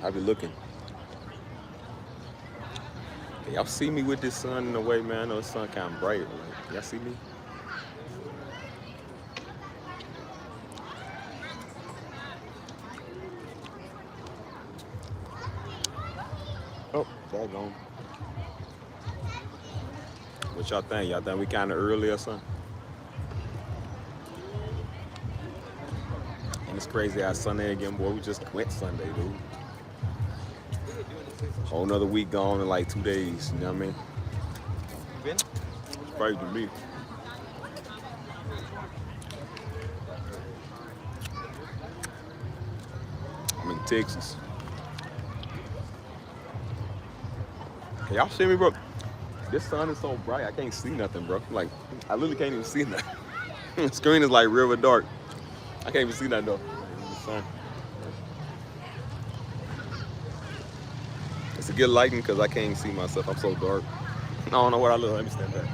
I be looking. Y'all see me with this sun in the way, man? I know the sun kind of bright. Like, y'all see me? Oh, daggone. What y'all think? Y'all think we kind of early or something? And it's crazy how Sunday again, boy. We just went Sunday, dude. Whole another week gone in like 2 days. You know what I mean? It's crazy to me. I'm in Texas. Can y'all see me, bro? This sun is so bright, I can't see nothing, bro. Like, I literally can't even see nothing. The screen is like river dark. I can't even see nothing though. The sun. It's a good lighting because I can't see myself. I'm so dark. I don't know what I look like. Let me stand back.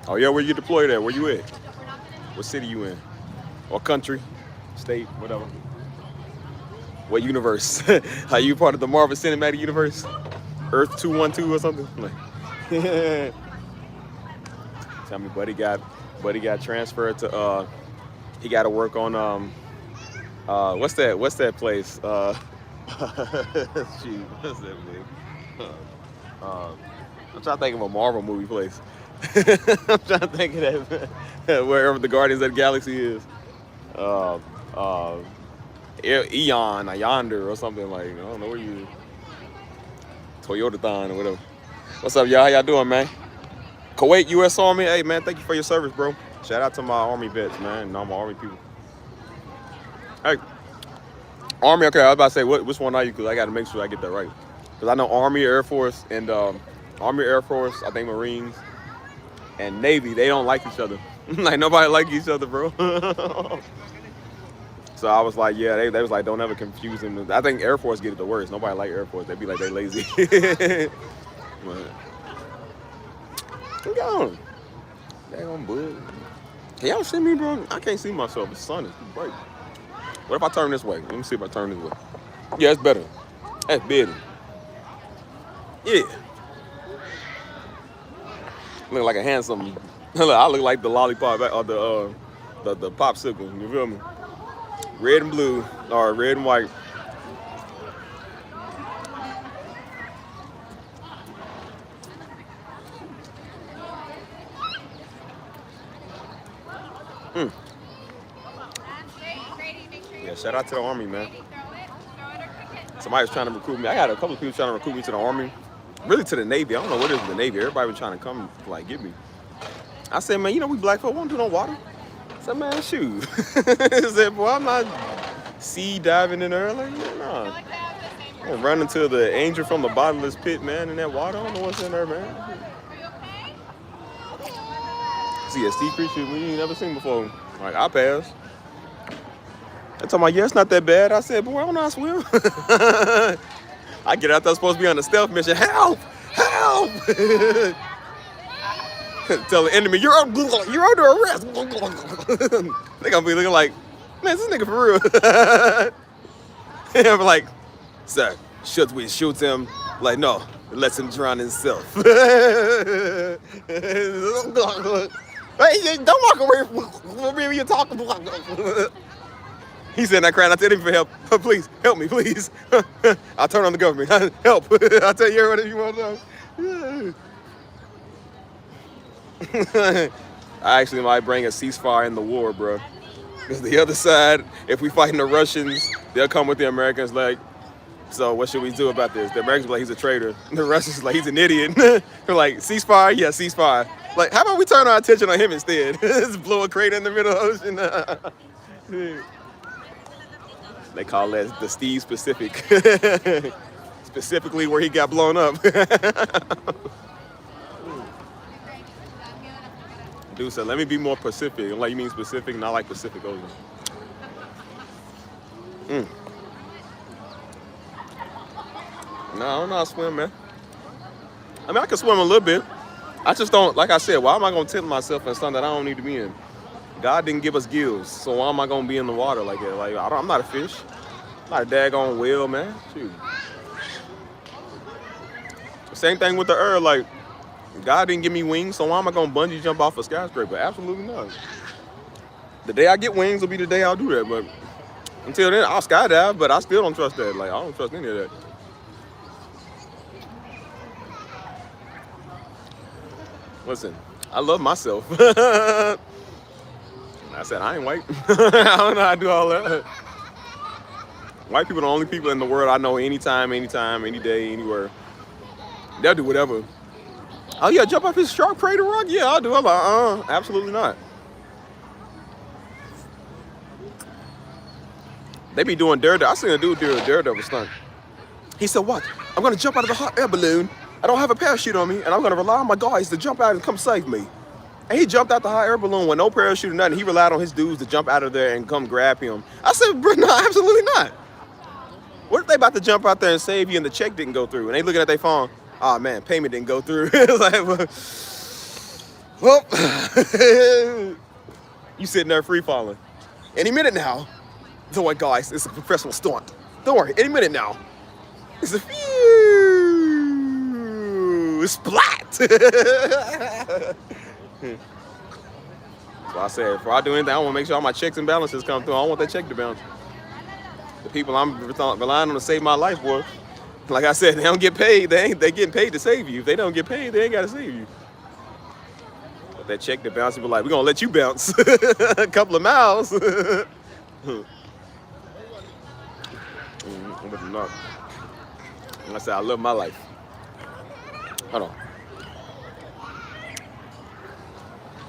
Oh yeah, where you deployed at? Where you at? What city you in? Or country? State? Whatever. What universe? Are you part of the Marvel Cinematic Universe? Earth 212 or something? Like, tell me, buddy got transferred to he got to work on what's that place? Shoot, what's that place? I'm trying to think of a Marvel movie place. I'm trying to think of that wherever the Guardians of the Galaxy is. Uh, uh, Eon or Yonder or something like. I don't know where you. Toyotathon or whatever. What's up, y'all? How y'all doing, man? Kuwait U.S. Army. Hey, man, thank you for your service, bro. Shout out to my Army vets, man, and all my Army people. Hey, Army. Okay, I was about to say, which one are you? Because I got to make sure I get that right. Because I know Army, Air Force, and Army, Air Force. I think Marines and Navy. They don't like each other. Like nobody like each other, bro. So I was like, yeah, they was like, don't ever confuse them. I think Air Force get it the worst. Nobody like Air Force. They be like, they lazy. But, I'm gone. They on bud. Can y'all see me, bro? I can't see myself. The sun is too bright. What if I turn this way? Let me see if I turn this way. Yeah, it's better. That's better. Yeah. Look like a handsome. I look like the lollipop or the popsicle. You feel me? Red and blue or red and white. Mm. Yeah, shout out to the Army, man. Somebody's trying to recruit me. I got a couple of people trying to recruit me to the Army. Really to the Navy. I don't know what it is the Navy. Everybody was trying to come, like, get me. I said, man, we black folk won't do no water. I said, man, shoot. I said, boy, I'm not sea diving in there. Like, nah. I'm running to the angel from the bottomless pit, man, in that water. I don't know what's in there, man. See a sea creature we ain't never seen before. Like, I passed. They told me, yeah, it's not that bad. I said, boy, I don't know how to swim. I get out there supposed to be on a stealth mission. Help! Help! Tell the enemy, you're under arrest. They gonna be looking like, man, this nigga for real. I'm like, sir, should we shoot him? Like, no, let him drown himself. Hey, don't walk away from me when you're talking. He said, I cried. I tell him for help. Please, help me, please. I'll turn on the government. Help. I'll tell you whatever you want to know. I actually might bring a ceasefire in the war, bro. Because the other side, if we fighting the Russians, they'll come with the Americans like, so what should we do about this? The Americans be like, he's a traitor. The Russians like, he's an idiot. They're like, ceasefire? Yeah, ceasefire. Like, how about we turn our attention on him instead? Just blow a crater in the middle of the ocean. They call that the Steve Pacific. Specifically where he got blown up. Dude said, let me be more Pacific. I'm like, you mean specific, not like Pacific Ocean. No, I don't know how to swim, man. I mean, I can swim a little bit. I just don't, like I said, why am I going to tempt myself in something that I don't need to be in? God didn't give us gills, so why am I going to be in the water like that? Like, I'm not a fish. I'm not a daggone whale, man. Shoot. Same thing with the earth. Like, God didn't give me wings, so why am I going to bungee jump off a skyscraper? Absolutely not. The day I get wings will be the day I'll do that, but until then, I'll skydive, but I still don't trust that. Like, I don't trust any of that. Listen, I love myself. I said, I ain't white. I don't know how to do all that. White people are the only people in the world I know anytime, any day, anywhere. They'll do whatever. Oh, yeah, jump off this shark crater rock? Yeah, I'll do it. I'm like, absolutely not. They be doing Daredevil. I seen a dude do a Daredevil stunt. He said, what? I'm going to jump out of the hot air balloon. I don't have a parachute on me, and I'm going to rely on my guys to jump out and come save me. And he jumped out the hot air balloon with no parachute or nothing. He relied on his dudes to jump out of there and come grab him. I said, bro, no, absolutely not. What if they about to jump out there and save you and the check didn't go through? And they looking at their phone, oh, man, payment didn't go through. It's like, well, you sitting there free falling. Any minute now. Don't worry, guys, it's a professional stunt. Don't worry, any minute now. It's a phew, splat. So I said, before I do anything, I want to make sure all my checks and balances come through. I don't want that check to bounce. The people I'm relying on to save my life, boy, like I said, they don't get paid. They getting paid to save you. If they don't get paid, they ain't got to save you. But that check to bounce, people like, we're going to let you bounce a couple of miles. Like I said, I love my life. Hold on.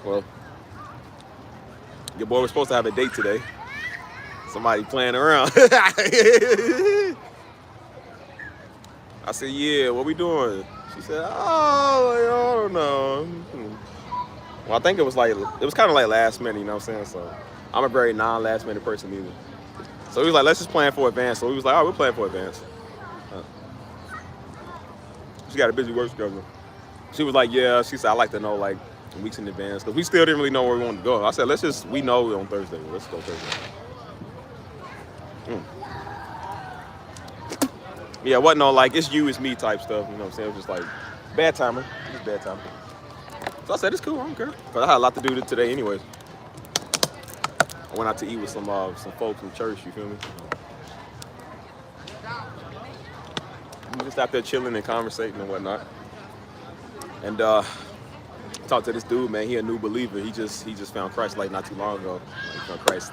Well, your boy was supposed to have a date today. Somebody playing around. I said, yeah, what we doing? She said, oh, I don't know. Well, I think it was kind of like last minute, you know what I'm saying? So I'm a very non-last minute person either. So he was like, let's just plan for advance. So he was like, all right, we'll plan for advance. She got a busy work schedule. She was like, yeah, she said, I like to know like weeks in advance. Because we still didn't really know where we wanted to go. I said, we know on Thursday. Let's go Thursday. Yeah, it wasn't no like, it's you, it's me type stuff. You know what I'm saying? It was just like, bad timer. Just bad timer. So I said, it's cool, I don't care. Because I had a lot to do today anyways. I went out to eat with some folks from church, you feel me? I'm just out there chilling and conversating and whatnot. And talked to this dude, man. He a new believer. He just found Christ like not too long ago. He found Christ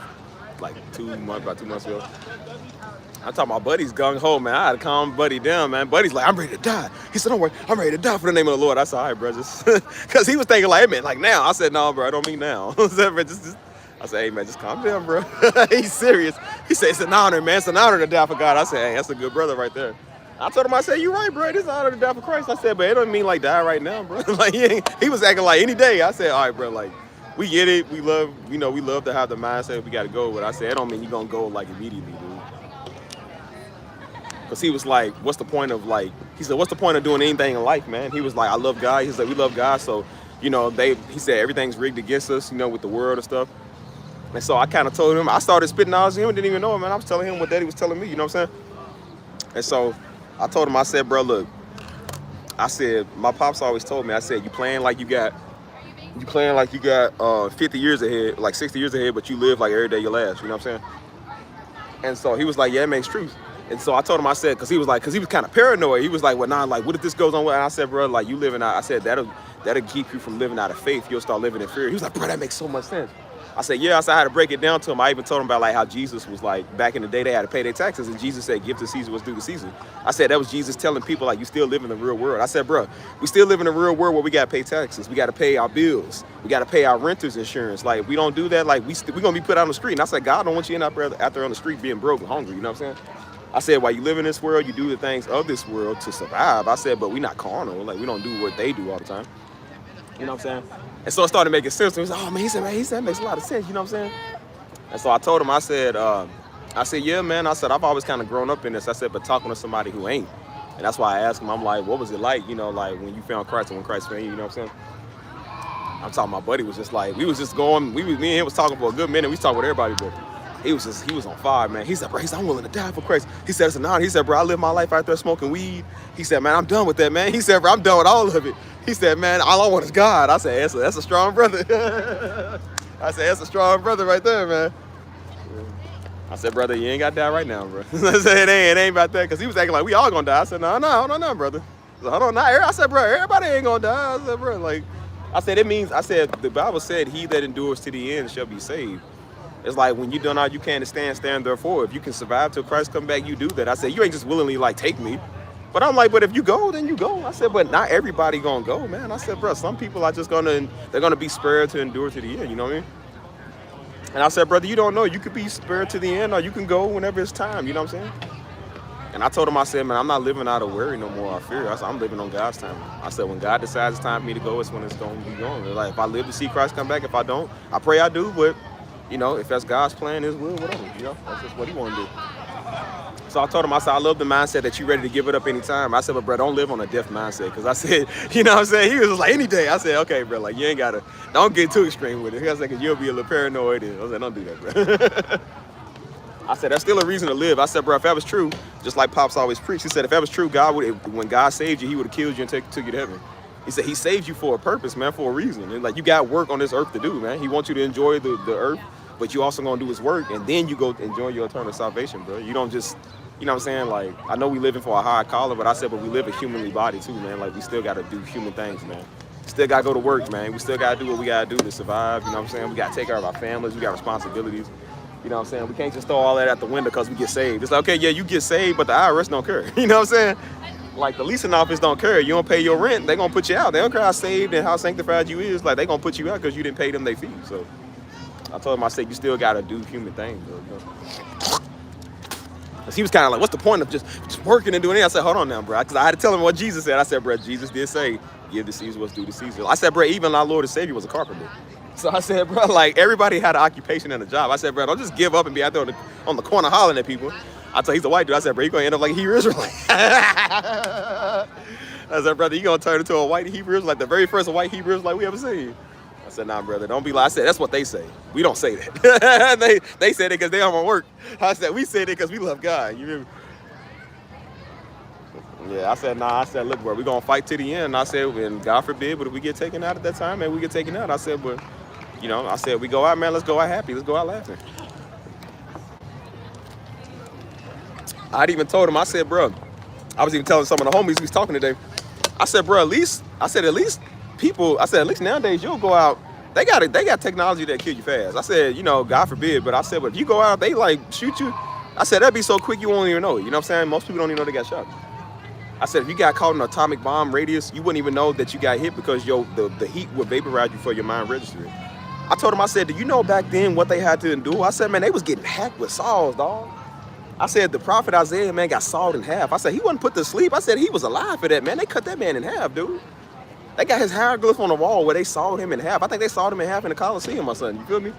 like about 2 months ago. I'm talking about Buddy's gung ho, man. I had to calm Buddy down, man. Buddy's like, I'm ready to die. He said, don't worry, I'm ready to die for the name of the Lord. I said, all right, bro, because he was thinking like, hey, man, like now. I said, no, bro, I don't mean now. I said, hey, man, just calm down, bro. He's serious. He said, it's an honor, man. It's an honor to die for God. I said, hey, that's a good brother right there. I told him, I said, you're right, bro. It's an honor to die for Christ. I said, but it don't mean like die right now, bro. Like he was acting like any day. I said, all right, bro, like we get it. We love to have the mindset we got to go. But I said, it don't mean you're going to go like immediately, dude. Because he was like, what's the point of like, he said, what's the point of doing anything in life, man? He was like, I love God. He said, we love God. So, he said, everything's rigged against us, with the world and stuff. And so I kind of told him, I started spitting knowledge to him, didn't even know him, man. I was telling him what Daddy was telling me, you know what I'm saying? And so I told him, I said, bro, look, I said, my pops always told me, I said, you playing like you got 50 years ahead, like 60 years ahead, but you live like every day your last, you know what I'm saying? And so he was like, yeah, it makes truth. And so I told him, I said, because he was kind of paranoid. He was like, well, nah, like, what if this goes on? And I said, bro, like, you living out, I said, that'll keep you from living out of faith. You'll start living in fear. He was like, bro, that makes so much sense. I said, yeah. I said, I had to break it down to him. I even told him about like how Jesus was like, back in the day, they had to pay their taxes. And Jesus said, give to Caesar what's due to Caesar. I said, that was Jesus telling people like, you still live in the real world. I said, bro, we still live in the real world where we got to pay taxes. We got to pay our bills. We got to pay our renter's insurance. Like, if we don't do that, like, we're going to be put out on the street. And I said, God don't want you out there on the street being broke and hungry. You know what I'm saying? I said, while you live in this world, you do the things of this world to survive. I said, but we not carnal. Like, we don't do what they do all the time. You know what I'm saying? And so it started making sense. He was like, oh, man, he said, it makes a lot of sense. You know what I'm saying? And so I told him, I said, yeah, man. I said, I've always kind of grown up in this. I said, but talking to somebody who ain't. And that's why I asked him, I'm like, what was it like, you know, like when you found Christ and when Christ found you, you know what I'm saying? I'm talking, my buddy was just like, we was just going, me and him was talking for a good minute. We was talking with everybody, but he was on fire, man. He said, bro, I'm willing to die for Christ. He said, it's an honor. He said, bro, I live my life out there smoking weed. He said, man, I'm done with that, man. He said, bro, I'm done with all of it. He said, man, all I want is God. I said, that's a strong brother. I said, that's a strong brother right there, man. I said, brother, you ain't got to die right now, bro. I said, it ain't about that, because he was acting like we all gonna die. I said, no, brother. Hold on, I said, bro, everybody ain't gonna die. I said, bro, like, the Bible said, he that endures to the end shall be saved. It's like when you done all you can to stand therefore. If you can survive till Christ come back, you do that. I said, you ain't just willingly like take me. But I'm like, but if you go, then you go. I said, but not everybody gonna go, man. I said, bro, some people are just they're gonna be spared to endure to the end, you know what I mean? And I said, brother, you don't know. You could be spared to the end, or you can go whenever it's time, you know what I'm saying? And I told him, I said, man, I'm not living out of worry no more, or fear. I said, I'm living on God's time. I said, when God decides it's time for me to go, it's when it's going to be going. Like, if I live to see Christ come back, if I don't, I pray I do, but, you know, if that's God's plan, His will, whatever, you know, that's just what He want to do. So I told him, I said, I love the mindset that you ready to give it up anytime. I said, but bro, don't live on a death mindset. Because I said, you know what I'm saying? He was like, any day. I said, okay, bro, like, you ain't got to, don't get too extreme with it. I said, because you'll be a little paranoid. I said, don't do that, bro. I said, that's still a reason to live. I said, bro, if that was true, just like Pops always preached, he said, if that was true, God would, when God saved you, He would have killed you and took you to heaven. He said, He saved you for a purpose, man, for a reason. And like, you got work on this earth to do, man. He wants you to enjoy the earth, but you also going to do His work, and then you go enjoy your eternal salvation, bro. You don't just, you know what I'm saying? Like, I know we living for a high collar, but I said, but we live a humanly body too, man. Like, we still got to do human things, man. Still got to go to work, man. We still got to do what we got to do to survive, you know what I'm saying? We got to take care of our families. We got responsibilities. You know what I'm saying? We can't just throw all that out the window because we get saved. It's like, okay, yeah, you get saved, but the IRS don't care. You know what I'm saying? Like, the leasing office don't care. You don't pay your rent, they gonna put you out. They don't care how saved and how sanctified you is. Like, they gonna put you out because you didn't pay them their fee. So I told him, I said, you still gotta do human things, bro. You know? Cause he was kind of like, what's the point of just working and doing it? I said, hold on now, bro. Because I had to tell him what Jesus said. I said, bro, Jesus did say, give to Caesar what's due to Caesar. I said, bro, even our Lord and Savior was a carpenter. So I said, bro, like, everybody had an occupation and a job. I said, bro, don't just give up and be out there on the corner hollering at people. I told he's a white dude. I said, bro, you're going to end up like a Hebrew Israelite. I said, brother, you're going to turn into a white Hebrew Israelite, the very first white Hebrew Israelite we ever seen. I said, nah, brother, don't be like. I said, that's what they say. We don't say that. they said it because they don't want to work. I said, we said it because we love God. You remember? Yeah, I said, nah, I said, look, bro, we're going to fight to the end. And I said, and God forbid, but if we get taken out at that time, man, we get taken out. I said, but, you know, I said, we go out, man, let's go out happy. Let's go out laughing. I'd even told him, I said, bro, I was even telling some of the homies we was talking today. I said, bro, at least people, I said, at least nowadays you'll go out. They got technology that kill you fast. I said, you know, God forbid, but I said, but if you go out, they like shoot you. I said, that'd be so quick you won't even know it. You know what I'm saying? Most people don't even know they got shot. I said, if you got caught in an atomic bomb radius, you wouldn't even know that you got hit because the heat would vaporize you for your mind registering. I told him, I said, do you know back then what they had to endure? I said, man, they was getting hacked with saws, dog. I said, the prophet Isaiah, man, got sawed in half. I said, he wasn't put to sleep. I said, he was alive for that, man. They cut that man in half, dude. They got his hieroglyph on the wall where they sawed him in half. I think they sawed him in half in the Coliseum or something. You feel me?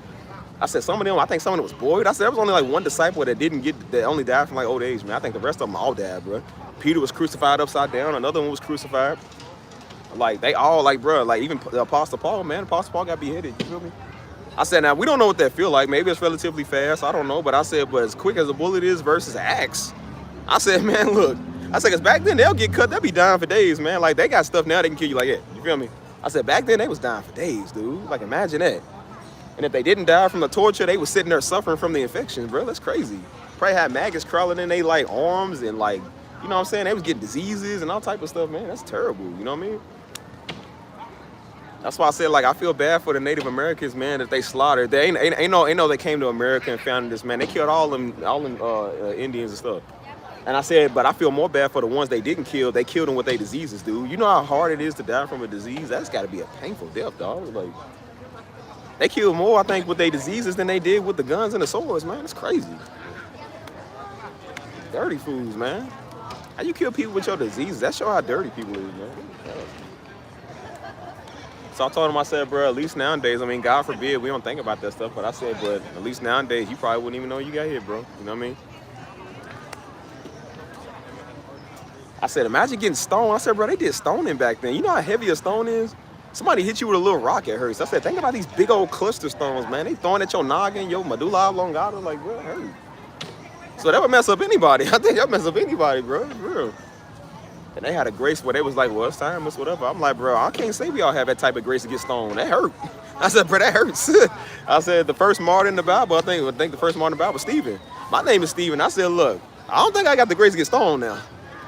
I said, I think some of them was boiled. I said, there was only like one disciple that only died from like old age, man. I think the rest of them all died, bro. Peter was crucified upside down. Another one was crucified. Like, they all, like, bro, like, even the Apostle Paul, man. Apostle Paul got beheaded. You feel me? I said, now, we don't know what that feel like. Maybe it's relatively fast. I don't know. But I said, but as quick as a bullet is versus an axe. I said, man, look. I said, because back then, they'll get cut. They'll be dying for days, man. Like, they got stuff now they can kill you like that. You feel me? I said, back then, they was dying for days, dude. Like, imagine that. And if they didn't die from the torture, they was sitting there suffering from the infection, bro. That's crazy. Probably had maggots crawling in their, like, arms and, like, you know what I'm saying? They was getting diseases and all type of stuff, man. That's terrible, you know what I mean? That's why I said, like, I feel bad for the Native Americans, man, that they slaughtered. They ain't no they came to America and founded this, man. They killed all them Indians and stuff. And I said, but I feel more bad for the ones they didn't kill. They killed them with their diseases, dude. You know how hard it is to die from a disease? That's got to be a painful death, dog. Like, they killed more, I think, with their diseases than they did with the guns and the swords, man. It's crazy. Dirty fools, man. How you kill people with your diseases? That show how dirty people is, man. So I told him, I said, bro, at least nowadays, I mean, God forbid, we don't think about that stuff, but I said, but at least nowadays, you probably wouldn't even know you got hit, bro. You know what I mean? I said, imagine getting stoned. I said, bro, they did stoning back then. You know how heavy a stone is? Somebody hit you with a little rock, it hurts. I said, think about these big old cluster stones, man. They throwing at your noggin, your medulla oblongata, like, bro, it hurt. So that would mess up anybody. I think that mess up anybody, bro. For real. And they had a grace where they was like, well, it's time, it's whatever. I'm like, bro, I can't say we all have that type of grace to get stoned. That hurt. I said, bro, that hurts. I said, the first martyr in the Bible, I think the first martyr in the Bible was Stephen. My name is Stephen. I said, look, I don't think I got the grace to get stoned now.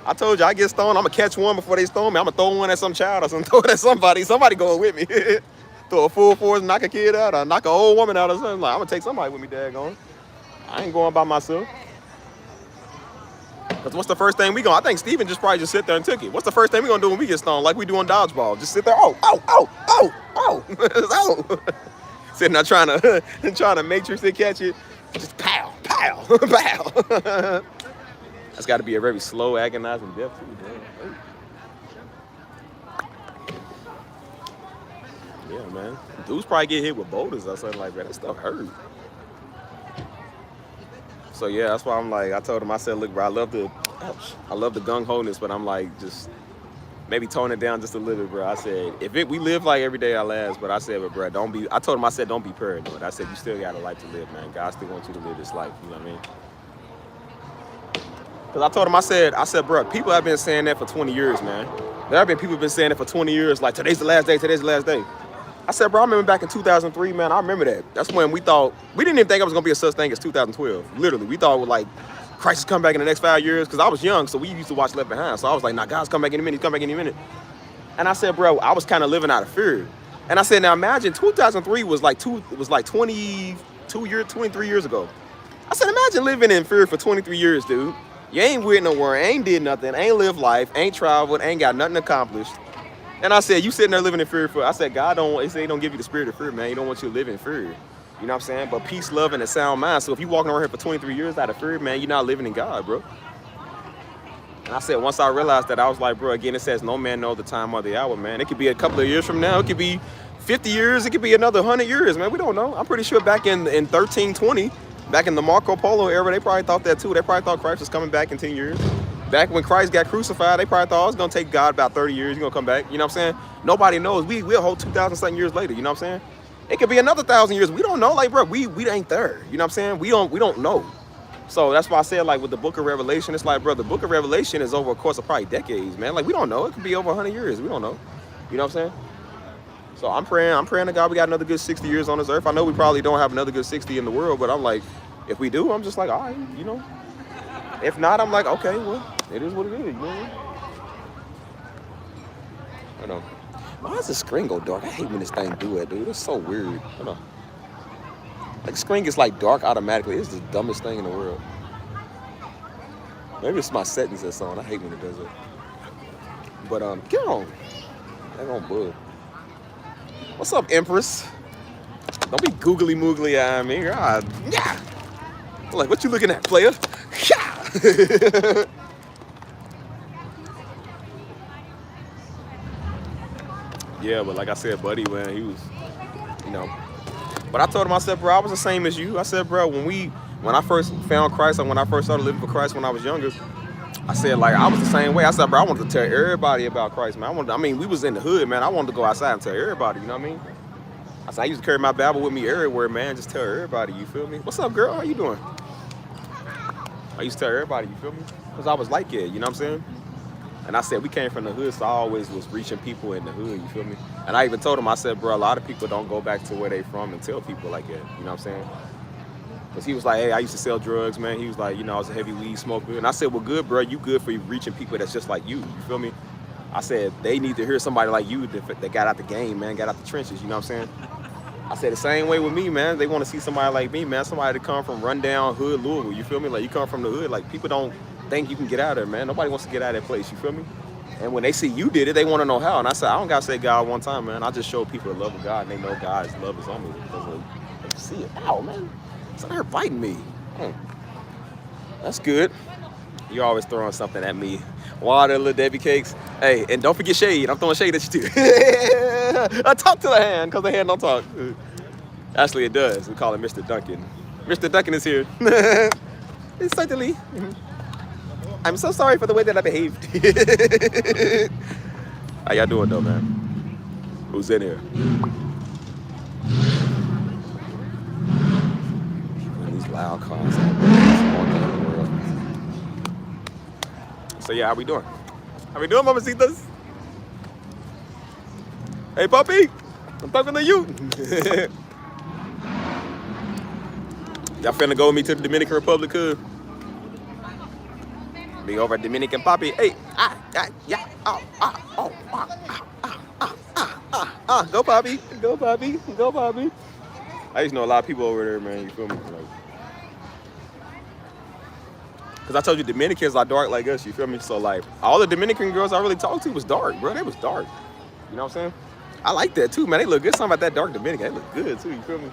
I told you I get stoned, I'm gonna catch one before they stone me. I'm gonna throw one at some child or something, throw it at somebody. Somebody going with me. Throw a full force, knock a kid out, or knock an old woman out or something. Like, I'm gonna take somebody with me, daggone. I ain't going by myself. Because what's the first thing we gonna, I think Steven just probably just sit there and took it. What's the first thing we gonna do when we get stoned? Like we do on dodgeball. Just sit there, oh. Sitting there trying to matrix it, catch it. Just pow. That's gotta be a very slow, agonizing death too, man. Yeah, man. Dudes probably get hit with boulders or something like that. That stuff hurt. So yeah, that's why I'm like, I told him, I said, look, bro, I love the gung-ho-ness, but I'm like, just maybe tone it down just a little bit, bro. I said, we live like every day our last, but I said, but bro, don't be paranoid. I said, you still got a life to live, man. God still wants you to live this life, you know what I mean? Because I told him, I said, bro, people have been saying that for 20 years, man. There have been people been saying it for 20 years, like, today's the last day. I said, bro, I remember back in 2003, man, I remember that. That's when we didn't even think it was going to be a such thing as 2012. Literally, we thought, like, Christ is coming back in the next 5 years, because I was young, so we used to watch Left Behind. So I was like, nah, God's coming back in a minute, And I said, bro, I was kind of living out of fear. And I said, now imagine 2003 was like 23 years ago. I said, imagine living in fear for 23 years, dude. You ain't with nowhere, ain't did nothing, ain't lived life, ain't traveled, ain't got nothing accomplished. And I said, you sitting there living in fear I said, God he don't give you the spirit of fear, man. He don't want you to live in fear. You know what I'm saying? But peace, love, and a sound mind. So if you walking around here for 23 years out of fear, man, you're not living in God, bro. And I said, once I realized that, I was like, bro, again, it says no man knows the time or the hour, man. It could be a couple of years from now. It could be 50 years. It could be another 100 years, man. We don't know. I'm pretty sure back in 1320, back in the Marco Polo era, they probably thought that too. They probably thought Christ was coming back in 10 years. Back when Christ got crucified, they probably thought, it's going to take God about 30 years. He's going to come back. You know what I'm saying? Nobody knows. We'll hold 2,000 something years later. You know what I'm saying? It could be another 1,000 years. We don't know. Like, bro, we ain't there. You know what I'm saying? We don't know. So that's why I said, like, with the book of Revelation, it's like, bro, the book of Revelation is over a course of probably decades, man. Like, we don't know. It could be over 100 years. We don't know. You know what I'm saying? So I'm praying to God we got another good 60 years on this earth. I know we probably don't have another good 60 in the world, but I'm like, if we do, I'm just like, all right, you know. If not, I'm like, okay, well, it is what it is, you know? I know. Why does the screen go dark? I hate when this thing do it, dude. It's so weird. I know. Like, screen gets, like, dark automatically. It's the dumbest thing in the world. Maybe it's my settings that's on. I hate when it does it. But, get on. Hang on, bud. What's up, Empress? Don't be googly-moogly eyeing me. God, yeah. Like, what you looking at, player? Yeah, but like I said, buddy, man, he was, you know. But I told him, I said, bro, I was the same as you. I said, bro, when I first found Christ, and when I first started living for Christ when I was younger, I said, like, I was the same way. I said, bro, I wanted to tell everybody about Christ, man. We was in the hood, man. I wanted to go outside and tell everybody, you know what I mean? I said, I used to carry my Bible with me everywhere, man. Just tell everybody, you feel me? What's up, girl? How you doing? I used to tell everybody, you feel me? Because I was like it, you know what I'm saying? And I said, we came from the hood, so I always was reaching people in the hood, you feel me? And I even told him, I said, bro, a lot of people don't go back to where they from and tell people like that, you know what I'm saying? Because he was like, hey, I used to sell drugs, man. He was like, you know, I was a heavy weed smoker. And I said, well, good, bro. You good for reaching people that's just like you feel me? I said, they need to hear somebody like you that got out the game, man, got out the trenches, you know what I'm saying? I said the same way with me, man. They want to see somebody like me, man. Somebody that come from rundown hood Louisville, you feel me? Like, you come from the hood. Like, people don't think you can get out of there, man. Nobody wants to get out of that place, you feel me? And when they see you did it, they want to know how. And I said, I don't got to say God one time, man. I just show people the love of God, and they know God's love is on me because they see it. Ow, man. It's not biting me. That's good. You always throwing something at me. Water, little Debbie cakes. Hey, and don't forget shade. I'm throwing shade at you too. I talk to the hand because the hand don't talk. Actually, it does. We call it Mr. Duncan. Mr. Duncan is here. It's certainly. I'm so sorry for the way that I behaved. How y'all doing though, man? Who's in here? Man, these loud cars. So yeah, how we doing? How we doing, mamacitas? Hey, puppy, I'm talking to you. Y'all finna go with me to the Dominican Republic, cuz? Be over at Dominican Poppy. Hey, yeah, go Poppy, go Poppy, go Poppy. I used to know a lot of people over there, man. You feel me? Like, cause I told you Dominicans are dark like us. You feel me? So like, all the Dominican girls I really talked to was dark, bro. They was dark. You know what I'm saying? I like that too, man. They look good. Something about that dark Dominican. They look good too. You feel me?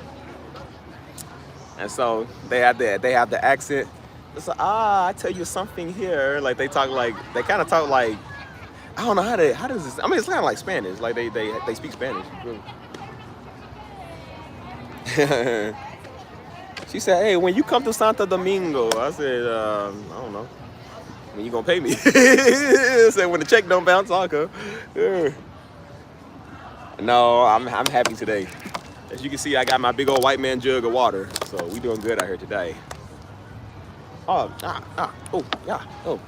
And so they have the accent. It's like, I tell you something here. Like they talk like, they kind of talk like, I don't know how does this, I mean, it's kind of like Spanish. Like they speak Spanish. She said, hey, when you come to Santo Domingo, I said, I don't know. When you gonna pay me? I said, when the check don't bounce, I'll come. No, I'm happy today. As you can see, I got my big old white man jug of water. So we doing good out here today. Oh, yeah, oh.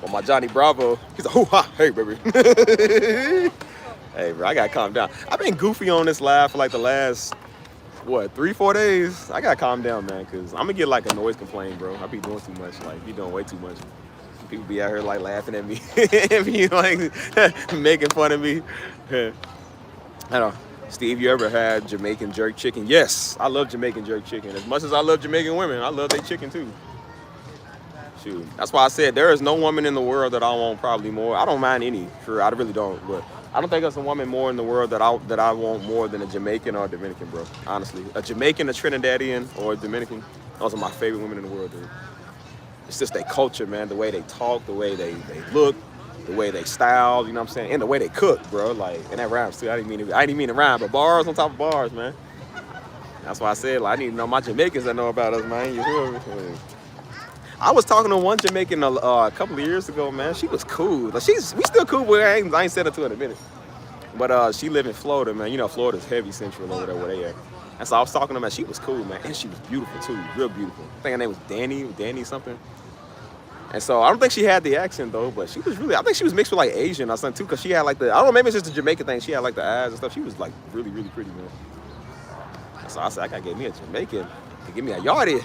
Well, my Johnny Bravo, he's like, hoo-ha, hey, baby. Hey, bro, I gotta calm down. I've been goofy on this live for like the last, 3-4 days? I gotta calm down, man, because I'm gonna get like a noise complaint, bro. I be doing too much, like, be doing way too much. People be out here like laughing at me and be like making fun of me. I don't know. Steve, you ever had Jamaican jerk chicken? Yes, I love Jamaican jerk chicken. As much as I love Jamaican women, I love their chicken too. Shoot. That's why I said there is no woman in the world that I want probably more. I don't mind any, sure, I really don't. But I don't think there's a woman more in the world that I want more than a Jamaican or a Dominican, bro. Honestly. A Jamaican, a Trinidadian, or a Dominican, those are my favorite women in the world, dude. It's just their culture, man. The way they talk, the way they look, the way they style, you know what I'm saying? And the way they cook, bro. Like, and that rhymes too. I didn't mean to rhyme, but bars on top of bars, man. That's why I said, like, I need to know my Jamaicans that know about us, man. You feel me? I was talking to one Jamaican a couple of years ago, man. She was cool. Like, we still cool, but I ain't said it to her in a minute. But she live in Florida, man. You know, Florida's heavy central over there where they at. And so I was talking to her, man. She was cool, man. And she was beautiful, too. Real beautiful. I think her name was Danny something. And so I don't think she had the accent, though. But she was really, I think she was mixed with, like, Asian or something, too. Because she had, like, I don't know, maybe it's just a Jamaican thing. She had, like, the eyes and stuff. She was, like, really, really pretty, man. And so I said, I got to get me a Jamaican to give me a yardie.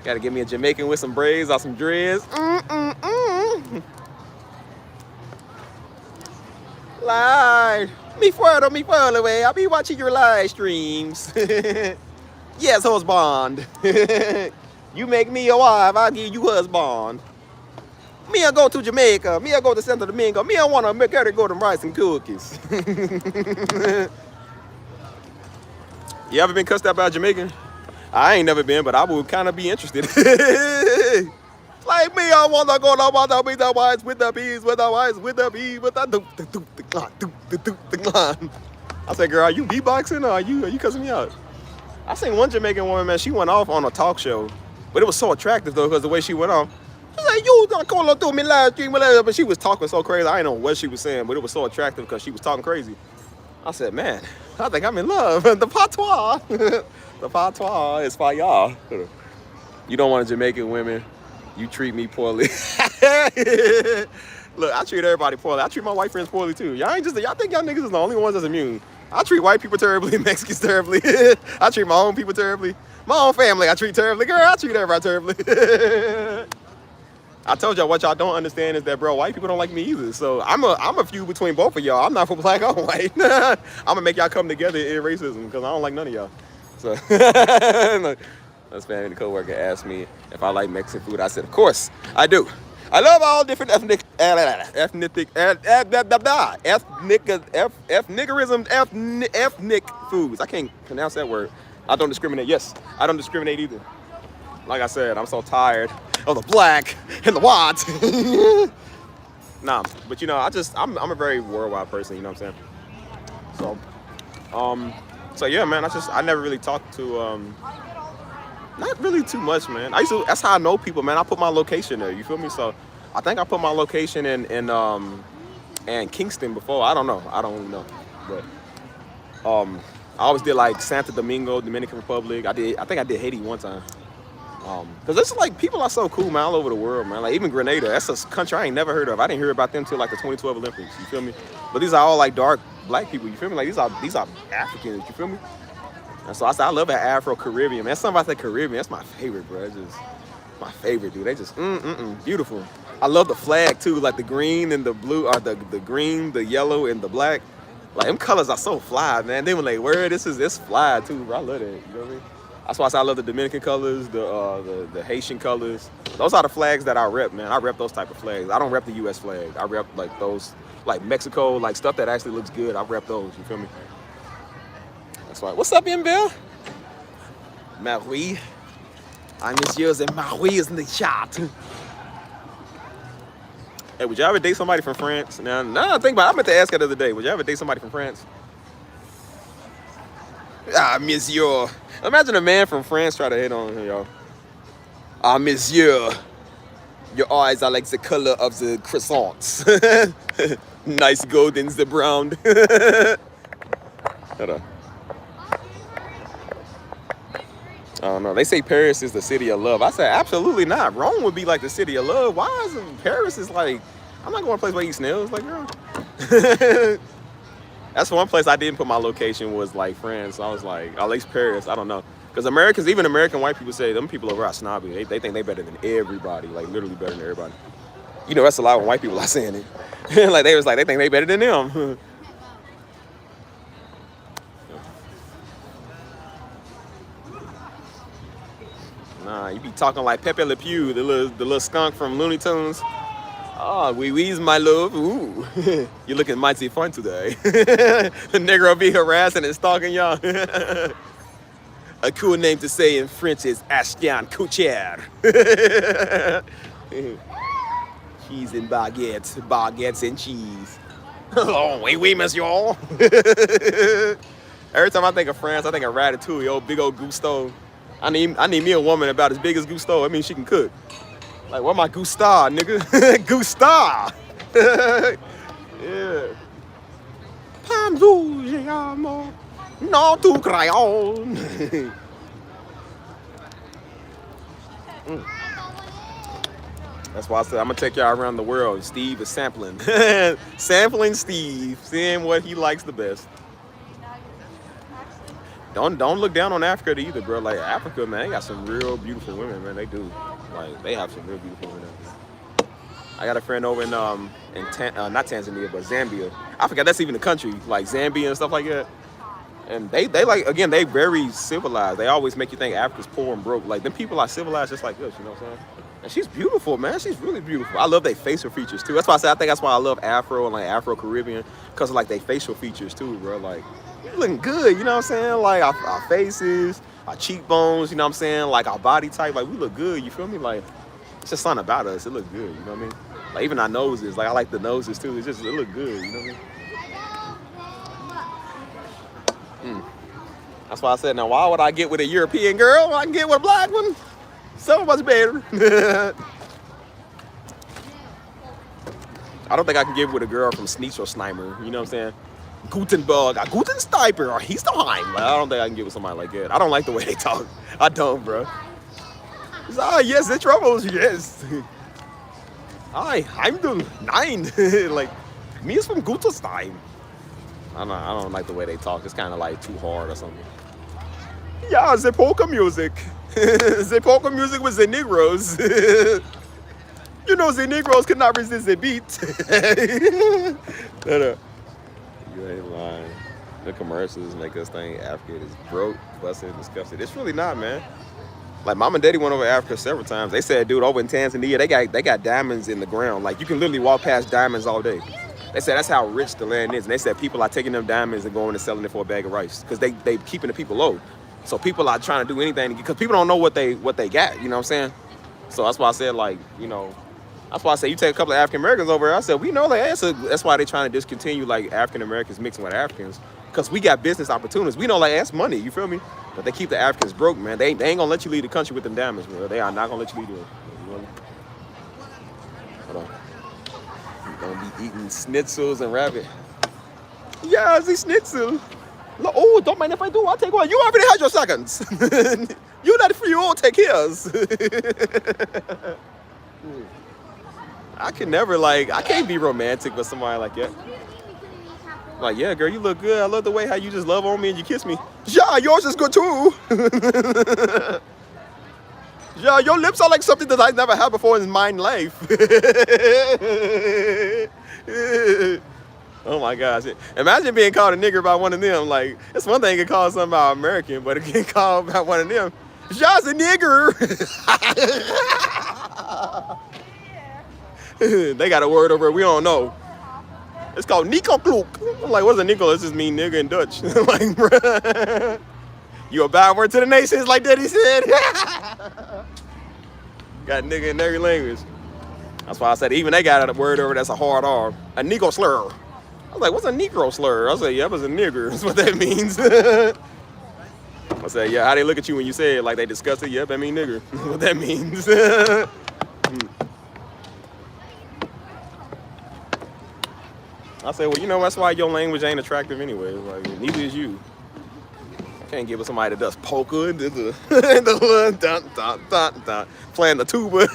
Got to get me a Jamaican with some braids or some dreads. Live. Me fuera, way. I'll be watching your live streams. Yes, husband. You make me your wife, I'll give you husband. Me, I go to Jamaica. Me, I go to Santo Domingo. Me, I want to make her to go to rice and cookies. You ever been cussed out by a Jamaican? I ain't never been, but I would kind of be interested. Like me, I want to go to be the whites with the bees, with the whites, with the bees, with the I said, girl, are you beatboxing or are you cussing me out? I seen one Jamaican woman, man, she went off on a talk show, but it was so attractive though, because the way she went off. She's like, you don't call her through me live stream, but she was talking so crazy. I didn't know what she was saying, but it was so attractive because she was talking crazy. I said, man, I think I'm in love. The patois. The patois is for y'all. You don't want a Jamaican women. You treat me poorly. Look, I treat everybody poorly. I treat my white friends poorly too. Y'all think y'all niggas is the only ones that's immune. I treat white people terribly, Mexicans terribly. I treat my own people terribly. My own family I treat terribly. Girl, I treat everybody terribly. I told y'all what y'all don't understand is that, bro, white people don't like me either. So I'm a few between both of y'all. I'm not for black or white. I'm gonna make y'all come together in racism because I don't like none of y'all. So this family, the coworker asked me if I like Mexican food. I said, of course I do. I love all different ethnic foods. I can't pronounce that word. I don't discriminate. Yes, I don't discriminate either. Like I said, I'm so tired of the black and the white. Nah, but you know, I'm a very worldwide person, you know what I'm saying? So, So yeah, man, I never really talked to not really too much, man. That's how I know people, man. I put my location there. You feel me? So I think I put my location in Kingston before. I don't know. I don't really know, but I always did like Santo Domingo, Dominican Republic. I think I did Haiti one time. Cause it's like people are so cool, man, all over the world, man. Like even Grenada, that's a country I ain't never heard of. I didn't hear about them till like the 2012 Olympics. You feel me? But these are all like dark black people. You feel me? Like these are Africans. You feel me? And so I said I love that Afro Caribbean, man. Something about that Caribbean, that's my favorite, bro. It's just my favorite, dude. They just beautiful. I love the flag too, like the green and the blue, or the green, the yellow, and the black. Like them colors are so fly, man. Then when they wear it, it's fly too, bro. I love that. You know what I mean? That's why I say I love the Dominican colors, the Haitian colors. Those are the flags that I rep, man. I rep those type of flags. I don't rep the U.S. flag. I rep like those, like Mexico, like stuff that actually looks good. I rep those. You feel me? That's why. What's up, Bill? Marie. I'm Monsieur and Marie is in the chat. Hey, would you ever date somebody from France? Now I think about it, I meant to ask that the other day. Would you ever date somebody from France? Ah, Monsieur. Imagine a man from France try to hit on him, y'all. Ah, Monsieur. Your eyes are like the color of the croissants. Nice golden, the brown. Hold on. I don't know. They say Paris is the city of love. I said, absolutely not. Rome would be like the city of love. Why is it Paris is like, I'm not going to a place where I eat snails. Like, girl. That's one place I didn't put my location was like France. I was like, at least Paris. I don't know. Because Americans, even American white people say, them people over are snobby. They think they better than everybody. Like, literally better than everybody. You know, that's a lot when white people are saying it. Like, they think they better than them. Nah, you be talking like Pepe Le Pew, the little skunk from Looney Tunes. Oh, we's my love. Ooh, you're looking mighty fun today. The nigga be harassing and stalking y'all. A cool name to say in French is Ashton Kutcher. Cheese and baguettes and cheese. Oh, oui, monsieur. Every time I think of France, I think of Ratatouille, old big old Gusteau. I need me a woman about as big as Gusteau. I mean, she can cook. Like, where my Gustave, nigga? Gustave! Yeah. Pamzou, amo. No tu crayon. That's why I said I'm gonna take y'all around the world. Steve is sampling. Sampling Steve, seeing what he likes the best. Don't look down on Africa either, bro. Like Africa, man, they got some real beautiful women, man. They do. Like they have some real beautiful women. I got a friend over in not Tanzania, but Zambia. I forgot that's even a country, like Zambia and stuff like that. And they like, again, they very civilized. They always make you think Africa's poor and broke. Like them people are civilized just like us, you know what I'm saying? And she's beautiful, man. She's really beautiful. I love their facial features too. That's why I think that's why I love Afro and like Afro Caribbean, because of like their facial features too, bro. Like we looking good, you know what I'm saying? Like our faces, our cheekbones, you know what I'm saying? Like our body type, like we look good, you feel me? Like it's just something about us. It looks good, you know what I mean? Like even our noses, like I like the noses too. It look good, you know what I mean? That's why I said, now why would I get with a European girl? I can get with a black one. So much better. I don't think I can get with a girl from Sneezelsheimer, you know what I'm saying? Gutenberg, Gutensteiper, or Histoheim. Like, I don't think I can get with somebody like that. I don't like the way they talk. I don't, bro. Yes, the troubles, yes. I'm the 9. Like, me is from Gutenstein. I don't like the way they talk. It's kind of like too hard or something. Yeah, the polka music. The polka music with the Negroes. You know, the Negroes could not resist the beat. No. You ain't lying. The commercials make us think Africa is broke, busted, disgusted. It's really not, man. Like, Mom and Daddy went over Africa several times. They said, dude, over in Tanzania, they got diamonds in the ground. Like, you can literally walk past diamonds all day. They said that's how rich the land is. And they said people are taking them diamonds and going and selling it for a bag of rice because they keeping the people low. So people are trying to do anything because people don't know what they got. You know what I'm saying? So that's why I said, like, you know, that's why I said you take a couple of African Americans over there. I said we know that that's why they're trying to discontinue like African Americans mixing with Africans Because we got business opportunities. We know, like, that's money, you feel me? But they keep the Africans broke, man. They ain't gonna let you leave the country with them diamonds, man. They are not gonna let you leave it. You know? Hold on. You're gonna be eating schnitzels and rabbit. Yeah, I see schnitzel. No, oh, don't mind if I do. I'll take one. You already had your seconds. You not free. You all take his. I can never, like, I can't be romantic with somebody like that. Like, yeah, girl, you look good. I love the way how you just love on me and you kiss me. Yeah, yours is good too. Yeah, your lips are like something that I've never had before in my life. Oh my gosh. Imagine being called a nigger by one of them. Like, it's one thing to call something about American, but it get called by one of them. Y'all's a nigger. They got a word over it we don't know. It's called Nico Kluk. I'm like, what's a Nico? It just mean nigga in Dutch. Like, bruh, you a bad word to the nations, like Daddy said. Got nigga in every language. That's why I said even they got a word over that's a hard R. A Negro slur. I was like, what's a Negro slur? I was like, yeah, it was a nigger. That's what that means. I said, yeah, how they look at you when you say it, like they disgusted? Yep, that mean nigger. What that means. I said, well, you know, that's why your language ain't attractive anyway. Like, neither is you. Can't get with somebody that does polka and the dun, dun, dun, dun, playing the tuba.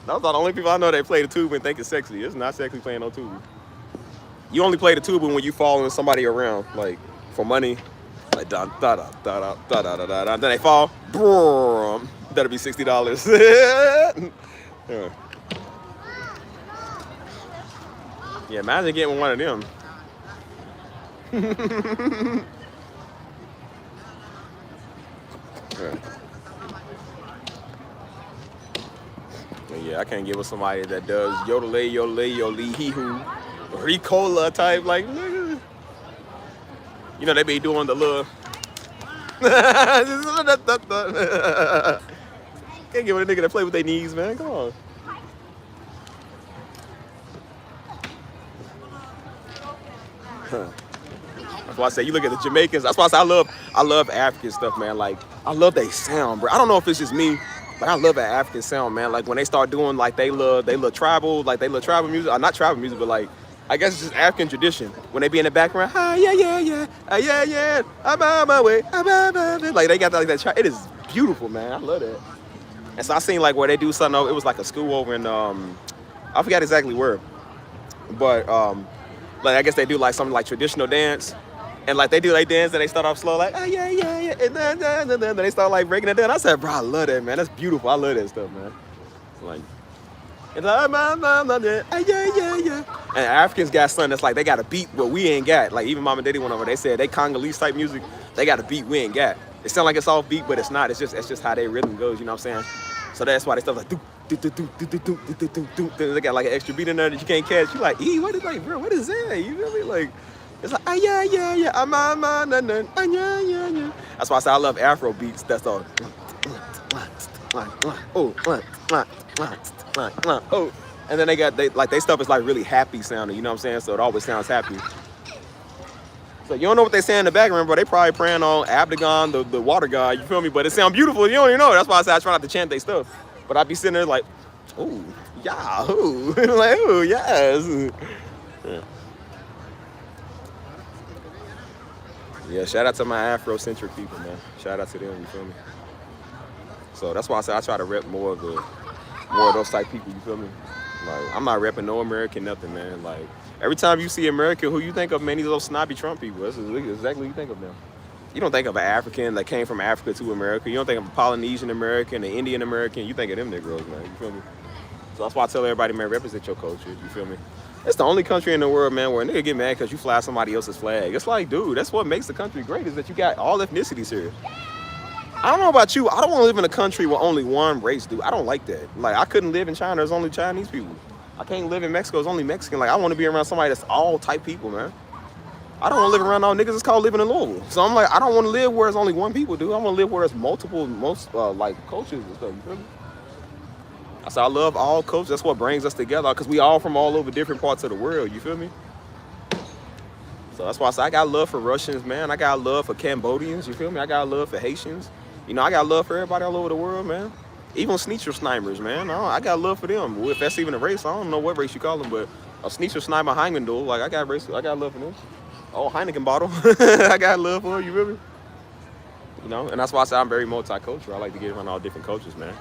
Those are the only people I know that play the tuba and think it's sexy. It's not sexy playing no tuba. You only play the tuba when you following somebody around, like for money. Like dun da da da da da da da da. Then they fall. Boom. That'll be $60. Yeah. Yeah, imagine getting one of them. Yeah, I can't get with somebody that does yodelay, yodelay, yodelay, hee-hoo, Ricola type, like, nigga. You know, they be doing the little... Can't get with a nigga that play with their knees, man. Come on. That's why I say you look at the Jamaicans. That's why I say I love African stuff, man. Like, I love they sound, bro. I don't know if it's just me, but I love that African sound, man. Like when they start doing like they love tribal, like they love tribal music. Not tribal music, but like I guess it's just African tradition. When they be in the background, ah, yeah, yeah, yeah, yeah, yeah, I'm on my way, like they got like that. It is beautiful, man. I love that. And so I seen like where they do something. It was like a school over in I forgot exactly where, but like I guess they do like something like traditional dance. And like they do like dance and they start off slow like oh yeah yeah yeah and then they start like breaking it down. I said, bro, I love that, man. That's beautiful. I love that stuff, man. Like it's like yeah yeah yeah. And Africans got something that's like they got a beat what we ain't got. Like even Mama and Daddy went over. They said they Congolese type music. They got a beat we ain't got. It sound like it's off beat, but it's not. It's just how their rhythm goes. You know what I'm saying? So that's why they stuff like do do do do do do do do do. They got like an extra beat in there that you can't catch. You like, what is like, bro? What is that? You feel me? Like. It's like, ah, yeah, yeah, yeah, yeah, yeah. That's why I say I love Afro beats. That's all. Oh, and then they stuff is like really happy sounding. You know what I'm saying? So it always sounds happy. So you don't know what they say in the background, but they probably praying on Abdagon, the water god. You feel me? But it sounds beautiful. You don't even know. That's why I say I try not to chant their stuff. But I be sitting there like, ooh, yeah, ooh, like, ooh, yes. Yeah. Yeah, shout out to my Afrocentric people, man. Shout out to them, you feel me? So that's why I say I try to rep more of those type people, you feel me? Like, I'm not repping no American nothing, man. Like, every time you see American, who you think of, man, these little snobby Trump people. That's exactly what you think of them. You don't think of an African that came from Africa to America. You don't think of a Polynesian American, an Indian American. You think of them Negroes, man, you feel me? So that's why I tell everybody, man, represent your culture, you feel me? It's the only country in the world, man, where a nigga get mad because you fly somebody else's flag. It's like, dude, that's what makes the country great is that you got all ethnicities here. I don't know about you. I don't want to live in a country with only one race, dude. I don't like that. Like, I couldn't live in China. There's only Chinese people. I can't live in Mexico. There's only Mexican. Like, I want to be around somebody that's all type people, man. I don't want to live around all niggas. It's called living in Louisville. So I'm like, I don't want to live where there's only one people, dude. I want to live where there's multiple, like, cultures and stuff. You feel me? I said, I love all cultures. That's what brings us together because we all from all over different parts of the world. You feel me? So that's why I say I got love for Russians, man. I got love for Cambodians. You feel me? I got love for Haitians. You know, I got love for everybody all over the world, man. Even Snitcher man. I got love for them. Well, if that's even a race, I don't know what race you call them, but a Snitcher Heimendal, like I got love for them. Oh, Heineken bottle, I got love for you, feel me? You know, and that's why I say I'm very multicultural. I like to get around all different cultures, man.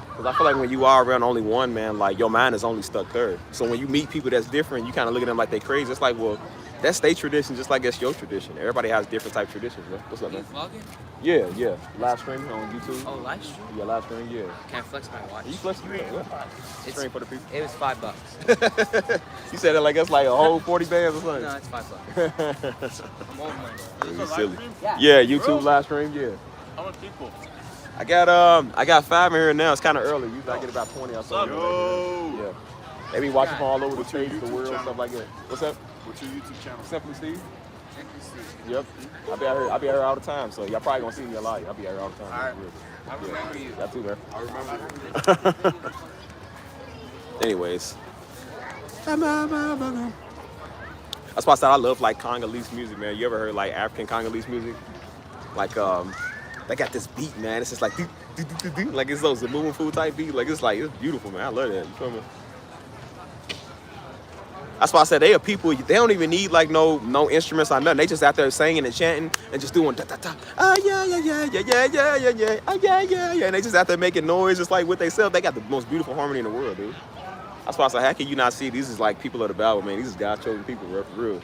Because I feel like when you are around only one, man, like your mind is only stuck there. So when you meet people that's different, you kind of look at them like they crazy. It's like, well, that's their tradition, just like that's your tradition. Everybody has different type traditions, man. What's up, man? Vlogging? Yeah. Live stream on YouTube. Oh, live stream? Yeah, live stream, yeah. Can I flex my watch? You flex your stream for the people. It was $5. You said that like that's like a whole 40 bands or something? No, it's $5. I'm old money. You silly. Yeah, YouTube live stream, yeah. How much people? I got 5 in here now. It's kind of early. Usually I get about 20 or so. Yo. Yeah. They be watching from all over the states, the world, channel? stuff like that. What's up? What's your YouTube channel? Simply Steve. Yep. I be out here all the time, so y'all probably gonna see me a lot. I'll be out here all the time. All right. I remember you. Y'all too, man. I remember. Anyways. That's why I said I love like Congolese music, man. You ever heard like African Congolese music? Like they got this beat, man. It's just like do, do, do, do, do. Like it's those Zamoon Food type beat. Like it's beautiful, man. I love that. You feel me? That's why I said they are people. They don't even need like no instruments or nothing. They just out there singing and chanting and just doing da da da. Ah yeah yeah yeah yeah yeah yeah yeah yeah. Ah yeah yeah yeah. And they just out there making noise just like with themselves. They got the most beautiful harmony in the world, dude. That's why I said, how can you not see these is like people of the Bible, man? These is God chosen people, bro, for real.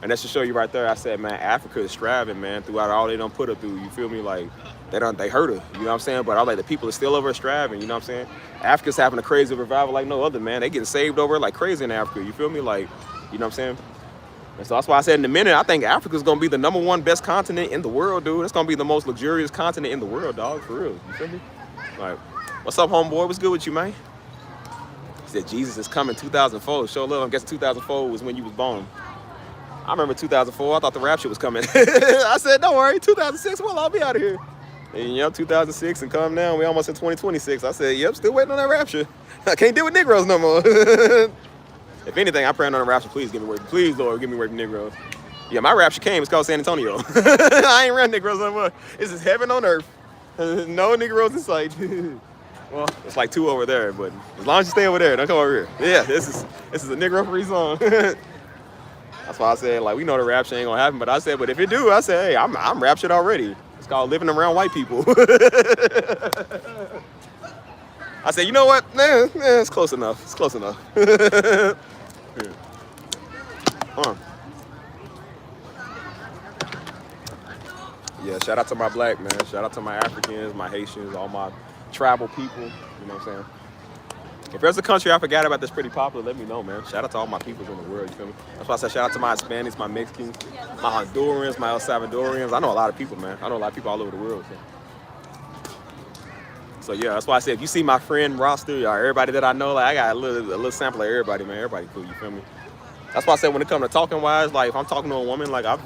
And that should show you right there. I said, man, Africa is striving, man, throughout all they done put her through. You feel me? Like they hurt her. You know what I'm saying? But I like the people are still over striving. You know what I'm saying? Africa's having a crazy revival like no other, man. They getting saved over like crazy in Africa. You feel me? Like, you know what I'm saying? And so that's why I said in a minute, I think Africa's gonna be the #1 best continent in the world, dude. It's gonna be the most luxurious continent in the world, dog. For real. You feel me? Like, what's up, homeboy? What's good with you, man? He said Jesus is coming 2004. Show love. I guess 2004 was when you was born. I remember 2004. I thought the rapture was coming. I said, don't worry, 2006. Well, I'll be out of here. And yep, 2006 and come now. We almost in 2026. I said, yep, still waiting on that rapture. I can't deal with Negroes no more. If anything, I'm praying on the rapture. Please give me away. Please, Lord, give me away from Negroes. Yeah, my rapture came. It's called San Antonio. I ain't around Negroes no more. This is heaven on earth. No Negroes in sight. Well, it's like 2 over there, but as long as you stay over there, don't come over here. Yeah, this is a Negro-free zone. That's why I said, like, we know the rapture ain't gonna happen, but I said, but if it do, I said, hey, I'm raptured already. It's called living around white people. I said, you know what? Nah, it's close enough. It's close enough. Yeah, shout out to my black, man. Shout out to my Africans, my Haitians, all my tribal people. You know what I'm saying? If there's a country I forgot about that's pretty popular, let me know, man. Shout out to all my peoples in the world, you feel me? That's why I said shout out to my Hispanics, my Mexicans, my Hondurans, my El Salvadorians. I know a lot of people, man. I know a lot of people all over the world. So yeah, that's why I said if you see my friend roster or everybody that I know, like I got a little sample of everybody, man. Everybody cool, you feel me? That's why I said when it comes to talking wise, like if I'm talking to a woman, like I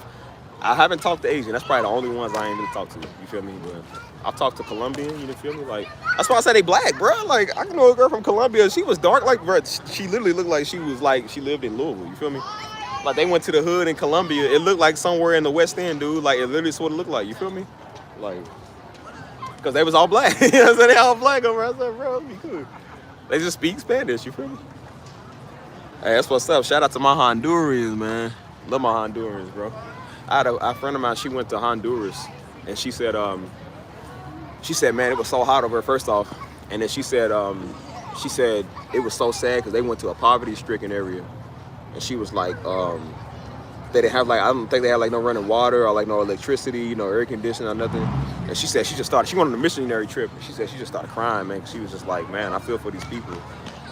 haven't talked to Asian. That's probably the only ones I ain't really talked to. You feel me? But I've talked to Colombian. You feel me? Like that's why I say they black, bro. Like I know a girl from Colombia. She was dark, like bro. She literally looked like she lived in Louisville. You feel me? Like they went to the hood in Colombia. It looked like somewhere in the West End, dude. Like it literally sort of looked like. You feel me? Like because they was all black. You know what I'm saying? They all black over. I said, bro, that'd be cool. They just speak Spanish. You feel me? Hey, that's what's up. Shout out to my Hondurans, man. Love my Hondurans, bro. I had a friend of mine, she went to Honduras, and she said, man, it was so hot over there, first off. And then she said it was so sad because they went to a poverty-stricken area. And she was like, they didn't have, like, I don't think they had, like, no running water or, like, no electricity, no air conditioning or nothing. And she said she went on a missionary trip. And she said she just started crying, man, because she was just like, man, I feel for these people.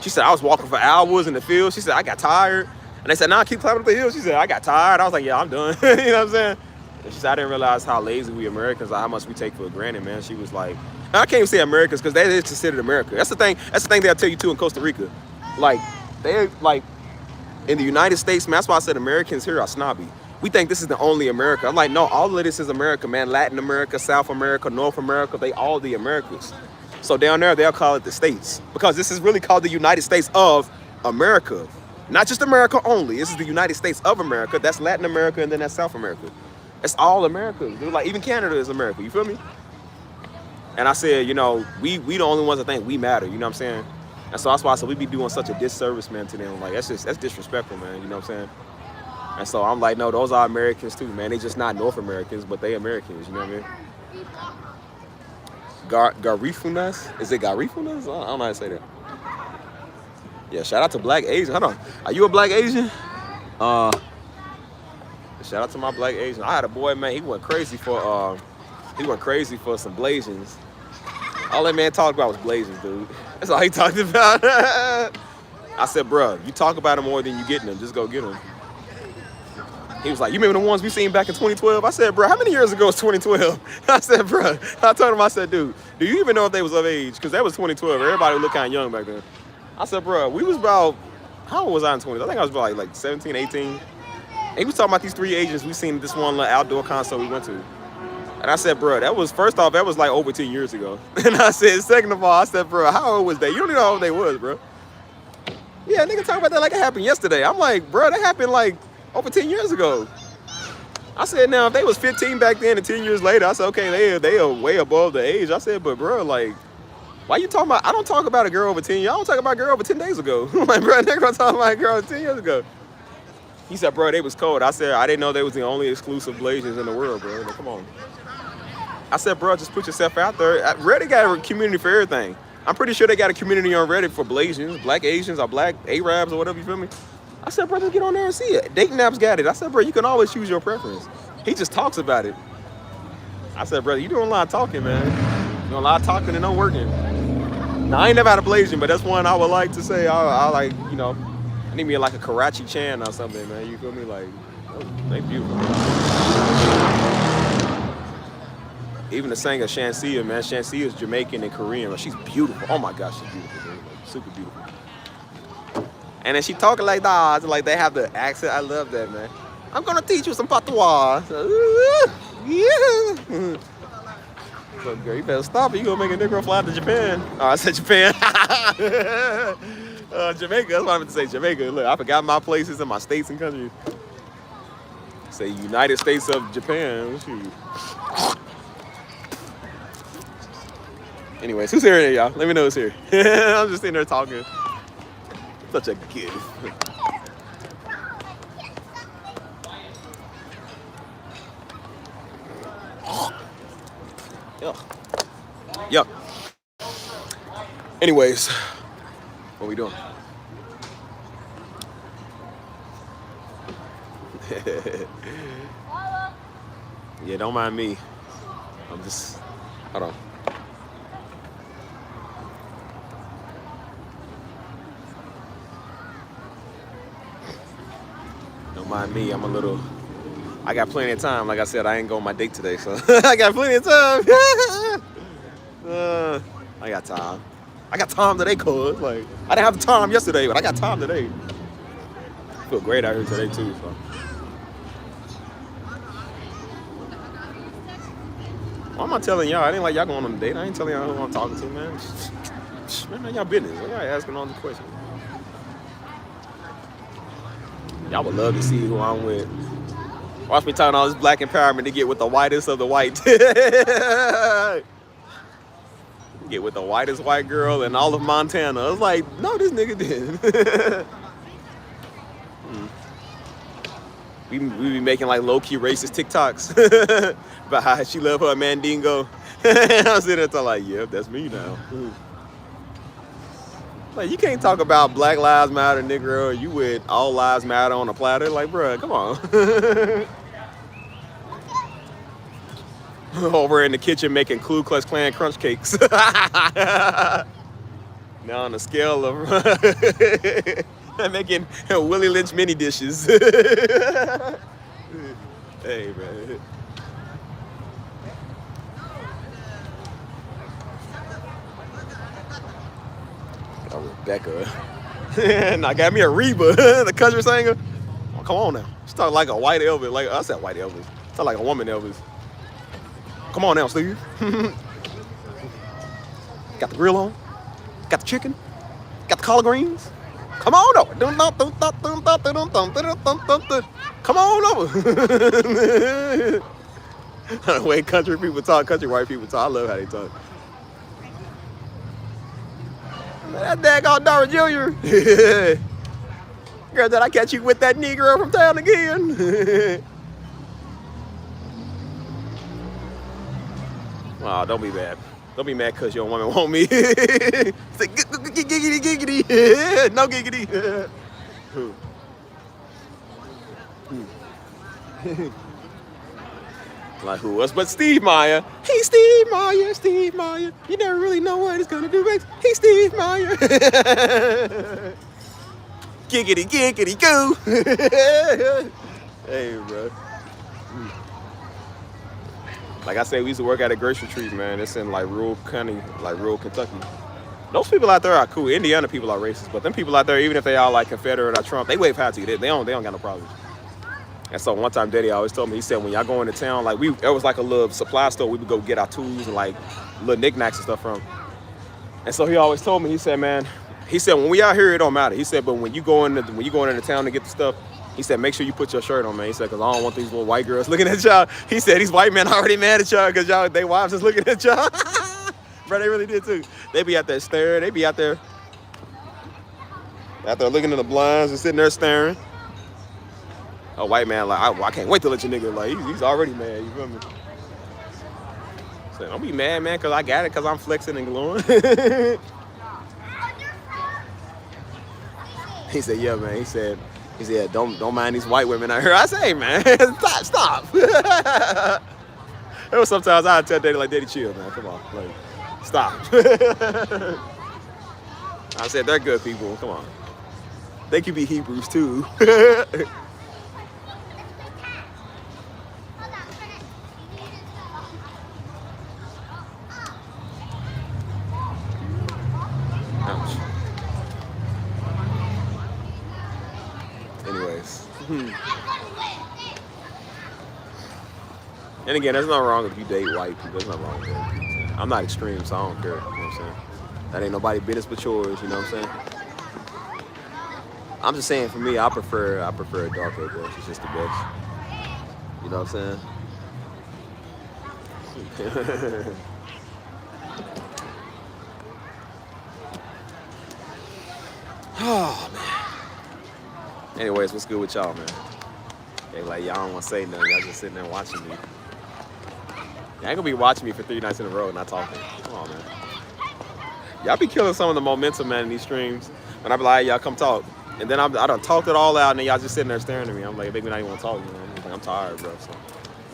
She said, I was walking for hours in the field. She said, I got tired. And they said, nah, keep climbing up the hill. She said, I got tired. I was like, yeah, I'm done. You know what I'm saying? And she said, I didn't realize how lazy we Americans are, how much we take for granted, man. She was like, I can't even say Americans because that is considered America. That's the thing they'll tell you too in Costa Rica. Like, they're like, in the United States, man, that's why I said Americans here are snobby. We think this is the only America. I'm like, no, all of this is America, man. Latin America, South America, North America, they all the Americas. So down there, they'll call it the States because this is really called the United States of America. Not just America only. This is the United States of America. That's Latin America, and then that's South America. It's all America. Dude. Like even Canada is America. You feel me? And I said, you know, we the only ones that think we matter. You know what I'm saying? And so that's why I said we be doing such a disservice, man, to them. Like that's disrespectful, man. You know what I'm saying? And so I'm like, no, those are Americans too, man. They just not North Americans, but they Americans. You know what I mean? Garifunas? Is it Garifunas? I don't know how to say that. Yeah, shout out to Black Asian. Hold on. Are you a Black Asian? Shout out to my Black Asian. I had a boy, man, he went crazy for some Blasians. All that man talked about was Blasians, dude. That's all he talked about. I said, bro, you talk about them more than you getting them. Just go get them. He was like, you remember the ones we seen back in 2012? I said, bro, how many years ago was 2012? I said, bro, I told him, I said, dude, do you even know if they was of age? Because that was 2012. Everybody looked kind of young back then. I said, bro, we was about, how old was I in 20? I think I was about like 17, 18. And he was talking about these 3 Asians we seen at this one outdoor concert we went to. And I said, bro, that was, first off, that was like over 10 years ago. And I said, second of all, I said, bro, how old was they? You don't even know how old they was, bro. Yeah, nigga talk about that like it happened yesterday. I'm like, bro, that happened like over 10 years ago. I said, now, if they was 15 back then and 10 years later, I said, okay, they are way above the age. I said, but bro, like, why you talking about, I don't talk about a girl over 10 years. I don't talk about a girl over 10 days ago. I'm like, bro, nigga don't talk about a girl over 10 years ago. He said, bro, they was cold. I said, I didn't know they was the only exclusive Blasians in the world, bro. Like, come on. I said, bro, just put yourself out there. Reddit got a community for everything. I'm pretty sure they got a community on Reddit for Blasians, Black Asians, or Black Arabs, or whatever, you feel me? I said, bro, just get on there and see it. Dating apps got it. I said, bro, you can always choose your preference. He just talks about it. I said, brother, you doing a lot of talking, man. You doing a lot of talking and no working. Now, I ain't never had a Blasian, but that's one I would like to say. I like, you know, I need me like a Karachi Chan or something, man. You feel me? Like, oh, they beautiful. Even the singer Shansia, man. Shansia is Jamaican and Korean. Like, she's beautiful. Oh my gosh, she's beautiful, dude. Like, super beautiful. And then she talking like that, like they have the accent. I love that, man. I'm gonna teach you some patois. Yeah. So, girl, you better stop it. You gonna make a nigga fly to Japan. Oh, I said Japan. Jamaica, that's what I meant to say, Jamaica. Look, I forgot my places and my states and countries. Say United States of Japan. Shoot. Anyways, who's here, y'all? Let me know who's here. I'm just sitting there talking. Such a gift. Yup. Anyways, what we doing? Yeah, don't mind me. I'm just, hold on. Don't mind me, I'm a little, I got plenty of time. Like I said, I ain't going on my date today, so I got plenty of time. I got time. I got time today, cuz. Like, I didn't have time yesterday, but I got time today. I feel great out here today, too, so. Why am I telling y'all? I didn't like y'all going on a date. I ain't telling y'all who I'm talking to, man. Man, y'all business. Why y'all asking all the questions? Y'all would love to see who I'm with. Watch me talking all this black empowerment to get with the whitest of the white. Get with the whitest white girl in all of Montana. I was like, no, this nigga did. We be making like low-key racist TikToks about how she love her Mandingo. I was sitting there like, yep, that's me now. Like, you can't talk about Black Lives Matter, nigga, or you with All Lives Matter on a platter. Like, bruh, come on. Over in the kitchen making Ku Klux Klan crunch cakes. Now on the scale of making Willie Lynch mini dishes. Hey, man. Oh, Rebecca. Now got me a Reba, the country singer. Oh, come on now. She talk like a white Elvis. Like I said white Elvis. Talk like a woman Elvis. Come on now, Steve. Got the grill on. Got the chicken. Got the collard greens. Come on over. Come on over. The way country people talk, country white people talk, I love how they talk. That daggone Dara Jr. Girl, did I catch you with that Negro from town again? Oh, don't be mad. Don't be mad because your woman want me. Say, giggity, giggity. No giggity. Like who else but Steve Meyer? Hey, Steve Meyer, Steve Meyer. You never really know what he's gonna do next. Hey, Steve Meyer. Giggity, giggity, goo. Hey, bro. Like I said, we used to work at a grocery tree, man. It's in like rural county, like rural Kentucky. Those people out there are cool. Indiana people are racist, but them people out there, even if they are like Confederate or Trump, they wave high to you. They don't got no problems. And so one time, Daddy always told me, he said, when y'all go into town, like there was like a little supply store we would go get our tools and like little knickknacks and stuff from. And so he always told me, he said, man, he said, when we out here, it don't matter. He said, but when you going into town to get the stuff, he said, make sure you put your shirt on, man. He said, because I don't want these little white girls looking at y'all. He said, these white men already mad at y'all because y'all, they wives is looking at y'all. Bro, they really did too. They be out there staring. They be out there looking in the blinds and sitting there staring. A white man like, I can't wait to let your nigga, like, he's already mad, you feel me? So don't be mad, man, because I got it, because I'm flexing and glowing. He said, yeah, man. He said, don't mind these white women out here. I say, hey, man, stop. There was sometimes I'd tell Daddy, like, Daddy, chill, man. Come on, like, stop. I said, they're good people. Come on. They could be Hebrews, too. Ouch. Anyways. And again, there's nothing wrong if you date white people. There's nothing wrong with that. I'm not extreme, so I don't care. You know what I'm saying? That ain't nobody business but yours, you know what I'm saying? I'm just saying, for me, I prefer a dark hair girl. She's just the best. You know what I'm saying? Oh, man. Anyways, what's good with y'all, man? Okay, like, y'all don't want to say nothing. Y'all just sitting there watching me. Y'all ain't gonna be watching me for 3 nights in a row and not talking. Come on, man. Y'all be killing some of the momentum, man, in these streams. And I be like, hey, y'all come talk. And then I done talked it all out, and then y'all just sitting there staring at me. I'm like, make me not even want to talk, you know? Like, I'm tired, bro, so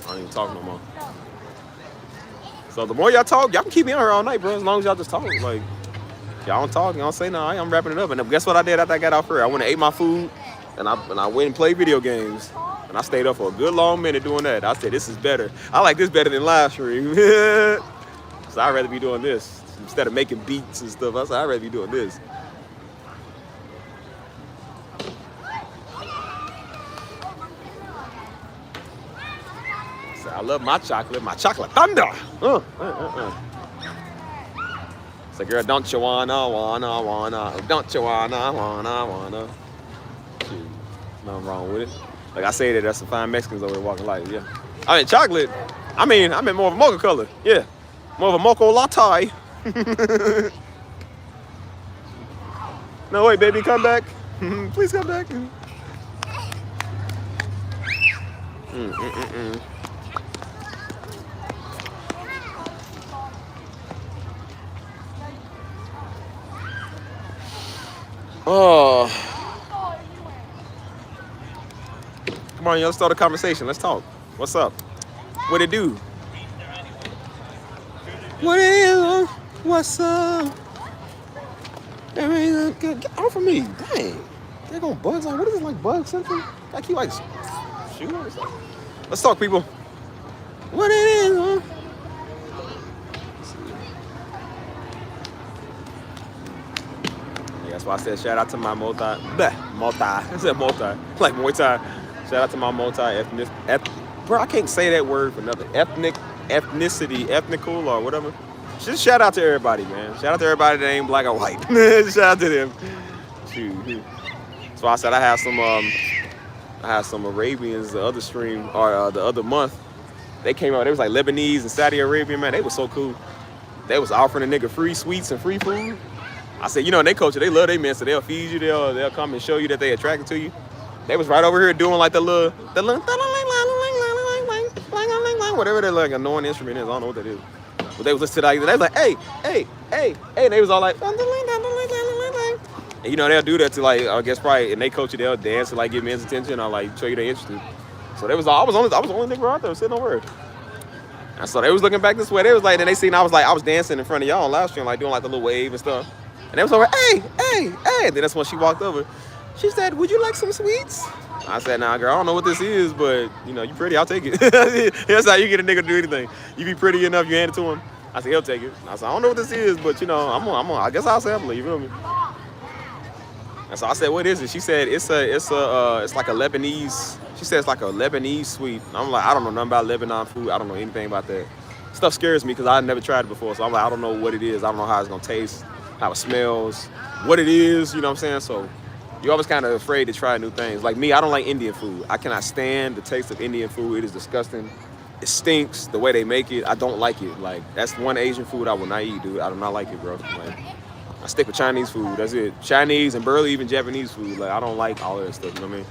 I don't even talk no more. So the more y'all talk, y'all can keep me on here all night, bro, as long as y'all just talk. Like, y'all don't talk, y'all don't say nothing. I'm wrapping it up. And guess what I did after I got out here? I went and ate my food, and I went and played video games. And I stayed up for a good long minute doing that. I said, this is better. I like this better than live stream. So I'd rather be doing this. Instead of making beats and stuff, I said, I'd rather be doing this. So I love my chocolate thunder. So girl, don't you wanna, don't you wanna. Shoot, nothing wrong with it. Like I say that's some fine Mexicans over there walking like, yeah. I mean, chocolate, I mean more of a mocha color. Yeah, more of a mocha latte. No, wait, baby, come back. Please come back. Oh. Come on, y'all, let's start a conversation. Let's talk. What's up? What it do? What it is? What's up? Get off of me. Dang. They're gonna bugs on. What is this, like bugs something? I keep like shooting or something. Let's talk, people. What it is, huh? Yeah, that's why I said shout out to my multi. I said multi. Like Muay Thai. Shout out to my multi-ethnic. Bro, I can't say that word for nothing. Ethnical or whatever. Just shout out to everybody, man. Shout out to everybody that ain't black or white. Shout out to them. Shoot. So I said I had some Arabians the other stream or the other month. They came out. They was like Lebanese and Saudi Arabian, man. They was so cool. They was offering a nigga free sweets and free food. I said, you know, in their culture, they love their men, so they'll feed you. They'll come and show you that they attracted to you. They was right over here doing like the little whatever that like annoying instrument is. I don't know what that is. But they was listening to that. They was like, hey, hey, hey, hey. And they was all like, and you know, they'll do that to like, I guess probably in their culture, they'll dance to like get men's attention or like show you they're interested. So they was all, I was the only nigga out there sitting over. And so they was looking back this way. They was like, then they seen I was dancing in front of y'all on live stream, like doing like the little wave and stuff. And they was over, hey, hey, hey. And then that's when she walked over. She said, would you like some sweets? I said, nah, girl, I don't know what this is, but you know, you pretty, I'll take it. That's how you get a nigga to do anything. You be pretty enough, you hand it to him. I said, he'll take it. I said, I don't know what this is, but you know, I guess I'll sample it, you feel me? And so I said, what is it? She said, it's like a Lebanese, she said it's like a Lebanese sweet. I'm like, I don't know nothing about Lebanon food. I don't know anything about that. Stuff scares me because I never tried it before. So I'm like, I don't know what it is. I don't know how it's gonna taste, how it smells, what it is, you know what I'm saying? So you're always kind of afraid to try new things. Like me, I don't like Indian food. I cannot stand the taste of Indian food. It is disgusting. It stinks the way they make it. I don't like it. Like, that's one Asian food I will not eat, dude. I do not like it, bro. Like, I stick with Chinese food. That's it. Chinese and barely even Japanese food. Like, I don't like all of that stuff, you know what I mean?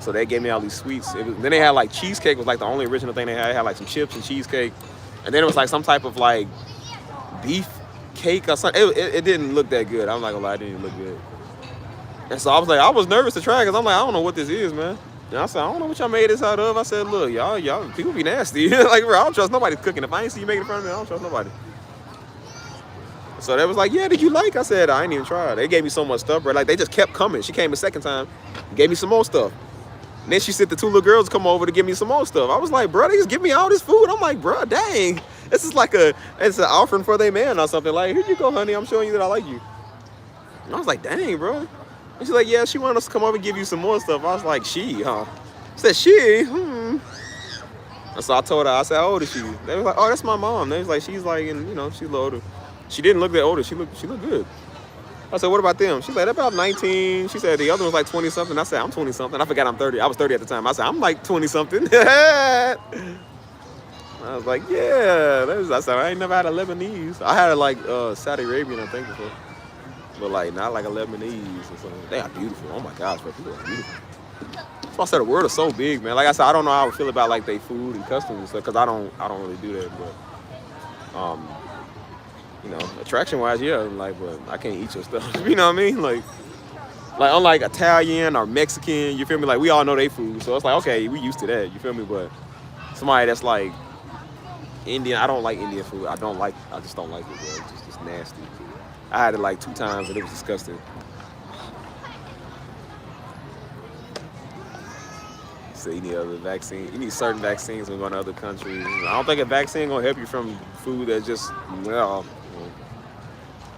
So they gave me all these sweets. Then they had like cheesecake was like the only original thing they had. They had like some chips and cheesecake. And then it was like some type of like beef cake or something. It didn't look that good. I'm not gonna lie, it didn't look good. And so I was like, I was nervous to try it because I'm like, I don't know what this is, man. And I said, I don't know what y'all made this out of. I said, look, y'all, people be nasty. Like, bro, I don't trust nobody cooking. If I ain't see you make it in front of me, I don't trust nobody. So they was like, yeah, did you like? I said, I ain't even tried. They gave me so much stuff, bro. Like, they just kept coming. She came a second time, gave me some more stuff. And then she said the two little girls come over to give me some more stuff. I was like, bro, they just give me all this food. I'm like, bro, dang. This is like it's an offering for their man or something. Like, here you go, honey. I'm showing you that I like you. And I was like, dang, bro. And she's like, yeah, she wanted us to come over and give you some more stuff. I was like, she, huh? I said, she? And so I told her, I said, how old is she? They was like, oh, that's my mom. They was like, she's like, and you know, she's a little older. She didn't look that older. She looked good. I said, what about them? She's like, they're about 19. She said, the other one's like 20-something. I said, I'm 20-something. I forgot I'm 30. I was 30 at the time. I said, I'm like 20-something. I was like, yeah. I said, I ain't never had a Lebanese. I had like Saudi Arabian, I think, before. But like, not like a Lebanese or something. They are beautiful. Oh my gosh, bro. People are beautiful. That's why I said the world is so big, man. Like I said, I don't know how I feel about like their food and customs and stuff, because I don't really do that. But you know, attraction wise, yeah, like, but I can't eat your stuff. You know what I mean? Like unlike Italian or Mexican, you feel me? Like, we all know they food, so it's like, okay, we used to that. You feel me? But somebody that's like Indian, I don't like Indian food. I just don't like it, bro. It's just nasty. I had it like 2 times and it was disgusting. So you need other vaccine. You need certain vaccines when going to other countries. I don't think a vaccine gonna help you from food that just, well,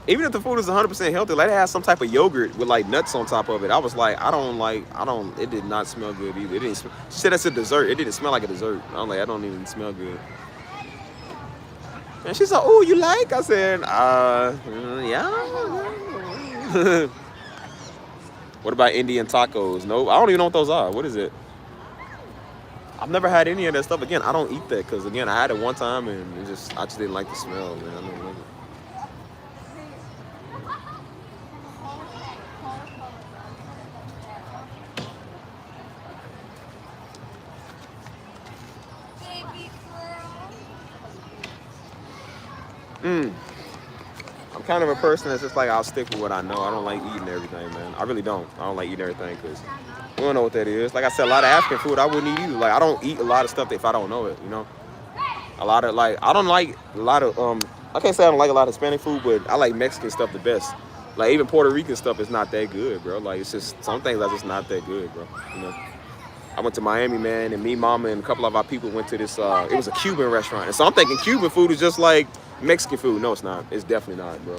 even if the food is 100% healthy, like, it has some type of yogurt with like nuts on top of it. I was like, it did not smell good either. It didn't. She said that's a dessert. It didn't smell like a dessert. I'm like, I don't even smell good. And she's like, oh, you like? I said, yeah. What about Indian tacos? No, I don't even know what those are. What is it? I've never had any of that stuff. Again, I don't eat that because, again, I had it one time and I just didn't like the smell, man. I don't like it. I'm kind of a person that's just like, I'll stick with what I know. I don't like eating everything, man. I really don't. I don't like eating everything because we don't know what that is. Like I said, a lot of African food I wouldn't eat either. Like, I don't eat a lot of stuff if I don't know it, you know? A lot of, like, I don't like a lot of, I can't say I don't like a lot of Hispanic food, but I like Mexican stuff the best. Like, even Puerto Rican stuff is not that good, bro. Like, it's just, some things are just not that good, bro, you know? I went to Miami, man, and me, mama, and a couple of our people went to this, it was a Cuban restaurant. And so I'm thinking Cuban food is just like Mexican food. No, it's not. It's definitely not, bro.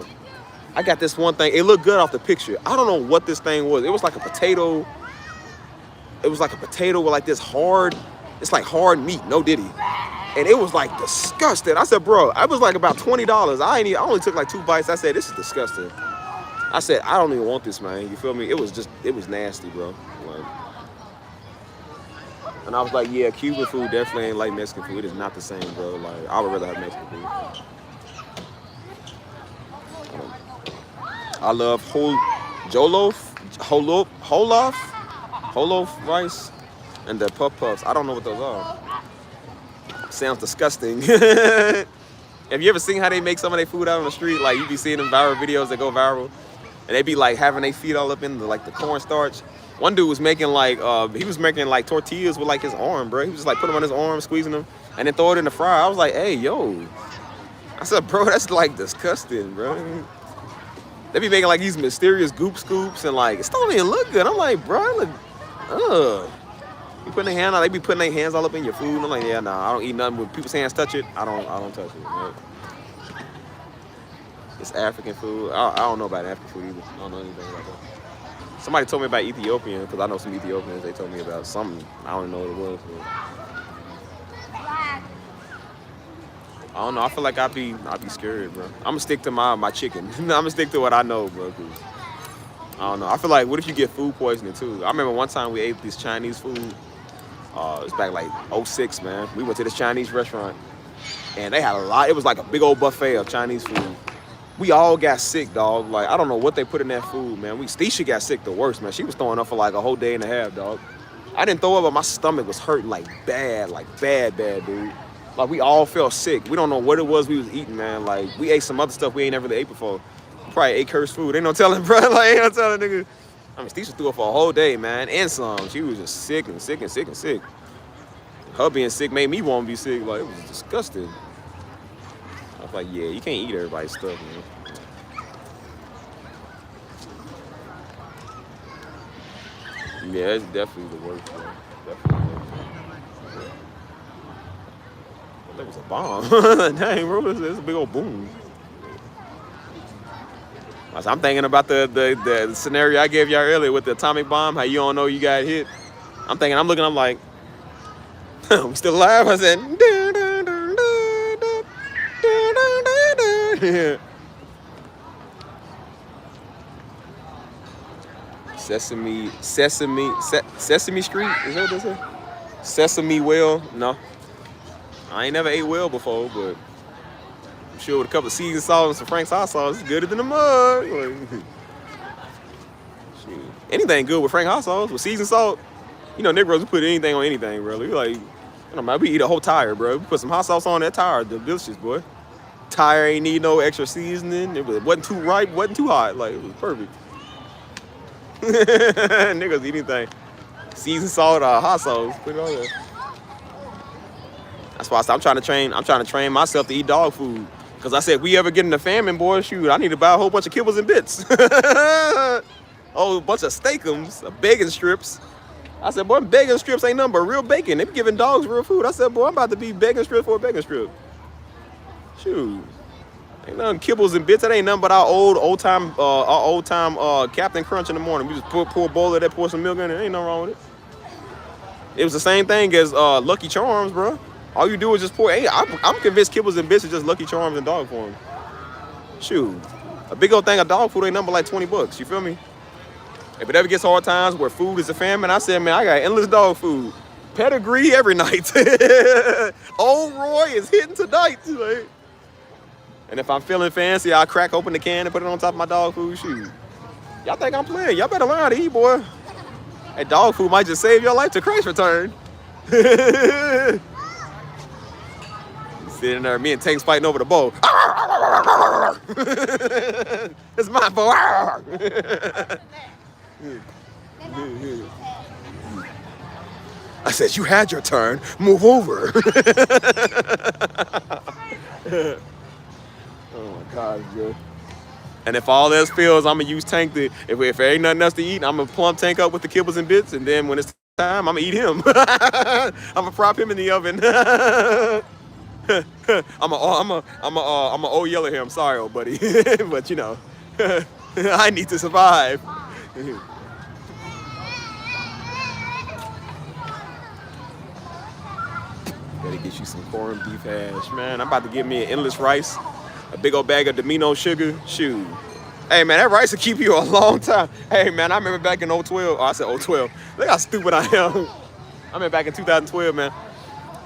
I got this one thing. It looked good off the picture. I don't know what this thing was. It was like a potato. It was like a potato with like this hard, it's like hard meat, no diddy. And it was like disgusting. I said, bro, I was like about $20. I only took like 2 bites. I said, this is disgusting. I said, I don't even want this, man. You feel me? It was nasty, bro. Like, and I was like, yeah, Cuban food definitely ain't like Mexican food. It is not the same, bro. Like, I would rather have Mexican food. I love whole loaf rice, and the puff puffs. I don't know what those are. Sounds disgusting. Have you ever seen how they make some of their food out on the street? Like, you be seeing them viral videos that go viral, and they be like having their feet all up in the cornstarch. One dude was making like tortillas with like his arm, bro. He was just like putting them on his arm, squeezing them, and then throw it in the fryer. I was like, hey, yo. I said, bro, that's like disgusting, bro. They be making like these mysterious goop scoops and like it don't even look good. I'm like, bro, look, ugh. You putting their hand out, they be putting their hands all up in your food. I'm like, yeah, nah, I don't eat nothing with people's hands touch it. I don't touch it. Right? It's African food. I don't know about African food either. I don't know anything about that. Somebody told me about Ethiopian because I know some Ethiopians. They told me about something. I don't know what it was. But I don't know. I feel like I'd be scared, bro. I'm gonna stick to my chicken. I'm gonna stick to what I know, bro. Cause I don't know. I feel like what if you get food poisoning too? I remember one time we ate this Chinese food. It was back like 06, man. We went to this Chinese restaurant and they had a lot. It was like a big old buffet of Chinese food. We all got sick, dog. Like, I don't know what they put in that food, man. Stisha got sick the worst, man. She was throwing up for like a whole day and a half, dog. I didn't throw up, but my stomach was hurting like bad, dude. Like, we all felt sick. We don't know what it was we was eating, man. Like, we ate some other stuff we ain't never really ate before. We probably ate cursed food. Ain't no telling, bro. Like, ain't no telling, nigga. I mean, Stisha threw up for a whole day, man. And some. She was just sick and sick and sick and sick. Her being sick made me want to be sick. Like, it was disgusting. I was like, yeah, you can't eat everybody's stuff, man. Yeah, it's definitely the worst, bro. Definitely the worst. That was a bomb. Dang, bro, it's a big old boom. I'm thinking about the scenario I gave y'all earlier with the atomic bomb, how you don't know you got hit. I'm like, we still alive? I said, Sesame Street? Is that what they say? Sesame whale? No. I ain't never ate whale before, but I'm sure with a couple of seasoned salt and some Frank's hot sauce, it's gooder than the mud. Like, anything good with Frank's hot sauce, with seasoned salt. You know, Negroes put anything on anything, bro. We like, I don't know, we eat a whole tire, bro. We put some hot sauce on that tire, delicious, boy. Tire ain't need no extra seasoning. It wasn't too ripe, wasn't too hot. Like, it was perfect. Niggas eat anything. Seasoned salt or hot sauce, put it on there. That's why I said I'm trying to train myself to eat dog food. Cause I said, we ever get in a famine, boy, shoot, I need to buy a whole bunch of kibbles and bits. Oh, a bunch of steakums, bacon strips. I said, boy, bacon strips ain't nothing but real bacon. They be giving dogs real food. I said, boy, I'm about to be bacon strips for a bacon strip. Shoot. Ain't nothing kibbles and bits. That ain't nothing but our old time Captain Crunch in the morning. We just pour a bowl of that, pour some milk in it. Ain't nothing wrong with it. It was the same thing as Lucky Charms, bro. All you do is just pour. Hey, I'm convinced kibbles and bits are just Lucky Charms in dog form. Shoot. A big old thing of dog food ain't nothing but like $20. You feel me? If it ever gets hard times where food is a famine, I said, man, I got endless dog food. Pedigree every night. Old Roy is hitting tonight. Like. And if I'm feeling fancy, I'll crack open the can and put it on top of my dog food. Shoot. Y'all think I'm playing? Y'all better learn how to eat, boy. That dog food might just save your life to Christ's return. Sitting there, me and Tank's fighting over the bowl. It's my bowl. I said, you had your turn. Move over. Oh my God, dude. And if all else fails, I'm gonna use Tank to. If there ain't nothing else to eat, I'm gonna plump Tank up with the kibbles and bits, and then when it's time, I'm gonna eat him. I'm gonna prop him in the oven. I'm a old yellow here. I'm sorry, old buddy, but you know, I need to survive. Gotta get you some corned beef hash, man. I'm about to get me an endless rice, a big old bag of Domino sugar. Shoot, Hey, man, that rice will keep you a long time. Hey, man, I remember back in 012. Oh, I said 012. Look how stupid I am. I remember back in 2012, man.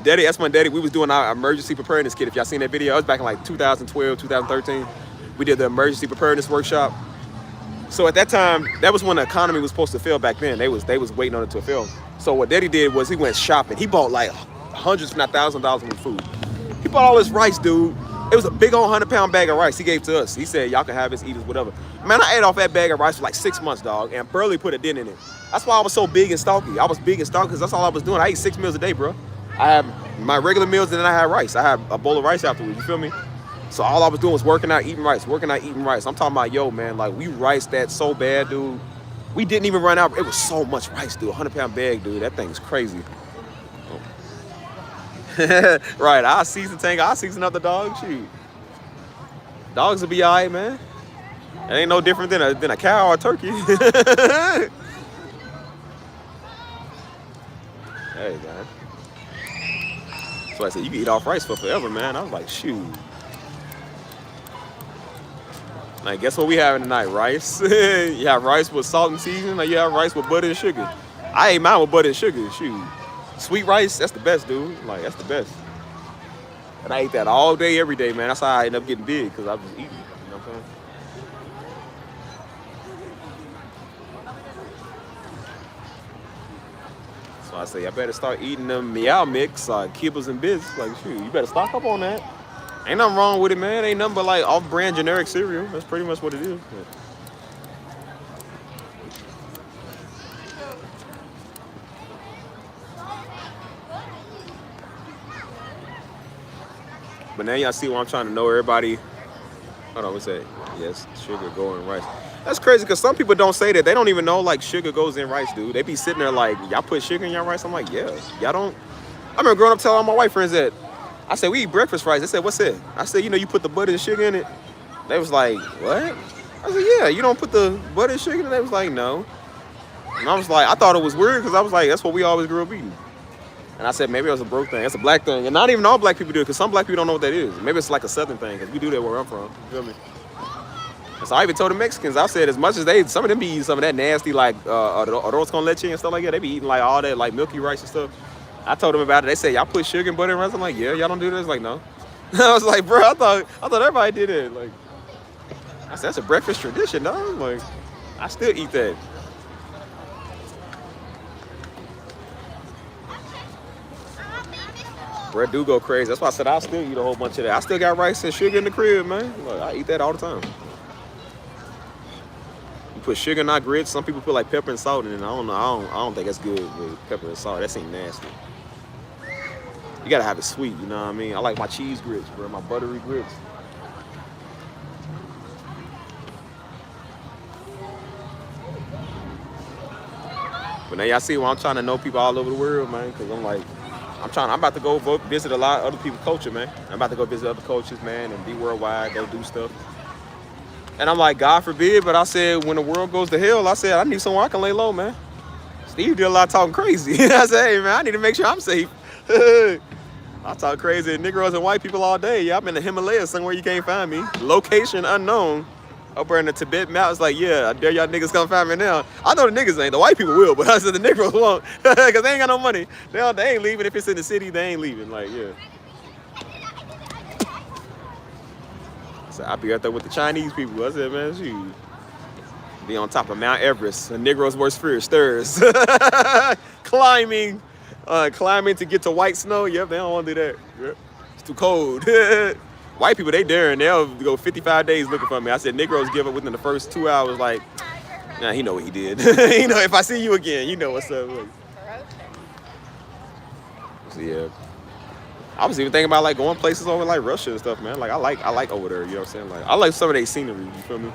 Daddy, that's my daddy. We was doing our emergency preparedness kit. If y'all seen that video, it was back in like 2012, 2013. We did the emergency preparedness workshop. So at that time, that was when the economy was supposed to fail back then. They was waiting on it to fail. So what Daddy did was he went shopping. He bought like hundreds, if not $1,000 worth of food. He bought all this rice, dude. It was a big old 100-pound bag of rice he gave to us. He said, y'all can have this, eat this, whatever. Man, I ate off that bag of rice for like 6 months, dog, and barely put a dent in it. That's why I was so big and stalky. I was big and stalky because that's all I was doing. I ate 6 meals a day, bro. I had my regular meals and then I had rice. I had a bowl of rice afterwards, you feel me? So all I was doing was working out, eating rice, working out, eating rice. I'm talking about, yo, man, like we riced that so bad, dude. We didn't even run out. It was so much rice, dude. 100-pound bag, dude. That thing's crazy. Right, I'll season tank. I'll season up the dog. Shoot. Dogs will be all right, man. It ain't no different than a cow or a turkey. Hey, man. So I said, you can eat off rice for forever, man. I was like, shoot. Like, guess what we having tonight? Rice. You have rice with salt and seasoning, or you have rice with butter and sugar. I ate mine with butter and sugar. Shoot. Sweet rice, that's the best, dude. Like, that's the best. And I ate that all day, every day, man. That's how I ended up getting big, because I was eating. You know what I'm saying? So I say, I better start eating them Meow Mix, kibbles and bits. Like, shoot, you better stock up on that. Ain't nothing wrong with it, man. Ain't nothing but like off-brand generic cereal. That's pretty much what it is. But now y'all see what I'm trying to know everybody. Hold on, what's that? Yes, sugar go in rice. That's crazy because some people don't say that. They don't even know like sugar goes in rice, dude. They be sitting there like, y'all put sugar in your rice? I'm like, yeah. Y'all don't. I remember growing up telling all my white friends that. I said, we eat breakfast rice. They said, what's that? I said, you know, you put the butter and sugar in it. They was like, what? I said, yeah, you don't put the butter and sugar in it? They was like, no. And I was like, I thought it was weird because I was like, that's what we always grew up eating. And I said, maybe it was a broke thing. It's a black thing. And not even all black people do it because some black people don't know what that is. Maybe it's like a southern thing because we do that where I'm from. You feel me? And so I even told the Mexicans, I said, as much as some of them be eating some of that nasty, like, arroz con leche and stuff like that, they be eating like all that, like milky rice and stuff. I told them about it. They said, y'all put sugar and butter in rice? I'm like, yeah, y'all don't do this? Like, no. I was like, bro, I thought everybody did it. Like, I said, that's a breakfast tradition, dog. Like, I still eat that. Bread do go crazy. That's why I said I still eat a whole bunch of that. I still got rice and sugar in the crib, man. Like, I eat that all the time. You put sugar in our grits. Some people put like pepper and salt in it. I don't know. I don't think that's good with pepper and salt. That seems nasty. You gotta have it sweet, you know what I mean? I like my cheese grits, bro. My buttery grits. But now y'all see why I'm trying to know people all over the world, man. Cause I'm like, I'm about to go visit a lot of other people's culture, man. I'm about to go visit other cultures, man, and be worldwide, go do stuff. And I'm like, God forbid, but I said, when the world goes to hell, I said, I need somewhere I can lay low, man. Steve did a lot of talking crazy. I said, hey, man, I need to make sure I'm safe. I talk crazy to Negroes and white people all day. Yeah, I'm in the Himalayas somewhere you can't find me. Location unknown. Up there in the Tibet mountains, like, yeah, I dare y'all niggas come find me now. I know the niggas ain't. The white people will, but I said the Negroes won't. Because they ain't got no money. They ain't leaving. If it's in the city, they ain't leaving. Like, yeah. So I be out there with the Chinese people. I said, man, shoot. Be on top of Mount Everest. The Negroes' worst fear stirs. Climbing to get to white snow. Yep, they don't want to do that. Yep. It's too cold. White people, they daring. They'll go 55 days looking for me. I said, Negroes give up within the first 2 hours. Like, nah, he know what he did. You know, if I see you again, you know what's up. Like, so, yeah. I was even thinking about like going places over like Russia and stuff, man. Like I like over there, you know what I'm saying? Like I like some of their scenery, you feel me?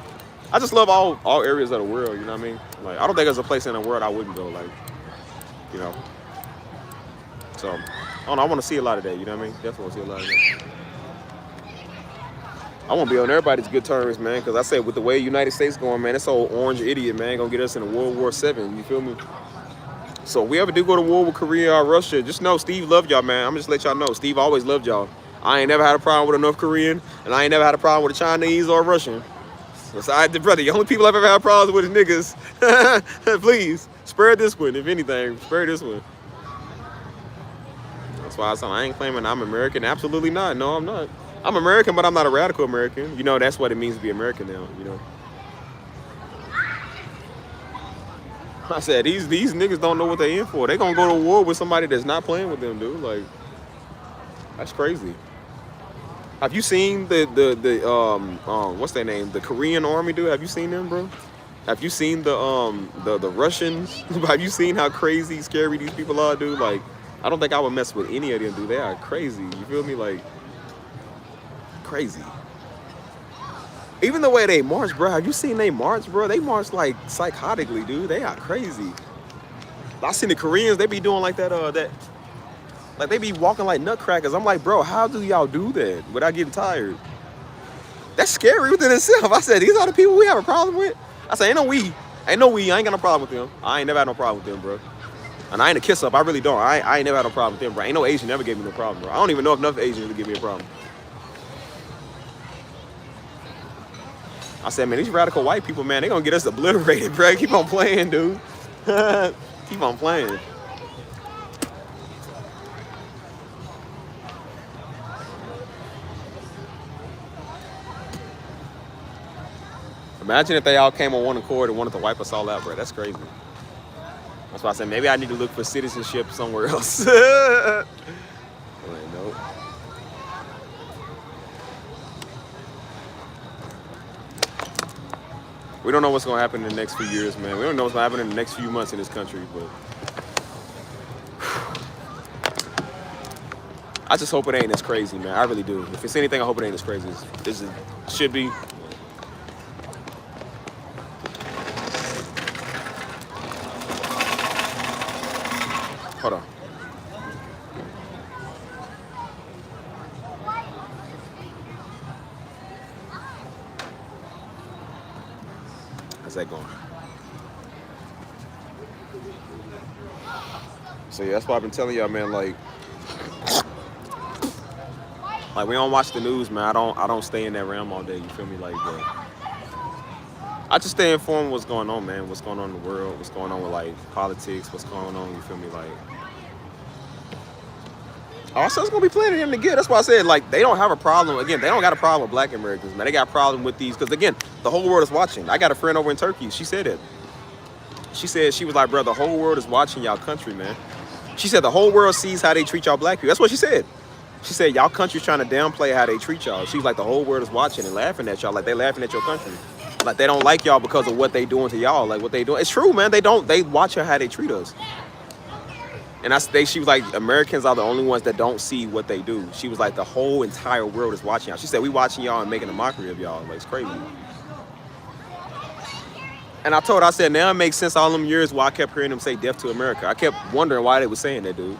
I just love all areas of the world, you know what I mean? Like I don't think there's a place in the world I wouldn't go, like, you know. So I don't know, I want to see a lot of that, you know what I mean? Definitely want to see a lot of that. I want to be on everybody's good terms, man, because I said with the way the United States going, man, this old orange idiot, man, gonna get us into World War VII, you feel me? So if we ever do go to war with Korea or Russia, just know Steve loved y'all, man. I'm just let y'all know. Steve always loved y'all. I ain't never had a problem with a North Korean, and I ain't never had a problem with a Chinese or a Russian. Besides, brother, the only people I've ever had problems with is niggas. Please, spare this one, if anything. Spare this one. That's why I ain't claiming I'm American. Absolutely not. No, I'm not. I'm American, but I'm not a radical American. You know, that's what it means to be American now, you know. I said, these niggas don't know what they in for. They gonna go to war with somebody that's not playing with them, dude. Like, that's crazy. Have you seen the what's their name? The Korean army, dude. Have you seen them, bro? Have you seen the Russians? Have you seen how crazy, scary these people are, dude? Like, I don't think I would mess with any of them, dude. They are crazy. You feel me? Like, crazy. Even the way they march, bro. Have you seen they march, bro? They march like psychotically, dude. They are crazy. I seen the Koreans. They be doing like that. Like they be walking like nutcrackers. I'm like, bro, how do y'all do that without getting tired? That's scary within itself. I said, these are the people we have a problem with. I said, ain't no we. I ain't got no problem with them. I ain't never had no problem with them, bro. And I ain't a kiss up. I really don't. I ain't never had no problem with them, bro. Ain't no Asian never gave me no problem, bro. I don't even know if enough Asians to give me a problem. I said, man, these radical white people, man, they gonna get us obliterated, bro. Keep on playing, dude. Keep on playing. Imagine if they all came on one accord and wanted to wipe us all out, bro. That's crazy. That's why I said maybe I need to look for citizenship somewhere else. Like, nope. We don't know what's gonna happen in the next few years, man. We don't know what's gonna happen in the next few months in this country, but I just hope it ain't as crazy, man. I really do. If it's anything, I hope it ain't as crazy as it should be. Hold on. How's that going? So yeah, that's why I've been telling y'all, man. Like we don't watch the news, man. I don't stay in that realm all day. You feel me? Like, I just stay informed what's going on, man. What's going on in the world? What's going on with like politics? What's going on? You feel me? Like, also, it's gonna be plenty of them to get. That's why I said, like, they don't have a problem. Again, they don't got a problem with black Americans, man. They got a problem with these, because again, the whole world is watching. I got a friend over in Turkey. She said it. She said, she was like, bro, the whole world is watching y'all country, man. She said the whole world sees how they treat y'all black people. That's what she said. She said, y'all country's trying to downplay how they treat y'all. She was like, the whole world is watching and laughing at y'all. Like, they laughing at your country. Like, they don't like y'all because of what they doing to y'all. Like, what they doing. It's true, man. They watch how they treat us. And she was like, Americans are the only ones that don't see what they do. She was like, the whole entire world is watching y'all. She said, we watching y'all and making a mockery of y'all. Like, it's crazy. And I told her, I said, now it makes sense all them years why I kept hearing them say death to America. I kept wondering why they were saying that, dude.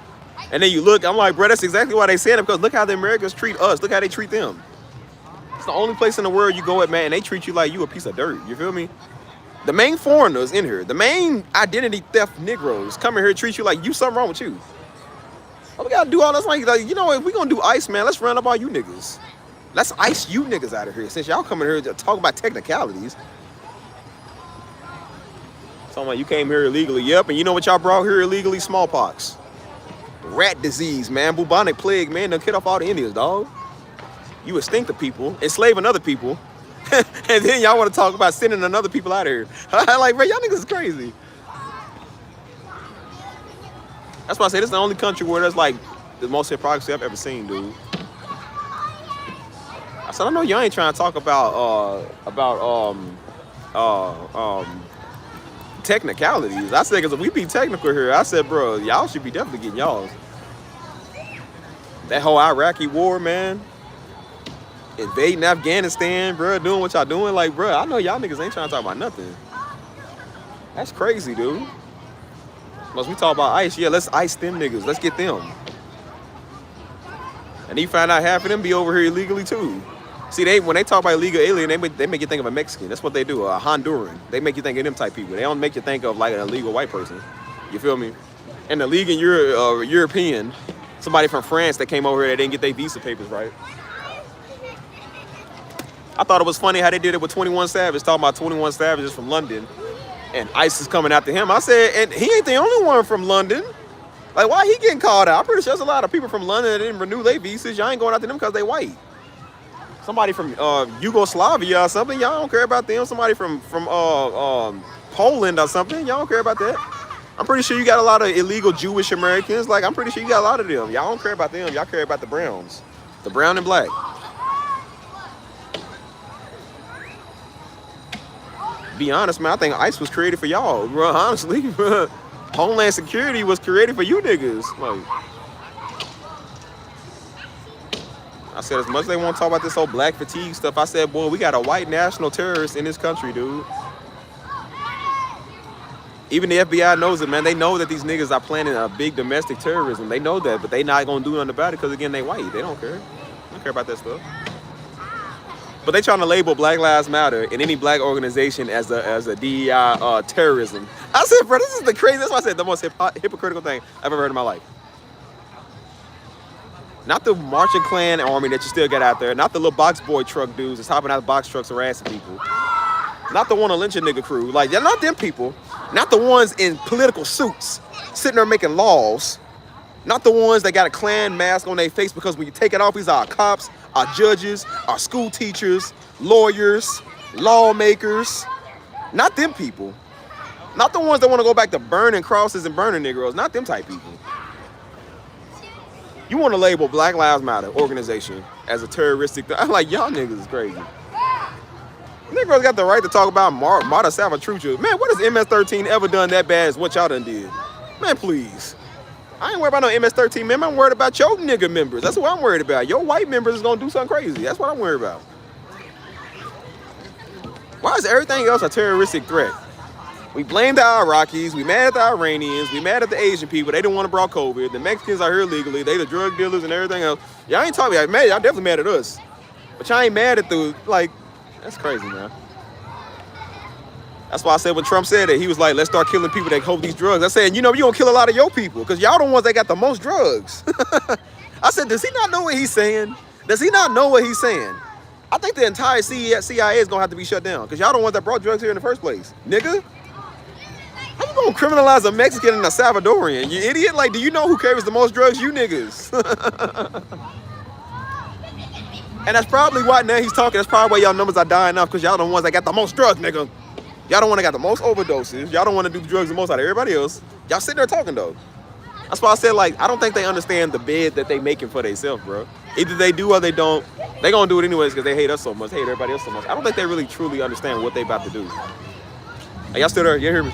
And then you look, I'm like, bro, that's exactly why they said it, because look how the Americans treat us. Look how they treat them. It's the only place in the world you go at, man, and they treat you like you a piece of dirt. You feel me? The main foreigners in here, the main identity theft Negroes come in here and treat you like you something wrong with you. Oh, we gotta do all this, like, you know, if we gonna do ICE, man, let's run up all you niggas. Let's ICE you niggas out of here, since y'all coming here to talk about technicalities. So I'm like, you came here illegally. Yep, and you know what y'all brought here illegally? Smallpox. Rat disease, man. Bubonic plague, man. Done killed off all the Indians, dog. You extinct the people, enslaving other people, and then y'all want to talk about sending another people out of here. Like, bro, y'all niggas is crazy. That's why I say this is the only country where there's like the most hypocrisy I've ever seen, dude. I said, I know y'all ain't trying to talk about technicalities. I said, because if we be technical here, I said, bro, y'all should be definitely getting y'all's. That whole Iraqi war, man. Invading Afghanistan, bro, doing what y'all doing. Like, bro, I know y'all niggas ain't trying to talk about nothing. That's crazy, dude. Once we talk about ICE, yeah, let's ICE them niggas. Let's get them. And you find out half of them be over here illegally, too. See, when they talk about illegal alien, they make you think of a Mexican. That's what they do, a Honduran. They make you think of them type people. They don't make you think of like an illegal white person. You feel me? And the legal European, somebody from France that came over here that didn't get their visa papers right. I thought it was funny how they did it with 21 Savage, talking about 21 Savage is from London, and ICE is coming after him. I said, and he ain't the only one from London. Like, why he getting called out? I'm pretty sure there's a lot of people from London that didn't renew their visas. Y'all ain't going after them because they white. Somebody from Yugoslavia or something, y'all don't care about them. Somebody from Poland or something, y'all don't care about that. I'm pretty sure you got a lot of illegal Jewish Americans. Like, I'm pretty sure you got a lot of them. Y'all don't care about them. Y'all care about the browns. The brown and black. Be honest, man, I think ICE was created for y'all, bro. Honestly, Homeland Security was created for you niggas. Like, I said, as much as they want to talk about this whole black fatigue stuff, I said, boy, we got a white national terrorist in this country, dude. Even the FBI knows it, man. They know that these niggas are planning a big domestic terrorism. They know that, but they not gonna do nothing about it because, again, they white. They don't care. They don't care about that stuff. But they trying to label Black Lives Matter and any black organization as a DEI terrorism. I said, bro, this is the craziest. That's why I said the most hypocritical thing I've ever heard in my life. Not the marching Klan army that you still got out there. Not the little box boy truck dudes that's hopping out of box trucks harassing people. Not the one to lynch a nigga crew. Like, they're not them people. Not the ones in political suits sitting there making laws. Not the ones that got a Klan mask on their face because when you take it off, these are our cops, our judges, our school teachers, lawyers, lawmakers. Not them people. Not the ones that want to go back to burning crosses and burning Negroes. Not them type people. You want to label Black Lives Matter organization as a terroristic thing. I'm like, y'all niggas is crazy. Negroes got the right to talk about Marta Salvatrucha. Man, what has MS-13 ever done that bad as what y'all done did? Man, please. I ain't worried about no MS-13 member. I'm worried about your nigga members. That's what I'm worried about. Your white members is going to do something crazy. That's what I'm worried about. Why is everything else a terroristic threat? We blamed the Iraqis. We mad at the Iranians. We mad at the Asian people. They didn't want to brought COVID. The Mexicans are here illegally. They the drug dealers and everything else. Y'all ain't talking about mad. Y'all definitely mad at us. But y'all ain't mad at the, like, that's crazy, man. That's why I said when Trump said that, he was like, let's start killing people that hold these drugs. I said, you know, you don't kill a lot of your people because y'all the ones that got the most drugs. I said, does he not know what he's saying? Does he not know what he's saying? I think the entire CIA is going to have to be shut down because y'all the ones that brought drugs here in the first place. Nigga, how you going to criminalize a Mexican and a Salvadorian? You idiot. Like, do you know who carries the most drugs? You niggas. And that's probably why now he's talking. That's probably why y'all numbers are dying off because y'all the ones that got the most drugs, nigga. Y'all don't want to got the most overdoses. Y'all don't want to do the drugs the most out of everybody else. Y'all sitting there talking, though. That's why I said, like, I don't think they understand the bed that they making for themselves, bro. Either they do or they don't. They gonna do it anyways because they hate us so much, hate everybody else so much. I don't think they really truly understand what they about to do. Hey, y'all still there? You hear me?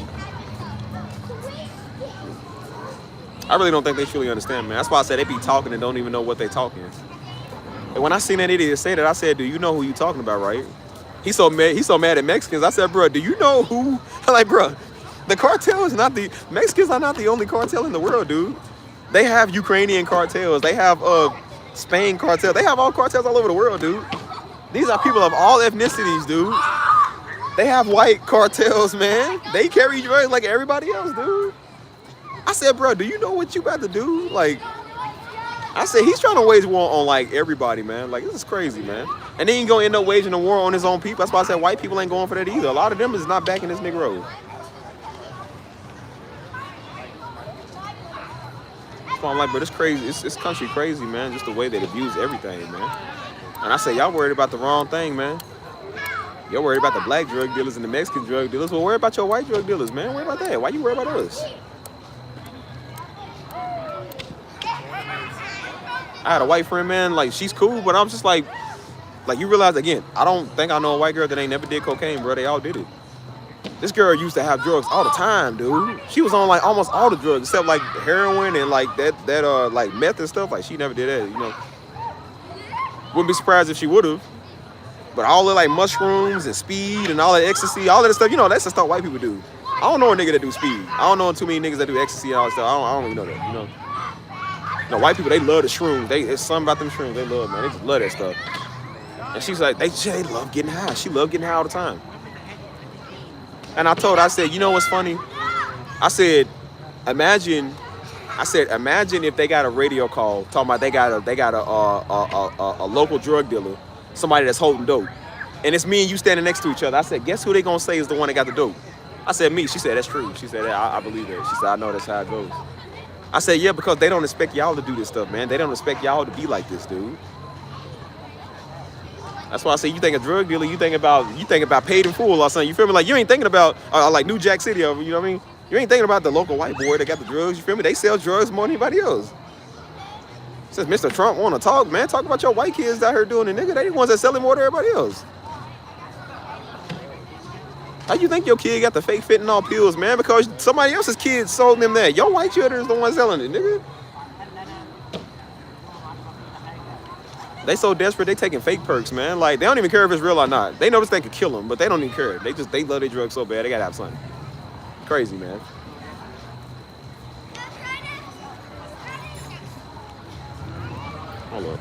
I really don't think they truly understand, man. That's why I said they be talking and don't even know what they talking. And when I seen that idiot say that, I said, do you know who you talking about, right? He's so mad at Mexicans. I said, bro, do you know who? Like, bro, the cartel is not the, Mexicans are not the only cartel in the world, dude. They have Ukrainian cartels. They have Spain cartel. They have all cartels all over the world, dude. These are people of all ethnicities, dude. They have white cartels, man. They carry drugs like everybody else, dude. I said, bro, do you know what you about to do? Like, I said, he's trying to wage war on, like, everybody, man. Like, this is crazy, man. And then he's going to end up waging a war on his own people. That's why I said white people ain't going for that either. A lot of them is not backing this Negro. That's why I'm like, bro, this crazy. It's country crazy, man. Just the way they abuse everything, man. And I said, y'all worried about the wrong thing, man. You're worried about the black drug dealers and the Mexican drug dealers. Well, worry about your white drug dealers, man. Worry about that. Why you worry about us? I had a white friend, man, like, she's cool, but I'm just like, you realize, again, I don't think I know a white girl that ain't never did cocaine, bro. They all did it. This girl used to have drugs all the time, dude. She was on, like, almost all the drugs, except, like, heroin and, like, that like, meth and stuff. Like, she never did that, you know. Wouldn't be surprised if she would have. But all the, like, mushrooms and speed and all that ecstasy, all that stuff, you know, that's the stuff white people do. I don't know a nigga that do speed. I don't know too many niggas that do ecstasy and all that stuff. I don't even know that, you know. No, white people, they love the shrooms. It's something about them shrooms they love, man. They just love that stuff. And she's like, they love getting high. She love getting high all the time. And I told her, I said, you know what's funny? I said, imagine if they got a radio call talking about they got a local drug dealer, somebody that's holding dope. and it's me and you standing next to each other. I said, guess who they gonna say is the one that got the dope? I said, me. She said, that's true. She said, I believe that. She said, I know that's how it goes. I said, yeah, because they don't expect y'all to do this stuff, man. They don't expect y'all to be like this, dude. That's why I say you think a drug dealer, you think about paid in full or something. You feel me? Like you ain't thinking about like New Jack City, you know what I mean? You ain't thinking about the local white boy that got the drugs. You feel me? They sell drugs more than anybody else. Since Mr. Trump want to talk, man, talk about your white kids out here doing it, nigga. They the ones that selling more than everybody else. How you think your kid got the fake fentanyl pills, man? Because somebody else's kids sold them that. Your white children is the one selling it, nigga. They so desperate, they taking fake perks, man. Like, they don't even care if it's real or not. They notice they could kill them, but they don't even care. They love their drugs so bad, they gotta have something. Crazy, man. Hold up.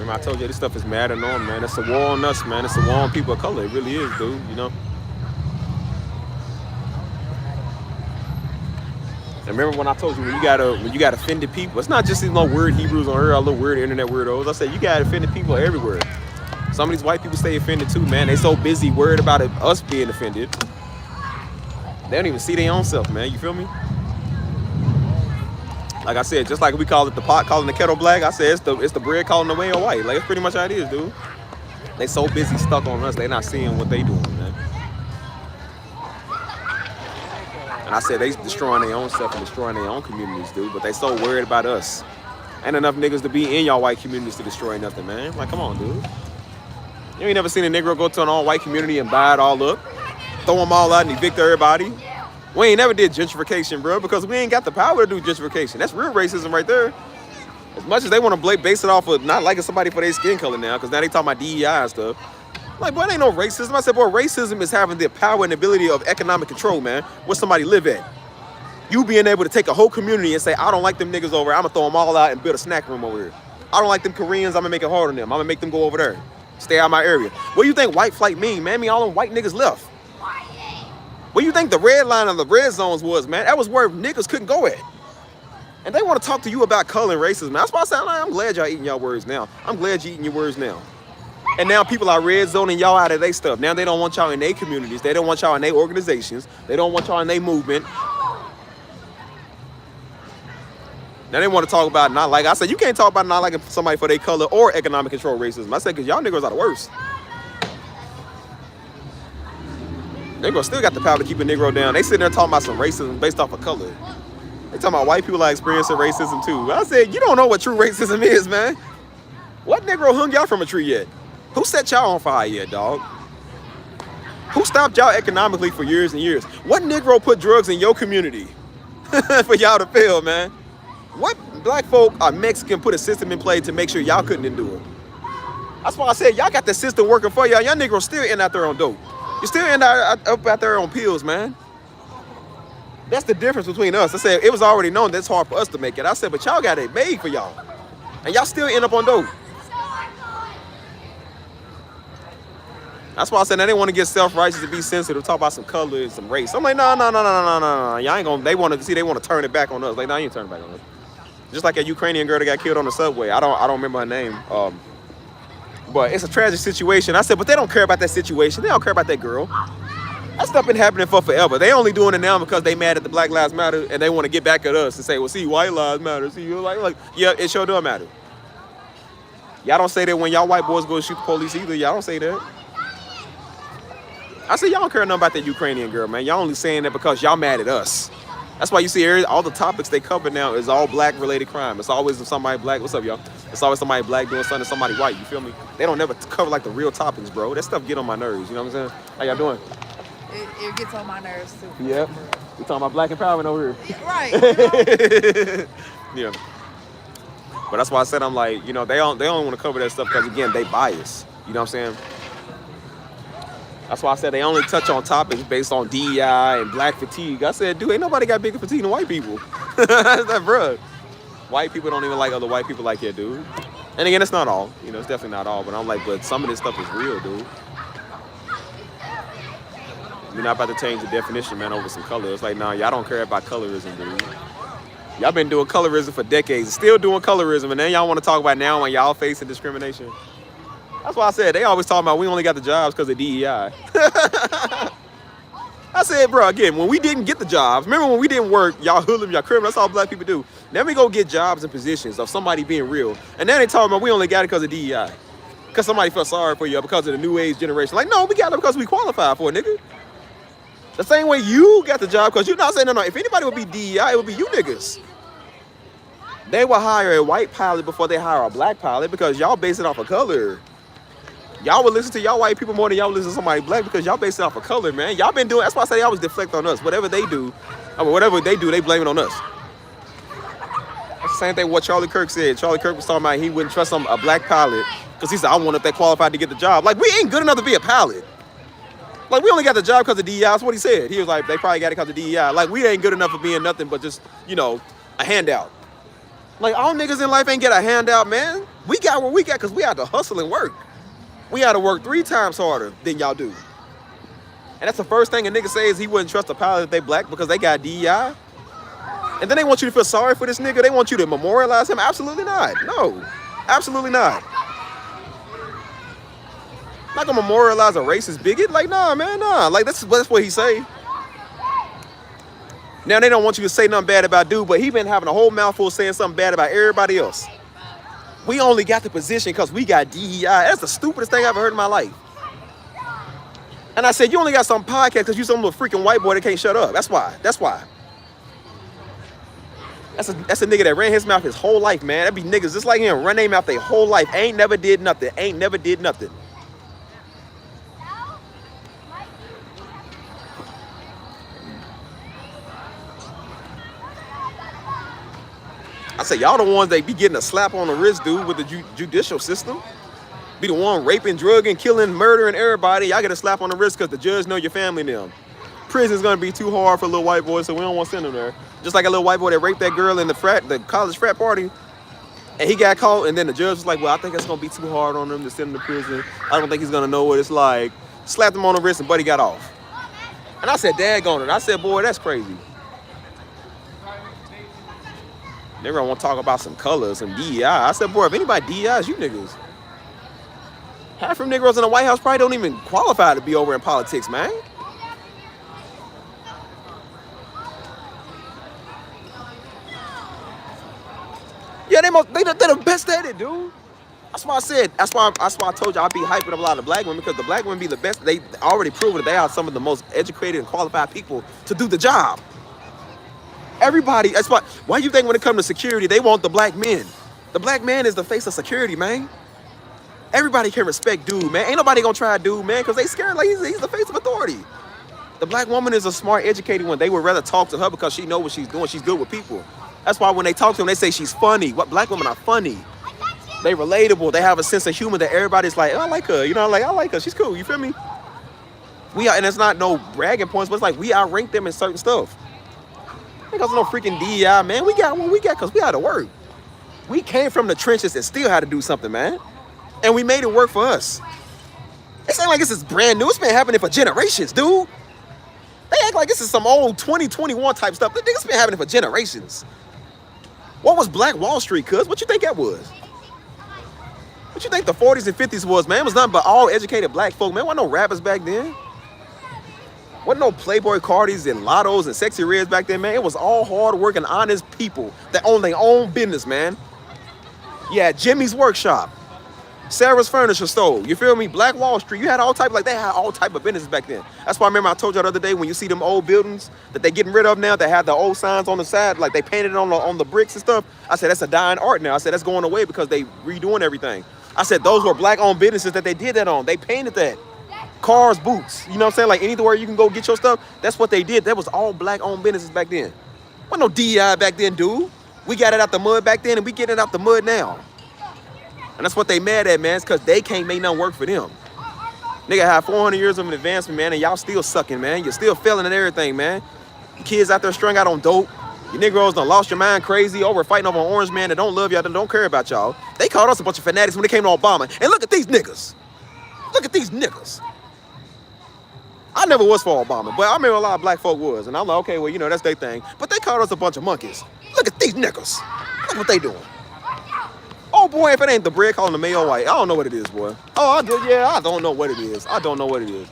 I told you this stuff is mad and on, man. It's a war on us, man. It's a war on people of color. It really is, dude, you know? And remember when I told you when you got offended people, it's not just these little weird Hebrews on earth, all little weird internet weirdos. I said you got offended people everywhere. Some of these white people stay offended too, man. They so busy worried about us being offended. They don't even see their own self, man. You feel me? Like I said, just like we call it the pot calling the kettle black, I said it's the bread calling the whale white. Like, it's pretty much how it is, dude. They so busy stuck on us, they not seeing what they doing, man. And I said they destroying their own stuff and destroying their own communities, dude. But they so worried about us. Ain't enough niggas to be in y'all white communities to destroy nothing, man. Like, come on, dude. You ain't never seen a Negro go to an all-white community and buy it all up, throw them all out and evict everybody. We ain't never did gentrification, bro, because we ain't got the power to do gentrification. That's real racism right there. As much as they want to base it off of not liking somebody for their skin color now, because now they talking about DEI and stuff. Like, boy, it ain't no racism. I said, boy, racism is having the power and ability of economic control, man, where somebody live at. You being able to take a whole community and say, I don't like them niggas over here. I'm going to throw them all out and build a snack room over here. I don't like them Koreans. I'm going to make it hard on them. I'm going to make them go over there. Stay out of my area. What do you think white flight mean, man? I mean, all them white niggas left. What do you think the red line of the red zones was, man? That was where niggas couldn't go at. And they want to talk to you about color and racism. That's why I said, I'm glad y'all eating y'all words now. I'm glad you eating your words now. And now people are red zoning y'all out of their stuff. Now they don't want y'all in their communities. They don't want y'all in their organizations. They don't want y'all in their movement. Now they want to talk about not like. I said, you can't talk about not liking somebody for their color or economic control racism. I said, because y'all niggas are the worst. Negro still got the power to keep a Negro down. They sitting there talking about some racism based off of color. They talking about white people are experiencing racism too. I said, you don't know what true racism is, man. What Negro hung y'all from a tree yet? Who set y'all on fire yet, dog? Who stopped y'all economically for years and years? What Negro put drugs in your community for y'all to fail, man? What black folk or Mexican put a system in play to make sure y'all couldn't endure? That's why I said y'all got the system working for y'all. Y'all Negroes still in out there on dope. You still end up out there on pills, man. That's the difference between us. I said, it was already known that's hard for us to make it. I said, but y'all got it made for y'all. And y'all still end up on dope. That's why I said, now they want to get self-righteous and be sensitive, talk about some color and some race. I'm like, no. Y'all ain't gonna, they want to turn it back on us. Like, no, you ain't turning it back on us. Just like that Ukrainian girl that got killed on the subway. I don't remember her name. But it's a tragic situation. I said, but they don't care about that situation. They don't care about that girl. That stuff been happening for forever. They only doing it now because they mad at the Black Lives Matter and they want to get back at us and say, well, see, white lives matter. See, you're like, yeah, it sure does matter. Y'all don't say that when y'all white boys go shoot the police either. Y'all don't say that. I said, y'all don't care nothing about that Ukrainian girl, man. Y'all only saying that because y'all mad at us. That's why you see all the topics they cover now is all black-related crime. It's always somebody black. What's up, y'all? It's always somebody black doing something to somebody white. You feel me? They don't never cover like the real topics, bro. That stuff get on my nerves. You know what I'm saying? How y'all doing? It gets on my nerves too. Yep. We talking about black empowerment over here. Yeah, right. You know? Yeah. But that's why I said I'm like, you know, they don't want to cover that stuff because again they bias. You know what I'm saying? That's why I said they only touch on topics based on DEI and black fatigue. I said, dude, ain't nobody got bigger fatigue than white people. That, bruh. White people don't even like other white people like that, dude. And again, it's not all. You know, it's definitely not all. But I'm like, but some of this stuff is real, dude. We're not about to change the definition, man, over some color. It's like, nah, y'all don't care about colorism, dude. Y'all been doing colorism for decades, still doing colorism, and then y'all want to talk about now when y'all facing discrimination. That's why I said they always talking about we only got the jobs because of DEI. I said, bro, again, when we didn't get the jobs, remember when we didn't work, y'all hoodlum, y'all criminal, that's all black people do. Then we go get jobs and positions of somebody being real. And then they talking about we only got it because of DEI. Because somebody felt sorry for you because of the new age generation. Like, no, we got it because we qualified for it, nigga. The same way you got the job, because you're not saying, no, if anybody would be DEI, it would be you niggas. They will hire a white pilot before they hire a black pilot because y'all base it off of color. Y'all would listen to y'all white people more than y'all listen to somebody black because y'all base it off of color, man. Y'all been doing, that's why I say they always deflect on us. Whatever they do, they blame it on us. That's the same thing what Charlie Kirk said. Charlie Kirk was talking about he wouldn't trust a black pilot because he said, I want if they qualified to get the job. Like, we ain't good enough to be a pilot. Like, we only got the job because of DEI. That's what he said. He was like, they probably got it because of DEI. Like, we ain't good enough for being nothing but just, you know, a handout. Like, all niggas in life ain't get a handout, man. We got what we got because we had to hustle and work. We had to work 3 times harder than y'all do. And that's the first thing a nigga says he wouldn't trust a pilot if they black because they got DEI. And then they want you to feel sorry for this nigga. They want you to memorialize him. Absolutely not. No, absolutely not. I'm not gonna memorialize a racist bigot. Like, nah, man, nah. Like, that's what he say. Now, they don't want you to say nothing bad about dude, but he been having a whole mouthful saying something bad about everybody else. We only got the position because we got DEI. That's the stupidest thing I've ever heard in my life. And I said, you only got some podcast because you some little freaking white boy that can't shut up. That's why. That's why. That's a nigga that ran his mouth his whole life, man. That be niggas just like him, run their mouth their whole life. Ain't never did nothing. Ain't never did nothing. I say, y'all the ones that be getting a slap on the wrist, dude, with the judicial system. Be the one raping, drugging, killing, murdering everybody. Y'all get a slap on the wrist because the judge know your family now. Prison's gonna be too hard for a little white boy, so we don't want to send him there. Just like a little white boy that raped that girl in the college frat party, and he got caught, and then the judge was like, well, I think it's gonna be too hard on him to send him to prison. I don't think he's gonna know what it's like. Slapped him on the wrist, and buddy got off. And I said, daggone it. I said, boy, that's crazy. They gonna want to talk about some colors, some DEI. I said, boy, if anybody DEI is you niggas. Half them Negroes in the White House probably don't even qualify to be over in politics, man. Yeah, they're the best at it, dude. That's why I said, that's why I told you I'd be hyping up a lot of black women, because the black women be the best. They already proven that they are some of the most educated and qualified people to do the job. Everybody, that's why you think when it comes to security, they want the black men. The black man is the face of security, man. Everybody can respect dude, man. Ain't nobody gonna try dude, man, because they scared like he's the face of authority. The black woman is a smart, educated one. They would rather talk to her because she knows what she's doing. She's good with people. That's why when they talk to them, they say she's funny. What black women are funny. They relatable. They have a sense of humor that everybody's like, oh, I like her. You know, like, I like her. She's cool. You feel me? And it's not no bragging points, but it's like we outrank them in certain stuff. Because no freaking DEI, man. We got what we got because we had to work. We came from the trenches and still had to do something, man. And we made it work for us. It's not like this is brand new. It's been happening for generations, dude. They act like this is some old 2021 type stuff. This nigga's been happening for generations. What was Black Wall Street, cuz? What you think that was? What you think the 40s and 50s was, man? It was nothing but all educated black folk, man. Wasn't no rappers back then. Wasn't no Playboy Cardis and Lottos and Sexy Reds back then, man. It was all hard-working, honest people that own their own business, man. Yeah, Jimmy's Workshop, Sarah's Furniture Store, you feel me? Black Wall Street, you had all type, like they had all type of businesses back then. That's why I remember I told you the other day when you see them old buildings that they getting rid of now, that had the old signs on the side, like they painted it on the bricks and stuff. I said, that's a dying art now. I said, that's going away because they redoing everything. I said, those were black-owned businesses that they did that on. They painted that. Cars, boots, you know what I'm saying? Like anywhere you can go get your stuff, that's what they did. That was all black-owned businesses back then. Wasn't no DEI back then, dude. We got it out the mud back then, and we get it out the mud now. And that's what they mad at, man. It's because they can't make nothing work for them. Nigga have 400 years of an advancement, man, and y'all still sucking, man. You're still failing at everything, man. The kids out there strung out on dope. You Negroes done lost your mind crazy over fighting over an orange man that don't love y'all, that don't care about y'all. They called us a bunch of fanatics when they came to Obama. And look at these niggas. Look at these niggas. I never was for Obama, but I remember a lot of black folk was. And I'm like, okay, well, you know, that's their thing. But they called us a bunch of monkeys. Look at these niggas. Look what they doing. Oh, boy, if it ain't the bread calling the mayo white, I don't know what it is, boy. Oh, I don't know what it is. I don't know what it is.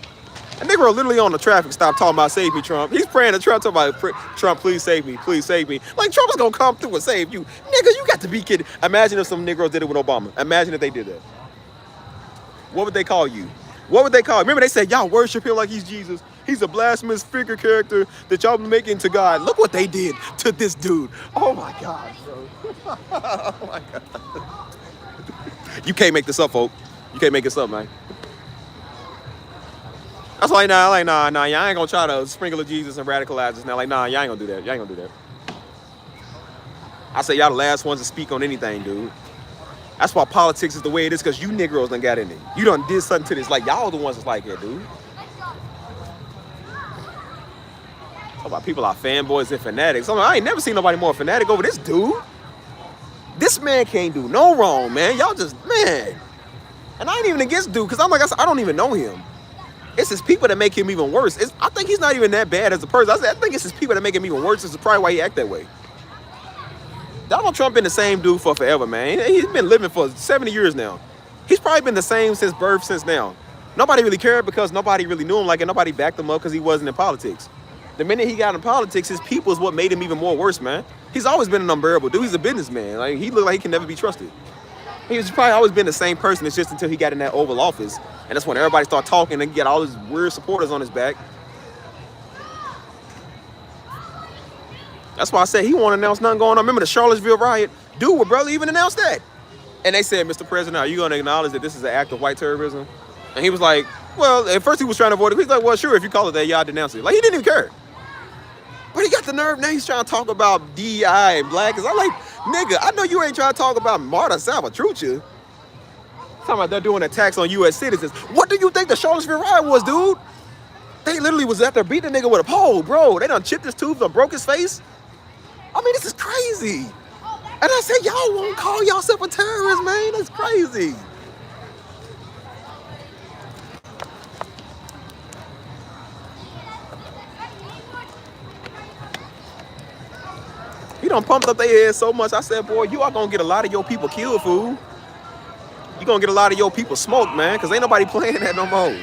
A nigga literally on the traffic stop talking about save me, Trump. He's praying to Trump, talking about, Trump, please save me, please save me. Like, Trump is going to come through and save you. Nigga, you got to be kidding. Imagine if some Negroes did it with Obama. Imagine if they did that. What would they call you? What would they call you? Remember they said, y'all worship him like he's Jesus. He's a blasphemous figure character that y'all making to God. Look what they did to this dude. Oh, my God, bro. Oh, my God. You can't make this up, folk. You can't make this up, man. That's why, nah, y'all ain't gonna try to sprinkle of Jesus and radicalize us now. Like, nah, y'all ain't gonna do that. Y'all ain't gonna do that. I say y'all the last ones to speak on anything, dude. That's why politics is the way it is, because you Negroes done got in it. You done did something to this. Like, y'all the ones that's like that, dude. Talk about people are fanboys and fanatics. I ain't never seen nobody more fanatic over this dude. This man can't do no wrong, man. Y'all just, man. And I ain't even against dude, because I'm like, I don't even know him. It's his people that make him even worse. I think he's not even that bad as a person. I think it's his people that make him even worse. This is probably why he act that way. Donald Trump been the same dude for forever, man. He's been living for 70 years now. He's probably been the same since birth, since now. Nobody really cared because nobody really knew him like it. Nobody backed him up because he wasn't in politics. The minute he got in politics, his people is what made him even more worse, man. He's always been an unbearable dude. He's a businessman. Like, he looked like he can never be trusted. He's probably always been the same person. It's just until he got in that Oval Office. And that's when everybody started talking and he got all his weird supporters on his back. That's why I said he won't announce nothing going on. Remember the Charlottesville riot? Dude, well, brother, even announced that. And they said, Mr. President, are you going to acknowledge that this is an act of white terrorism? And he was like, well, at first he was trying to avoid it. He's like, well, sure, if you call it that, y'all denounce it. Like, he didn't even care. But he got the nerve now. He's trying to talk about DEI and black. I'm like, nigga, I know you ain't trying to talk about Marta Salvatrucha. Talking about they're doing attacks on U.S. citizens. What do you think the Charlottesville riot was, dude? They literally was out there beating the nigga with a pole, bro. They done chipped his tooth and broke his face. I mean, this is crazy. And I said, y'all won't call yourself a terrorist, man. That's crazy. He done pumped up their head so much. I said, boy, you are going to get a lot of your people killed, fool. You going to get a lot of your people smoked, man, because ain't nobody playing that no more.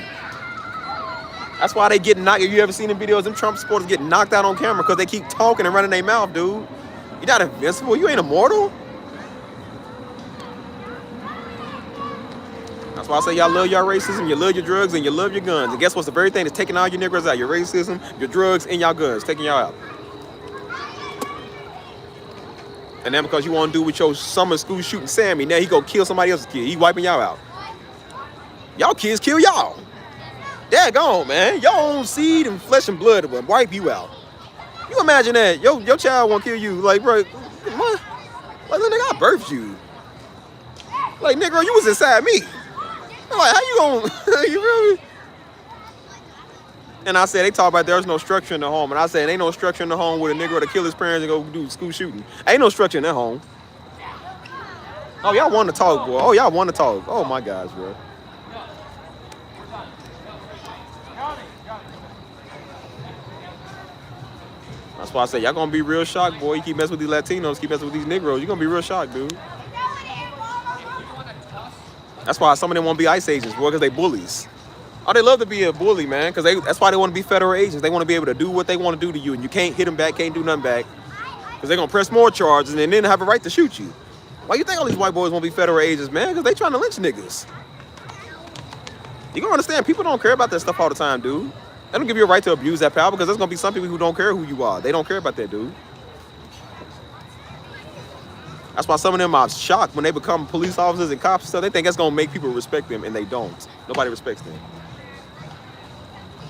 That's why they get knocked. Have you ever seen them videos? Them Trump supporters get knocked out on camera because they keep talking and running their mouth, dude. You're not invincible. You ain't immortal. That's why I say y'all love your racism, you love your drugs, and you love your guns. And guess what's the very thing that's taking all your Negroes out? Your racism, your drugs, and your guns. Taking y'all out. And then because you want to do with your summer school shooting Sammy, now he go kill somebody else's kid. He wiping y'all out. Y'all kids kill y'all. Daggone, man. Your own seed and flesh and blood will wipe you out. You imagine that. Your child won't kill you. Like, bro, what? Like, nigga, I birthed you. Like, nigga, you was inside me. I'm like, how you gonna, you really? And I said, they talk about there's no structure in the home. And I said, ain't no structure in the home with a nigga to kill his parents and go do school shooting. Ain't no structure in that home. Oh, y'all want to talk, boy. Oh, y'all want to talk. Oh, my gosh, bro. That's why I say, y'all going to be real shocked, boy. You keep messing with these Latinos, keep messing with these Negroes. You're going to be real shocked, dude. That's why some of them want to be ICE agents, boy, because they bullies. Oh, they love to be a bully, man, because that's why they want to be federal agents. They want to be able to do what they want to do to you, and you can't hit them back, can't do nothing back, because they're going to press more charges and then have a right to shoot you. Why you think all these white boys want to be federal agents, man? Because they trying to lynch niggas. You gonna understand, people don't care about that stuff all the time, dude. They don't give you a right to abuse that power because there's going to be some people who don't care who you are. They don't care about that, dude. That's why some of them are shocked when they become police officers and cops and stuff. They think that's going to make people respect them, and they don't. Nobody respects them.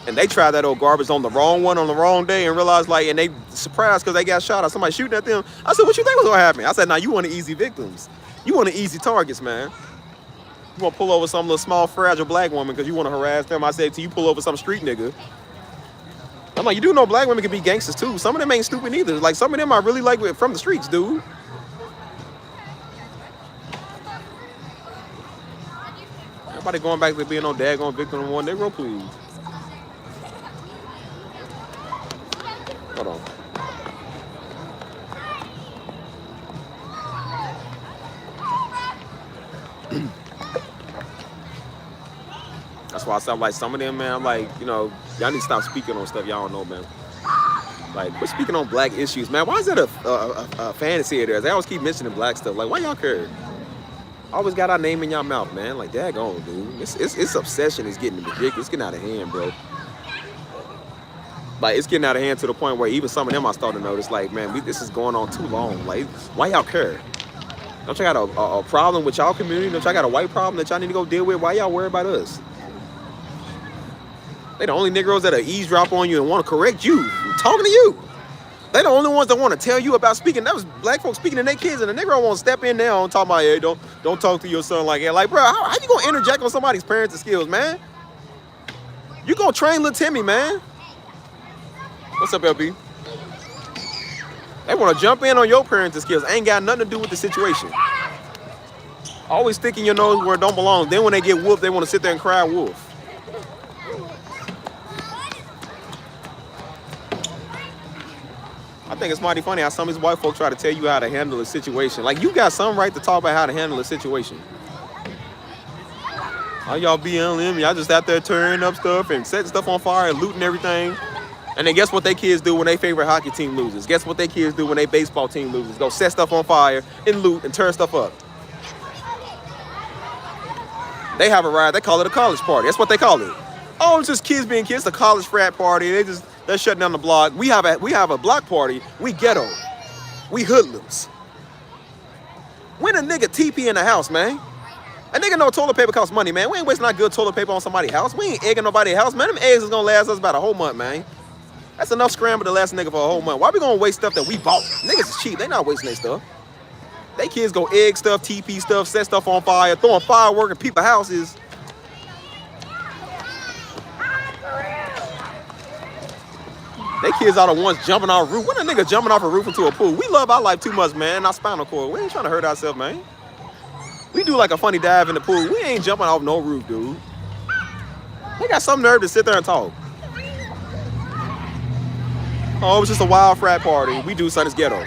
And they try that old garbage on the wrong one on the wrong day and realize, like, and they surprised because they got shot or somebody shooting at them. I said, what you think was going to happen? I said, nah, you want the easy victims. You want the easy targets, man. You want to pull over some little small, fragile black woman because you want to harass them. I said, till you pull over some street nigga. I'm like, you do know black women can be gangsters, too. Some of them ain't stupid either. Like, some of them are really, like, from the streets, dude. Everybody going back to being no daggone victim of one Negro, please. Hold on. That's why I said, like, some of them, man, I'm like, you know, y'all need to stop speaking on stuff y'all don't know, man. Like, we're speaking on black issues, man. Why is that a fantasy of theirs? They always keep mentioning black stuff. Like, why y'all care? Always got our name in y'all mouth, man. Like, daggone, dude. It's obsession is getting ridiculous. It's getting out of hand, bro. Like, it's getting out of hand to the point where even some of them I start to notice, like, man, this is going on too long. Like, why y'all care? Don't y'all got a problem with y'all community? Don't y'all got a white problem that y'all need to go deal with? Why y'all worry about us? They the only Negroes that'll eavesdrop on you and want to correct you. I'm talking to you. They the only ones that want to tell you about speaking. That was black folks speaking to their kids, and the Negro won't step in there and talk about, hey, don't talk to your son like that. Like, bro, how you gonna interject on somebody's parenting skills, man? You gonna train little Timmy, man? What's up, LB? They want to jump in on your parenting skills. Ain't got nothing to do with the situation. Always sticking your nose where it don't belong. Then when they get whooped, they want to sit there and cry wolf. I think it's mighty funny how some of these white folks try to tell you how to handle a situation. Like, you got some right to talk about how to handle a situation. All y'all BLM, y'all just out there tearing up stuff and setting stuff on fire and looting everything. And then guess what they kids do when their favorite hockey team loses? Guess what they kids do when their baseball team loses? Go set stuff on fire and loot and tear stuff up. They have a riot, they call it a college party. That's what they call it. Oh, it's just kids being kids, a college frat party. They're shutting down the block. We have a block party. We ghetto. We hoodlums. When a nigga TP in the house, man. A nigga know toilet paper costs money, man. We ain't wasting our good toilet paper on somebody's house. We ain't egging nobody's house, man. Them eggs is gonna last us about a whole month, man. That's enough scramble to last a nigga for a whole month. Why we gonna waste stuff that we bought? Niggas is cheap. They not wasting their stuff. They kids go egg stuff, TP stuff, set stuff on fire, throwing fireworks in people's houses. They kids are the ones jumping off a roof. When a nigga jumping off a roof into a pool? We love our life too much, man. Our spinal cord. We ain't trying to hurt ourselves, man. We do like a funny dive in the pool. We ain't jumping off no roof, dude. They got some nerve to sit there and talk. Oh, it was just a wild frat party. We do something ghetto.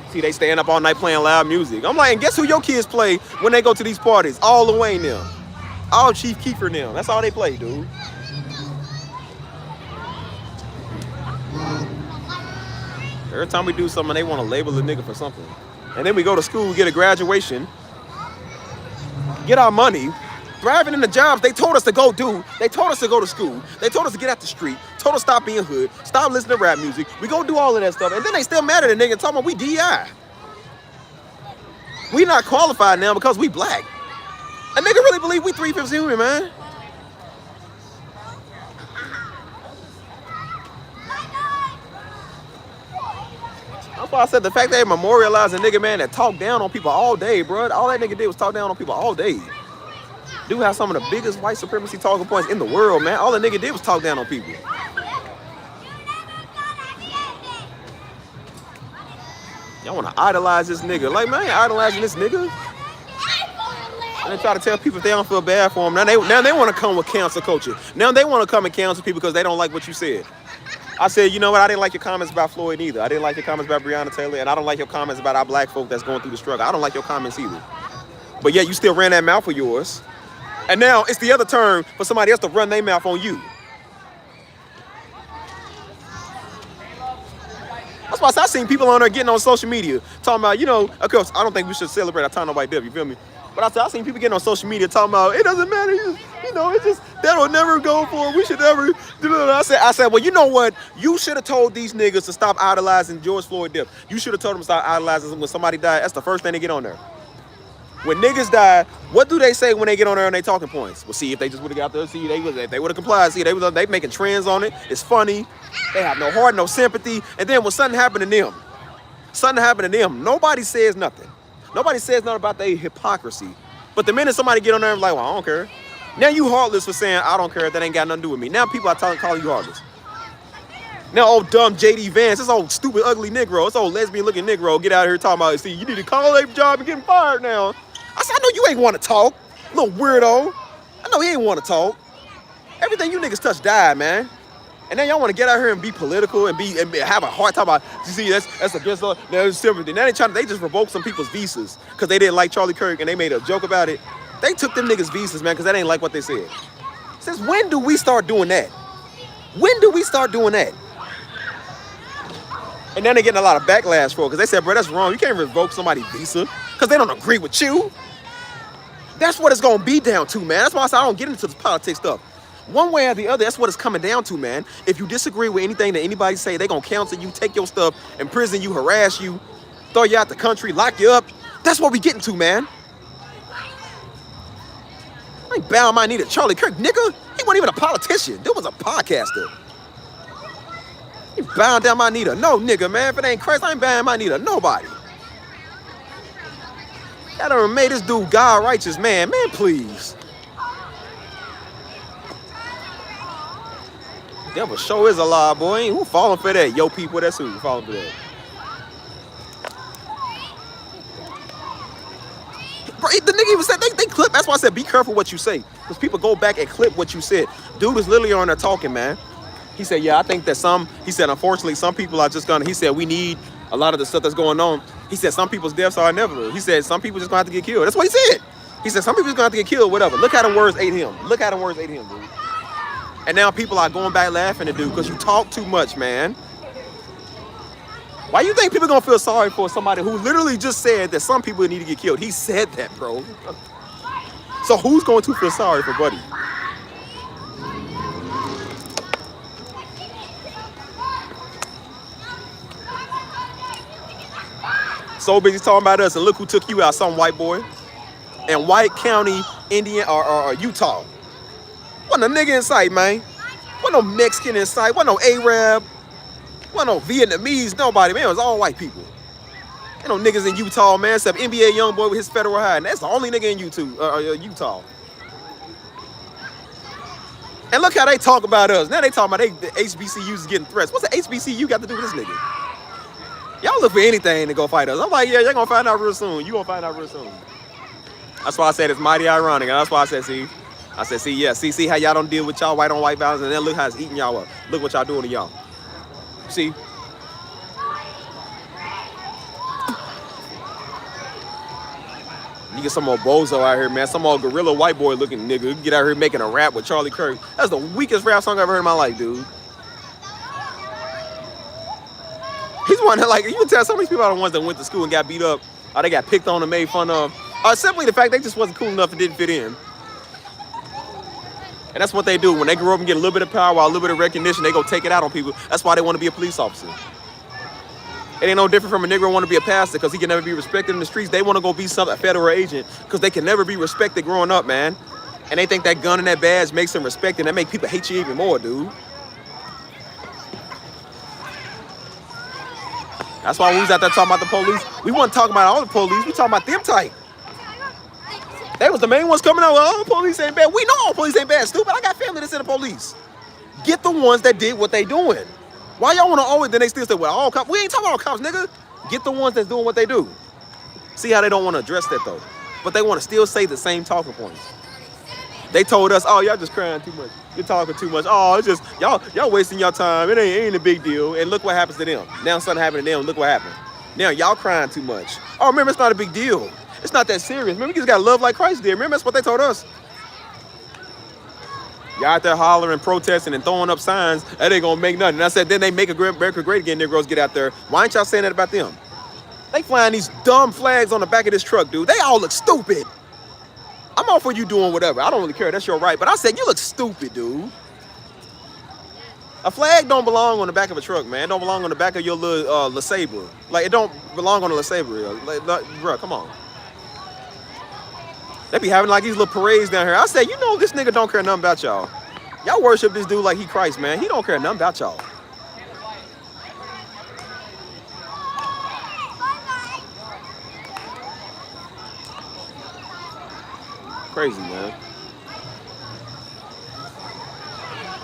See, they staying up all night playing loud music. I'm like, and guess who your kids play when they go to these parties? All the Wayne them. All Chief Keefer and them. That's all they play, dude. Every time we do something, they want to label a nigga for something. And then we go to school, get a graduation, get our money, thriving in the jobs they told us to go do. They told us to go to school. They told us to get out the street. Told us to stop being hood. Stop listening to rap music. We go do all of that stuff. And then they still mad at a nigga talking about we DI. We not qualified now because we black. A nigga really believe we 3/5 human, man. That's why I said the fact they memorialize a nigga, man, that talk down on people all day, bro. All that nigga did was talk down on people all day. Dude have some of the biggest white supremacy talking points in the world, man. All the nigga did was talk down on people. Y'all want to idolize this nigga. Like, man, I ain't idolizing this nigga. And they try to tell people if they don't feel bad for them. Now they want to come with cancel culture. Now they want to come and cancel people because they don't like what you said. I said, you know what? I didn't like your comments about Floyd either. I didn't like your comments about Breonna Taylor, and I don't like your comments about our black folk that's going through the struggle. I don't like your comments either. But yet you still ran that mouth of yours. And now it's the other turn for somebody else to run their mouth on you. That's why I seen people on there getting on social media talking about, you know, of course, I don't think we should celebrate our time nobody dead, you feel me? But I seen people getting on social media talking about, it doesn't matter, you know, it's just, that'll never go for it. We should never do that. I said, well, you know what? You should have told these niggas to stop idolizing George Floyd death. You should have told them to stop idolizing when somebody died. That's the first thing they get on there. When niggas die, what do they say when they get on there and they talking points? Well, see, if they just would have got there, see, if they would have complied, see, they making trends on it. It's funny. They have no heart, no sympathy. And then when something happened to them, nobody says nothing. Nobody says nothing about their hypocrisy. But the minute somebody get on there and like, well, I don't care. Now you heartless for saying, I don't care. That ain't got nothing to do with me. Now people are calling you heartless. Now old dumb J.D. Vance, this old stupid ugly Negro, this old lesbian looking Negro, get out of here talking about, see, you need to call their job and getting fired now. I said, I know you ain't want to talk, little weirdo. I know he ain't want to talk. Everything you niggas touch died, man. And then y'all want to get out here and be political and have a hard time about, you see, that's against all, there's sympathy. Now they just revoked some people's visas because they didn't like Charlie Kirk and they made a joke about it. They took them niggas' visas, man, because that ain't like what they said. Since when do we start doing that? When do we start doing that? And then they're getting a lot of backlash for it because they said, bro, that's wrong. You can't revoke somebody's visa because they don't agree with you. That's what it's going to be down to, man. That's why I said I don't get into this politics stuff. One way or the other, that's what it's coming down to, man. If you disagree with anything that anybody say, they gonna cancel you, take your stuff, imprison you, harass you, throw you out the country, lock you up. That's what we getting to, man. I ain't bowing my knee to Charlie Kirk, nigga. He wasn't even a politician. Dude was a podcaster. He bowing down my knee to no nigga, man. If it ain't Christ, I ain't bowing my knee to nobody. That done made this dude God righteous, man. Man, please. Devil sure is a lie, boy. Who falling for that? Yo, people, that's who falling for that. Bro, the nigga even said, they clip. That's why I said be careful what you say. Because people go back and clip what you said. Dude is literally on there talking, man. He said, yeah, I think that he said, unfortunately, some people are just gonna, he said, we need a lot of the stuff that's going on. He said, some people's deaths are inevitable. He said, some people just gonna have to get killed. That's what he said. He said, some people just gonna have to get killed, whatever. Look how the words ate him. Look how the words ate him, dude. And now people are going back laughing at dude because you talk too much, man. Why you think people gonna feel sorry for somebody who literally just said that some people need to get killed? He said that, bro. So who's going to feel sorry for Buddy? So busy talking about us, and look who took you out, some white boy. In White County, Indiana, or Utah. Wasn't a nigga in sight, man. Wasn't no Mexican in sight. Wasn't no Arab. Wasn't no Vietnamese. Nobody, man. It was all white people. Ain't no niggas in Utah, man, except NBA young boy with his federal high. And that's the only nigga in Utah. And look how they talk about us. Now they talking about the HBCUs is getting threats. What's the HBCU got to do with this nigga? Y'all look for anything to go fight us. I'm like, yeah, you're going to find out real soon. You going to find out real soon. That's why I said it's mighty ironic. And that's why I said, see, see how y'all don't deal with y'all white on white violence, and then look how it's eating y'all up. Look what y'all doing to y'all. See? You get some old bozo out here, man. Some old gorilla white boy looking nigga. You get out here making a rap with Charlie Kirk. That's the weakest rap song I've ever heard in my life, dude. He's one that, like, you can tell some of these people are the ones that went to school and got beat up, or they got picked on and made fun of. Simply the fact they just wasn't cool enough and didn't fit in. And that's what they do. When they grow up and get a little bit of power, a little bit of recognition, they go take it out on people. That's why they want to be a police officer. It ain't no different from a nigga want to be a pastor because he can never be respected in the streets. They want to go be a federal agent because they can never be respected growing up, man. And they think that gun and that badge makes them respected. That make people hate you even more, dude. That's why we was out there talking about the police. We wasn't talking about all the police. We talking about them type. They was the main ones coming out. Well, all the police ain't bad. We know all police ain't bad, stupid. I got family that's in the police. Get the ones that did what they doing. Why y'all want to always, then they still say, well, all cops. We ain't talking about all cops, nigga. Get the ones that's doing what they do. See how they don't want to address that, though. But they want to still say the same talking points. They told us, oh, y'all just crying too much. You're talking too much. Oh, it's just, y'all wasting your time. It ain't a big deal. And look what happens to them. Now something happened to them. Look what happened. Now y'all crying too much. Oh, remember, it's not a big deal. It's not that serious. Remember, you just got to love like Christ did. Remember, that's what they told us. Y'all out there hollering, protesting, and throwing up signs. That ain't going to make nothing. And I said, then they make America great again. Negroes get out there. Why ain't y'all saying that about them? They flying these dumb flags on the back of this truck, dude. They all look stupid. I'm all for you doing whatever. I don't really care. That's your right. But I said, you look stupid, dude. A flag don't belong on the back of a truck, man. It don't belong on the back of your little LeSabre. Like, it don't belong on a LeSabre. Like, bro, come on. They be having like these little parades down here. I said, you know, this nigga don't care nothing about y'all. Y'all worship this dude like he Christ, man. He don't care nothing about y'all. Crazy, man.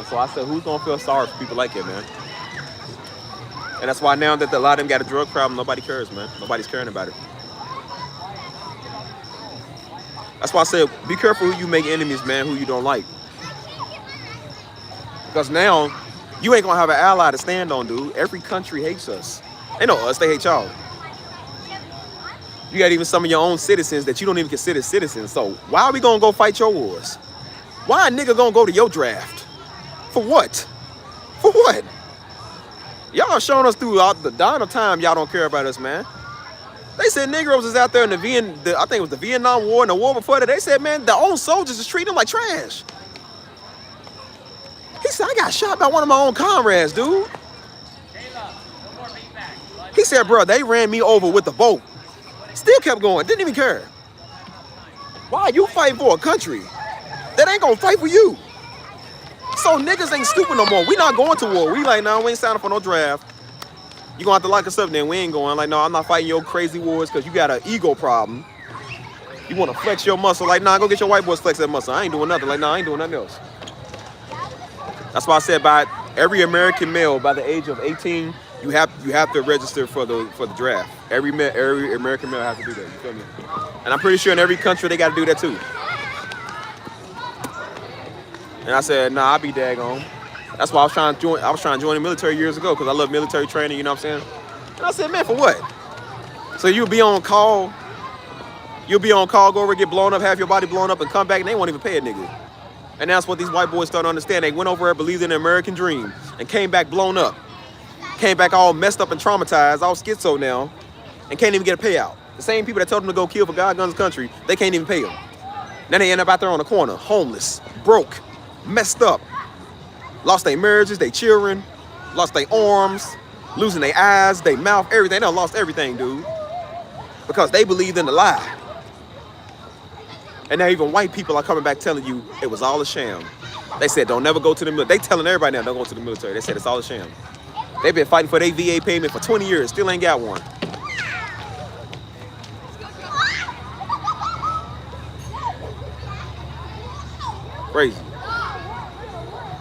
So I said, who's gonna feel sorry for people like that, man? And that's why now that a lot of them got a drug problem, nobody cares, man. Nobody's caring about it. That's why I said, be careful who you make enemies, man, who you don't like. Because now, You ain't gonna have an ally to stand on, dude. Every country hates us. They know us, they hate y'all. You got even some of your own citizens that you don't even consider citizens. So why are we gonna go fight your wars? Why a nigga gonna go to your draft? For what? For what? Y'all showing us throughout the dawn of time y'all don't care about us, man. They said Negroes is out there in I think it was the Vietnam War and the war before that. They said, man, their own soldiers is treating them like trash. He said, I got shot by one of my own comrades, dude. He said, bro, they ran me over with the boat. Still kept going, didn't even care. Why are you fighting for a country that ain't gonna fight for you? So niggas ain't stupid no more. We not going to war. We like, no, we ain't signing for no draft. You gonna have to lock us up then. We ain't going. Like, no, I'm not fighting your crazy wars because you got an ego problem. You want to flex your muscle. Like, nah, go get your white boys flex that muscle. I ain't doing nothing. Like, nah, I ain't doing nothing else. That's why I said by every American male by the age of 18, you have to register for the draft. Every American male has to do that. You feel me? And I'm pretty sure in every country they got to do that too. And I said, nah, I'll be daggone. That's why I was trying to join the military years ago because I love military training. You know what I'm saying? And I said, man, for what? So you'll be on call. You'll be on call, go over, get blown up, have your body blown up, and come back, and they won't even pay a nigga. And that's what these white boys start to understand. They went over there, believed in the American dream, and came back blown up. Came back all messed up and traumatized, all schizo now, and can't even get a payout. The same people that told them to go kill for God, guns, country, they can't even pay them. Then they end up out there on the corner, homeless, broke, messed up, lost their marriages, their children, lost their arms, losing their eyes, their mouth, everything. They done lost everything, dude, because they believed in the lie. And now even white people are coming back telling you it was all a sham. They said don't never go to the military. They telling everybody now don't go to the military. They said it's all a sham. They've been fighting for their VA payment for 20 years, still ain't got one. Crazy.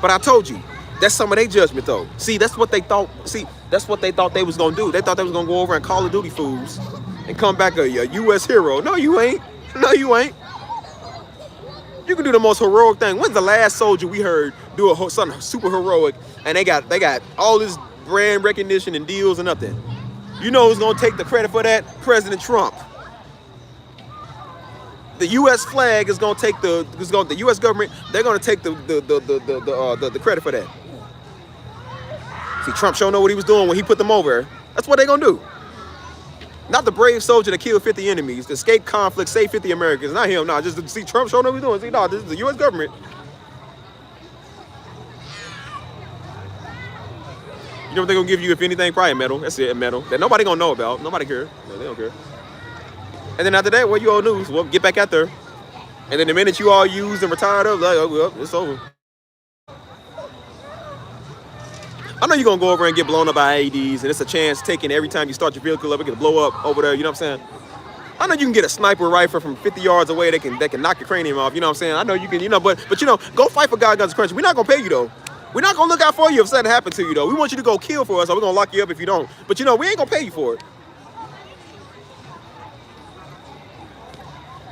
But I told you, that's some of their judgment though. See, that's what they thought. See, that's what they thought they was gonna do. They thought they was gonna go over and Call of Duty fools and come back a U.S. hero. No, you ain't. No, you ain't. You can do the most heroic thing. When's the last soldier we heard do something super heroic and they got all this brand recognition and deals and nothing? You know who's gonna take the credit for that? President Trump. The U.S. flag is gonna take the U.S. government. They're gonna take the credit for that. See, Trump sure know what he was doing when he put them over. That's what they're gonna do. Not the brave soldier that killed 50 enemies, to escape conflict, save 50 Americans. Not him, no. Just to see Trump show what he's doing. See, no, this is the U.S. government. You know what they're gonna give you, if anything? Probably a medal. That's it, a medal. That nobody gonna know about. Nobody care. No, they don't care. And then after that, what you all news? Well, get back out there. And then the minute you all used and retired of, like, oh, well, it's over. I know you're gonna go over and get blown up by IEDs, and it's a chance taken every time you start your vehicle up, it can blow up over there, you know what I'm saying? I know you can get a sniper rifle from 50 yards away that can knock your cranium off, you know what I'm saying? I know you can, you know, but you know, go fight for God, guns, country. We're not gonna pay you though. We're not gonna look out for you if something happens to you though. We want you to go kill for us, or we're gonna lock you up if you don't. But you know, we ain't gonna pay you for it.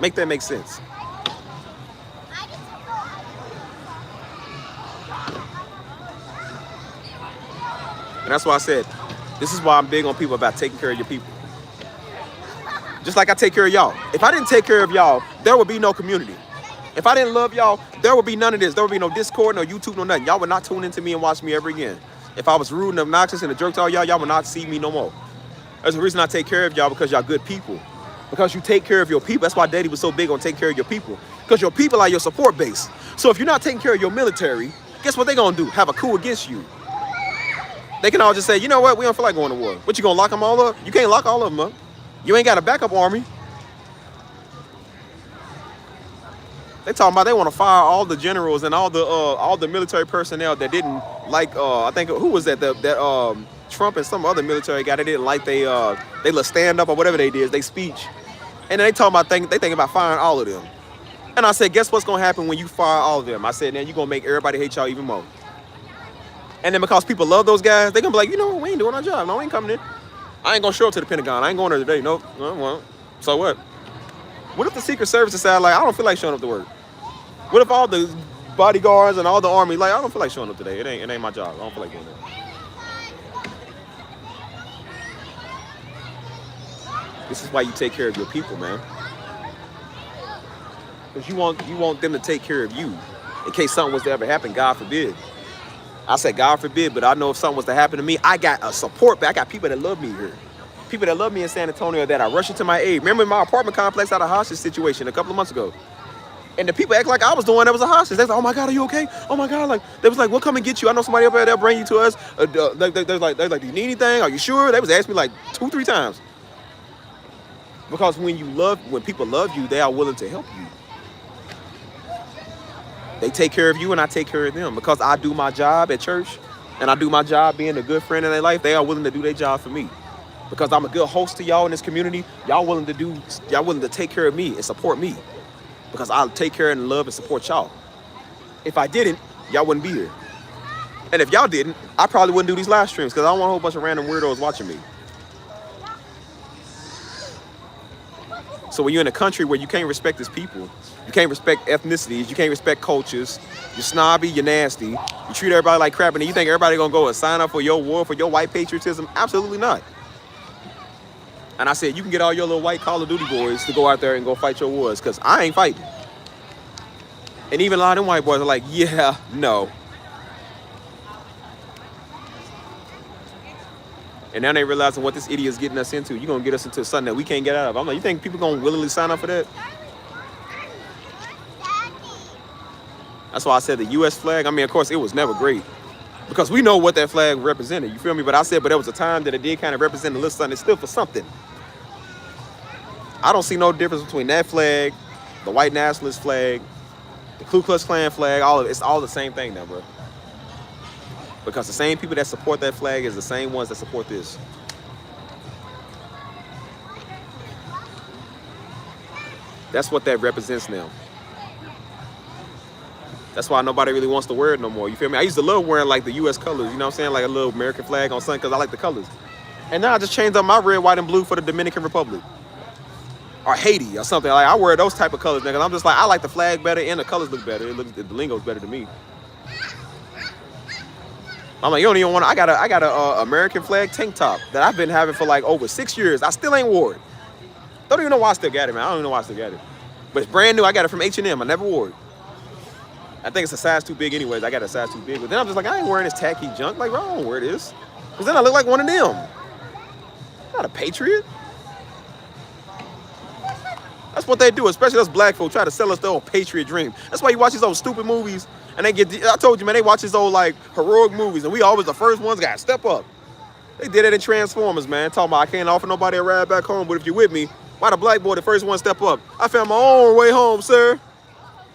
Make that make sense. And that's why I said, this is why I'm big on people about taking care of your people. Just like I take care of y'all. If I didn't take care of y'all, there would be no community. If I didn't love y'all, there would be none of this. There would be no Discord, no YouTube, no nothing. Y'all would not tune into me and watch me ever again. If I was rude and obnoxious and a jerk to all y'all would not see me no more. There's a reason I take care of y'all, because y'all good people. Because you take care of your people. That's why Daddy was so big on taking care of your people. Because your people are your support base. So if you're not taking care of your military, guess what they're going to do? Have a coup against you. They can all just say, you know what? We don't feel like going to war. What, you going to lock them all up? You can't lock all of them up. You ain't got a backup army. They talking about they want to fire all the generals and all the military personnel that didn't like, I think, who was that? That Trump and some other military guy that didn't like they little stand up or whatever they did, they speech. And then they talking about they think about firing all of them. And I said, guess what's going to happen when you fire all of them? I said, then you're going to make everybody hate y'all even more. And then because people love those guys, they're going to be like, you know what, we ain't doing our job. No, we ain't coming in. I ain't going to show up to the Pentagon. I ain't going there today. Nope. Well, so what? What if the Secret Service decide, like, I don't feel like showing up to work? What if all the bodyguards and all the army. Like, I don't feel like showing up today. It ain't my job. I don't feel like doing that. This is why you take care of your people, man. Because you want them to take care of you. In case something was to ever happen, God forbid. I said God forbid, but I know if something was to happen to me, I got a support back. I got people that love me here. People that love me in San Antonio that are rushing to my aid. Remember my apartment complex had a hostage situation a couple of months ago. And the people act like I was the one that was a hostage. They was like, oh my God, are you okay? Oh my God, like they was like, we'll come and get you. I know somebody up there, they'll bring you to us. They're like, do you need anything? Are you sure? They was asking me like 2-3 times. Because when people love you, they are willing to help you. They take care of you and I take care of them. Because I do my job at church and I do my job being a good friend in their life, they are willing to do their job for me. Because I'm a good host to y'all in this community, y'all willing to take care of me and support me. Because I'll take care and love and support y'all. If I didn't, y'all wouldn't be here. And if y'all didn't, I probably wouldn't do these live streams because I don't want a whole bunch of random weirdos watching me. So when you're in a country where you can't respect its people, you can't respect ethnicities, you can't respect cultures, you're snobby, you're nasty, you treat everybody like crap, and you think everybody gonna go and sign up for your war, for your white patriotism? Absolutely not. And I said, you can get all your little white Call of Duty boys to go out there and go fight your wars, because I ain't fighting. And even a lot of them white boys are like, yeah, no. And now they realizing what this idiot is getting us into. You're going to get us into something that we can't get out of. I'm like, you think people going to willingly sign up for that? That's why I said the U.S. flag. I mean, of course, it was never great. Because we know what that flag represented. You feel me? But I said, but there was a time that it did kind of represent a little something. It's still for something. I don't see no difference between that flag, the white nationalist flag, the Ku Klux Klan flag. All of it. It's all the same thing now, bro. Because the same people that support that flag is the same ones that support this. That's what that represents now. That's why nobody really wants to wear it no more. You feel me? I used to love wearing like the U.S. colors, you know what I'm saying? Like a little American flag on something because I like the colors. And now I just changed up my red, white, and blue for the Dominican Republic. Or Haiti or something. Like I wear those type of colors, nigga. I'm just like, I like the flag better and the colors look better. The lingo's better to me. I'm like, you don't even want to. I got a American flag tank top that I've been having for like over 6 years. I still ain't wore it. Don't even know why I still got it, man. I don't even know why I still got it. But it's brand new. I got it from H&M. I never wore it. I think it's a size too big anyways. I got a size too big. But then I'm just like, I ain't wearing this tacky junk. Like, bro, I don't wear this. Because then I look like one of them. I'm not a patriot. That's what they do, especially us black folk try to sell us the old patriot dream. That's why you watch these old stupid movies and they get, I told you, man, they watch these old like heroic movies and we always the first ones got to step up. They did it in Transformers, man. Talking about I can't offer nobody a ride back home, but if you're with me, why the black boy the first one step up? I found my own way home, sir.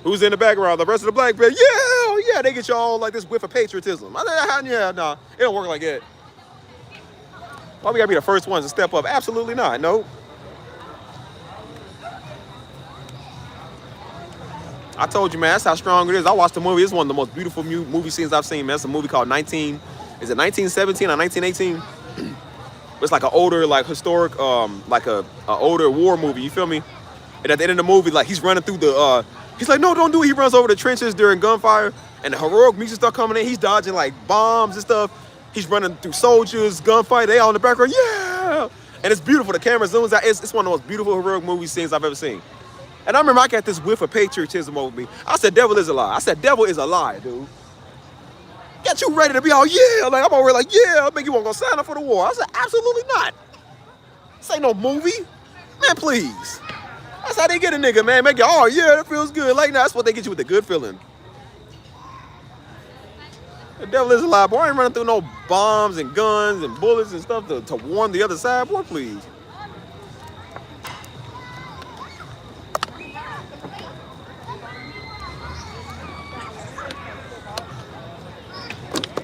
Who's in the background? The rest of the black people, yeah, they get you all like this whiff of patriotism. Yeah, nah, it don't work like that. Why we gotta be the first ones to step up? Absolutely not, no. I told you, man, that's how strong it is. I watched the movie. It's one of the most beautiful movie scenes I've seen, man. It's a movie called 1917 or 1918? It's like an older, like historic, like a older war movie, you feel me? And at the end of the movie, like he's running through the, he's like, no, don't do it. He runs over the trenches during gunfire and the heroic music stuff coming in. He's dodging like bombs and stuff. He's running through soldiers, gunfight. They all in the background, yeah. And it's beautiful. The camera zooms out. It's one of the most beautiful heroic movie scenes I've ever seen. And I remember I got this whiff of patriotism over me. I said, devil is a lie. I said, devil is a lie, dude. Get you ready to be all, yeah. Like, I'm over here like, yeah, I think you won't go sign up for the war. I said, absolutely not. This ain't no movie. Man, please. That's how they get a nigga, man. Make it, oh, yeah, that feels good. Like, nah, that's what they get you with the good feeling. The devil is a lie, boy. I ain't running through no bombs and guns and bullets and stuff to warn the other side. Boy, please.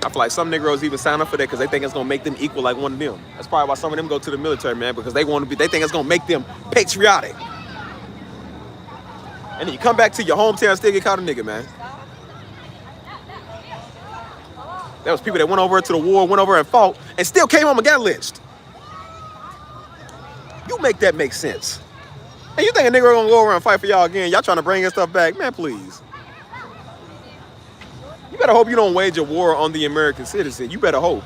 I feel like some Negroes even sign up for that because they think it's gonna make them equal like one of them. That's probably why some of them go to the military, man, because they think it's gonna make them patriotic. And then you come back to your hometown and still get caught a nigga, man. There was people that went over to the war, went over and fought, and still came home and got lynched. You make that make sense. And you think a nigga gonna go over and fight for y'all again? Y'all trying to bring your stuff back? Man, please. better hope you don't wage a war on the American citizen. You better hope.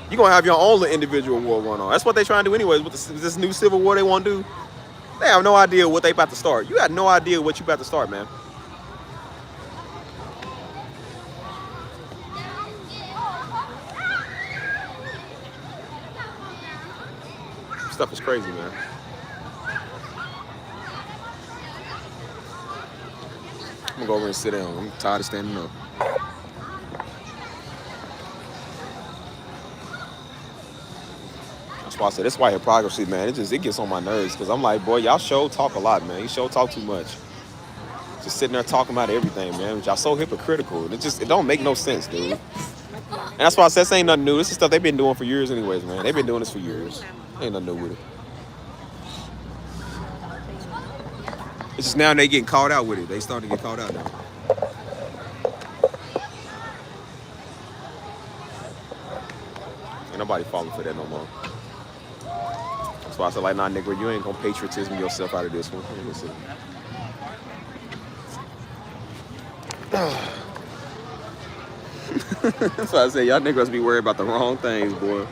You're going to have your own little individual war going on. That's what they're trying to do anyways with this new civil war they want to do. They have no idea what they about to start. You got no idea what you about to start, man. Stuff is crazy, man. I'm gonna go over and sit down. I'm tired of standing up. That's why I said, that's why hypocrisy, man, it gets on my nerves. Because I'm like, boy, y'all show talk a lot, man. You show talk too much. Just sitting there talking about everything, man. Y'all so hypocritical. It don't make no sense, dude. And that's why I said this ain't nothing new. This is stuff they've been doing for years anyways, man. They've been doing this for years. Ain't nothing new with it. It's just now they getting caught out with it. They starting to get caught out now. Ain't nobody falling for that no more. That's why I said, like, nah, nigga, you ain't gonna patriotism yourself out of this one. That's why I say, y'all niggas be worried about the wrong things, boy.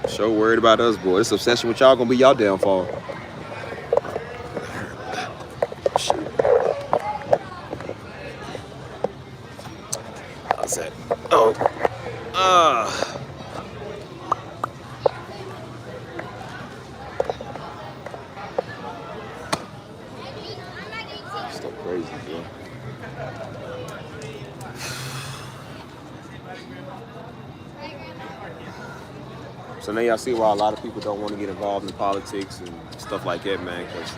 Sure worried about us, boy. This obsession with y'all gonna be y'all downfall. How's that? Oh. Still crazy, bro. So now y'all see why a lot of people don't want to get involved in politics and stuff like that, man, because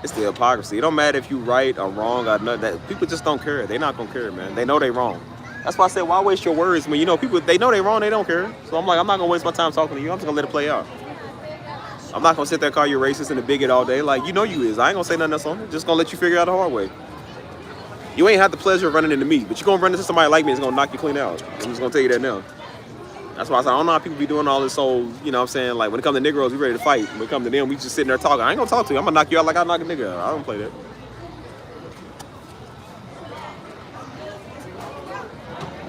it's the hypocrisy. It don't matter if you right or wrong or nothing. That people just don't care. They not gonna care, man. They know they wrong. That's why I said, why waste your words when you know people, they know they wrong, they don't care. So I'm like, I'm not gonna waste my time talking to you. I'm just gonna let it play out. I'm not gonna sit there and call you racist and a bigot all day. Like, you know you is. I ain't gonna say nothing else on it. Just gonna let you figure out the hard way. You ain't had the pleasure of running into me, but you gonna run into somebody like me that's gonna knock you clean out. I'm just gonna tell you that now. That's why I said, I don't know how people be doing all this whole, you know what I'm saying? Like, when it comes to Negroes, we ready to fight. When it comes to them, we just sitting there talking. I ain't gonna talk to you. I'm gonna knock you out like I knock a nigga out. I don't play that.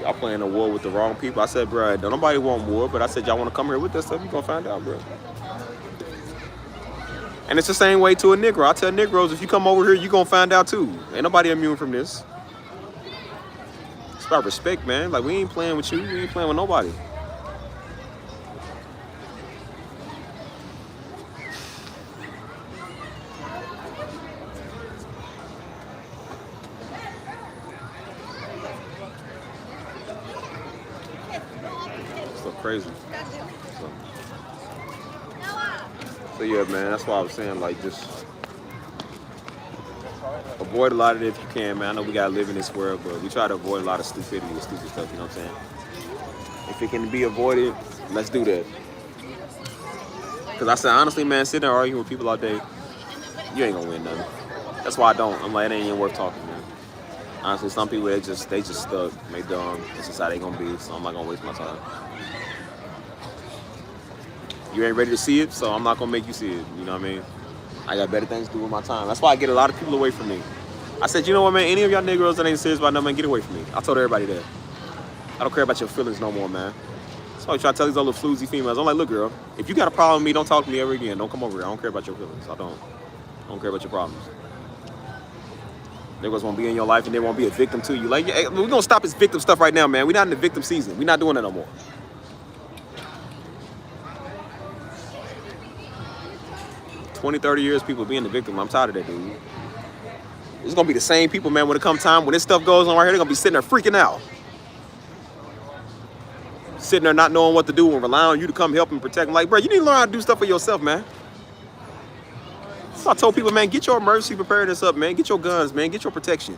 Y'all playing a war with the wrong people. I said, bro, don't nobody want war, but I said, y'all want to come here with that stuff? You gonna find out, bro. And it's the same way to a Negro. I tell Negroes, if you come over here, you gonna find out too. Ain't nobody immune from this. It's about respect, man. Like, we ain't playing with you. We ain't playing with nobody. Crazy. So yeah, man, that's why I was saying, like, just avoid a lot of it if you can, man. I know we gotta live in this world, but we try to avoid a lot of stupidity and stupid stuff, you know what I'm saying? If it can be avoided, let's do that. Because I said, honestly, man, sitting there arguing with people all day, you ain't gonna win nothing. That's why I don't. I'm like, it ain't even worth talking, man. Honestly, some people, they just stuck. They dumb. It's just how they gonna be, so I'm not gonna waste my time. You ain't ready to see it, so I'm not gonna make you see it. You know what I mean? I got better things to do with my time. That's why I get a lot of people away from me. I said, you know what, man? Any of y'all Negroes that ain't serious about nothing, man, get away from me. I told everybody that. I don't care about your feelings no more, man. That's why I try to tell these other floozy females. I'm like, look, girl, if you got a problem with me, don't talk to me ever again. Don't come over here. I don't care about your feelings. I don't care about your problems. Negroes won't be in your life and they won't be a victim to you. Like, hey, we're gonna stop this victim stuff right now, man. We're not in the victim season. We're not doing that no more. 20, 30 years, people being the victim. I'm tired of that, dude. It's gonna be the same people, man, when it comes time, when this stuff goes on right here, they're gonna be sitting there freaking out. Sitting there not knowing what to do and relying on you to come help and protect them. Like, bro, you need to learn how to do stuff for yourself, man. So I told people, man, get your emergency preparedness up, man. Get your guns, man. Get your protection.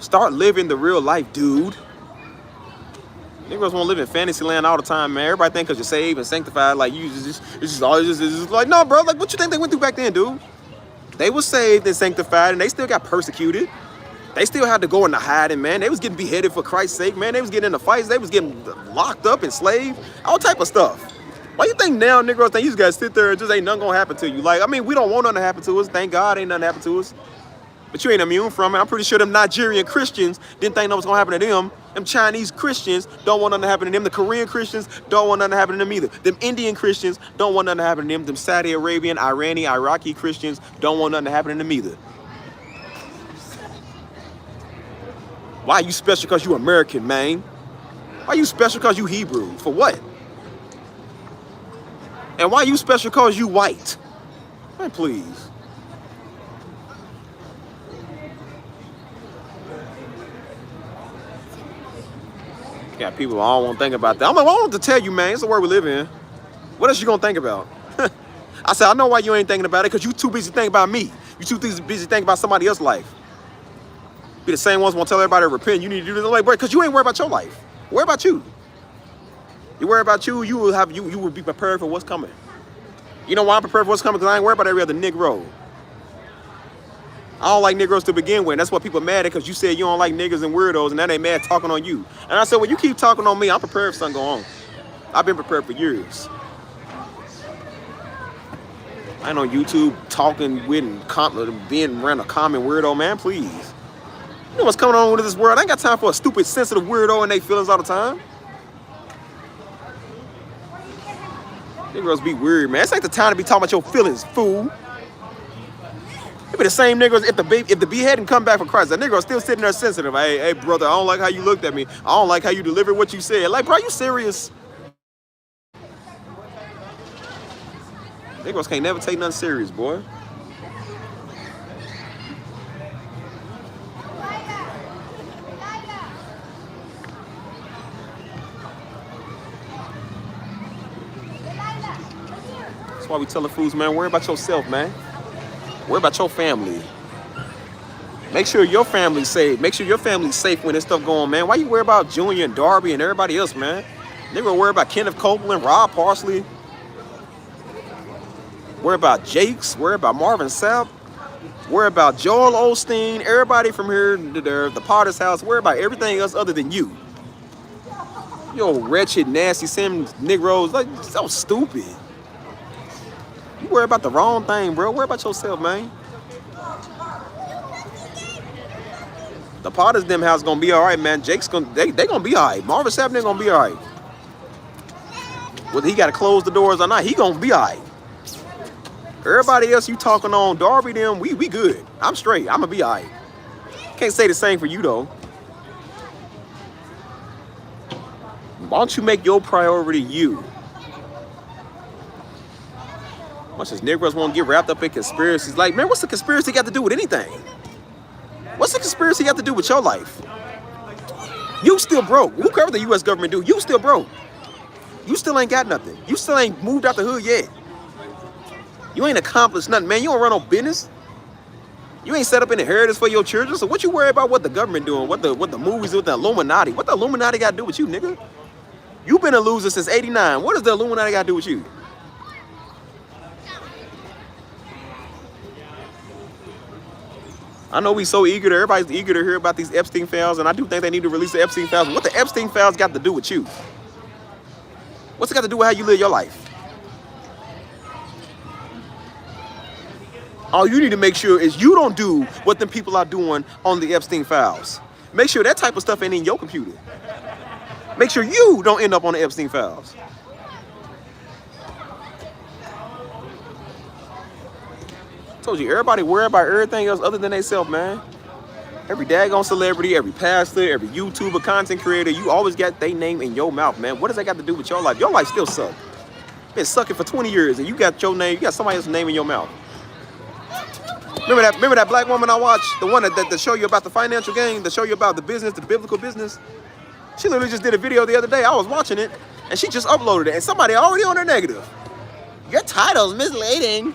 Start living the real life, dude. Negroes want to live in fantasy land all the time, man. Everybody think because you're saved and sanctified, like you it's just like, no, bro. Like, what you think they went through back then, dude? They were saved and sanctified, and they still got persecuted. They still had to go into hiding, man. They was getting beheaded for Christ's sake, man. They was getting into fights. They was getting locked up, enslaved, all type of stuff. Why you think now Negroes think you just gotta sit there and just ain't nothing gonna happen to you? Like, I mean, we don't want nothing to happen to us. Thank God ain't nothing happen to us. But you ain't immune from it. I'm pretty sure them Nigerian Christians didn't think that was gonna happen to them. Them Chinese Christians don't want nothing to happen to them. The Korean Christians don't want nothing to happen to them either. Them Indian Christians don't want nothing to happen to them. Them Saudi Arabian, Iranian, Iraqi Christians don't want nothing to happen to them either. Why you special because you American, man? Why you special because you Hebrew? For what? And why you special because you white? Man, please. Got people I don't want to think about that. I'm like, well, I want to tell you, man, it's the world we live in. What else you gonna think about? I said, I know why you ain't thinking about it, because you too busy thinking about me. You too busy thinking about somebody else's life. Be the same ones want to tell everybody to repent. You need to do this. I'm like, bro, because you ain't worried about your life. Worry about you. You worry about you, you will be prepared for what's coming. You know why I'm prepared for what's coming? Because I ain't worried about every other Negro. I don't like Negroes to begin with. That's why people are mad at, because you said you don't like niggas and weirdos, and now they mad talking on you. And I said, well, you keep talking on me, I'm prepared for something to go on. I've been prepared for years. I ain't on YouTube talking with and being around a common weirdo, man, please. You know what's coming on with this world? I ain't got time for a stupid, sensitive weirdo and they feelings all the time. Negroes be weird, man. This ain't the time to be talking about your feelings, fool. It be the same niggas if the beheading come back for Christ. That nigga still sitting there sensitive. Hey, brother, I don't like how you looked at me. I don't like how you delivered what you said. Like, bro, you serious? Niggas can't never take nothing serious, boy. That's why we tell the fools, man, worry about yourself, man. Worry about your family. Make sure your family's safe. Make sure your family's safe when this stuff going on, man. Why you worry about Junior and Darby and everybody else, man? Nigga worry about Kenneth Copeland, Rob Parsley. Worry about Jakes. Worry about Marvin Sapp. Worry about Joel Osteen. Everybody from here to there, the Potter's house. Worry about everything else other than you. Yo, wretched, nasty, Sims Negroes. Like, so stupid. You worry about the wrong thing, bro. Worry about yourself, man. The Potters them house gonna be all right, man. Jake's gonna they gonna be all right. Marvin Sapp gonna be all right. Whether he gotta close the doors or not, he gonna be all right. Everybody else you talking on, Darby them, we good. I'm straight. I'm gonna be all right. Can't say the same for you though. Why don't you make your priority you? Much as Negroes won't get wrapped up in conspiracies. Like, man, what's the conspiracy got to do with anything? What's the conspiracy got to do with your life? You still broke. Whoever the U.S. government do, you still broke. You still ain't got nothing. You still ain't moved out the hood yet. You ain't accomplished nothing, man. You don't run no business. You ain't set up an inheritance for your children. So what you worry about what the government doing? What the movies do with the Illuminati? What the Illuminati got to do with you, nigga? You been a loser since '89. What does the Illuminati got to do with you? I know we so eager, everybody's eager to hear about these Epstein files, and I do think they need to release the Epstein files. What the Epstein files got to do with you? What's it got to do with how you live your life? All you need to make sure is you don't do what them people are doing on the Epstein files. Make sure that type of stuff ain't in your computer. Make sure you don't end up on the Epstein files. Told you, everybody worry about everything else other than themselves, man. Every daggone celebrity, every pastor, every YouTuber, content creator, you always got their name in your mouth, man. What does that got to do with your life? Your life still sucks. Been sucking for 20 years and you got your name, you got somebody else's name in your mouth. Remember that black woman I watched? The one that show you about the financial game, that show you about the business, the biblical business? She literally just did a video the other day. I was watching it and she just uploaded it and somebody already on her negative. Your title's misleading.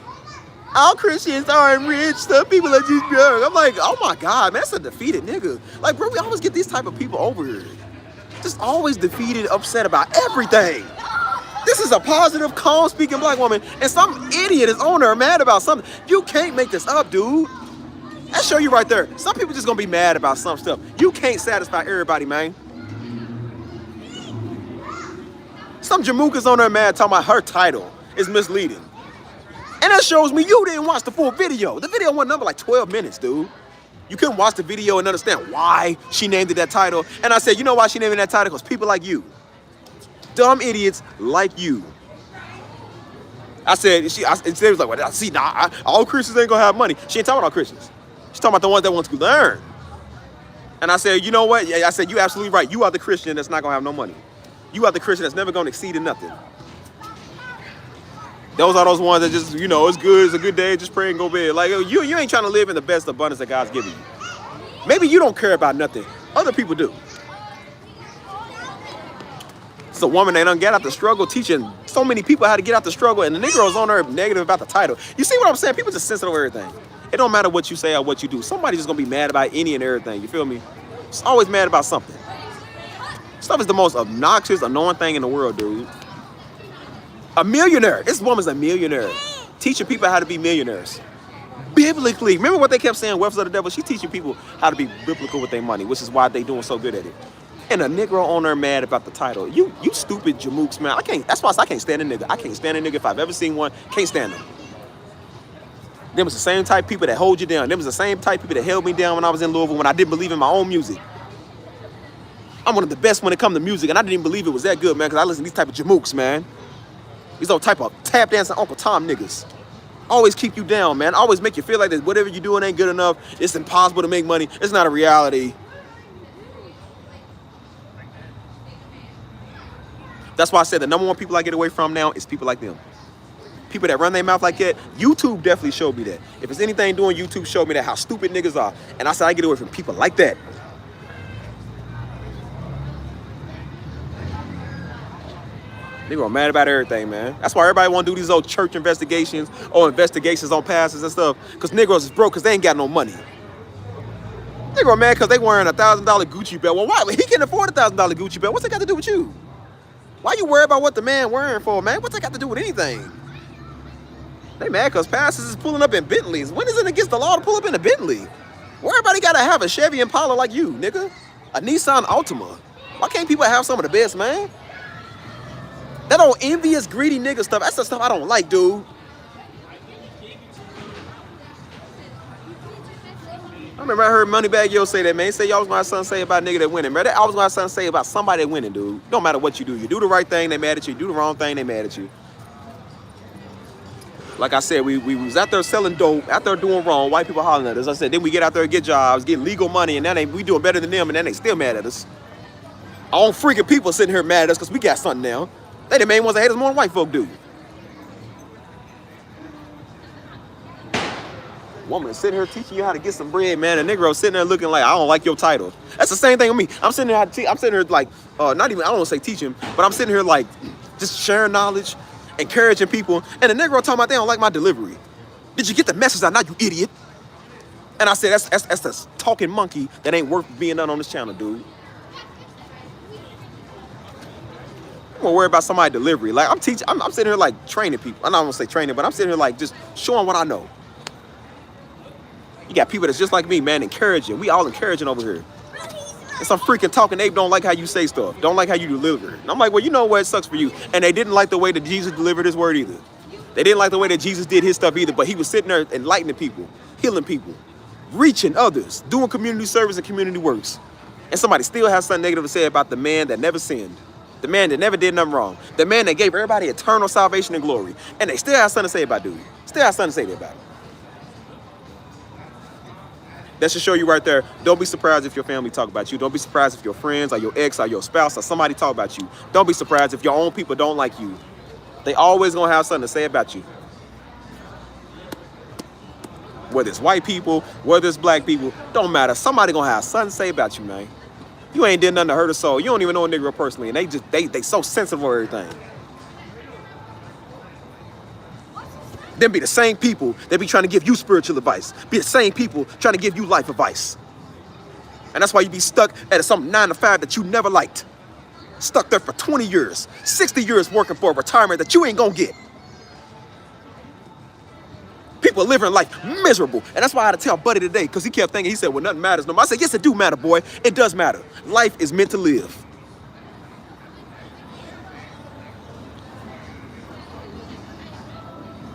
All Christians aren't rich. Some people are just broke. I'm like, oh my God, man, that's a defeated nigga. Like, bro, we always get these type of people over here. Just always defeated, upset about everything. This is a positive, calm-speaking black woman, and some idiot is on her mad about something. You can't make this up, dude. That show you right there. Some people just gonna be mad about some stuff. You can't satisfy everybody, man. Some Jamaica's on her mad talking about her title is misleading. And that shows me you didn't watch the full video. The video went number like 12 minutes, dude. You couldn't watch the video and understand why she named it that title. And I said, you know why she named it that title? Because people like you. Dumb idiots like you. I said, and she was like, well, see, nah, all Christians ain't gonna have money. She ain't talking about all Christians. She's talking about the ones that want to learn. And I said, you know what? Yeah, I said, you're absolutely right. You are the Christian that's not gonna have no money. You are the Christian that's never gonna exceed in nothing. Those are those ones that just, you know, it's good, it's a good day, just pray and go to bed. Like, you ain't trying to live in the best abundance that God's giving you. Maybe you don't care about nothing. Other people do. It's a woman that done get out the struggle, teaching so many people how to get out the struggle, and the Negroes on her negative about the title. You see what I'm saying? People just sensitive over everything. It don't matter what you say or what you do. Somebody's just gonna be mad about any and everything. You feel me? It's always mad about something. Stuff is the most obnoxious, annoying thing in the world, dude. A millionaire. This woman's a millionaire. Teaching people how to be millionaires. Biblically. Remember what they kept saying, wealth of the devil? She's teaching people how to be biblical with their money, which is why they doing so good at it. And a Negro on her mad about the title. You stupid jamooks, man. That's why I can't stand a nigga. I can't stand a nigga if I've ever seen one. Can't stand them. Them was the same type of people that hold you down. Them was the same type of people that held me down when I was in Louisville, when I didn't believe in my own music. I'm one of the best when it comes to music, and I didn't even believe it was that good, man, because I listen to these type of jamooks, man. These old type of tap dancing Uncle Tom niggas. Always keep you down, man. Always make you feel like that whatever you're doing ain't good enough. It's impossible to make money. It's not a reality. That's why I said the number one people I get away from now is people like them. People that run their mouth like that. YouTube definitely showed me that. If it's anything doing, YouTube showed me that, how stupid niggas are. And I said I get away from people like that. They were mad about everything, man. That's why everybody want to do these old church investigations or investigations on pastors and stuff. Because Negroes is broke because they ain't got no money. They were mad because they wearing a $1,000 Gucci belt. Well, why? He can't afford a $1,000 Gucci belt. What's that got to do with you? Why you worry about what the man wearing for, man? What's that got to do with anything? They mad because pastors is pulling up in Bentleys. When is it against the law to pull up in a Bentley? Well, everybody got to have a Chevy Impala like you, nigga. A Nissan Altima. Why can't people have some of the best, man? That old envious, greedy nigga stuff, that's the stuff I don't like, dude. I remember I heard Moneybagg Yo say that, man. He said, y'all was my son say about a nigga that winning, man. I was my son say about somebody that winning, dude. Don't matter what you do. You do the right thing, they mad at you. You do the wrong thing, they mad at you. Like I said, we was out there selling dope, out there doing wrong, white people hollering at us. I said, then we get out there and get jobs, get legal money, and now we doing better than them, and then they still mad at us. Our own freaking people sitting here mad at us because we got something now. They the main ones that hate us more than white folk do. Woman is sitting here teaching you how to get some bread, man. A Negro sitting there looking like, I don't like your title. That's the same thing with me. I'm sitting here like, not even, I don't want to say teaching, but I'm sitting here like just sharing knowledge, encouraging people. And the Negro talking about they don't like my delivery. Did you get the message out? Not you idiot. And I said, that's the talking monkey that ain't worth being done on this channel, dude. I'm gonna worry about somebody's delivery. Like I'm sitting here like training people. I don't want to say training, but I'm sitting here like just showing what I know. You got people that's just like me, man, encouraging. We all encouraging over here. And some freaking talking ape don't like how you say stuff. Don't like how you deliver it. And I'm like, well, you know what? It sucks for you. And they didn't like the way that Jesus delivered his word either. They didn't like the way that Jesus did his stuff either. But he was sitting there enlightening people, healing people, reaching others, doing community service and community works. And somebody still has something negative to say about the man that never sinned. The man that never did nothing wrong. The man that gave everybody eternal salvation and glory. And they still have something to say about dude. Still have something to say about it. That should show you right there. Don't be surprised if your family talk about you. Don't be surprised if your friends or your ex or your spouse or somebody talk about you. Don't be surprised if your own people don't like you. They always gonna have something to say about you. Whether it's white people, whether it's black people, don't matter. Somebody gonna have something to say about you, man. You ain't did nothing to hurt a soul. You don't even know a Negro personally, and they so sensitive over everything. Them be the same people that be trying to give you spiritual advice. Be the same people trying to give you life advice. And that's why you be stuck at some 9 to 5 that you never liked. Stuck there for 20 years, 60 years working for a retirement that you ain't gonna get. People living life miserable. And that's why I had to tell Buddy today, because he kept thinking, he said, well, nothing matters no more. I said, yes, it do matter, boy. It does matter. Life is meant to live.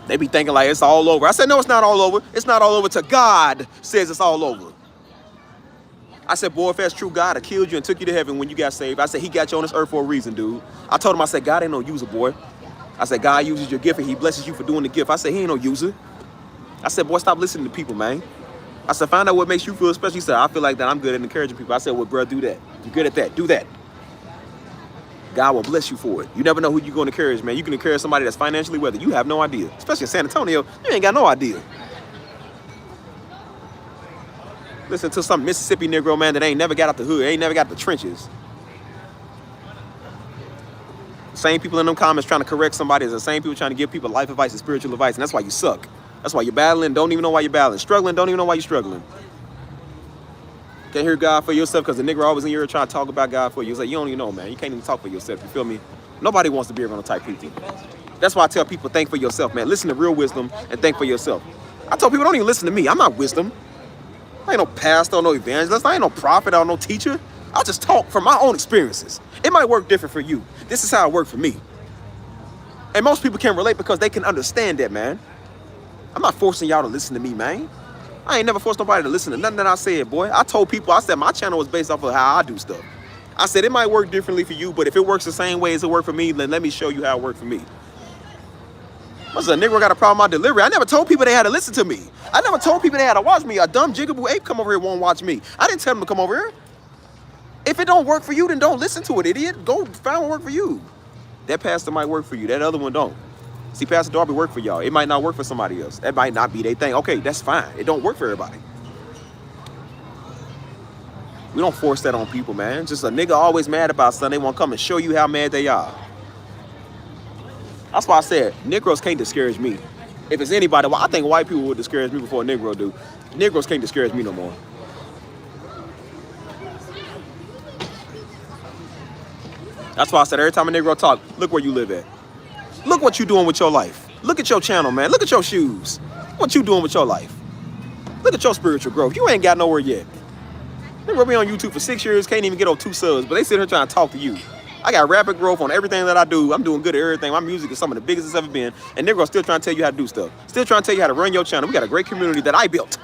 They be thinking like it's all over. I said, no, it's not all over. It's not all over till God says it's all over. I said, boy, if that's true, God I killed you and took you to heaven when you got saved. I said, he got you on this earth for a reason, dude. I told him, I said, God ain't no user, boy. I said, God uses your gift and he blesses you for doing the gift. I said, he ain't no user. I said, boy, stop listening to people, man. I said, find out what makes you feel special. He said, I feel like that I'm good at encouraging people. I said, well, bro, do that. You're good at that. Do that. God will bless you for it. You never know who you're going to encourage, man. You can encourage somebody that's financially wealthy. You have no idea. Especially in San Antonio, you ain't got no idea. Listen to some Mississippi Negro, man, that ain't never got out the hood, ain't never got the trenches. Same people in them comments trying to correct somebody is the same people trying to give people life advice and spiritual advice, and that's why you suck. That's why you're battling, don't even know why you're battling. Struggling, don't even know why you're struggling. Can't hear God for yourself because the nigga always in your ear trying to talk about God for you. It's like, you don't even know, man. You can't even talk for yourself, you feel me? Nobody wants to be around type people. That's why I tell people, think for yourself, man. Listen to real wisdom and think for yourself. I tell people, don't even listen to me. I'm not wisdom. I ain't no pastor, no evangelist. I ain't no prophet or no teacher. I'll just talk from my own experiences. It might work different for you. This is how it worked for me. And most people can relate because they can understand that, man. I'm not forcing y'all to listen to me, man. I ain't never forced nobody to listen to nothing that I said, boy. I told people, I said my channel was based off of how I do stuff. I said it might work differently for you, but if it works the same way as it worked for me, then let me show you how it worked for me. What's a nigga got a problem with my delivery? I never told people they had to listen to me. I never told people they had to watch me. A dumb jigaboo ape come over here won't watch me. I didn't tell them to come over here. If it don't work for you, then don't listen to it, idiot. Go find what work for you. That pastor might work for you. That other one don't. See, Pastor Darby work for y'all. It might not work for somebody else. That might not be their thing. Okay, that's fine. It don't work for everybody. We don't force that on people, man. Just a nigga always mad about something. They want to come and show you how mad they are. That's why I said, Negroes can't discourage me. If it's anybody, well, I think white people would discourage me before a Negro do. Negroes can't discourage me no more. That's why I said every time a Negro talk, look where you live at. Look what you doing with your life. Look at your channel, man. Look at your shoes. What you doing with your life. Look at your spiritual growth. You ain't got nowhere yet. Nigga be on YouTube for 6 years, can't even get on 2 subs, but they sit here trying to talk to you. I got rapid growth on everything that I do. I'm doing good at everything. My music is some of the biggest it's ever been. And Negro's still trying to tell you how to do stuff. Still trying to tell you how to run your channel. We got a great community that I built.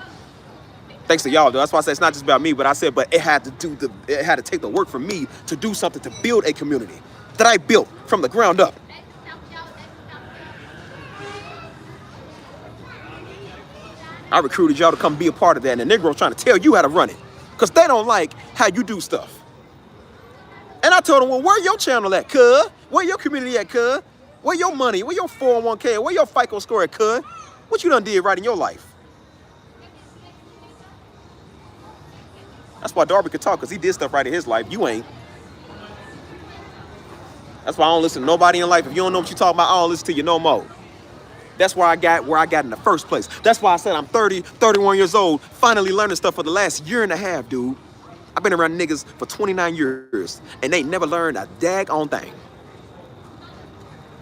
Thanks to y'all, though. That's why I said it's not just about me, but I said, but it had to take the work from me to do something to build a community that I built from the ground up. I recruited y'all to come be a part of that, and the Negro's trying to tell you how to run it because they don't like how you do stuff. And I told them, well, where your channel at, cuz? Where your community at, cuz? Where your money? Where your 401k? Where your FICO score at, cuz? What you done did right in your life? That's why Darby could talk, because he did stuff right in his life. You ain't. That's why I don't listen to nobody in life. If you don't know what you're talking about, I don't listen to you no more. That's where I got in the first place. That's why I said I'm 30, 31 years old, finally learning stuff for the last year and a half, dude. I've been around niggas for 29 years, and they never learned a daggone thing.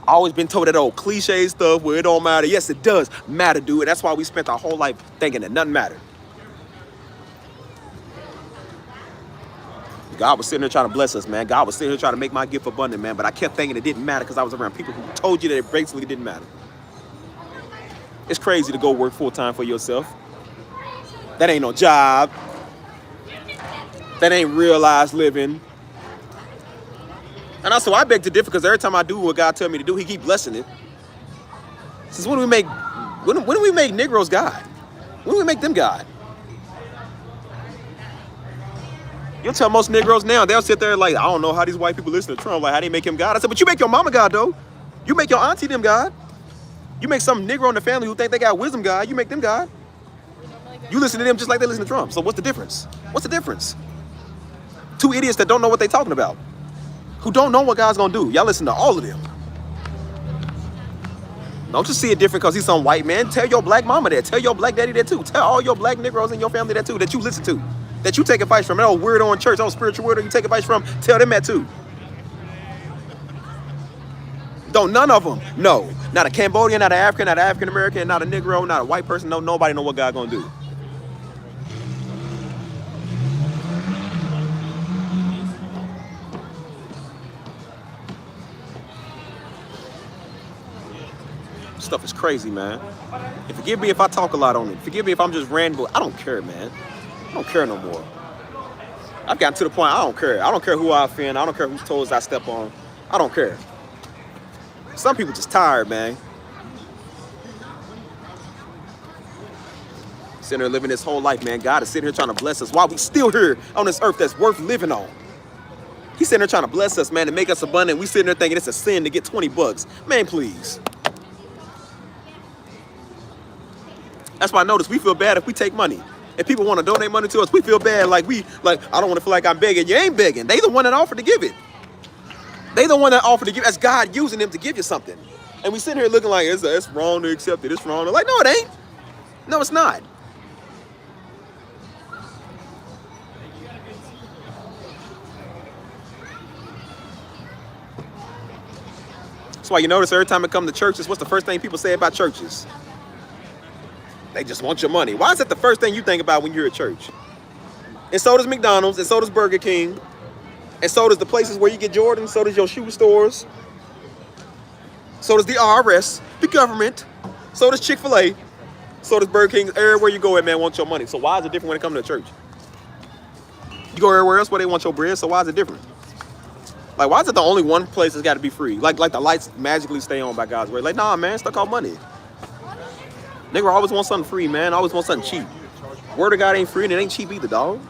I always been told that old cliche stuff where it don't matter. Yes, it does matter, dude. And that's why we spent our whole life thinking that nothing mattered. God was sitting there trying to bless us, man. God was sitting here trying to make my gift abundant, man. But I kept thinking it didn't matter because I was around people who told you that it basically didn't matter. It's crazy to go work full-time for yourself. That ain't no job. That ain't realized living. And also, I beg to differ because every time I do what God tell me to do, he keep blessing it. Since when do we make Negroes God? When do we make them God? You'll tell most Negroes now, they'll sit there like, I don't know how these white people listen to Trump, like how they make him God. I said, but you make your mama God, though. You make your auntie them God. You make some Negro in the family who think they got wisdom God, you make them God. You listen to them just like they listen to Trump. So what's the difference? What's the difference? Two idiots that don't know what they're talking about, who don't know what God's gonna do. Y'all listen to all of them. Don't just see it different because he's some white man. Tell your black mama that. Tell your black daddy that too. Tell all your black Negroes in your family that too, that you listen to. That you take advice from. That old weirdo in church, old spiritual weirdo you take advice from, tell them that too. Don't none of them know. Not a Cambodian, not an African, not an African American, not a Negro, not a white person. No, nobody know what God gonna do. Stuff is crazy, man. And forgive me if I talk a lot on it. Forgive me if I'm just random. I don't care, man. I don't care no more. I've gotten to the point I don't care. I don't care who I offend. I don't care whose toes I step on. I don't care. Some people just tired, man. Sitting here living this whole life, man. God is sitting here trying to bless us while we still here on this earth that's worth living on. He's sitting there trying to bless us, man, and make us abundant. We sitting there thinking it's a sin to get 20 bucks. Man, please. That's why I notice we feel bad if we take money. If people want to donate money to us, we feel bad like I don't want to feel like I'm begging. You ain't begging. They the one that offered to give it. They the one that offered to give. That's God using them to give you something. And we sitting here looking like it's wrong to accept it. It's wrong. They're like, no, it ain't. No, it's not. That's why you notice every time I come to churches, what's the first thing people say about churches? They just want your money. Why is that the first thing you think about when you're at church? And so does McDonald's, and so does Burger King, and so does the places where you get Jordans, so does your shoe stores, so does the IRS, the government, so does Chick-fil-A, so does Burger King. Everywhere you go, man, want your money. So why is it different when it comes to church? You go everywhere else where they want your bread, so why is it different? Like, why is it the only one place that's got to be free? Like the lights magically stay on by God's word. Like, nah, man, it's stuck on money. Nigga always want something free, man. Always want something cheap. Word of God ain't free and it ain't cheap either, dog.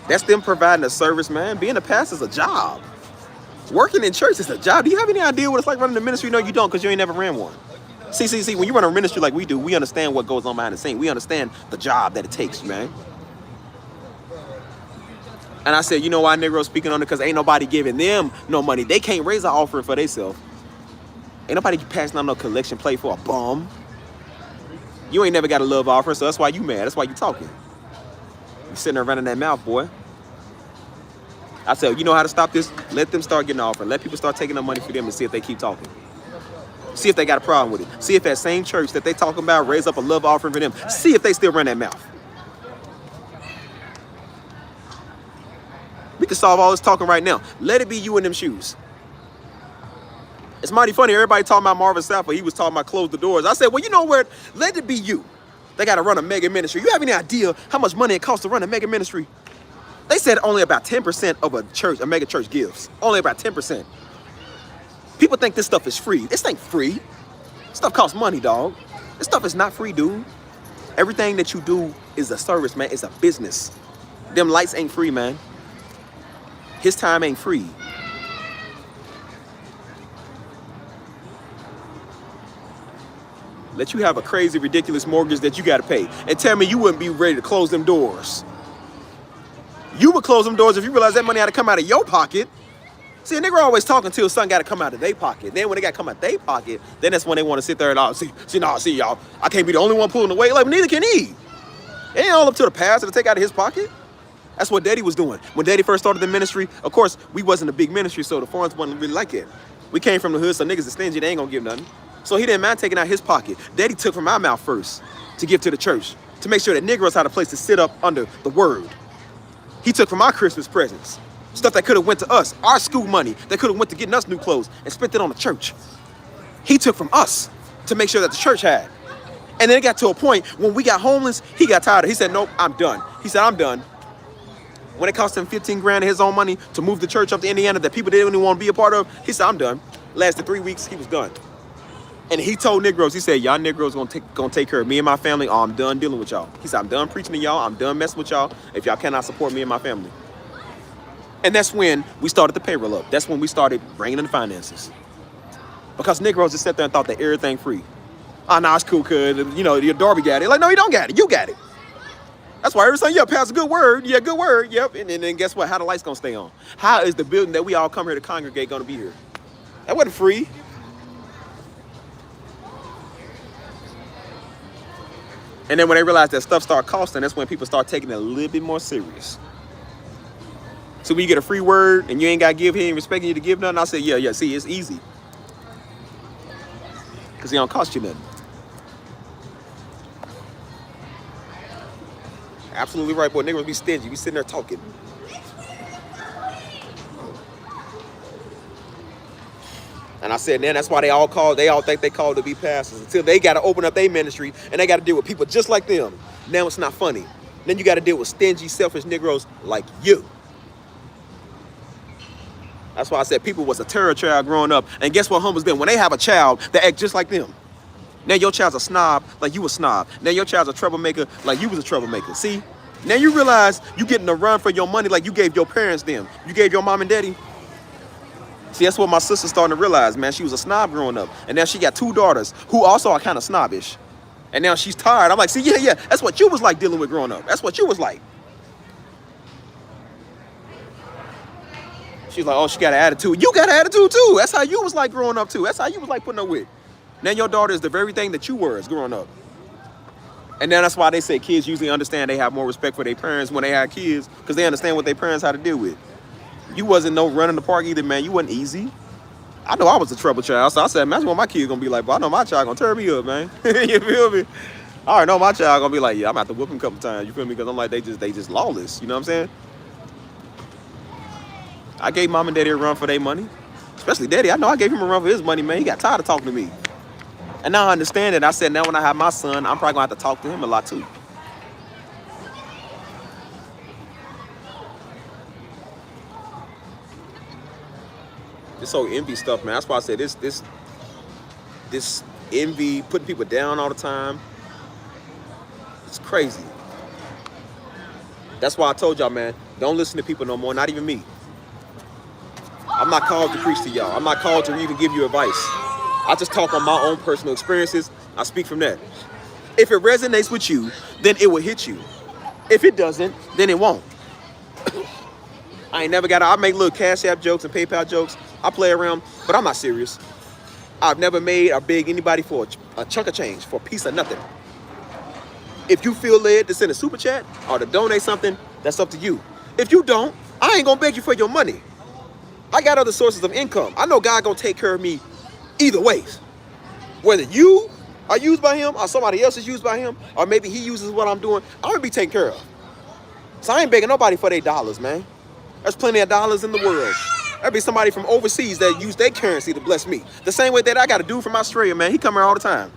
That's them providing a service, man. Being a pastor is a job. Working in church is a job. Do you have any idea what it's like running a ministry? No, you don't, because you ain't never ran one. See, when you run a ministry like we do, we understand what goes on behind the scene. We understand the job that it takes, man. And I said, you know why Negroes speaking on it? Because ain't nobody giving them no money. They can't raise an offering for themselves. Ain't nobody passing on no collection plate for a bum. You ain't never got a love offering, so that's why you mad. That's why you talking. You sitting there running that mouth, boy. I said, you know how to stop this? Let them start getting an offering. Let people start taking the money for them and see if they keep talking. See if they got a problem with it. See if that same church that they talking about raise up a love offering for them. See if they still run that mouth. We can solve all this talking right now. Let it be you in them shoes. It's mighty funny. Everybody talking about Marvin Sapp, but he was talking about close the doors. I said, well, you know what? Let it be you. They got to run a mega ministry. You have any idea how much money it costs to run a mega ministry? They said only about 10% of a mega church gives. Only about 10%. People think this stuff is free. This ain't free. This stuff costs money, dog. This stuff is not free, dude. Everything that you do is a service, man. It's a business. Them lights ain't free, man. His time ain't free. Let you have a crazy, ridiculous mortgage that you got to pay. And tell me you wouldn't be ready to close them doors. You would close them doors if you realize that money had to come out of your pocket. See, a nigga always talking until something got to come out of their pocket. Then when they got to come out their pocket, then that's when they want to sit there and see, y'all, I can't be the only one pulling the weight. Like, neither can he. It ain't all up to the pastor to take out of his pocket. That's what Daddy was doing. When Daddy first started the ministry, of course, we wasn't a big ministry, so the funds wasn't really like it. We came from the hood, so niggas are stingy, they ain't gonna give nothing. So he didn't mind taking out his pocket. Daddy took from my mouth first to give to the church, to make sure that Negroes had a place to sit up under the word. He took from our Christmas presents, stuff that could have went to us, our school money, that could have went to getting us new clothes, and spent it on the church. He took from us to make sure that the church had. And then it got to a point when we got homeless, he got tired of it. He said, nope, I'm done. He said, I'm done. When it cost him 15 grand of his own money to move the church up to Indiana that people didn't even want to be a part of, he said, I'm done. Lasted 3 weeks, he was done. And he told Negroes, he said, y'all Negroes gonna take care of me and my family, or I'm done dealing with y'all. He said, I'm done preaching to y'all, I'm done messing with y'all, if y'all cannot support me and my family. And that's when we started the payroll up. That's when we started bringing in the finances. Because Negroes just sat there and thought that everything free. Oh, nah, it's cool, cuz, you know, your Darby got it. Like, no, you don't got it, you got it. That's why every time, yeah, Pastor, good word. Yeah, good word. Yep. And then guess what? How the lights gonna stay on? How is the building that we all come here to congregate gonna be here? That wasn't free. And then when they realized that stuff started costing, that's when people start taking it a little bit more serious. So when you get a free word and you ain't gotta give, he ain't expecting you to give nothing, I say, yeah, see, it's easy. Because it don't cost you nothing. Absolutely right, boy. Niggas be stingy. We sitting there talking. And I said, man, that's why they all think they called to be pastors until they got to open up their ministry and they got to deal with people just like them. Now it's not funny. Then you got to deal with stingy, selfish Negroes like you. That's why I said people was a terror child growing up. And guess what humbles them? When they have a child, they act just like them. Now your child's a snob like you a snob. Now your child's a troublemaker like you was a troublemaker. See? Now you realize you getting a run for your money like you gave your parents them. You gave your mom and daddy. See, that's what my sister's starting to realize, man. She was a snob growing up. And now she got 2 daughters who also are kind of snobbish. And now she's tired. I'm like, see, yeah, that's what you was like dealing with growing up. That's what you was like. She's like, oh, she got an attitude. You got an attitude too. That's how you was like growing up too. That's how you was like putting up with. Now your daughter is the very thing that you were as growing up. And then that's why they say kids usually understand they have more respect for their parents when they have kids because they understand what their parents had to deal with. You wasn't no running the park either, man. You wasn't easy. I know I was a trouble child, so I said, imagine what my kid's gonna be like. But I know my child gonna turn me up, man. You feel me? I already know my child gonna be like, yeah, I'm gonna have to whip him a couple times. You feel me? Because I'm like, they just lawless. You know what I'm saying? I gave mom and daddy a run for their money, especially daddy. I know I gave him a run for his money, man. He got tired of talking to me, and now I understand it. I said, now when I have my son, I'm probably gonna have to talk to him a lot too. This whole envy stuff, man. That's why I said this envy, putting people down all the time. It's crazy. That's why I told y'all, man, don't listen to people no more, not even me. I'm not called to preach to y'all. I'm not called to even give you advice. I just talk on my own personal experiences. I speak from that. If it resonates with you, then it will hit you. If it doesn't, then it won't. I ain't never got I make little Cash App jokes and PayPal jokes. I play around, but I'm not serious. I've never made or begged anybody for a chunk of change, for a piece of nothing. If you feel led to send a super chat or to donate something, that's up to you. If you don't, I ain't gonna beg you for your money. I got other sources of income. I know God gonna take care of me either ways. Whether you are used by him or somebody else is used by him, or maybe he uses what I'm doing, I'm gonna be taken care of. So I ain't begging nobody for their dollars, man. There's plenty of dollars in the world. There'll be somebody from overseas that use their currency to bless me. The same way that I got a dude from Australia, man. He come here all the time.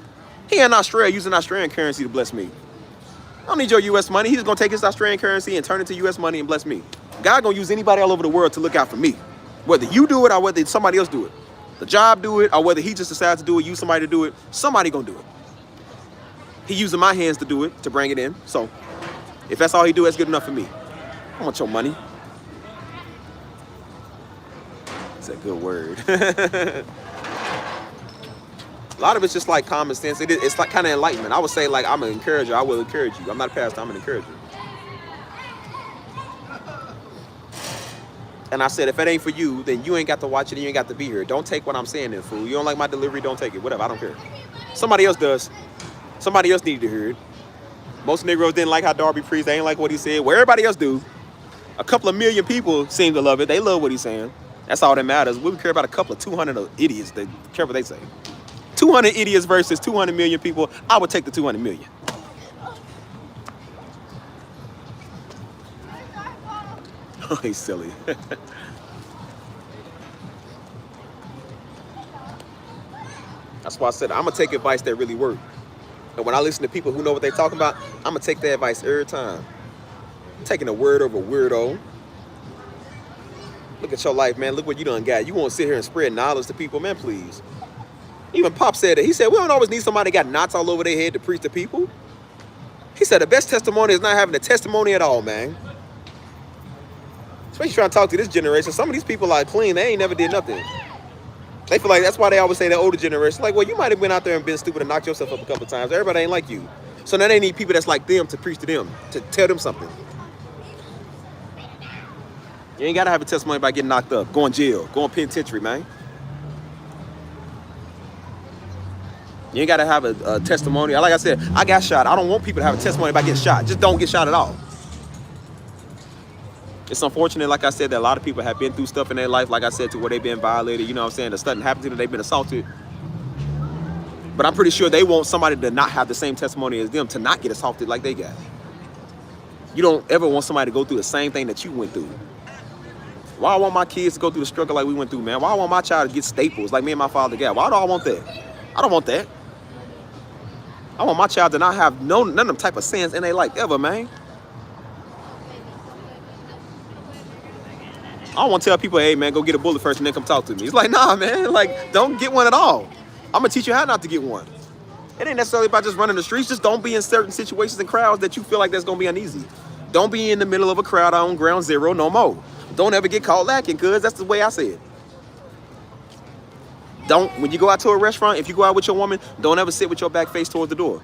He in Australia using Australian currency to bless me. I don't need your U.S. money. He's gonna take his Australian currency and turn it to U.S. money and bless me. God gonna use anybody all over the world to look out for me. Whether you do it or whether somebody else do it. The job do it or whether he just decides to do it, use somebody to do it, somebody gonna do it. He using my hands to do it, to bring it in. So if that's all he do, that's good enough for me. I want your money. It's a good word. A lot of it's just like common sense. It's like kind of enlightenment. I would say like I'm an encourager. I will encourage you. I'm not a pastor. I'm an encourager. And I said, if it ain't for you, then you ain't got to watch it and you ain't got to be here. Don't take what I'm saying then, fool. You don't like my delivery, don't take it. Whatever, I don't care. Somebody else does. Somebody else needed to hear it. Most Negroes didn't like how Darby preached. They ain't like what he said. Well, everybody else do. A couple of million people seem to love it. They love what he's saying. That's all that matters. We care about a couple of 200 idiots that care what they say. 200 idiots versus 200 million people. I would take the 200 million. Oh, he's silly. That's why I said I'm gonna take advice that really works. And when I listen to people who know what they're talking about, I'm gonna take their advice every time. I'm taking a word over weirdo. Look at your life, man. Look what you done got. You won't sit here and spread knowledge to people, man, please. Even Pop said that. He said, we don't always need somebody that got knots all over their head to preach to people. He said the best testimony is not having a testimony at all, man. Especially trying to talk to this generation. Some of these people are clean. They ain't never did nothing. They feel like that's why they always say the older generation. Like, well, you might have been out there and been stupid and knocked yourself up a couple of times. Everybody ain't like you. So now they need people that's like them to preach to them, to tell them something. You ain't got to have a testimony about getting knocked up, going jail, going penitentiary, man. You ain't got to have a testimony. Like I said, I got shot. I don't want people to have a testimony about getting shot. Just don't get shot at all. It's unfortunate, like I said, that a lot of people have been through stuff in their life, like I said, to where they've been violated. You know what I'm saying? That something happened to them, they've been assaulted. But I'm pretty sure they want somebody to not have the same testimony as them, to not get assaulted like they got. You don't ever want somebody to go through the same thing that you went through. Why I want my kids to go through the struggle like we went through, man? Why I want my child to get staples like me and my father got? Why do I want that? I don't want that. I want my child to not have none of them type of sins in their life ever, man. I don't want to tell people, hey man, go get a bullet first and then come talk to me. It's like, nah, man, like don't get one at all. I'm gonna teach you how not to get one. It ain't necessarily about just running the streets. Just don't be in certain situations and crowds that you feel like that's gonna be uneasy. Don't be in the middle of a crowd on ground zero no more. Don't ever get caught lacking, cuz that's the way I say it. Don't, when you go out to a restaurant, if you go out with your woman, don't ever sit with your back face towards the door.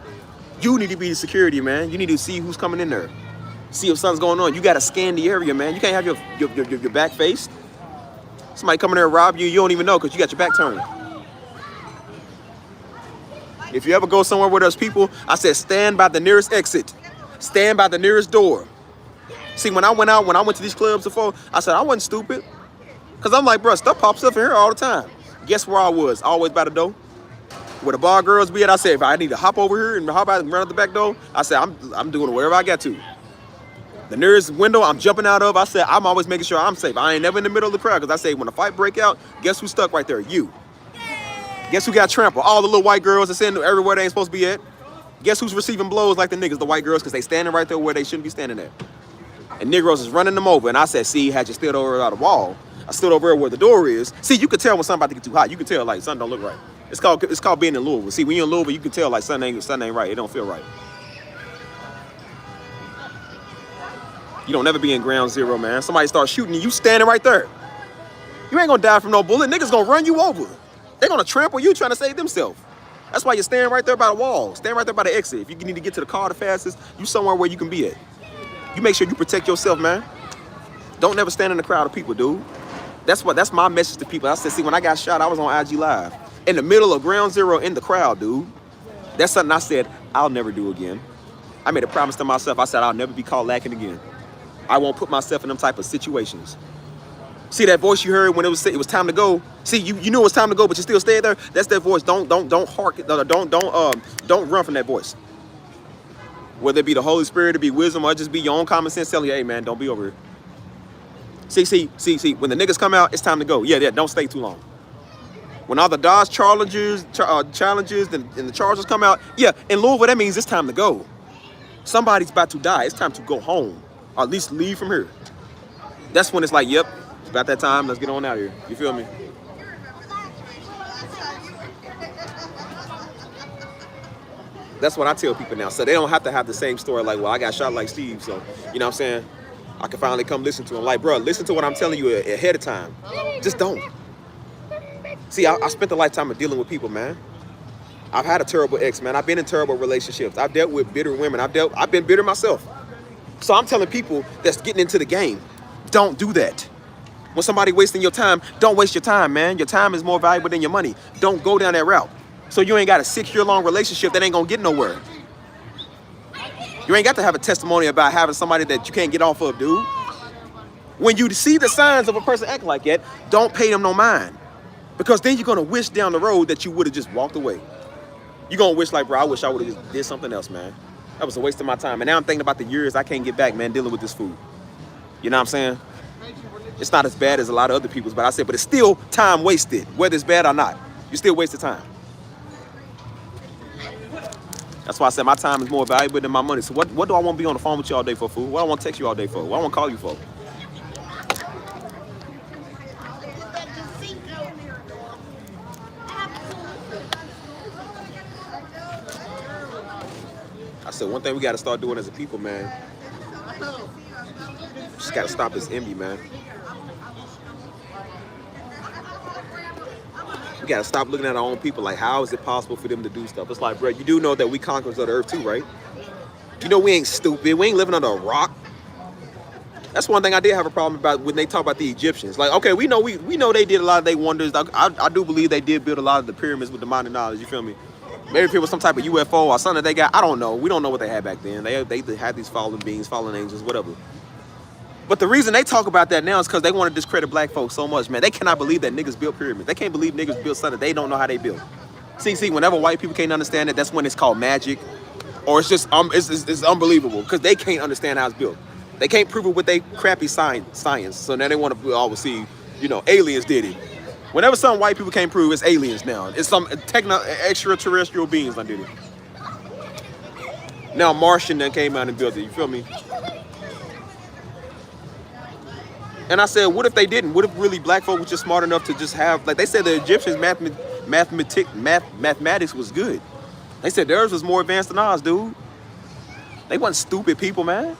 You need to be the security, man. You need to see who's coming in there. See if something's going on. You gotta scan the area, man. You can't have your back faced. Somebody coming there and rob you, you don't even know because you got your back turned. If you ever go somewhere where there's people, I said stand by the nearest exit. Stand by the nearest door. See, when I went to these clubs before, I said I wasn't stupid. Because I'm like, bro, stuff pops up in here all the time. Guess where I was? Always by the door. Where the bar girls be at, I said, if I need to hop over here and hop out and run out the back door, I said, I'm doing whatever I got to. The nearest window I'm jumping out of, I said, I'm always making sure I'm safe. I ain't never in the middle of the crowd because I say, when a fight break out, guess who's stuck right there? You. Guess who got trampled? All the little white girls that's in everywhere they ain't supposed to be at. Guess who's receiving blows like the niggas, the white girls, because they standing right there where they shouldn't be standing at. And Negroes is running them over. And I said, see, had you stood over at the wall, I stood over there where the door is. See, you could tell when something about to get too hot. You can tell like something don't look right. It's called being in Louisville. See, when you're in Louisville, you can tell like something ain't right. It don't feel right. You don't never be in ground zero, man. Somebody starts shooting you standing right there. You ain't gonna die from no bullet. Niggas gonna run you over. They're gonna trample you trying to save themselves. That's why you're standing right there by the wall. Stand right there by the exit. If you need to get to the car the fastest, you somewhere where you can be at. You make sure you protect yourself, man. Don't never stand in a crowd of people, dude. That's my message to people. I said, see, when I got shot, I was on IG Live. In the middle of ground zero in the crowd, dude. That's something I said I'll never do again. I made a promise to myself. I said I'll never be caught lacking again. I won't put myself in them type of situations. See that voice you heard when it was time to go? See, you knew it was time to go, but you still stayed there? That's that voice. Don't run from that voice. Whether it be the Holy Spirit, it be wisdom, or just be your own common sense telling you, hey man, don't be over here. See, when the niggas come out, it's time to go. Yeah, don't stay too long. When all the Dodge challenges and the Chargers come out, yeah, in Louisville, that means it's time to go. Somebody's about to die. It's time to go home, or at least leave from here. That's when it's like, yep, it's about that time. Let's get on out of here. You feel me? That's what I tell people now. So they don't have to have the same story like, well, I got shot like Steve, so, you know what I'm saying? I can finally come listen to him. Like, bro, listen to what I'm telling you ahead of time. Just don't. See, I spent a lifetime of dealing with people, man. I've had a terrible ex, man. I've been in terrible relationships. I've dealt with bitter women. I've been bitter myself. So I'm telling people that's getting into the game, don't do that. When somebody wasting your time, don't waste your time, man. Your time is more valuable than your money. Don't go down that route. So you ain't got a 6-year-long relationship that ain't gonna get nowhere. You ain't got to have a testimony about having somebody that you can't get off of, dude. When you see the signs of a person acting like that, don't pay them no mind. Because then you're gonna wish down the road that you would have just walked away. You're gonna wish like, bro, I wish I would have just did something else, man. That was a waste of my time. And now I'm thinking about the years I can't get back, man, dealing with this food. You know what I'm saying? It's not as bad as a lot of other people's, but I said, but it's still time wasted, whether it's bad or not. You still wasted time. That's why I said my time is more valuable than my money. So what do I want to be on the phone with you all day for, fool? What do I want to text you all day for? What do I want to call you for? I said one thing we got to start doing as a people, man. Just got to stop this envy, man. We got to stop looking at our own people like, how is it possible for them to do stuff? It's like, bro, you do know that we conquerors of the earth too, right? You know we ain't stupid. We ain't living under a rock. That's one thing I did have a problem about when they talk about the Egyptians. Like, okay, we know they did a lot of their wonders. I do believe they did build a lot of the pyramids with the modern knowledge. You feel me? Maybe if it was some type of UFO or something that they got, I don't know. We don't know what they had back then. They had these fallen beings, fallen angels, whatever. But the reason they talk about that now is because they want to discredit black folks so much, man. They cannot believe that niggas built pyramids. They can't believe niggas built something they don't know how they built. See, whenever white people can't understand it, that's when it's called magic, or it's just it's unbelievable because they can't understand how it's built. They can't prove it with their crappy science. So now they want to always see, aliens did it. Whenever some white people can't prove, it's aliens now. It's some extraterrestrial beings that did it. Now Martian then came out and built it. You feel me? And I said, what if they didn't? What if really black folk were just smart enough to just have, like they said the Egyptians mathematics was good. They said theirs was more advanced than ours, dude. They wasn't stupid people, man.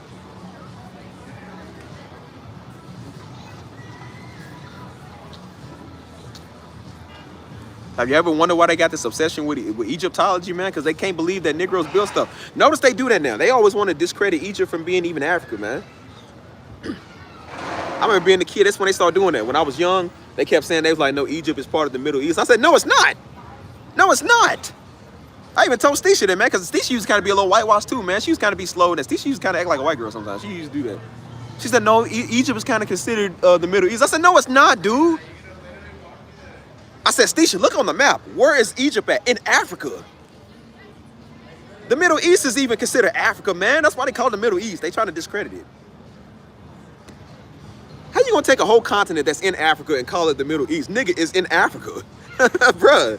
Have you ever wondered why they got this obsession with Egyptology, man? Because they can't believe that Negroes built stuff. Notice they do that now. They always want to discredit Egypt from being even Africa, man. I remember being a kid, that's when they started doing that. When I was young, they kept saying, they was like, no, Egypt is part of the Middle East. I said, no, it's not. No, it's not. I even told Stisha that, man, because Stisha used to kind of be a little whitewashed too, man. She used to kind of be slow, and Stisha used to kind of act like a white girl sometimes. She used to do that. She said, no, Egypt is kind of considered the Middle East. I said, no, it's not, dude. I said, Stisha, look on the map. Where is Egypt at? In Africa. The Middle East is even considered Africa, man. That's why they call it the Middle East. They trying to discredit it. How you gonna take a whole continent that's in Africa and call it the Middle East? Nigga, it's in Africa. Bruh.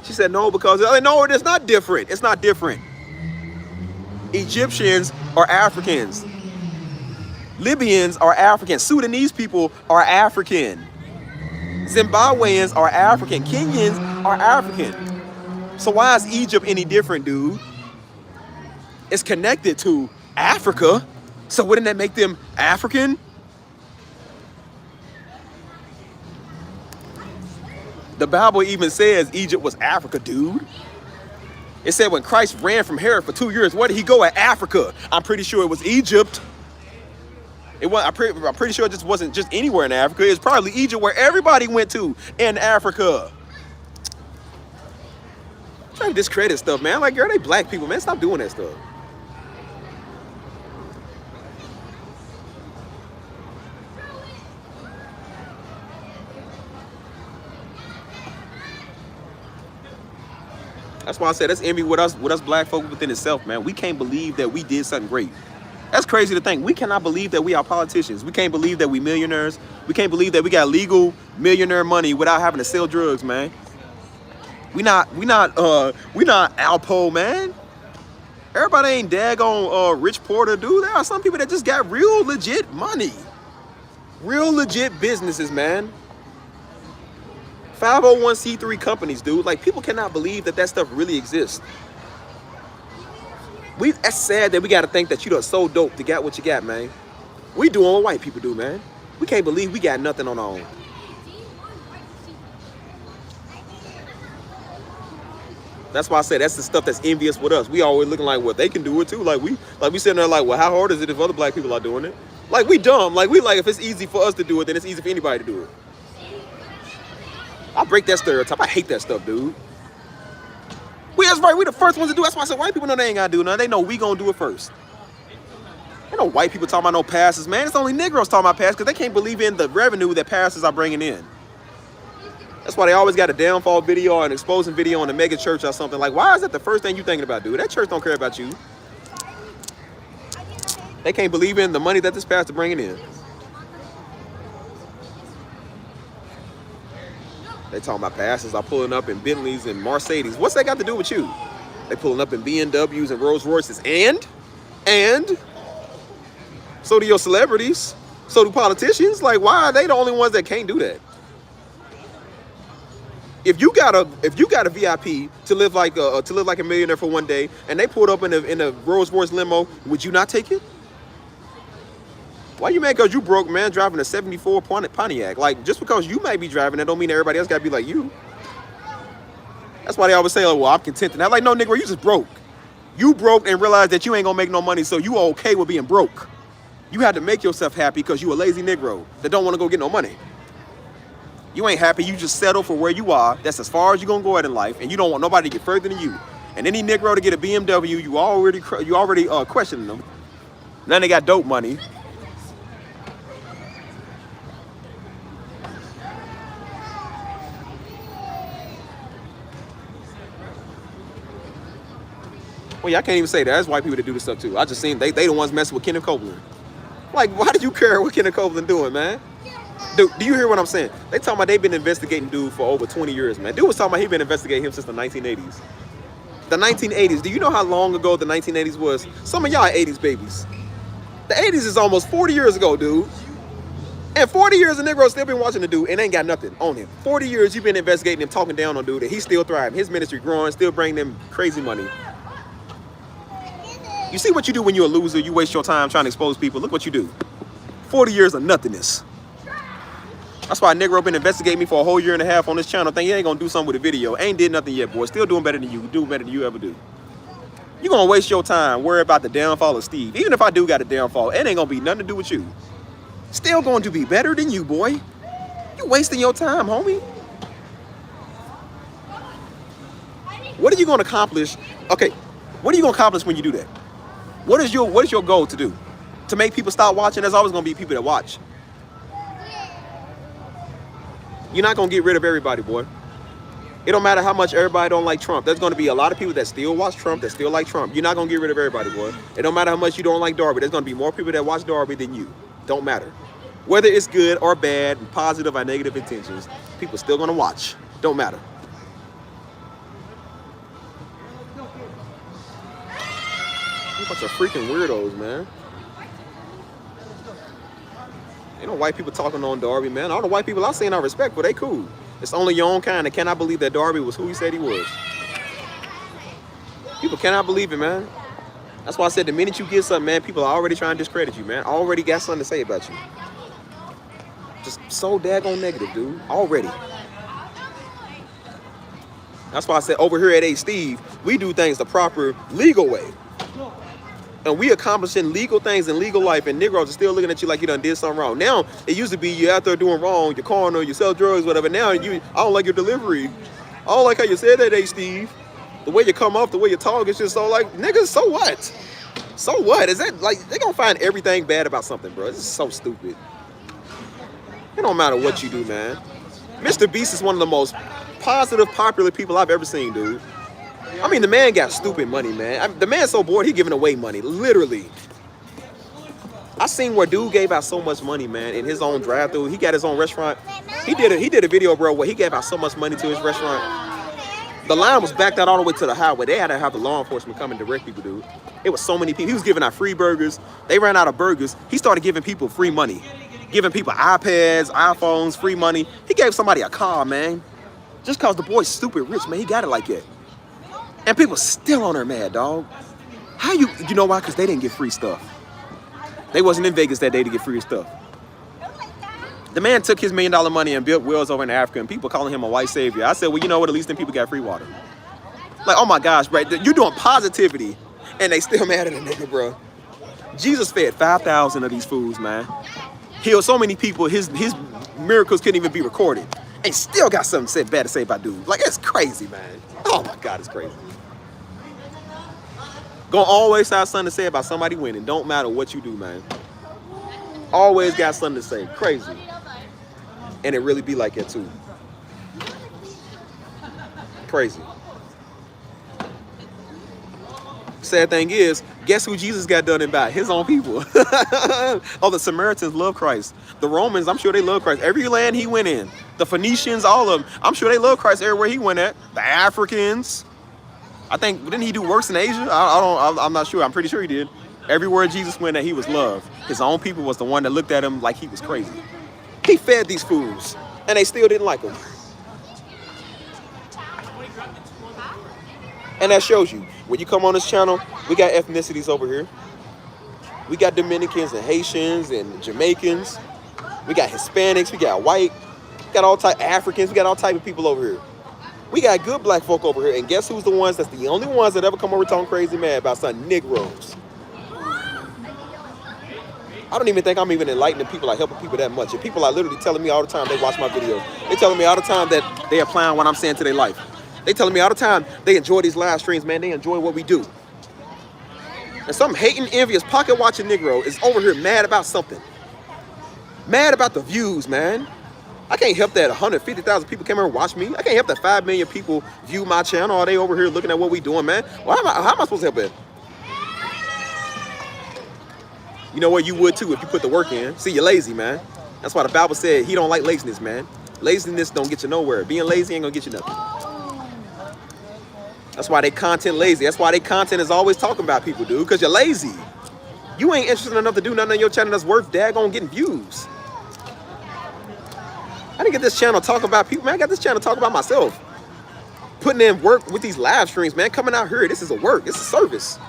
She said, no, because, no, it's not different. It's not different. Egyptians are Africans. Libyans are African. Sudanese people are African. Zimbabweans are African. Kenyans are African. So why is Egypt any different, dude? It's connected to Africa. So wouldn't that make them African? The Bible even says Egypt was Africa, dude. It said when Christ ran from Herod for 2 years, where did he go at? Africa. I'm pretty sure it was Egypt. It was, I'm pretty sure it just wasn't just anywhere in Africa. It's probably Egypt where everybody went to in Africa. I'm trying to discredit stuff, man. Like, girl, they black people, man. Stop doing that stuff. That's why I said that's envy with us black folk within itself, man. We can't believe that we did something great. That's crazy to think. We cannot believe that we are politicians. We can't believe that we millionaires. We can't believe that we got legal millionaire money without having to sell drugs, man. We not Alpo, man. Everybody ain't daggone Rich Porter, dude. There are some people that just got real legit money. Real legit businesses, man. 501c3 companies, dude. Like, people cannot believe that stuff really exists. That's sad that we got to think that you done so dope to get what you got, man. We doing what white people do, man. We can't believe we got nothing on our own. That's why I say that's the stuff that's envious with us. We always looking like, what, they can do it too. Like we sitting there like, well, how hard is it if other black people are doing it? Like, we dumb. Like, we like, if it's easy for us to do it, then it's easy for anybody to do it. I break that stereotype. I hate that stuff, dude. That's right. We the first ones to do it. That's why I said white people know they ain't gotta do nothing. They know we gonna do it first. Ain't no white people talking about no passes, man. It's only Negroes talking about passes because they can't believe in the revenue that passes are bringing in. That's why they always got a downfall video or an exposing video on a mega church or something. Like, why is that the first thing you thinking about, dude? That church don't care about you. They can't believe in the money that this pastor bringing in. They talking about pastors are pulling up in Bentleys and Mercedes. What's that got to do with you? They pulling up in BMWs and Rolls Royces. And so do your celebrities. So do politicians. Like, why are they the only ones that can't do that? If you got a VIP to live like a millionaire for one day, and they pulled up in a Rolls Royce limo, would you not take it? Why you mad because you broke, man, driving a 74 Pontiac? Like, just because you might be driving, that don't mean everybody else got to be like you. That's why they always say, oh, well, I'm content. And I'm like, no, nigga, you just broke. You broke and realized that you ain't going to make no money, so you are okay with being broke. You had to make yourself happy because you a lazy Negro that don't want to go get no money. You ain't happy. You just settle for where you are. That's as far as you're going to go out in life, and you don't want nobody to get further than you. And any Negro to get a BMW, you already questioning them. Now they got dope money. Well, yeah, I can't even say that. There's white people that do this stuff too. I just seen they the ones messing with Kenneth Copeland. Like, why do you care what Kenneth Copeland doing, man? Dude, do you hear what I'm saying? They talking about they've been investigating dude for over 20 years, man. Dude was talking about he been investigating him since the 1980s. The 1980s. Do you know how long ago the 1980s was? Some of y'all are 80s babies. The 80s is almost 40 years ago, dude. And 40 years a Negro still been watching the dude and ain't got nothing on him. 40 years you've been investigating him, talking down on dude, and he's still thriving. His ministry growing, still bringing them crazy money. You see what you do when you're a loser? You waste your time trying to expose people. Look what you do. 40 years of nothingness. That's why Negro been investigating me for a whole year and a half on this channel. Think he ain't gonna do something with a video. Ain't did nothing yet, boy. Still doing better than you. Do better than you ever do. You gonna waste your time worry about the downfall of Steve. Even if I do got a downfall, it ain't gonna be nothing to do with you. Still going to be better than you, boy. You wasting your time, homie. What are you gonna accomplish? Okay, what are you gonna accomplish when you do that? What is your goal to do? To make people stop watching? There's always gonna be people that watch. You're not gonna get rid of everybody, boy. It don't matter how much everybody don't like Trump. There's gonna be a lot of people that still watch Trump, that still like Trump. You're not gonna get rid of everybody, boy. It don't matter how much you don't like Darby. There's gonna be more people that watch Darby than you. Don't matter. Whether it's good or bad, positive or negative intentions, people still gonna watch. Don't matter. A bunch of freaking weirdos, man. Ain't no white people talking on Darby, man. All the white people I seen I respect, but they cool. It's only your own kind that cannot believe that Darby was who he said he was. People cannot believe it, man. That's why I said the minute you get something, man, people are already trying to discredit you, man. Already got something to say about you. Just so daggone negative, dude. Already. That's why I said over here at A Steve, we do things the proper legal way. And we accomplishing legal things in legal life, and Negroes are still looking at you like you done did something wrong. Now, it used to be you out there doing wrong, you're corner, you sell drugs, whatever. Now, I don't like your delivery. I don't like how you said that, A Steve. The way you come off, the way you talk, it's just so like, niggas, so what? So what? Is that like, they gonna find everything bad about something, bro. This is so stupid. It don't matter what you do, man. Mr. Beast is one of the most positive, popular people I've ever seen, dude. I mean, the man got stupid money, man. The man's so bored, he giving away money, literally. I seen where dude gave out so much money, man, in his own drive-thru. He got his own restaurant. He did a video, bro, where he gave out so much money to his restaurant. The line was backed out all the way to the highway. They had to have the law enforcement come and direct people, dude. It was so many people. He was giving out free burgers. They ran out of burgers. He started giving people free money. Giving people iPads, iPhones, free money. He gave somebody a car, man. Just cause the boy's stupid rich, man. He got it like that. And people still on her mad, dog. How you know why? Because they didn't get free stuff. They wasn't in Vegas that day to get free stuff. The man took his $1 million money and built wells over in Africa, and people calling him a white savior. I said, well, you know what? At least them people got free water. Like, oh my gosh, bro. You're doing positivity, and they still mad at a nigga, bro. Jesus fed 5,000 of these fools, man. Healed so many people, his miracles couldn't even be recorded. And still got something bad to say about dude. Like, it's crazy, man. Oh my God, it's crazy. Gonna always have something to say about somebody winning. Don't matter what you do, man. Always got something to say. Crazy. And it really be like that too. Crazy. Sad thing is, guess who Jesus got done in by? His own people. Oh, the Samaritans love Christ. The Romans, I'm sure they love Christ. Every land he went in. The Phoenicians, all of them. I'm sure they love Christ everywhere he went at. The Africans. I think, didn't he do works in Asia? I'm not sure. I'm pretty sure he did. Everywhere Jesus went at, he was loved. His own people was the one that looked at him like he was crazy. He fed these fools, and they still didn't like him. And that shows you, when you come on this channel, we got ethnicities over here. We got Dominicans and Haitians and Jamaicans. We got Hispanics, we got white, we got all type Africans, we got all type of people over here. We got good black folk over here, and guess who's the ones that's the only ones that ever come over talking crazy mad about some Negroes? I don't even think I'm even enlightening people, like helping people that much. And people are literally telling me all the time they watch my videos. They're telling me all the time that they applying what I'm saying to their life. They telling me all the time they enjoy these live streams, man. They enjoy what we do. And some hating, envious, pocket watching Negro is over here mad about something. Mad about the views, man. I can't help that 150,000 people come here and watch me. I can't help that 5 million people view my channel. Are they over here looking at what we doing, man? Well, how am I supposed to help it? You know what? You would too if you put the work in. See, you're lazy, man. That's why the Bible said he don't like laziness, man. Laziness don't get you nowhere. Being lazy ain't gonna get you nothing. That's why they content lazy. That's why they content is always talking about people, dude, because you're lazy. You ain't interested enough to do nothing on your channel that's worth daggone getting views. I didn't get this channel talking about people, man. I got this channel talking about myself. Putting in work with these live streams, man. Coming out here, this is a work. It's a service.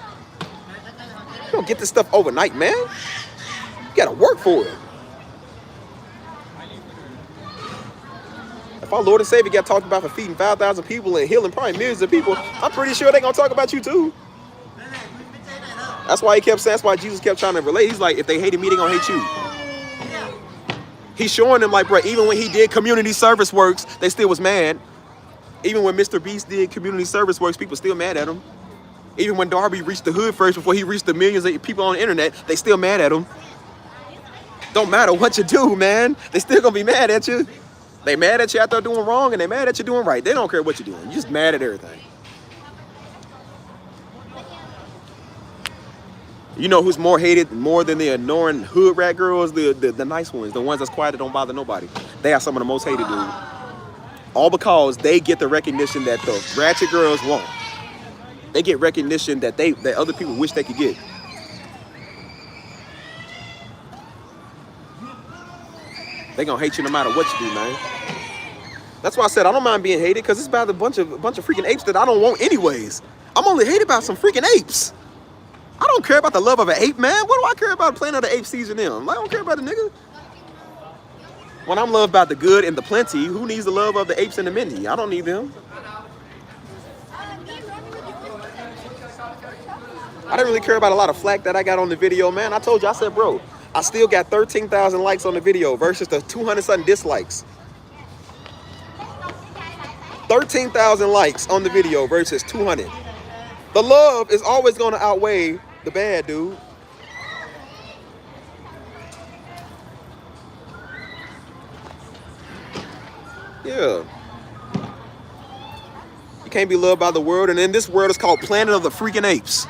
You don't get this stuff overnight, man. You gotta work for it. If our Lord and Savior got talked about for feeding 5,000 people and healing probably millions of people, I'm pretty sure they're gonna talk about you too. That's why he kept saying, that's why Jesus kept trying to relate. He's like, if they hated me, they're gonna hate you. He's showing them like, bro, even when he did community service works, they still was mad. Even when Mr. Beast did community service works, people still mad at him. Even when Darby reached the hood first before he reached the millions of people on the internet, they still mad at him. Don't matter what you do, man. They still gonna be mad at you. They mad at you after doing wrong and they mad at you doing right. They don't care what you're doing. You're just mad at everything. You know who's more hated more than the annoying hood rat girls? The nice ones, the ones that's quiet that don't bother nobody. They are some of the most hated, dude. All because they get the recognition that the ratchet girls want. They get recognition that that other people wish they could get. They gonna hate you no matter what you do, man. That's why I said I don't mind being hated, because it's about a bunch of freaking apes that I don't want anyways. I'm only hated about some freaking apes. I don't care about the love of an ape, man. What do I care about Planet of the Apes season them? I don't care about the nigga. When I'm loved by the good and the plenty, who needs the love of the apes and the Mindy? I don't need them. I didn't really care about a lot of flack that I got on the video, man. I told you, I said, bro, I still got 13,000 likes on the video versus the 200-something dislikes. 13,000 likes on the video versus 200. The love is always going to outweigh the bad, dude. Yeah. You can't be loved by the world, and then this world is called Planet of the freaking Apes.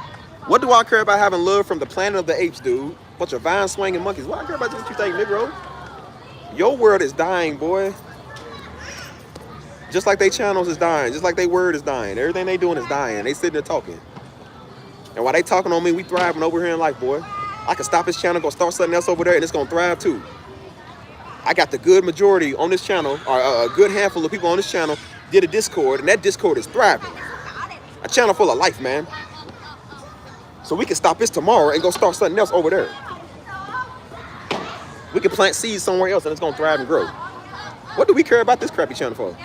What do I care about having love from the Planet of the Apes, dude? Bunch of vine swinging monkeys. What do I care about what you think, Negro? Your world is dying, boy. Just like they channels is dying. Just like they word is dying. Everything they doing is dying. They sitting there talking. And while they talking on me, we thriving over here in life, boy. I can stop this channel, go start something else over there, and it's going to thrive too. I got the good majority on this channel, or a good handful of people on this channel, did a Discord, and that Discord is thriving. A channel full of life, man. So we can stop this tomorrow and go start something else over there. We can plant seeds somewhere else, and it's going to thrive and grow. What do we care about this crappy channel for?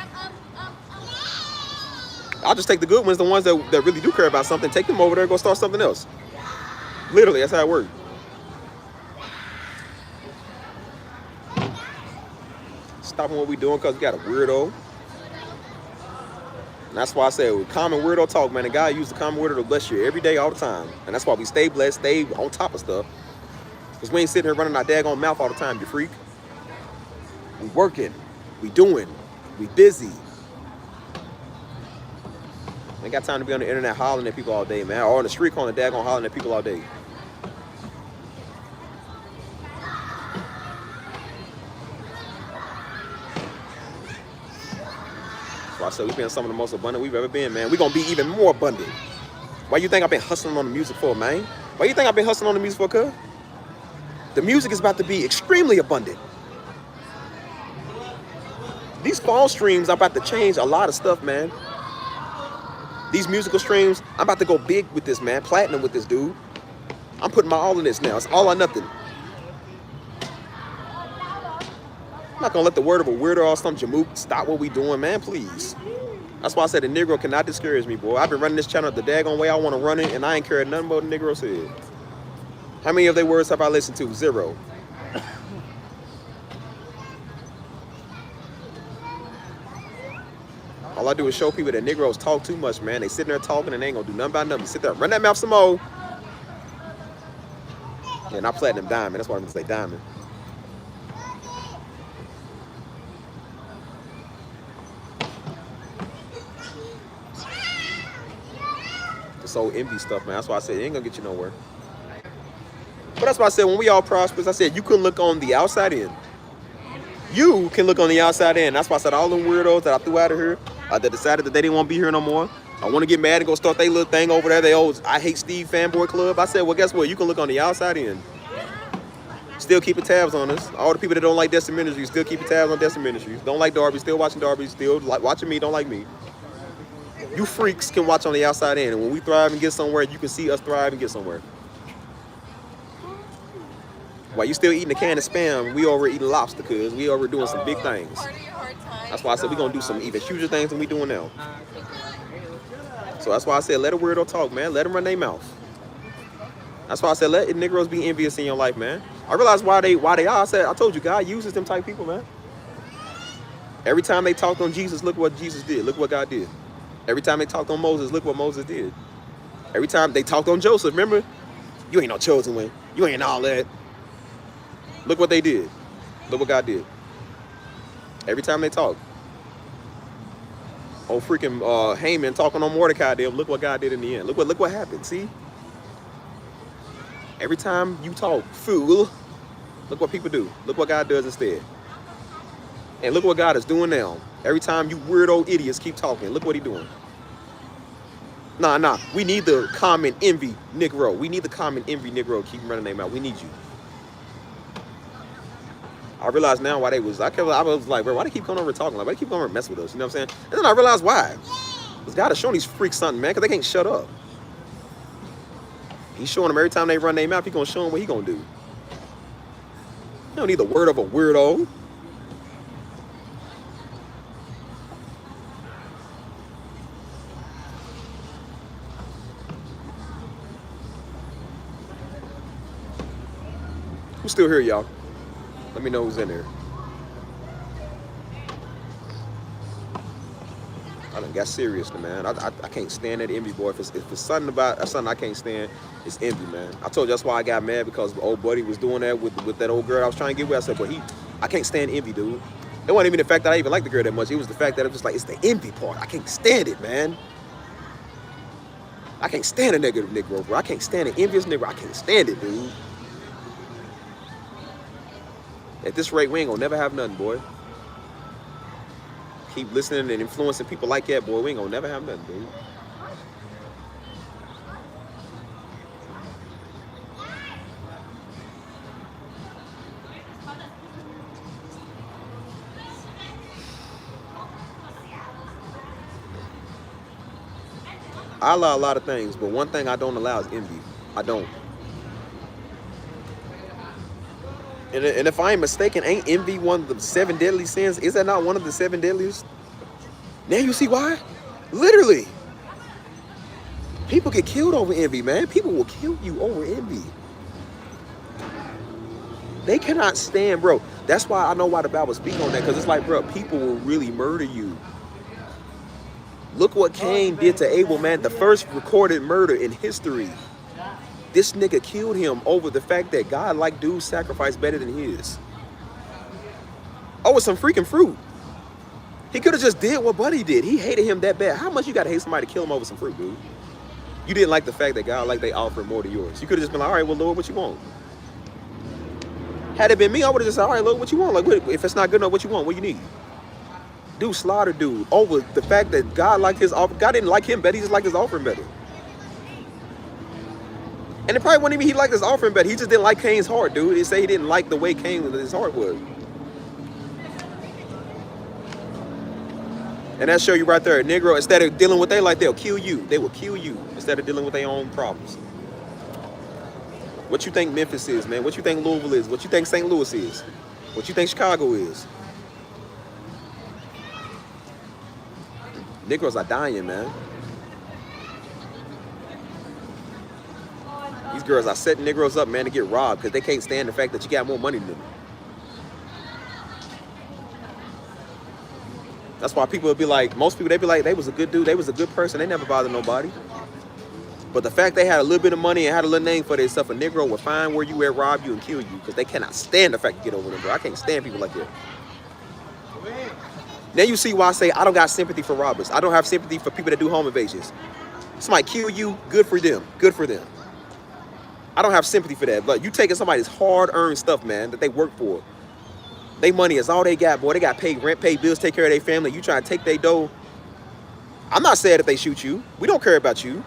I'll just take the good ones, the ones that really do care about something, take them over there and go start something else. Literally, that's how it works. Stopping what we doing because we got a weirdo. And that's why I said with common weirdo talk, man, the guy used the common weirdo to bless you every day, all the time. And that's why we stay blessed, stay on top of stuff. Because we ain't sitting here running our daggone mouth all the time, you freak. We working, we doing, we busy. Ain't got time to be on the internet hollering at people all day, man. Or on the street corner, daggone hollering at people all day. So I said we've been some of the most abundant we've ever been, man. We're gonna be even more abundant. Why you think I've been hustling on the music for, man? Why you think I've been hustling on the music for, cuz? The music is about to be extremely abundant. These fall streams are about to change a lot of stuff, man. These musical streams, I'm about to go big with this, man. Platinum with this, dude. I'm putting my all in this now. It's all or nothing. I'm not gonna let the word of a weirdo or some jamook stop what we doing, man, please. That's why I said the Negro cannot discourage me, boy. I've been running this channel the daggone way I want to run it, and I ain't cared nothing about what the Negro said. How many of their words have I listened to? 0. All I do is show people that Negroes talk too much, man. They sitting there talking and they ain't gonna do nothing about nothing. Sit there, run that mouth some more. Yeah, not platinum, diamond. That's why I'm gonna say diamond. This old envy stuff, man. That's why I said it ain't gonna get you nowhere. But that's why I said when we all prosperous, I said you couldn't look on the outside in. You can look on the outside in. That's why I said all them weirdos that I threw out of here, that decided that they didn't want to be here no more. I want to get mad and go start their little thing over there. They old I Hate Steve fanboy club. I said, well, guess what? You can look on the outside in. Still keeping tabs on us. All the people that don't like Destin Ministries, still keeping tabs on Destin Ministries. Don't like Darby, still watching Darby, still watching me, don't like me. You freaks can watch on the outside in, and when we thrive and get somewhere, you can see us thrive and get somewhere. While you still eating a can of Spam, we over eating lobster, cuz we over doing some big things. That's why I said we're gonna do some even huger things than we doing now. So that's why I said let a weirdo talk, man. Let them run their mouth. That's why I said let Negroes be envious in your life, man. I realize why they are. I told you, God uses them type people, man. Every time they talked on Jesus, look what Jesus did. Look what God did. Every time they talked on Moses, look what Moses did. Every time they talked on Joseph, remember? You ain't no chosen one. You ain't all that. Look what they did. Look what God did. Every time they talk. Oh, freaking Haman talking on Mordecai, look what God did in the end. Look what happened, see? Every time you talk, fool, look what people do. Look what God does instead. And look what God is doing now. Every time you weirdo idiots keep talking, look what he's doing. Nah. We need the common envy Negro. We need the common envy Negro. Keep running their mouth. We need you. I realize now why I was like, bro, why they keep coming over talking? Like, why they keep coming over messing with us? You know what I'm saying? And then I realized why. Because God is showing these freaks something, man, because they can't shut up. He's showing them every time they run their mouth, he's going to show them what he's going to do. You don't need the word of a weirdo. Who's still here, y'all? Let me know who's in there. I done got serious, man. I can't stand that envy, boy. If it's something about that's something I can't stand, it's envy, man. I told you that's why I got mad, because old buddy was doing that with that old girl I was trying to get with. I said, but I can't stand envy, dude. It wasn't even the fact that I even liked the girl that much. It was the fact that it was just like, it's the envy part. I can't stand it, man. I can't stand a negative Negro, bro. I can't stand an envious Negro. I can't stand it, dude. At this rate, we ain't gonna never have nothing, boy. Keep listening and influencing people like that, boy. We ain't gonna never have nothing, dude. I allow a lot of things, but one thing I don't allow is envy. I don't. And if I ain't mistaken, ain't envy one of the 7 deadly sins? Is that not one of the 7 deadliest? Now you see why? Literally. People get killed over envy, man. People will kill you over envy. They cannot stand, bro. That's why I know why the Bible speaks on that, because it's like, bro, people will really murder you. Look what Cain did to Abel, man. The first recorded murder in history. This nigga killed him over the fact that God liked dude's sacrifice better than his. Oh, it's some freaking fruit. He could have just did what Buddy did. He hated him that bad. How much you gotta hate somebody to kill him over some fruit, dude? You didn't like the fact that God liked they offering more than yours. You could have just been like, all right, well, Lord, what you want? Had it been me, I would have just said, all right, Lord, what you want? Like, if it's not good enough, what you want? What you need? Dude slaughtered dude over the fact that God liked his offering. God didn't like him better. He just liked his offering better. And it probably wasn't even he liked his offering better. He just didn't like Cain's heart, dude. He said he didn't like the way his heart was. And that show you right there, Negro, instead of dealing with they like, they'll kill you. They will kill you instead of dealing with their own problems. What you think Memphis is, man? What you think Louisville is? What you think St. Louis is? What you think Chicago is? Negroes are dying, man. These girls are setting Negroes up, man, to get robbed because they can't stand the fact that you got more money than them. That's why people would be like, most people, they be like, they was a good dude, they was a good person, they never bothered nobody. But the fact they had a little bit of money and had a little name for themselves, a Negro would find where you at, rob you, and kill you because they cannot stand the fact you get over them, bro. I can't stand people like that. Now you see why I say I don't got sympathy for robbers. I don't have sympathy for people that do home invasions. Somebody kill you, good for them, good for them. I don't have sympathy for that. But you taking somebody's hard-earned stuff, man, that they work for. They money is all they got, boy. They got paid rent, pay bills, take care of their family. You trying to take their dough. I'm not sad if they shoot you. We don't care about you.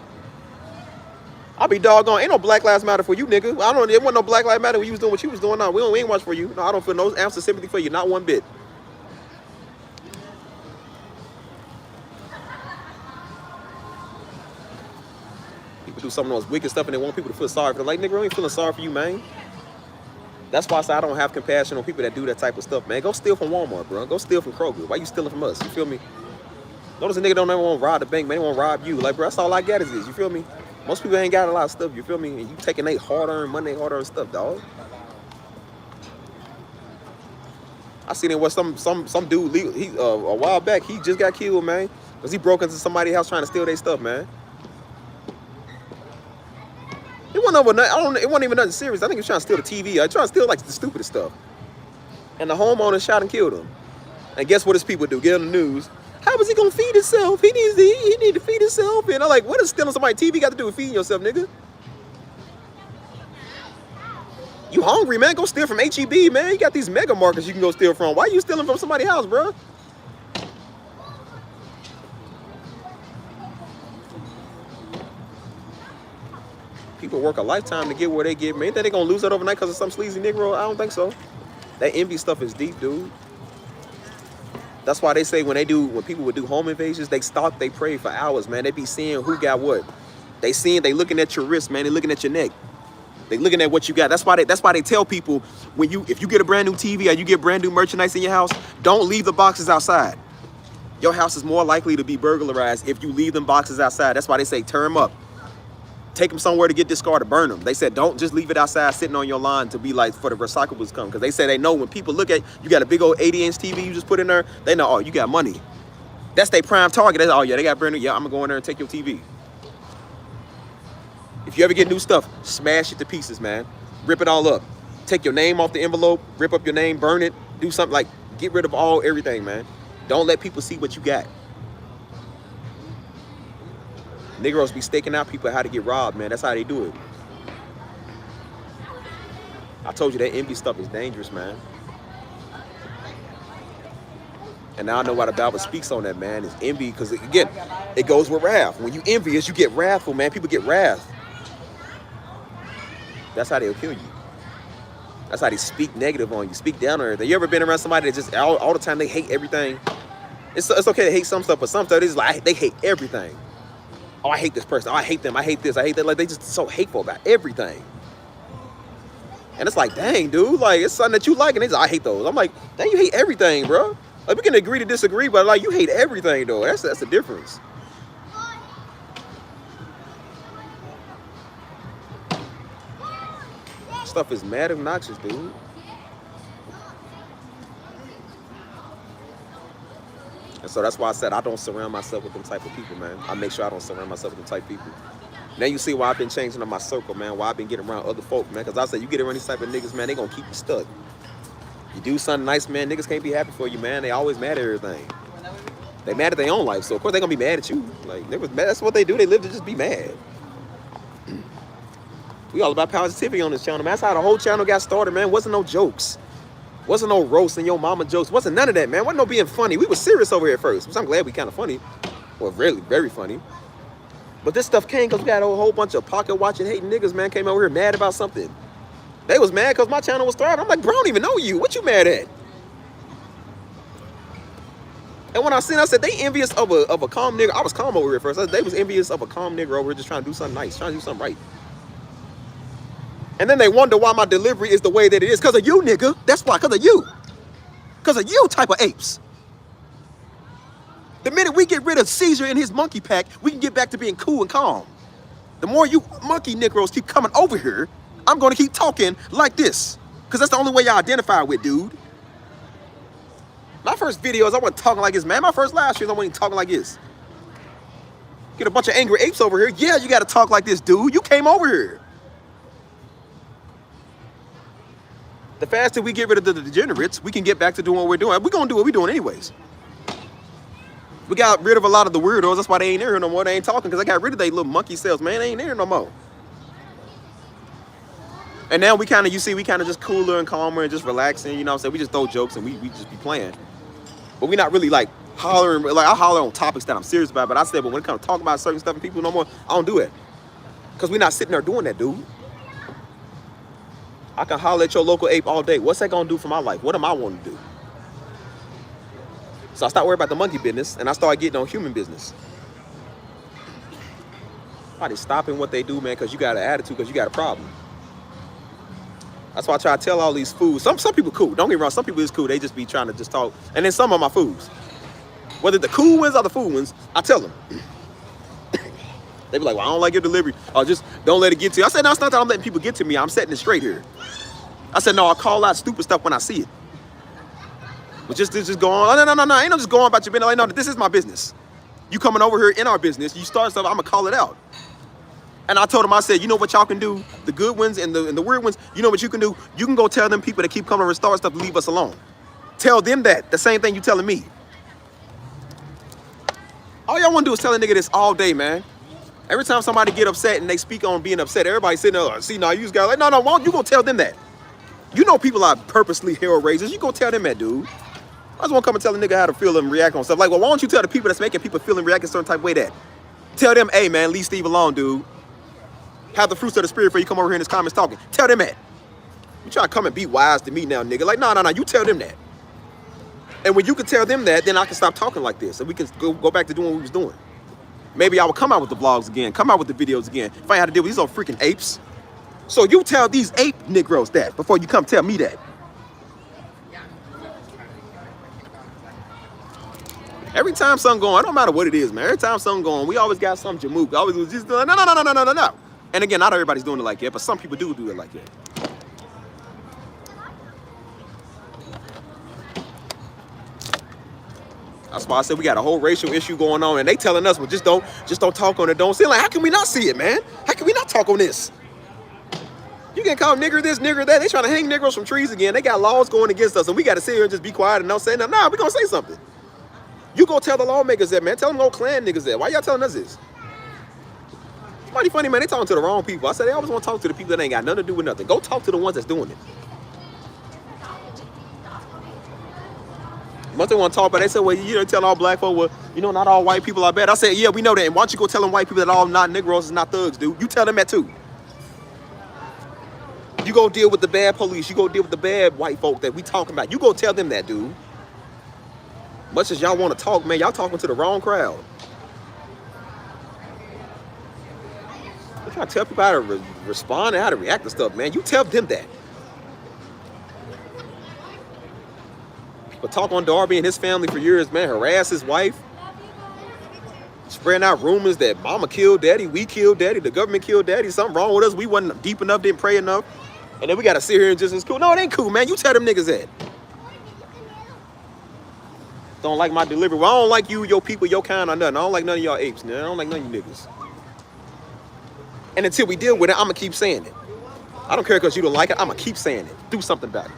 I'll be doggone. Ain't no Black Lives Matter for you, nigga. I don't. There wasn't no Black Lives Matter when you was doing what you was doing. No, we ain't watch for you. No, I don't feel no ounce of sympathy for you, not one bit. People do some of those wicked stuff and they want people to feel sorry for them. Like, nigga, I ain't feeling sorry for you, man. That's why I say I don't have compassion on people that do that type of stuff, man. Go steal from Walmart, bro. Go steal from Kroger. Why you stealing from us? You feel me? Notice a nigga don't ever want to rob the bank, man. They want to rob you. Like, bro, that's all I got is this. You feel me? Most people ain't got a lot of stuff. You feel me? And you taking their hard-earned money, hard-earned stuff, dog. I seen it where some dude, a while back, he just got killed, man. Because he broke into somebody's house trying to steal their stuff, man. It wasn't over nothing. It wasn't even nothing serious. I think he was trying to steal the TV. I trying to steal like the stupidest stuff. And the homeowner shot and killed him. And guess what his people do? Get on the news. How is he gonna feed himself? He need to feed himself. And I'm like, what does stealing somebody's TV got to do with feeding yourself, nigga? You hungry, man? Go steal from HEB, man. You got these mega markets you can go steal from. Why are you stealing from somebody's house, bro? People work a lifetime to get where they get. Man, ain't that they gonna lose that overnight because of some sleazy Negro? I don't think so. That envy stuff is deep, dude. That's why they say when people would do home invasions, they stalk, they pray for hours, man. They be seeing who got what. They looking at your wrist, man. They looking at your neck. They looking at what you got. That's why they tell people if you get a brand new TV or you get brand new merchandise in your house, don't leave the boxes outside. Your house is more likely to be burglarized if you leave them boxes outside. That's why they say tear them up. Take them somewhere to get discarded, burn them. They said don't just leave it outside sitting on your lawn to be like for the recyclables to come. Because they say they know when people look at you got a big old 80-inch TV you just put in there, they know, oh, you got money. That's their prime target. They say, oh yeah, they got brand new. Yeah, I'm gonna go in there and take your TV. If you ever get new stuff, smash it to pieces, man. Rip it all up. Take your name off the envelope, rip up your name, burn it, do something like get rid of everything, man. Don't let people see what you got. Negroes be staking out people how to get robbed, man. That's how they do it. I told you that envy stuff is dangerous, man. And now I know why the Bible speaks on that, man. It's envy, because again, it goes with wrath. When you envious, you get wrathful, man. People get wrath. That's how they'll kill you. That's how they speak negative on you, speak down on everything. You ever been around somebody that just all the time they hate everything? It's okay to hate some stuff, but some stuff is like they hate everything. Oh, I hate this person. Oh, I hate them. I hate this. I hate that. Like, they just so hateful about everything. And it's like, dang, dude. Like, it's something that you like. And they just, I hate those. I'm like, dang, you hate everything, bro. Like, we can agree to disagree, but, like, you hate everything, though. That's the difference. Stuff is mad obnoxious, dude. And so that's why I said I don't surround myself with them type of people, man. I make sure I don't surround myself with them type of people. Now you see why I've been changing up my circle, man. Why I've been getting around other folk, man. Because I said you get around these type of niggas, man, they gonna keep you stuck. You do something nice, man, niggas can't be happy for you, man. They always mad at everything. They mad at their own life, so of course they gonna be mad at you. Like, that's what they do. They live to just be mad. We all about positivity on this channel, man. That's how the whole channel got started, man. Wasn't no jokes. Wasn't no roast and your mama jokes. Wasn't none of that, man. Wasn't no being funny. We were serious over here at first, which I'm glad we kind of funny. Well, really, very funny. But this stuff came because we got a whole bunch of pocket watching hating niggas, man, came over here mad about something. They was mad because my channel was thriving. I'm like, bro, I don't even know you. What you mad at? And when I seen, I said, they envious of a calm nigga. I was calm over here at first. They was envious of a calm nigga over here just trying to do something nice, trying to do something right. And then they wonder why my delivery is the way that it is. Because of you, nigga. That's why. Because of you. Because of you type of apes. The minute we get rid of Caesar and his monkey pack, we can get back to being cool and calm. The more you monkey Negroes keep coming over here, I'm going to keep talking like this. Because that's the only way y'all identify with, dude. My first videos, I wasn't talking like this, man. My first live streams, I wasn't even talking like this. Get a bunch of angry apes over here. Yeah, you got to talk like this, dude. You came over here. The faster we get rid of the degenerates, we can get back to doing what we're doing. We're going to do what we're doing anyways. We got rid of a lot of the weirdos. That's why they ain't there no more. They ain't talking because I got rid of they little monkey selves, man. They ain't there no more. And now we kind of, you see, we kind of just cooler and calmer and just relaxing. You know what I'm saying? We just throw jokes and we just be playing. But we're not really like hollering. Like I holler on topics that I'm serious about. But I said, but when it comes to talking about certain stuff and people no more, I don't do it. Because we're not sitting there doing that, dude. I can holler at your local ape all day. What's that gonna do for my life? What am I wanting to do? So I stopped worrying about the monkey business and I started getting on human business. Somebody stopping what they do, man, because you got an attitude, because you got a problem. That's why I try to tell all these fools. Some people cool. Don't get me wrong. Some people is cool. They just be trying to just talk. And then some of my fools, whether the cool ones or the fool ones, I tell them. They be like, well, I don't like your delivery. Or just don't let it get to you. I said, no, it's not that I'm letting people get to me. I'm setting it straight here. I said, no, I call out stupid stuff when I see it. But just go on. No. Ain't no just going about your business. Like, no, this is my business. You coming over here in our business. You start stuff, I'm going to call it out. And I told him, I said, you know what y'all can do? The good ones and the weird ones, you know what you can do? You can go tell them people that keep coming and start stuff to leave us alone. Tell them that. The same thing you telling me. All y'all want to do is tell a nigga this all day, man. Every time somebody get upset and they speak on being upset, everybody sitting there, see, now you just got like, no, why don't you go tell them that? You know people are purposely hell raisers. You go tell them that, dude. I just want to come and tell a nigga how to feel and react on stuff. Like, well, why don't you tell the people that's making people feel and react a certain type of way that? Tell them, hey, man, leave Steve alone, dude. Have the fruits of the spirit before you come over here in his comments talking. Tell them that. You try to come and be wise to me now, nigga. Like, no, you tell them that. And when you can tell them that, then I can stop talking like this. And we can go back to doing what we was doing. Maybe I will come out with the vlogs again, come out with the videos again. If I had to deal with these old freaking apes. So you tell these ape Negroes that before you come tell me that. Every time something going, it don't matter what it is, man. Every time something going, we always got some jamook. Always was just doing, no. And again, not everybody's doing it like that, but some people do it like that. That's why I said we got a whole racial issue going on, and they telling us, well, just don't talk on it, don't see it. Like, how can we not see it, man? How can we not talk on this? You can call nigger this, nigger that. They trying to hang niggers from trees again. They got laws going against us, and we got to sit here and just be quiet and don't say nothing. Nah, we gonna say something. You go tell the lawmakers that, man. Tell them old Klan niggas that. Why y'all telling us this? It's mighty funny, man. They talking to the wrong people. I said they always want to talk to the people that ain't got nothing to do with nothing. Go talk to the ones that's doing it. Once they want to talk about it, they said, well, you know, tell all black folk, well, you know, not all white people are bad. I said, yeah, we know that. And why don't you go tell them white people that all not Negroes is not thugs, dude? You tell them that too. You go deal with the bad police. You go deal with the bad white folk that we talking about. You go tell them that, dude. Much as y'all want to talk, man, y'all talking to the wrong crowd. I'm trying to tell people how to respond and how to react to stuff, man. You tell them that. But talk on Darby and his family for years, man. Harass his wife. Spreading out rumors that mama killed daddy, we killed daddy, the government killed daddy, something wrong with us. We wasn't deep enough, didn't pray enough. And then we got to sit here and just, it's cool. No, it ain't cool, man. You tell them niggas that. Don't like my delivery. Well, I don't like you, your people, your kind, or nothing. I don't like none of y'all apes, man. I don't like none of you niggas. And until we deal with it, I'm going to keep saying it. I don't care because you don't like it. I'm going to keep saying it. Do something about it.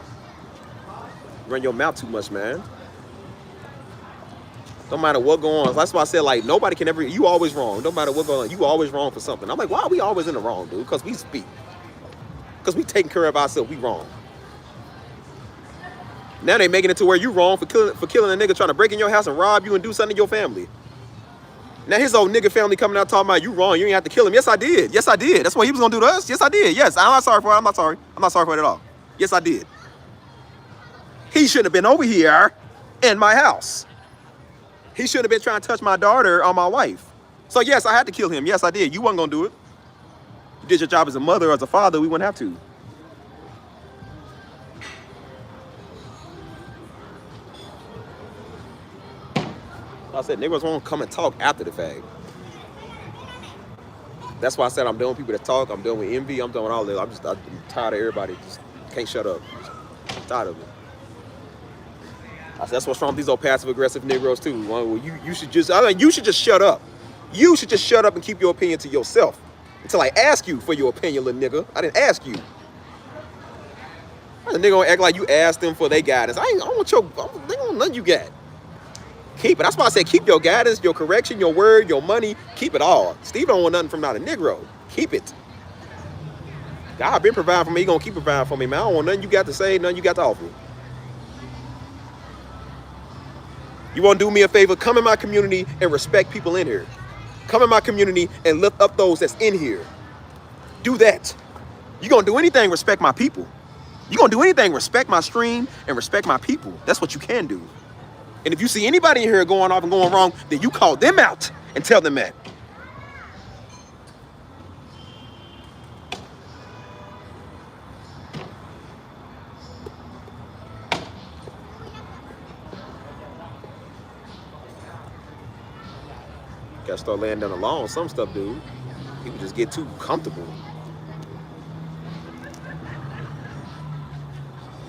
Run your mouth too much, man. Don't matter what going on. That's why I said, like, nobody can ever, you always wrong. No matter what going on, you always wrong for something. I'm like, why are we always in the wrong, dude? Because we speak. Because we taking care of ourselves. We wrong. Now they making it to where you wrong for killing a nigga trying to break in your house and rob you and do something to your family. Now his old nigga family coming out talking about you wrong. You ain't have to kill him. Yes, I did. Yes, I did. That's what he was going to do to us. Yes, I did. Yes, I'm not sorry for it. I'm not sorry. I'm not sorry for it at all. Yes, I did. He shouldn't have been over here in my house. He shouldn't have been trying to touch my daughter or my wife. So yes, I had to kill him. Yes, I did. You wasn't going to do it. You did your job as a mother or as a father. We wouldn't have to. I said niggas won't come and talk after the fact. That's why I said I'm done with people that talk. I'm done with envy. I'm done with all that. I'm tired of everybody. Just can't shut up. I'm tired of it. I said that's what's wrong with these old passive aggressive Negroes too. Well, you should just shut up. You should just shut up and keep your opinion to yourself until I ask you for your opinion, little nigga. I didn't ask you. The nigga gonna act like you asked them for their guidance. I don't want they don't want nothing you got. Keep it. That's why I said keep your guidance, your correction, your word, your money. Keep it all. Steve don't want nothing from not a Negro. Keep it. God been providing for me. He gonna keep providing for me, man. I don't want nothing you got to say, nothing you got to offer. You want to do me a favor? Come in my community and respect people in here. Come in my community and lift up those that's in here. Do that. You're gonna do anything, respect my people. You're gonna do anything, respect my stream and respect my people. That's what you can do. And if you see anybody in here going off and going wrong, then you call them out and tell them that. Gotta start laying down the law on some stuff, dude. People just get too comfortable.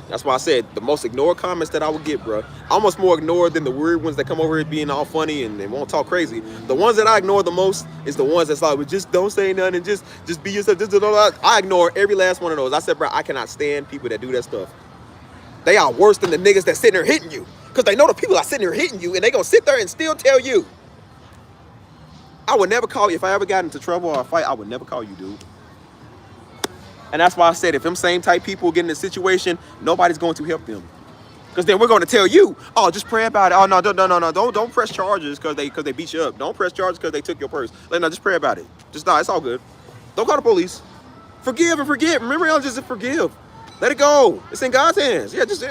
That's why I said the most ignored comments that I would get, bro. Almost more ignored than the weird ones that come over here being all funny and they won't talk crazy. The ones that I ignore the most is the ones that's like, well, just don't say nothing and just be yourself. I ignore every last one of those. I said, bro, I cannot stand people that do that stuff. They are worse than the niggas that sitting there hitting you. Because they know the people are sitting there hitting you and they gonna sit there and still tell you. I would never call you. If I ever got into trouble or a fight, I would never call you, dude. And that's why I said if them same type people get in a situation, nobody's going to help them. Because then we're going to tell you, oh, just pray about it. Oh, no, don't press charges because they beat you up. Don't press charges because they took your purse. Like, no, just pray about it. Just, no, it's all good. Don't call the police. Forgive and forget. Remember, y'all just forgive. Let it go. It's in God's hands. Yeah, just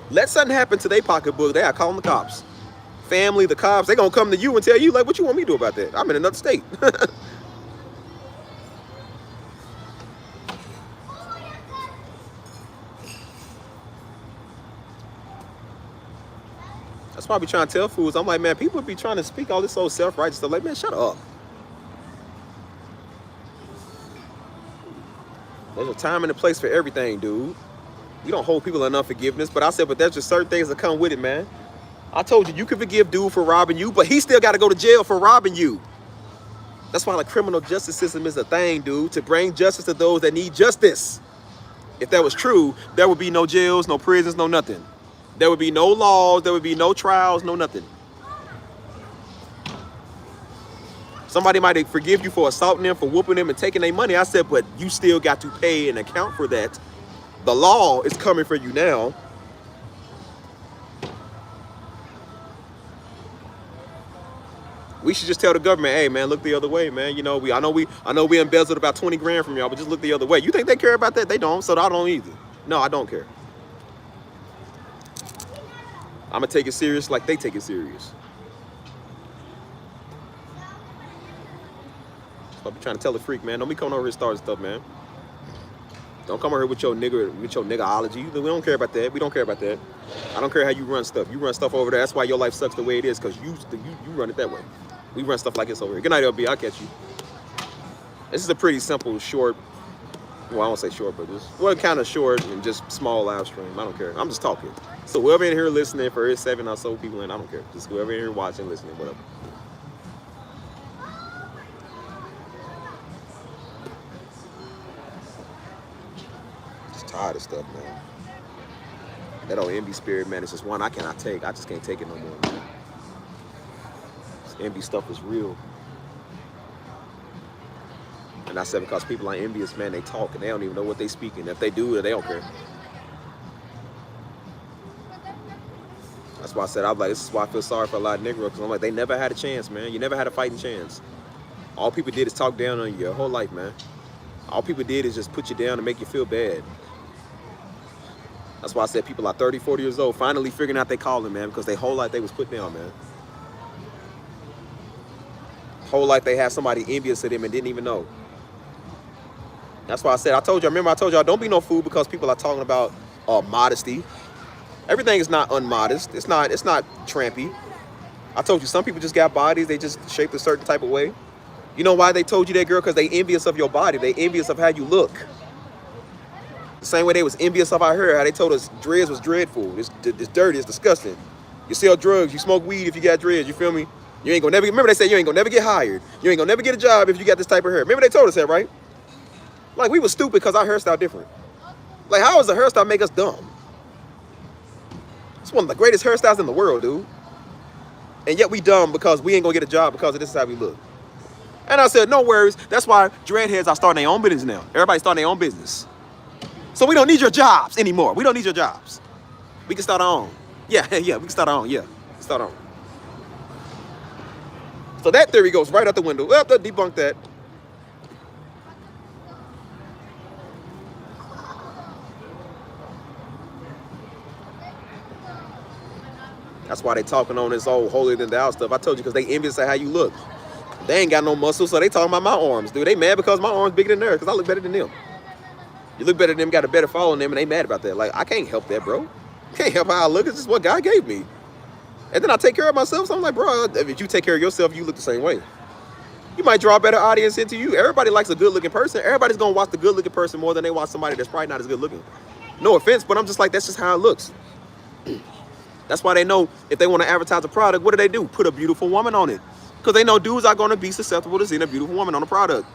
let something happen to their pocketbook. They are calling the cops. Family, the cops, they going to come to you and tell you, like, what you want me to do about that? I'm in another state. That's why I be trying to tell fools. I'm like, man, people be trying to speak all this old self-righteous stuff. Like, man, shut up. There's a time and a place for everything, dude. You don't hold people in unforgiveness. But I said, but there's just certain things that come with it, man. I told you, you can forgive dude for robbing you, but he still got to go to jail for robbing you. That's why the criminal justice system is a thing, dude, to bring justice to those that need justice. If that was true, there would be no jails, no prisons, no nothing. There would be no laws, there would be no trials, no nothing. Somebody might forgive you for assaulting them, for whooping them and taking their money. I said, but you still got to pay and account for that. The law is coming for you now. We should just tell the government, hey man, look the other way, man. You know, I know we embezzled about 20 grand from y'all, but just look the other way. You think they care about that? They don't, so I don't either. No, I don't care. I'm gonna take it serious like they take it serious. So I be trying to tell the freak, man, don't be coming over here starting stuff, man. Don't come over here with your niggerology. We don't care about that. We don't care about that. I don't care how you run stuff. You run stuff over there. That's why your life sucks the way it is, because you run it that way. We run stuff like this over here. Good night, LB. I'll catch you. This is a pretty simple, short, well, I won't say short, but just, well, kind of short and just small live stream. I don't care. I'm just talking. So whoever in here listening, for his 7 or so people in, I don't care. Just whoever in here watching, listening, whatever. Just tired of stuff, man. That old envy spirit, man, it's just one I cannot take. I just can't take it no more, man. This envy stuff is real. And I said because people are envious, man, they talk and they don't even know what they speaking. If they do, they don't care. That's why I said, I'm like, this is why I feel sorry for a lot of Negroes, because I'm like, they never had a chance, man. You never had a fighting chance. All people did is talk down on you your whole life, man. All people did is just put you down and make you feel bad. That's why I said people are 30, 40 years old, finally figuring out their calling, man, because their whole life they was put down, man. Whole life they had somebody envious of them and didn't even know. That's why I said, I told y'all, don't be no fool because people are talking about modesty. Everything is not unmodest. It's not trampy. I told you, some people just got bodies. They just shaped a certain type of way. You know why they told you that, girl? Because they envious of your body. They envious of how you look. The same way they was envious of our hair. How they told us dreads was dreadful. It's dirty. It's disgusting. You sell drugs. You smoke weed if you got dreads. You feel me? You ain't gonna never. Remember they said you ain't gonna never get hired. You ain't gonna never get a job if you got this type of hair. Remember they told us that, right? Like we was stupid because our hairstyle different. Like how does a hairstyle make us dumb? It's one of the greatest hairstyles in the world, dude. And yet we dumb because we ain't gonna get a job because of this is how we look. And I said, no worries. That's why dreadheads are starting their own business now. Everybody's starting their own business. So we don't need your jobs anymore. We don't need your jobs. We can start our own. Yeah, we can start our own. Yeah, start our own. So that theory goes right out the window. Well, debunk that. That's why they talking on this old holier than thou stuff. I told you because they envious of how you look. They ain't got no muscles, so they talking about my arms, dude. They mad because my arms bigger than theirs because I look better than them. You look better than them, got a better fall on them, and they mad about that. Like, I can't help that, bro. Can't help how I look. It's just what God gave me. And then I take care of myself, so I'm like, bro, if you take care of yourself, you look the same way. You might draw a better audience into you. Everybody likes a good-looking person. Everybody's going to watch the good-looking person more than they watch somebody that's probably not as good-looking. No offense, but I'm just like, that's just how it looks. That's why they know if they want to advertise a product, what do? Put a beautiful woman on it. Because they know dudes are going to be susceptible to seeing a beautiful woman on a product.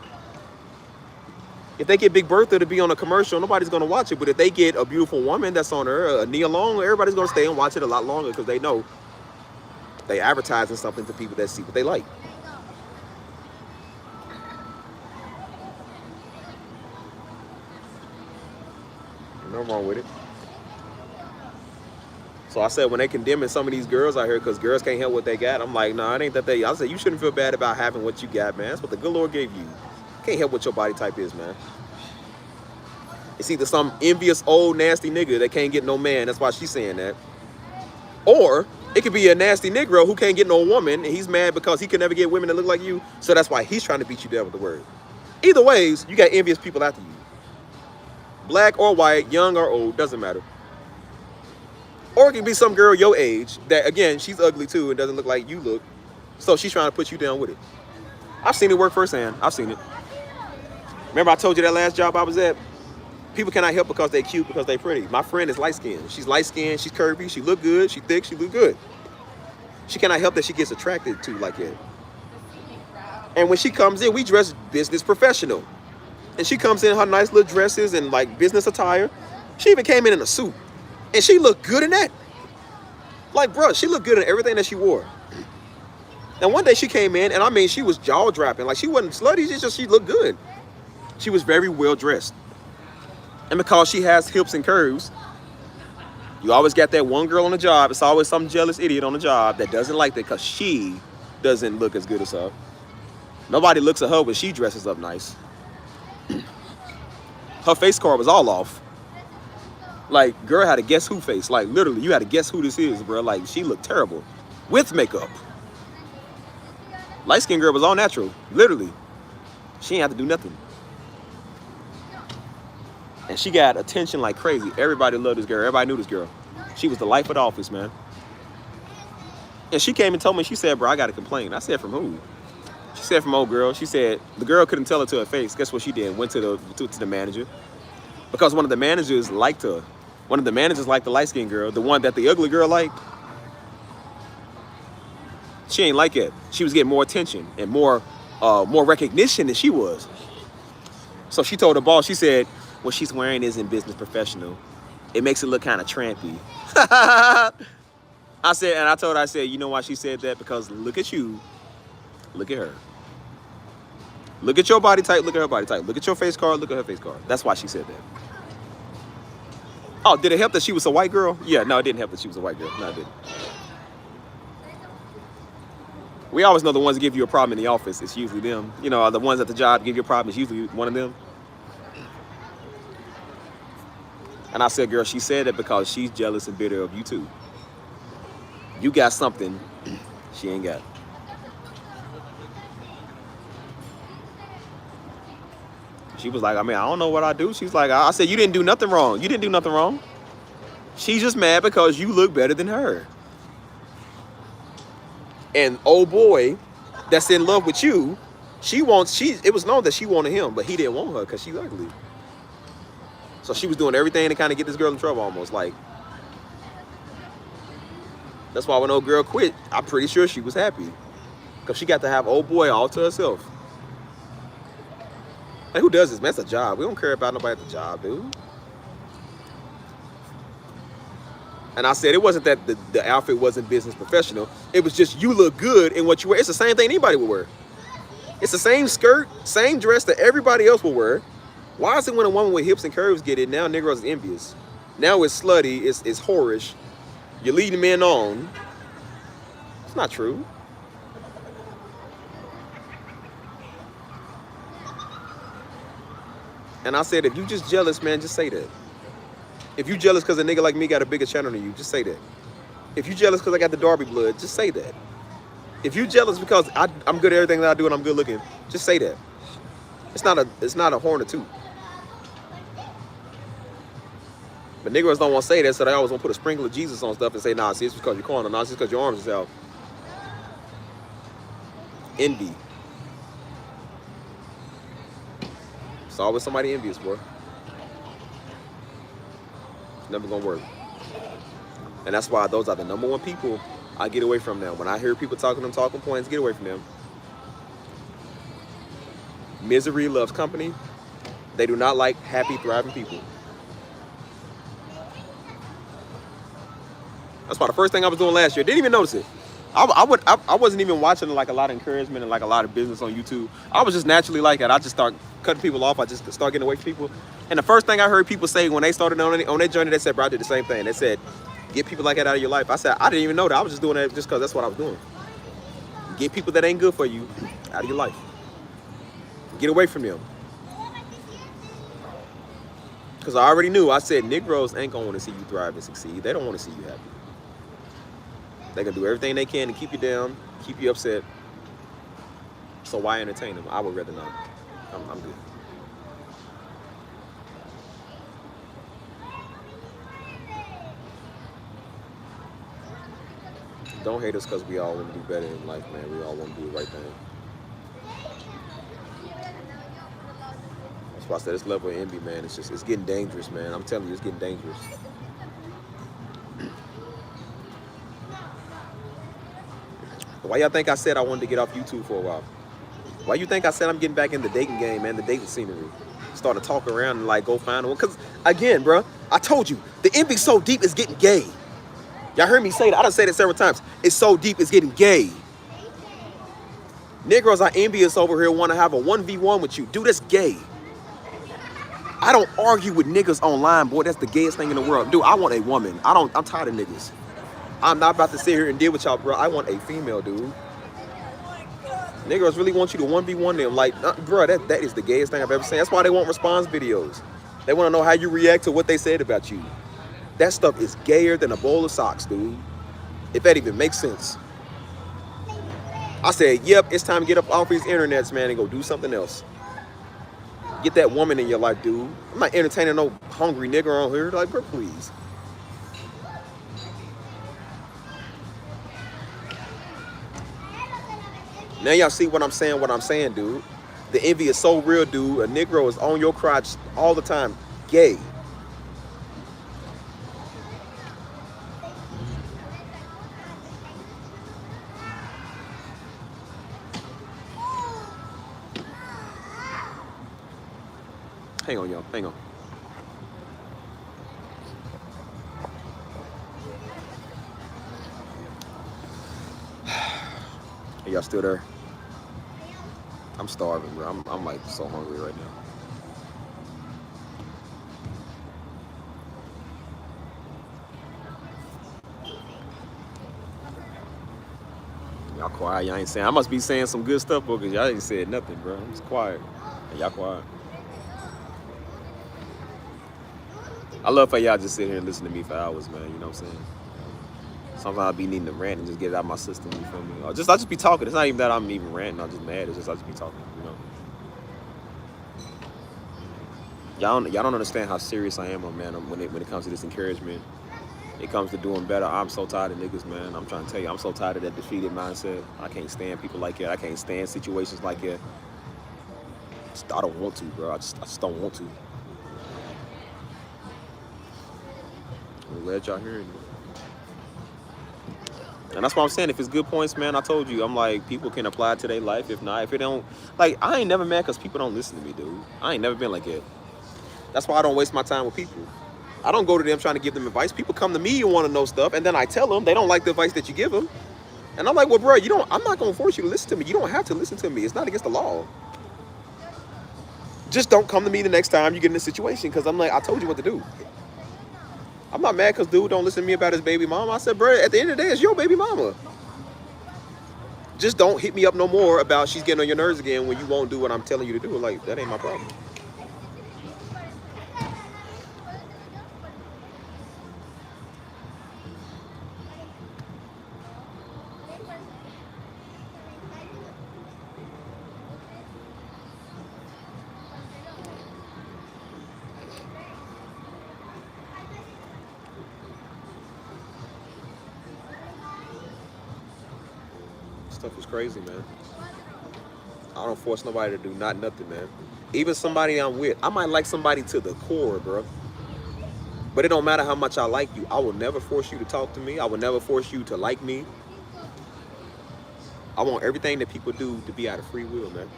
If they get Big Bertha to be on a commercial, nobody's going to watch it. But if they get a beautiful woman that's on her, a Nia Long, everybody's going to stay and watch it a lot longer because they know they advertising something to people that see what they like. Nothing wrong with it. So I said when they condemning some of these girls out here because girls can't help what they got, I'm like, nah, it ain't that they. I said you shouldn't feel bad about having what you got, man. That's what the good Lord gave you. Can't help what your body type is, man. It's either some envious old nasty nigga that can't get no man. That's why she's saying that. Or it could be a nasty Negro who can't get no woman and he's mad because he can never get women that look like you. So that's why he's trying to beat you down with the word. Either ways, you got envious people after you. Black or white, young or old, doesn't matter. Or it can be some girl your age that, again, she's ugly too and doesn't look like you look. So she's trying to put you down with it. I've seen it work firsthand. I've seen it. Remember I told you that last job I was at? People cannot help because they cute, because they pretty. My friend is light-skinned. She's light-skinned, she's curvy, she look good, she thick, she look good. She cannot help that she gets attracted to like that. And when she comes in, we dress business professional. And she comes in her nice little dresses and like business attire. She even came in a suit. And she looked good in that. Like, bro, she looked good in everything that she wore. And one day she came in, and I mean, she was jaw-dropping. Like, she wasn't slutty, it's just she looked good. She was very well-dressed. And because she has hips and curves, you always got that one girl on the job. It's always some jealous idiot on the job that doesn't like that because she doesn't look as good as her. Nobody looks at her when she dresses up nice. Her face card was all off. Like, girl had a guess who face. Like, literally, you had to guess who this is, bro. Like, she looked terrible with makeup. Light-skinned girl was all natural, literally. She ain't have to do nothing. And she got attention like crazy. Everybody loved this girl. Everybody knew this girl. She was the life of the office, man. And she came and told me, she said, bro, I got to complain. I said, from who? She said, from old girl. She said, the girl couldn't tell her to her face. Guess what she did? Went to the manager. Because one of the managers liked her. One of the managers liked the light-skinned girl. The one that the ugly girl liked. She ain't like it. She was getting more attention and more recognition than she was. So she told the boss, she said, what she's wearing isn't business professional. It makes it look kind of trampy. I told her, I said, you know why she said that? Because look at you. Look at her. Look at your body type, look at her body type. Look at your face card, look at her face card. That's why she said that. Oh, did it help that she was a white girl? Yeah, no, it didn't help that she was a white girl. No, it didn't. We always know the ones that give you a problem in the office, it's usually them. You know, the ones at the job give you a problem, it's usually one of them. And I said, girl, she said that because she's jealous and bitter of you too. You got something she ain't got. She was like, I mean, I don't know what I do. She's like, I said, you didn't do nothing wrong. You didn't do nothing wrong. She's just mad because you look better than her. And old boy that's in love with you, it was known that she wanted him, but he didn't want her because she's ugly. So she was doing everything to kind of get this girl in trouble almost. Like, that's why when old girl quit, I'm pretty sure she was happy. Because she got to have old boy all to herself. Like, who does this, man? That's a job. We don't care about nobody at the job, dude. And I said it wasn't that the outfit wasn't business professional. It was just you look good in what you wear. It's the same thing anybody would wear. It's the same skirt, same dress that everybody else will wear. Why is it when a woman with hips and curves get it, now Negroes is envious? Now it's slutty, it's whorish. You're leading men on. It's not true. And I said, if you just jealous, man, just say that. If you jealous because a nigga like me got a bigger channel than you, just say that. If you jealous because I got the Darby blood, just say that. If you jealous because I'm good at everything that I do and I'm good looking, just say that. It's not a horn or two. But niggas don't want to say that, so they always want to put a sprinkle of Jesus on stuff and say, nah, see, it's because you're corner, nah, it's because your arms is out. Envy. It's always somebody envious, bro. It's never gonna work. And that's why those are the number one people I get away from now. When I hear people talking them talking points, get away from them. Misery loves company. They do not like happy, thriving people. That's why the first thing I was doing last year, didn't even notice it. I wasn't even watching like a lot of encouragement and like a lot of business on YouTube. I was just naturally like that. I just start cutting people off. I just start getting away from people. And the first thing I heard people say when they started on their journey, they said, bro, I did the same thing. They said, get people like that out of your life. I said, I didn't even know that. I was just doing that just because that's what I was doing. Get people that ain't good for you out of your life. Get away from them. Because I already knew. I said, Negroes ain't going to want to see you thrive and succeed. They don't want to see you happy. They can do everything they can to keep you down, keep you upset. So why entertain them? I would rather not. I'm good. Don't hate us because we all want to do better in life, man. We all want to do the right thing. That's why I said this level of envy, man, it's getting dangerous, man. I'm telling you, it's getting dangerous. Why y'all think I said I wanted to get off YouTube for a while? Why you think I said I'm getting back in the dating game and the dating scenery? Start to talk around and like go find one. Because again, bro, I told you, the envy so deep it's getting gay. Y'all heard me say that. I done said it several times. It's so deep it's getting gay. Negroes are envious over here, want to have a 1v1 with you. Dude, that's gay. I don't argue with niggas online, boy. That's the gayest thing in the world. Dude, I want a woman. I'm tired of niggas. I'm not about to sit here and deal with y'all, bro. I want a female, dude. Niggas really want you to 1v1 them. Like, bro, that is the gayest thing I've ever seen. That's why they want response videos. They want to know how you react to what they said about you. That stuff is gayer than a bowl of socks, dude. If that even makes sense. I said, yep, it's time to get up off these internets, man, and go do something else. Get that woman in your life, dude. I'm not entertaining no hungry nigga on here. Like, bro, please. Now y'all see what I'm saying, dude. The envy is so real, dude. A Negro is on your crotch all the time. Gay. Hang on, y'all. Hang on. Are y'all still there? I'm starving, bro. I'm like so hungry right now. Y'all quiet. Y'all ain't saying. I must be saying some good stuff, bro, because y'all ain't said nothing, bro. I'm just quiet. And y'all quiet. I love how y'all just sit here and listen to me for hours, man. You know what I'm saying? Sometimes I be needing to rant and just get it out of my system, you feel me? I just be talking. It's not even that I'm even ranting, I'm just mad. It's just I just be talking, you know? Y'all don't understand how serious I am, man, when it comes to this encouragement. It comes to doing better. I'm so tired of niggas, man. I'm trying to tell you, I'm so tired of that defeated mindset. I can't stand people like that. I can't stand situations like that. I don't want to, bro. I just don't want to. I'm glad y'all hearing me. And that's what I'm saying. If it's good points, man, I told you, I'm like, people can apply it to their life. If not, if it don't, like, I ain't never mad because people don't listen to me, dude. I ain't never been like that. That's why I don't waste my time with people. I don't go to them trying to give them advice. People come to me and want to know stuff, and then I tell them they don't like the advice that you give them. And I'm like, well, bro, I'm not going to force you to listen to me. You don't have to listen to me. It's not against the law. Just don't come to me the next time you get in a situation, because I'm like, I told you what to do. I'm not mad because dude don't listen to me about his baby mama. I said, bro, at the end of the day, it's your baby mama. Just don't hit me up no more about she's getting on your nerves again when you won't do what I'm telling you to do. Like, that ain't my problem. stuff is crazy, man. I don't force nobody to do nothing, man. Even somebody I'm with, I might like somebody to the core, bro. But it don't matter how much I like you. I will never force you to talk to me. I will never force you to like me. I want everything that people do to be out of free will, man.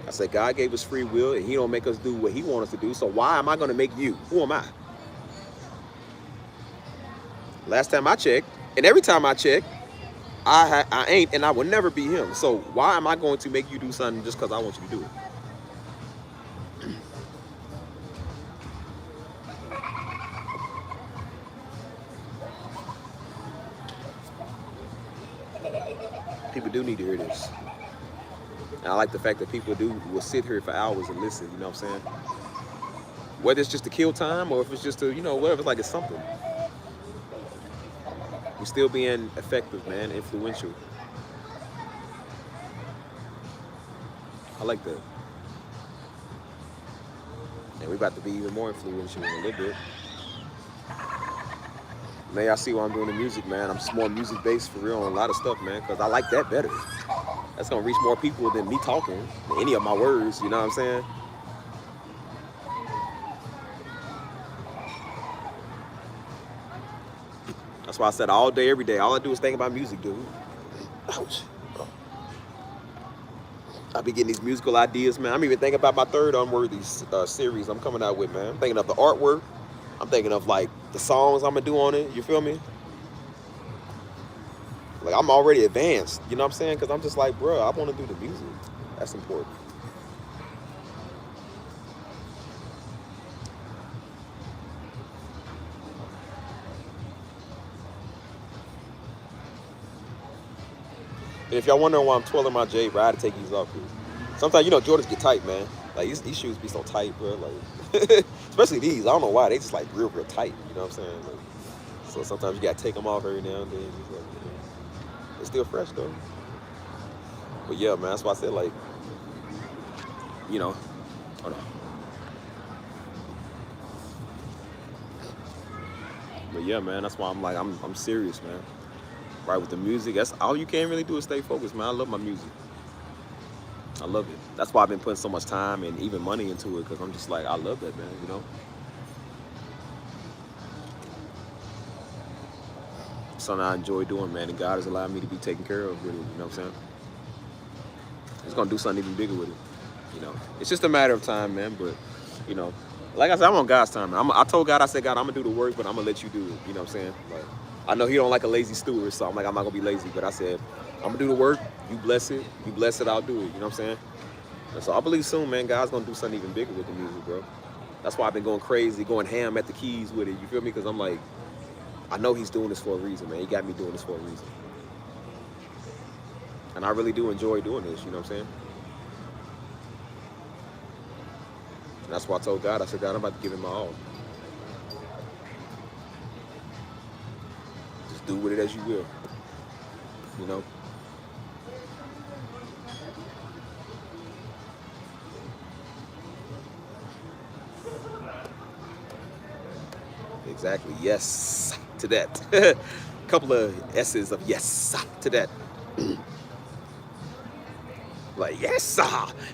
I said God gave us free will, and He don't make us do what He wants us to do. So why am I going to make you? Who am I? Last time I checked, and every time I check, I ain't, and I will never be him. So why am I going to make you do something just because I want you to do it? People do need to hear this. And I like the fact that people will sit here for hours and listen, you know what I'm saying? Whether it's just to kill time or if it's just to, you know, whatever, like it's something. We're still being effective, man, influential. I like that. And we're about to be even more influential in a little bit. Man, I see why I'm doing the music, man. I'm just more music-based for real on a lot of stuff, man, because I like that better. That's going to reach more people than me talking, than any of my words, you know what I'm saying? That's why I said all day, every day, all I do is think about music, dude. Ouch. I be getting these musical ideas, man. I'm even thinking about my third Unworthy series I'm coming out with, man. I'm thinking of the artwork. I'm thinking of, like, the songs I'm going to do on it. You feel me? Like, I'm already advanced. You know what I'm saying? Because I'm just like, bro, I want to do the music. That's important. And if y'all wondering why I'm twirling my J, bro, I had to take these off. Sometimes, you know, Jordans get tight, man. Like, these shoes be so tight, bro. Like, especially these. I don't know why. They just, like, real tight. You know what I'm saying? Like, so sometimes you got to take them off every now and then. Just like, you know. They're still fresh, though. But, yeah, man, that's why I said, like, you know, hold on. But, yeah, man, that's why I'm like, I'm serious, man. Right, with the music, that's all you can really do is stay focused, man. I love my music. I love it. That's why I've been putting so much time and even money into it, because I'm just like, I love that, man, you know? Something I enjoy doing, man, and God has allowed me to be taken care of with it, you know what I'm saying? It's going to do something even bigger with it, you know? It's just a matter of time, man, but, you know, like I said, I'm on God's time, man. I told God, I said, God, I'm going to do the work, but I'm going to let you do it, you know what I'm saying? Like, I know He don't like a lazy steward, so I'm like, I'm not going to be lazy, but I said, I'm going to do the work, you bless it, I'll do it, you know what I'm saying? And so I believe soon, man, God's going to do something even bigger with the music, bro. That's why I've been going crazy, going ham at the keys with it, you feel me? Because I'm like, I know He's doing this for a reason, man. He got me doing this for a reason. And I really do enjoy doing this, you know what I'm saying? And that's why I told God, I said, God, I'm about to give Him my all. Just do with it as you will, you know? Exactly, yes to that. Couple of S's of yes to that. Like, yes,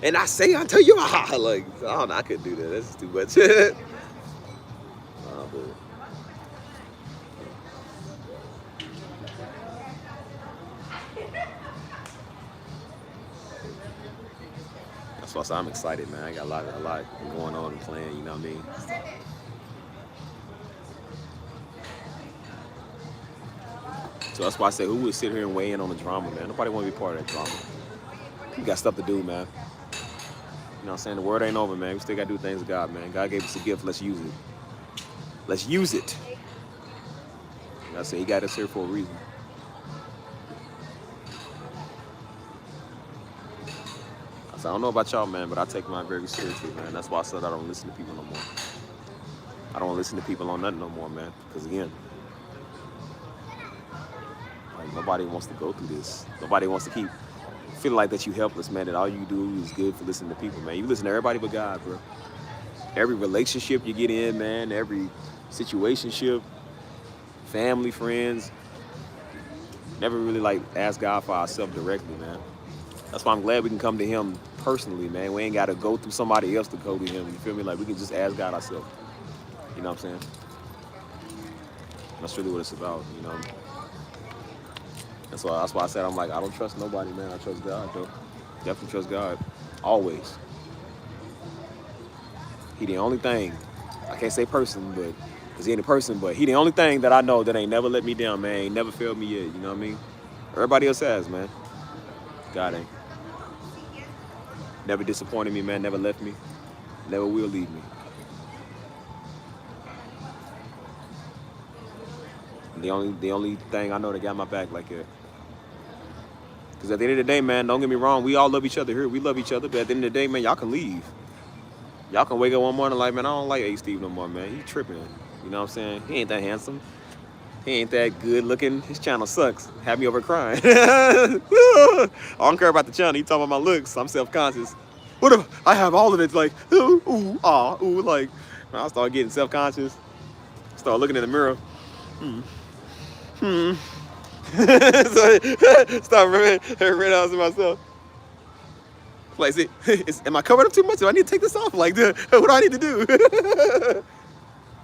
and I say unto you, like, I don't know, I couldn't do that. That's too much. But that's why I said I'm excited, man. I got a lot going on and playing, you know what I mean? So that's why I say, who would sit here and weigh in on the drama, man? Nobody want to be part of that drama. We got stuff to do, man. You know what I'm saying? The world ain't over, man. We still got to do things with God, man. God gave us a gift. Let's use it. Let's use it. Like I said, He got us here for a reason. I said, I don't know about y'all, man, but I take mine very seriously, man. That's why I said I don't listen to people no more. I don't listen to people on nothing no more, man. Because, again, like, nobody wants to go through this. Nobody wants to keep feeling like that you helpless, man, that all you do is good for listening to people, man. You listen to everybody but God, bro. Every relationship you get in, man, every situationship, family, friends, Never really like ask God for ourselves directly, man. That's why I'm glad we can come to Him personally, man. We ain't got to go through somebody else to go to Him. You feel me? Like we can just ask God ourselves. You know what I'm saying? That's really what it's about, you know. That's why I said I'm like I don't trust nobody, man. I trust God, though. Definitely trust God, always. He the only thing. I can't say person, but cause he ain't a person, but he the only thing that I know that ain't never let me down, man. Ain't never failed me yet. You know what I mean? Everybody else has, man. God ain't. Never disappointed me, man. Never left me. Never will leave me. The only thing I know that got my back like that. Because at the end of the day, man, don't get me wrong, we all love each other here. We love each other, but at the end of the day, man, y'all can leave. Y'all can wake up one morning like, man, I don't like A. Steve no more, man. He tripping. You know what I'm saying? He ain't that handsome. He ain't that good looking. His channel sucks. Had me over crying. I don't care about the channel. He talking about my looks. I'm self-conscious. What if I have all of it? Like, ooh, ah, ooh, like, I start getting self-conscious. Start looking in the mirror. So, stop realizing myself. Like, am I covered up too much? Do I need to take this off? Like, what do I need to do?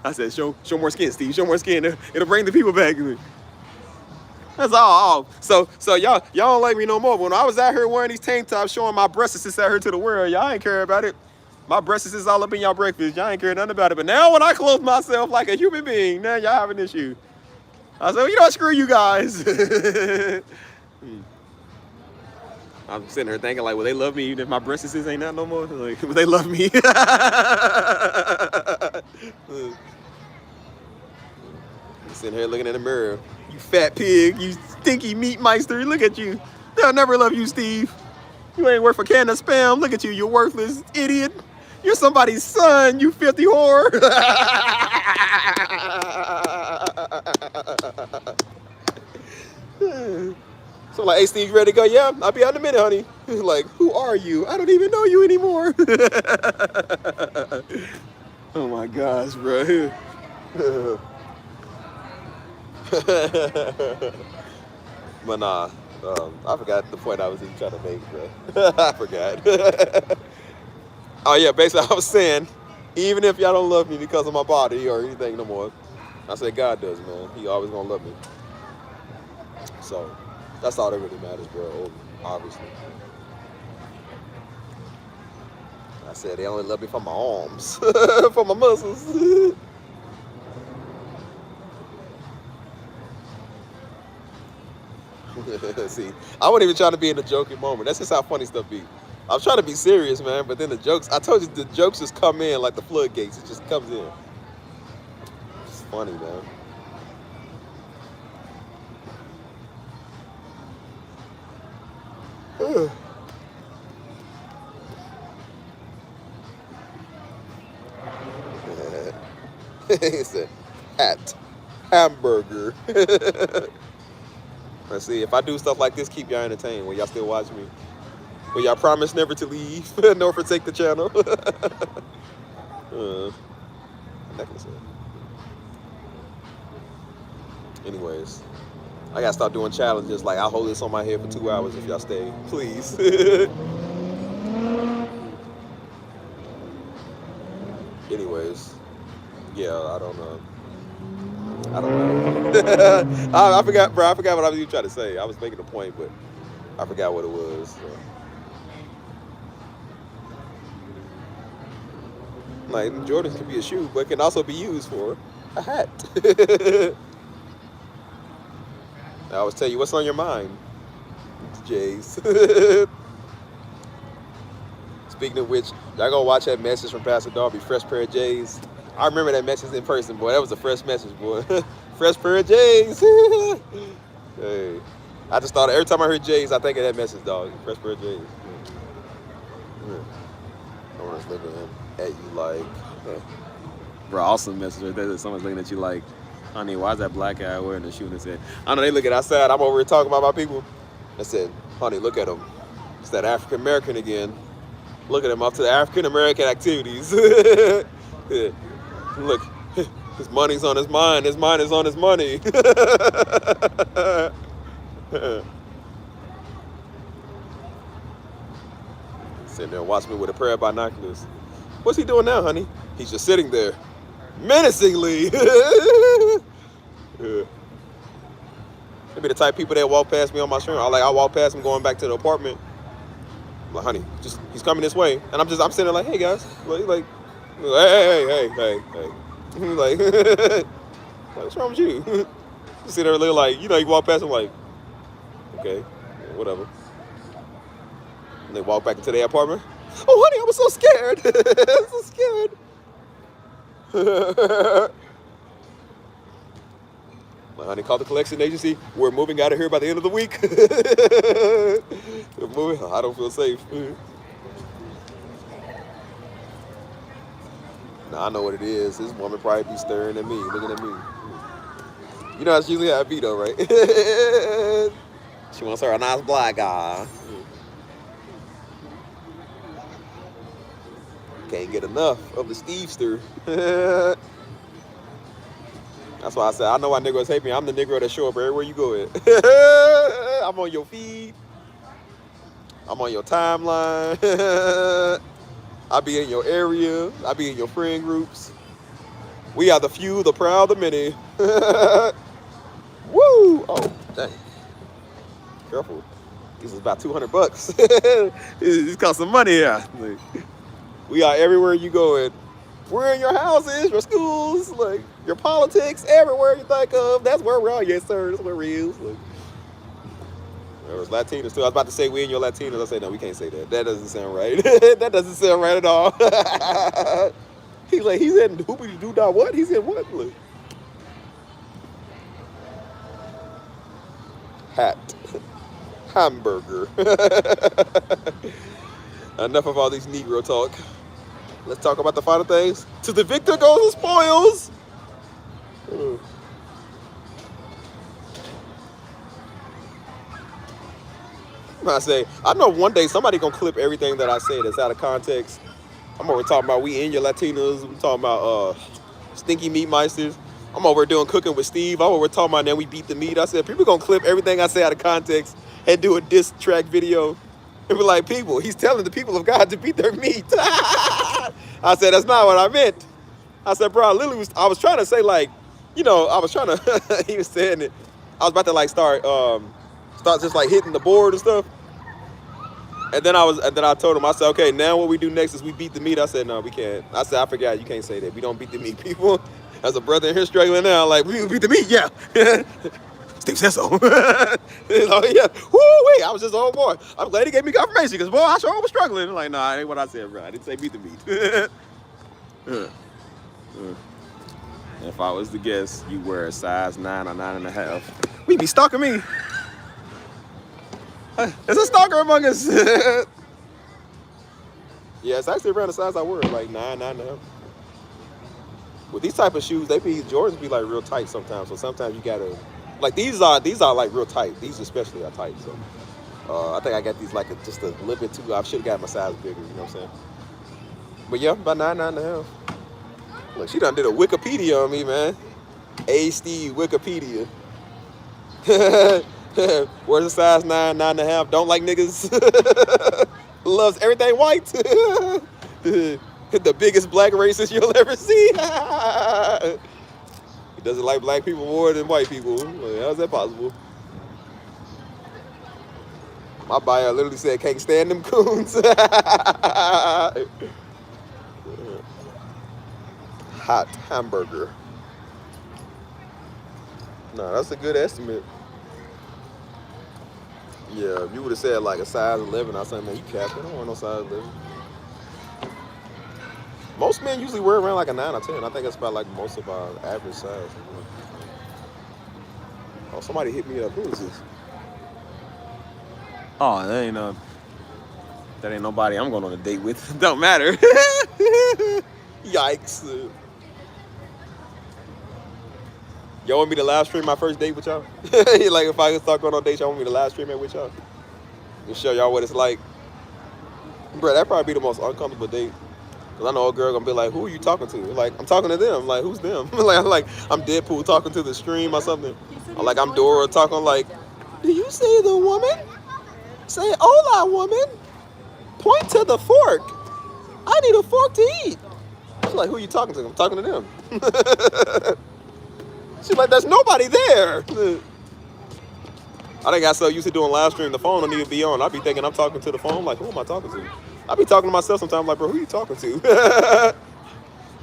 I said, show more skin, Steve. Show more skin. It'll bring the people back. That's all. So y'all don't like me no more. When I was out here wearing these tank tops, showing my breasts out here to the world, y'all ain't care about it. My breasts is all up in y'all breakfast. Y'all ain't care nothing about it. But now when I clothe myself like a human being, now y'all have an issue. I said, well, you know what, screw you guys. I'm sitting here thinking, like, will they love me even if my breasts ain't that no more? Like, will they love me? I'm sitting here looking in the mirror. You fat pig, you stinky meat meister, look at you. They'll never love you, Steve. You ain't worth a can of spam. Look at you, you worthless idiot. You're somebody's son, you filthy whore. So like, hey Steve, you ready to go? Yeah, I'll be out in a minute, honey. Like, who are you? I don't even know you anymore. Oh my gosh, bro. But nah, I forgot the point I was even trying to make, bro. I forgot. Oh yeah, basically I was saying, even if y'all don't love me because of my body or anything no more, I said God does, man. He always gonna love me. So that's all that really matters, bro. Obviously. I said they only love me for my arms, for my muscles. See, I wasn't even trying to be in a joking moment. That's just how funny stuff be. I was trying to be serious, man, but then the jokes, I told you the jokes just come in like the floodgates. It just comes in. It's funny, man. He said, hamburger. Let's see, if I do stuff like this, keep y'all entertained. Will y'all still watch me? Will y'all promise never to leave, nor forsake the channel? Necklace. Anyways, I gotta start doing challenges. Like, I'll hold this on my head for 2 hours if y'all stay, please. Anyways, yeah, I don't know. I forgot, bro. I forgot what I was even trying to say. I was making a point, but I forgot what it was. So. Like, Jordans can be a shoe, but can also be used for a hat. I always tell you, what's on your mind? It's J's. Speaking of which, y'all gonna watch that message from Pastor Darby, fresh pair of J's. I remember that message in person, boy. That was a fresh message, boy. Fresh pair of J's. Hey, I just thought every time I heard J's, I think of that message, dog. Fresh pair of J's. I was looking at you like, bro, awesome message right there. Someone's looking at you like, honey, why is that black guy wearing a shoe? And said, I know they looking outside. I'm over here talking about my people. I said, honey, look at him. It's that African American again. Look at him up to the African American activities. Look, his money's on his mind. His mind is on his money. Sitting there watching me with a pair of binoculars. What's he doing now, honey? He's just sitting there, menacingly. Yeah. They be the type of people that walk past me on my stream. I walk past him going back to the apartment. I'm like, honey, he's coming this way, and I'm sitting there like, hey guys, like, hey. Like, what's wrong with you? You sit there like, you walk past him like, okay, yeah, whatever. And they walk back into their apartment. Oh, honey, I was so scared. I'm so scared. My honey called the collection agency. We're moving out of here by the end of the week. We're moving. I don't feel safe. Nah, I know what it is. This woman probably be staring at me, looking at me. You know that's usually how it be though, right? She wants her a nice black guy. Can't get enough of the Stevester. That's why I said, I know why Negroes hate me. I'm the Negro that show up everywhere you go at. I'm on your feed. I'm on your timeline. I be in your area. I be in your friend groups. We are the few, the proud, the many. Woo! Oh, dang. Careful. This is about $200. It's cost some money here. We are everywhere you go at. We're in your houses, your schools, like your politics, everywhere you think of. That's where we're at. Yes, sir. That's where we is. Like, there was Latinos too. I was about to say we in your Latinos. I say no, we can't say that. That doesn't sound right. That doesn't sound right at all. He's in hoopity doo dah what? He's in what? Like, hat, hamburger. Enough of all these Negro talk. Let's talk about the final things. To the victor goes the spoils. I know one day somebody gonna clip everything that I say that's out of context. I'm over talking about we in your Latinos. I'm talking about stinky meat meisters. I'm over doing cooking with Steve. I'm over talking about then we beat the meat. I said people gonna clip everything I say out of context and do a diss track video. And be like, people, he's telling the people of God to beat their meat. I said, that's not what I meant. I said, bro, I was trying to say like, he was saying it. I was about to like start just like hitting the board and stuff. And then I told him, I said, okay, now what we do next is we beat the meat. I said, no, we can't. I said, I forgot, you can't say that. We don't beat the meat, people. As a brother in here struggling now, like, we beat the meat, yeah. Steve said so. Oh, yeah. Woo-wee, I was just, oh boy. I'm glad he gave me confirmation because, boy, I sure was struggling. I'm like, nah, that ain't what I said, bro. I didn't say beat the meat. If I was to guess, you wear a size 9 or 9.5. We be stalking me. There's a stalker among us. Yeah, it's actually around the size I wear, like 9, 9.5. With these type of shoes, Jordans be like real tight sometimes. So sometimes you gotta, like these are like real tight. These especially are tight. So I think I got these like just a little bit too. I should have got my size bigger. You know what I'm saying? But yeah, about 9, 9.5. Look, she done did a Wikipedia on me, man. A Steve Wikipedia. Wears a size 9, 9.5. Don't like niggas. Loves everything white. The biggest black racist you'll ever see. He doesn't like black people more than white people. How's that possible? My bio literally said, can't stand them coons. Hot hamburger. No, that's a good estimate. Yeah, if you would have said like a size 11 or something, man, you capped it. I don't want no size 11. Most men usually wear around like a 9 or 10. I think that's about like most of our average size. Oh, somebody hit me up. Who is this? Oh, that ain't nobody I'm going on a date with. Don't matter. Yikes. Y'all want me to live stream my first date with y'all? Like if I can start going on dates, y'all want me to live stream it with y'all? And show y'all what it's like. Bro, that'd probably be the most uncomfortable date. Cause I know a girl gonna be like, who are you talking to? Like, I'm talking to them. Like, who's them? like I'm Deadpool talking to the stream or something. Or like I'm Dora talking like Do you see the woman? Say, hola, woman. Point to the fork. I need a fork to eat. She's like, who are you talking to? I'm talking to them. She's like, there's nobody there. I done got so used to doing live stream, the phone don't even be on. I be thinking I'm talking to the phone. Like, who am I talking to? I be talking to myself sometimes. Like, bro, who you talking to?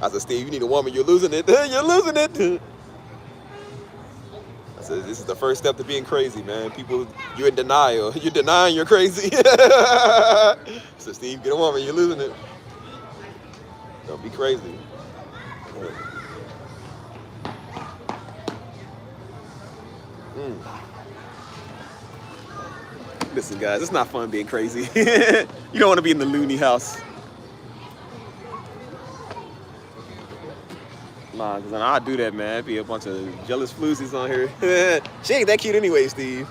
I said, Steve, you need a woman. You're losing it. You're losing it. I said, this is the first step to being crazy, man. People, you're in denial. You're denying you're crazy. I said, Steve, get a woman. You're losing it. Don't be crazy. Listen, guys, it's not fun being crazy. You don't want to be in the loony house. Nah, because I do that, man. It'd be a bunch of jealous floozies on here. She ain't that cute anyway, Steve.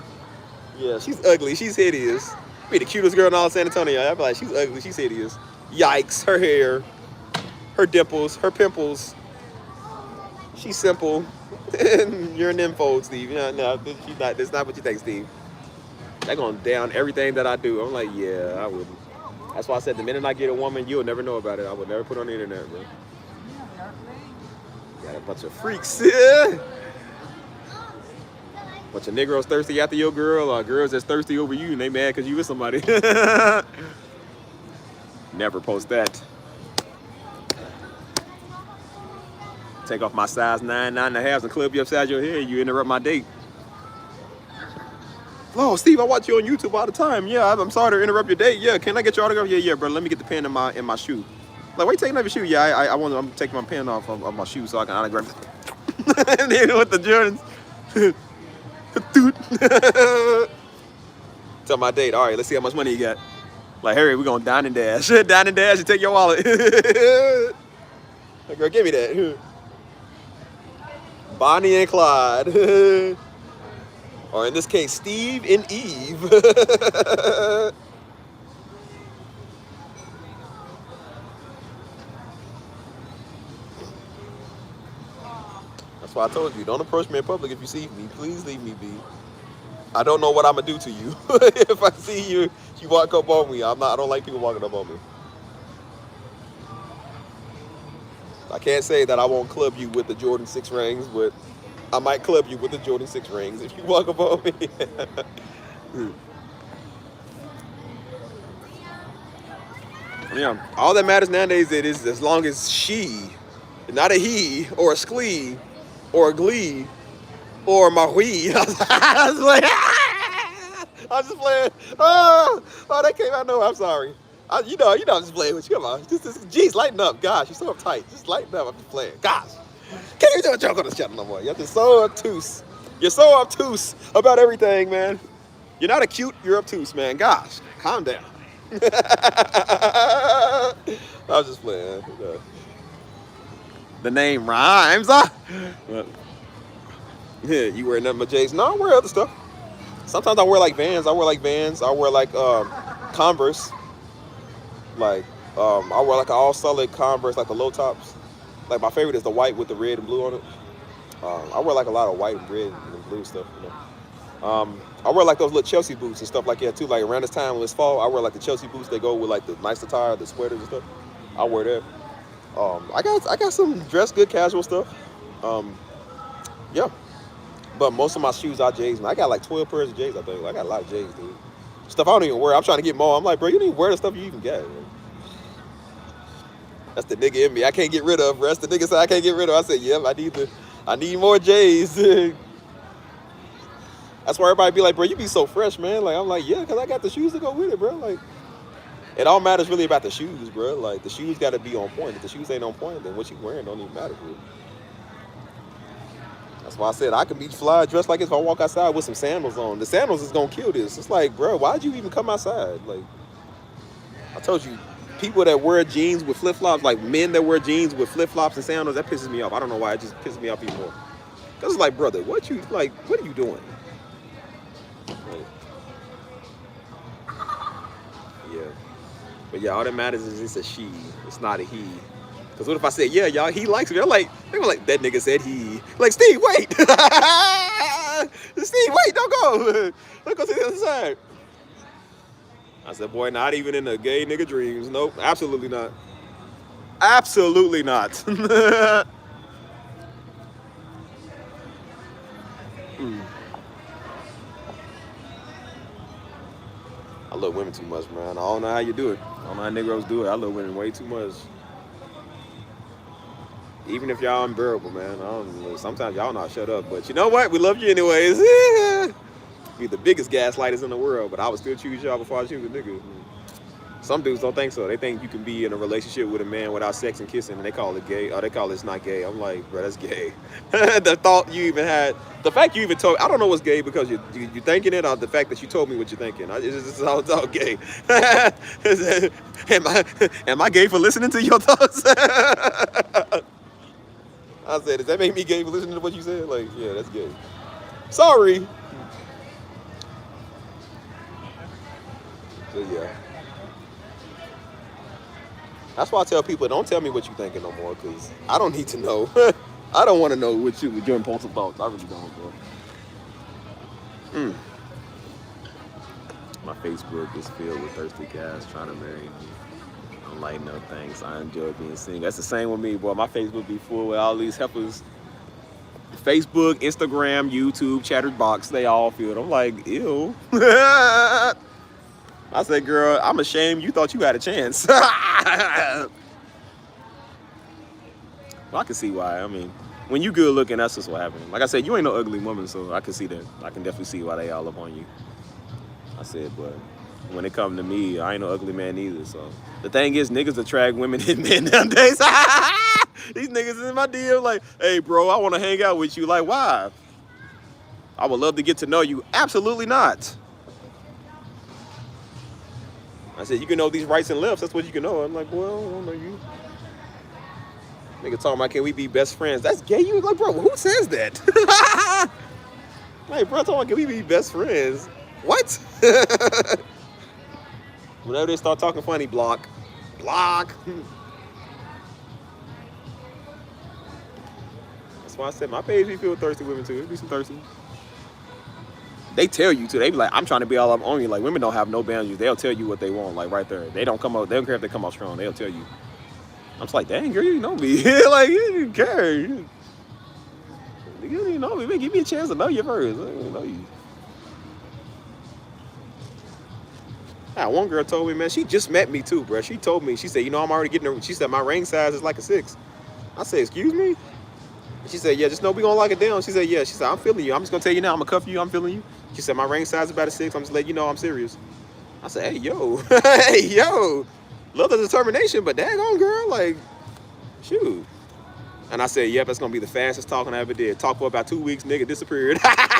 Yeah, she's ugly. She's hideous. Be the cutest girl in all of San Antonio. I'd be like, she's ugly. She's hideous. Yikes. Her hair. Her dimples. Her pimples. She's simple. You're an nympho, Steve. No, she's not. That's not what you think, Steve. They're going to down everything that I do. I'm like, yeah, I wouldn't. That's why I said the minute I get a woman, you'll never know about it. I would never put it on the internet, bro. Got a bunch of freaks. Bunch of Negroes thirsty after your girl, or girls that's thirsty over you and they mad because you with somebody. Never post that. Take off my size 9, 9.5 and club you upside your head. You interrupt my date. Oh, Steve, I watch you on YouTube all the time. Yeah, I'm sorry to interrupt your date. Yeah, can I get your autograph? Yeah, bro. Let me get the pen in my shoe. Like, why you taking off your shoe? Yeah, I'm taking my pen off of my shoe so I can autograph it. And then with the Jordans. Tell my date. All right, let's see how much money you got. Like, Harry, we're going to dine and dash. Dine and dash and take your wallet. Like, girl, give me that. Bonnie and Clyde. Or in this case, Steve and Eve. That's why I told you, don't approach me in public if you see me. Please leave me be. I don't know what I'm gonna do to you. If I see you, you walk up on me. I don't like people walking up on me. I can't say that I won't club you with the Jordan 6 rings, but I might club you with the Jordan 6 rings if you walk up on me. Yeah, all that matters nowadays is as long as she, not a he, or a sklee, or a glee, or a mahui. I was just playing. Oh, that came out. No, I'm sorry. You know, I'm just playing with you. Come on. Jeez, lighten up. Gosh, you're so uptight. Just lighten up. I'm just playing. Gosh. Can't even do a joke on this channel no more. You're just so obtuse. You're so obtuse about everything, man. You're not a cute, you're obtuse, man. Gosh, calm down. I was just playing. The name rhymes. Yeah, you wear nothing but J's. No, I wear other stuff. Sometimes I wear like Vans. I wear like Converse. Like, I wear like an all solid Converse, like the low tops. Like my favorite is the white with the red and blue on it. I wear like a lot of white and red and blue stuff. You know? I wear like those little Chelsea boots and stuff like that too. Like around this time when it's fall, I wear like the Chelsea boots. They go with like the nice attire, the sweaters and stuff. I wear that. I got some dress good casual stuff. Yeah. But most of my shoes are J's. Man, I got like 12 pairs of J's. I think I got a lot of J's, dude. Stuff I don't even wear. I'm trying to get more. I'm like, bro, you don't even wear the stuff you even get. Man. That's the nigga in me. I can't get rid of. Bro. That's the nigga side I can't get rid of. I said, yep, I need more J's. That's why everybody be like, bro, you be so fresh, man. Like I'm like, yeah, because I got the shoes to go with it, bro. Like, it all matters really about the shoes, bro. Like the shoes got to be on point. If the shoes ain't on point, then what you wearing don't even matter, bro. That's why I said I can be fly dressed like this if I walk outside with some sandals on. The sandals is gonna kill this. It's like, bro, why'd you even come outside? Like, I told you, people that wear jeans with flip-flops, like men that wear jeans with flip-flops and sandals, that pisses me off. I don't know why, it just pisses me off even more. Cause it's like, brother, what are you doing? Like, yeah. But yeah, all that matters is it's a she. It's not a he. Because what if I said, yeah, y'all, he likes me? They were like, that nigga said he. Like, Steve, wait. Steve, wait, don't go. Let's go to the other side. I said, boy, not even in the gay nigga dreams. Nope, absolutely not. Absolutely not. I love women too much, man. I don't know how you do it. I don't know how Negroes do it. I love women way too much. Even if y'all unbearable, man. I don't, sometimes y'all not shut up. But you know what? We love you anyways. Be the biggest gaslighters in the world, but I would still choose y'all before I choose a nigga. Some dudes don't think so. They think you can be in a relationship with a man without sex and kissing, and they call it gay. Or they call it's not gay. I'm like, bro, that's gay. The thought you even had, the fact you even told, I don't know what's gay because you're thinking it, or the fact that you told me what you're thinking. It's all gay. Am I gay for listening to your thoughts? I said, does that make me gay for listening to what you said? Like, yeah, that's gay. Sorry. So, yeah. That's why I tell people, don't tell me what you're thinking no more, because I don't need to know. I don't want to know what your impulsive thoughts. I really don't, bro. My Facebook is filled with thirsty guys trying to marry me. I'm like, no thanks. I enjoy being single. That's the same with me, boy. My Facebook be full with all these heifers. Facebook, Instagram, YouTube, Chatterbox, they all filled. I'm like, ew. I said, girl, I'm ashamed you thought you had a chance. Well, I can see why. I mean, when you good looking, that's just what happened. Like I said, you ain't no ugly woman, so I can see that. I can definitely see why they all up on you. I said, but when it comes to me, I ain't no ugly man either. So the thing is, niggas attract women and men nowadays. These niggas in my DM like, hey, bro, I want to hang out with you. Like, why? I would love to get to know you. Absolutely not. I said, you can know these rights and lefts. That's what you can know. I'm like, well, I don't know you. Nigga talking about, can we be best friends? That's gay. You like, bro, who says that? Like, bro, talking about, can we be best friends? What? Whenever they start talking funny, block. Block. That's why I said my page be filled with thirsty women too. There be some thirsty. They tell you too. They be like, I'm trying to be all up on you. Like, women don't have no boundaries. They'll tell you what they want, like right there. They don't come out. They don't care if they come out strong. They'll tell you. I'm just like, dang, girl, you know me. Like, you didn't care. You didn't know me. Man, give me a chance to know you first. I don't know you. One girl told me, man, she just met me too, bro. She told me, she said, you know, I'm already getting her. She said, my ring size is like a 6. I said, excuse me? She said, yeah, just know we gonna lock it down. She said, yeah. She said, I'm feeling you. I'm just gonna tell you now, I'm gonna cuff you. I'm feeling you. She said, my ring size is about a 6. I'm just letting you know I'm serious. I said, hey, yo. Hey, yo. Love the determination, but daggone, girl, like, shoot. And I said, yep, that's gonna be the fastest talking I ever did. Talked for about 2 weeks, nigga disappeared. I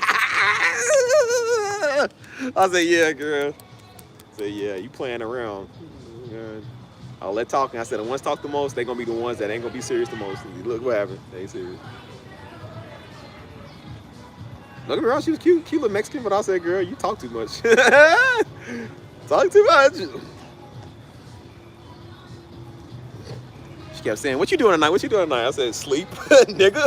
said, yeah, girl. I said, yeah, you playing around. I'll let talking. I said, the ones talk the most, they gonna be the ones that ain't gonna be serious the most. Look what happened. They ain't serious. Look at her, she was cute little Mexican, but I said, girl, you talk too much. Talk too much. She kept saying, what you doing tonight? What you doing tonight? I said, sleep, nigga.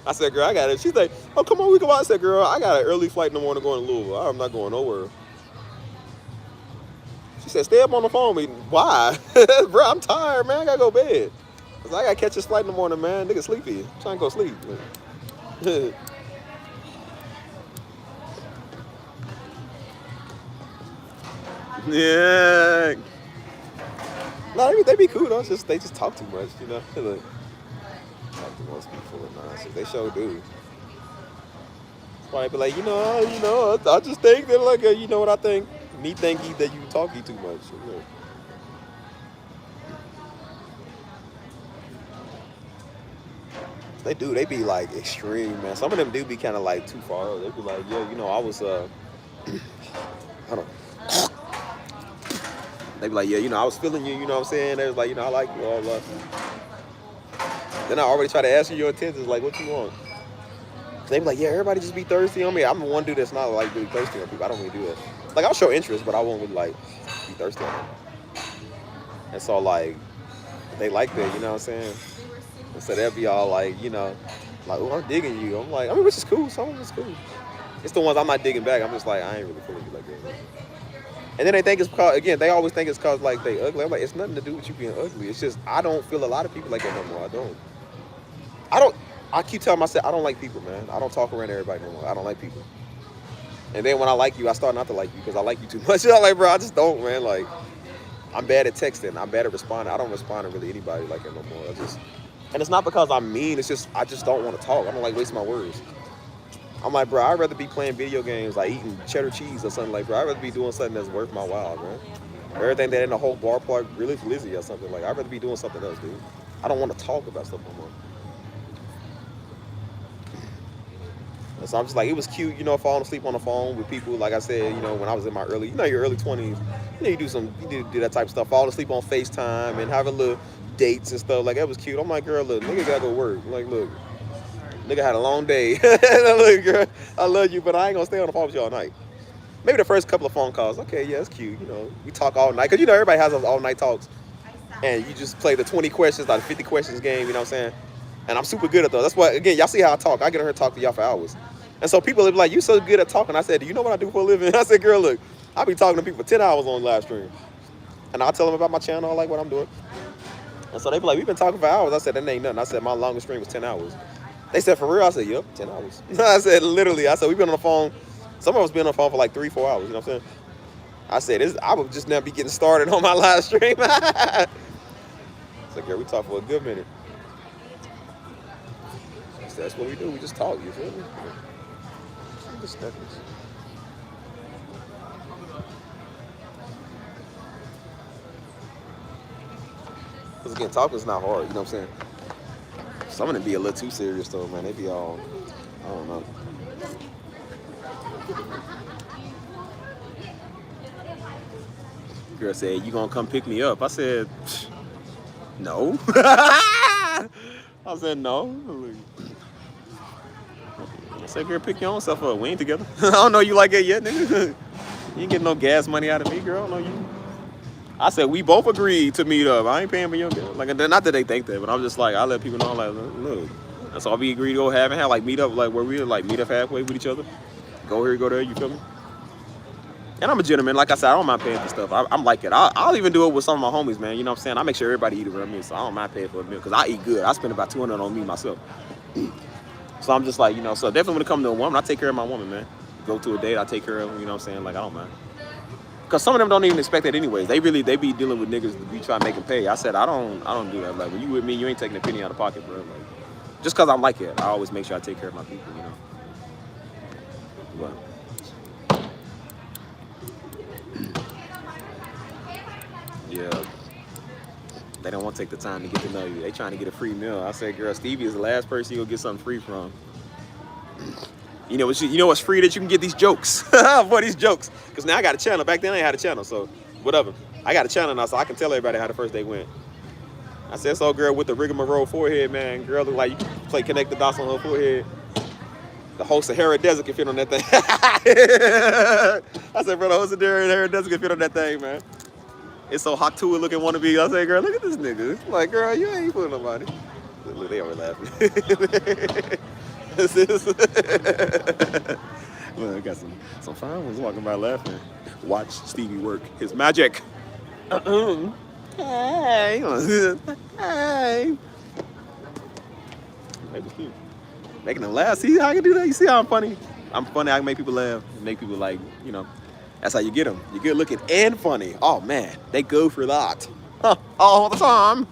I said, girl, I got it. She's like, oh, come on, we go out. I said, girl, I got an early flight in the morning going to Louisville. I'm not going nowhere. She said, stay up on the phone with me. Why? Bro, I'm tired, man. I gotta go to bed. I said, I gotta catch this flight in the morning, man. Nigga sleepy. I'm trying to go sleep. Yeah. No, they be cool though. They just talk too much, you know. Like, talk too much, be full of nonsense. They sure do. That's why they be like, you know, I just think that like, you know what I think? Me thinking that you talking too much. You know. They do. They be like extreme, man. Some of them do be kind of like too far. They be like, yo, you know, I was I don't. They be like, yeah, you know, I was feeling you, you know what I'm saying? They was like, you know, I like you, all blah. Then I already try to ask you your intentions, like, what you want? They be like, yeah, everybody just be thirsty on me. I'm the one dude that's not, like, really thirsty on people. I don't really do that. Like, I'll show interest, but I won't really, like, be thirsty on them. And so, like, they like that, you know what I'm saying? And so they'll be all like, you know, Like, oh, I'm digging you. I'm like, I mean, which is cool. Some of it's cool. It's the ones I'm not digging back. I'm just like, I ain't really feeling you like that. And then they think it's because, again, they always think it's because, like, they ugly. I'm like, it's nothing to do with you being ugly. It's just, I don't feel a lot of people like that no more. I keep telling myself, I don't like people, man. I don't talk around everybody no more. I don't like people. And then when I like you, I start not to like you because I like you too much. I'm like, bro, I just don't, man. Like, I'm bad at texting. I'm bad at responding. I don't respond to really anybody like that no more. And it's not because I'm mean. It's just, I just don't want to talk. I don't like wasting my words. I'm like, bro, I'd rather be playing video games, like eating cheddar cheese or something like, bro. I'd rather be doing something that's worth my while, man. Everything that in the whole bar park really glizzy or something. Like, I'd rather be doing something else, dude. I don't want to talk about stuff no more. And so I'm just like, it was cute, you know, falling asleep on the phone with people. Like I said, you know, when I was in my early, your early 20s, you know, you do that type of stuff. Falling asleep on FaceTime and having little dates and stuff. Like, that was cute. I'm like, girl, look, nigga gotta go work. I'm like, look, nigga had a long day. Look, girl, I love you, but I ain't gonna stay on the phone with you all night. Maybe the first couple of phone calls. Okay, yeah, it's cute. You know, we talk all night. Because, you know, everybody has those all-night talks. And you just play the 20 questions, like the 50 questions game, you know what I'm saying? And I'm super good at those. That's why, again, y'all see how I talk. I get on here and talk to y'all for hours. And so people will be like, you so good at talking. I said, do you know what I do for a living? I said, girl, look, I be talking to people for 10 hours on live stream. And I'll tell them about my channel, I like what I'm doing. And so they be like, we've been talking for hours. I said, that ain't nothing. I said, my longest stream was 10 hours. They said, for real? I said, yep, 10 hours. I said, literally. I said, we've been on the phone. Some of us been on the phone for like 3-4 hours. You know what I'm saying? I said, I would just now be getting started on my live stream. I said, girl, we talked for a good minute. I said, that's what we do. We just talk. You feel me? Just Because again, talking's not hard. You know what I'm saying? Some of them be a little too serious though, man. They be all, I don't know. Girl said, you gonna come pick me up? I said, no. I said, no. I said, girl, pick your own self up. We ain't together. I don't know you like that yet, nigga. You ain't getting no gas money out of me, girl. I don't know you. I said, we both agreed to meet up. I ain't paying for your girl. Like, not that they think that, but I'm just like, I let people know, I'm like, look. That's all we agreed to go have like meet up, like where we like meet up halfway with each other. Go here, go there, you feel me? And I'm a gentleman. Like I said, I don't mind paying for stuff. I'm like it. I'll even do it with some of my homies, man. You know what I'm saying? I make sure everybody eat around me, so I don't mind paying for a meal because I eat good. I spend about $200 on me myself. So I'm just like, you know, so definitely when it comes to a woman, I take care of my woman, man. Go to a date, I take care of them, you know what I'm saying? Like, I don't mind. Because some of them don't even expect that anyways. They be dealing with niggas to be trying to make them pay. I said, I don't do that. Like, when you with me, you ain't taking a penny out of pocket, bro. Like, just because I'm like it, I always make sure I take care of my people, you know? But, yeah. They don't want to take the time to get to know you. They trying to get a free meal. I said, girl, Stevie is the last person you'll get something free from. You know what's free that you can get these jokes. For these jokes. Because now I got a channel. Back then I ain't had a channel, so whatever. I got a channel now, so I can tell everybody how the first day went. I said, so girl with the rigmarole forehead, man. Girl look like you can play connect the dots on her forehead. The whole Sahara Desert can fit on that thing. I said, bro, the whole Sahara Desert can fit on that thing, man. It's so hot to it looking wannabe. I say, girl, look at this nigga. Like, girl, you ain't fooling nobody. Look, they already laughing. Look, I got some fine ones walking by laughing. Watch Stevie work his magic. Hey. Hey. That was cute. Making them laugh. See how I can do that? You see how I'm funny? I'm funny. I can make people laugh. Make people like, you know. That's how you get them. You're good looking and funny. Oh, man. They go for that. All the time.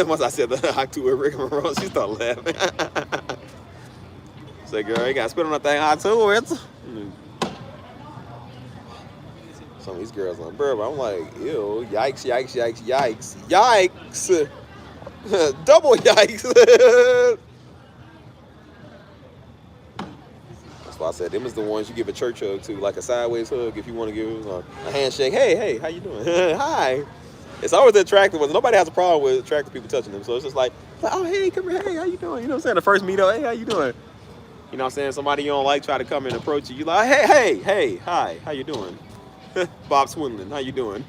Once I said the hot to a rigmarole, she started laughing. Say, girl, you got to spit on that thing hot to it. Some of these girls on bourbon, I'm like, ew, yikes, yikes, yikes, yikes, yikes. Double yikes. That's why I said them is the ones you give a church hug to, like a sideways hug if you want to give a handshake. Hey, how you doing? Hi. It's always the attractive ones. Nobody has a problem with attractive people touching them. So it's just like, oh, hey, come here. Hey, how you doing? You know what I'm saying? The first meetup, hey, how you doing? You know what I'm saying? Somebody you don't like try to come and approach you. You like, hey, hi, how you doing? Bob Swinland, how you doing?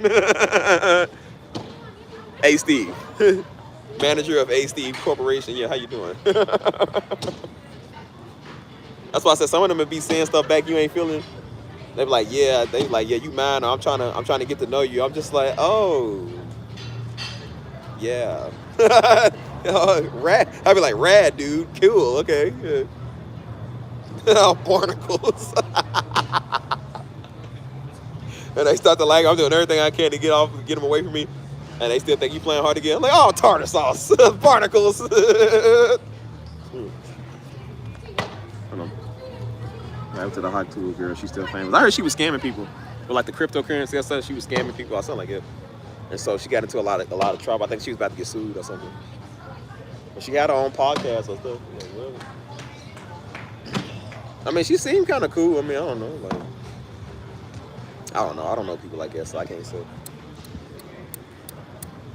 Hey, Steve. Manager of A Steve Corporation. Yeah, how you doing? That's why I said some of them would be saying stuff back you ain't feeling. They be like, yeah, you mine. Or I'm trying to get to know you. I'm just like, oh, yeah. Rad. I'd be like, rad, dude. Cool. Okay. Yeah. Oh, barnacles. And they start to like, I'm doing everything I can to get them away from me. And they still think you playing hard to get. I'm like, oh, tartar sauce. Barnacles. Hold on. I went to the hot tool girl. She's still famous. I heard she was scamming people with like the cryptocurrency or something. She was scamming people or something like that. And so she got into a lot of trouble. I think she was about to get sued or something. But she had her own podcast or stuff. Like, really? I mean, she seemed kind of cool. I mean, I don't know. Like, I don't know people like that, so I can't say.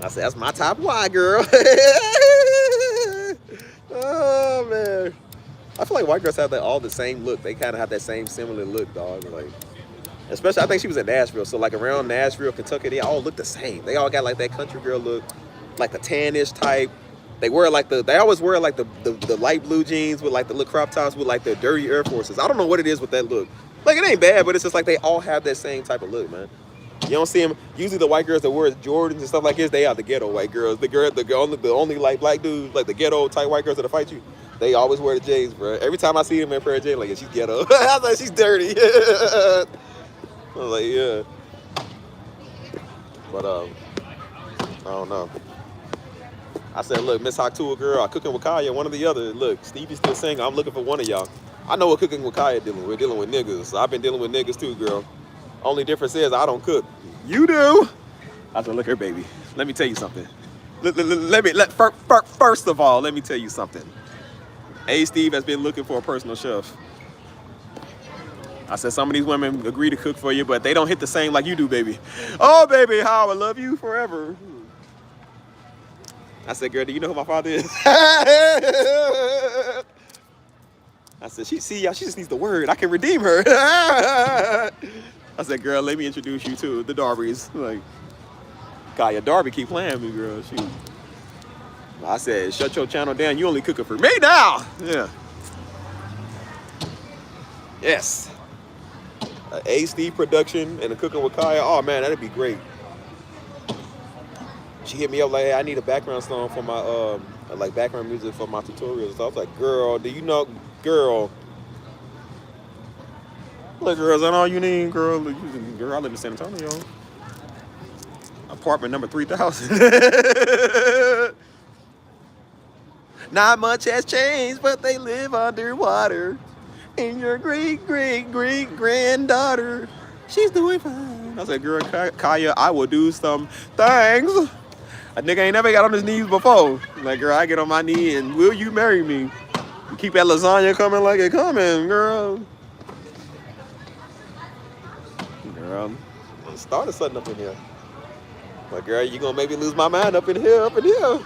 I said, that's my top Y, girl. Oh, man. I feel like white girls have all the same look. They kind of have that same similar look, dog. Like, especially, I think she was in Nashville. So, like, around Nashville, Kentucky, they all look the same. They all got, like, that country girl look, like the tannish type. They always wear, like, the light blue jeans with, like, the little crop tops with, like, the dirty Air Forces. I don't know what it is with that look. Like, it ain't bad, but it's just like they all have that same type of look, man. You don't see them. Usually the white girls that wear Jordans and stuff like this, they are the ghetto white girls. The only like black dudes, like the ghetto type white girls that'll fight you, they always wear the J's, bro. Every time I see them in a pair of J's, like, yeah, she's ghetto. I was like, she's dirty. I was like, yeah. But I don't know. I said, look, Miss Hoctua girl, I Cooking with Kaya, one or the other. Look, Stevie's still saying I'm looking for one of y'all. I know what Cooking with Kaya dealing with. We're dealing with niggas. I've been dealing with niggas too, girl. Only difference is I don't cook. You do. I said, look here, baby. Let me tell you something. First of all, let me tell you something. A Steve has been looking for a personal chef. I said, some of these women agree to cook for you, but they don't hit the same like you do, baby. Oh, baby, how I love you forever. I said, girl, do you know who my father is? I said, she just needs the word. I can redeem her. I said, girl, let me introduce you to the Darbys. Like, Kaya Darby keep playing me, girl. I said, shut your channel down. You only cooking for me now. Yeah. Yes. A Steve production and a Cooking with Kaya. Oh, man, that'd be great. She hit me up like, hey, I need a background song for my, like background music for my tutorials. So I was like, girl, do you know, girl? Look, girl, is that all you need, girl? Girl, I live in San Antonio. Apartment number 3000. Not much has changed, but they live underwater. And your great-great-great-granddaughter, she's doing fine. I said, girl, Kaya, I will do some things. A nigga ain't never got on his knees before. Like, girl, I get on my knee and will you marry me? Keep that lasagna coming like it coming, girl. Girl, I started something up in here. Like, girl, you gonna make me lose my mind up in here, up in here.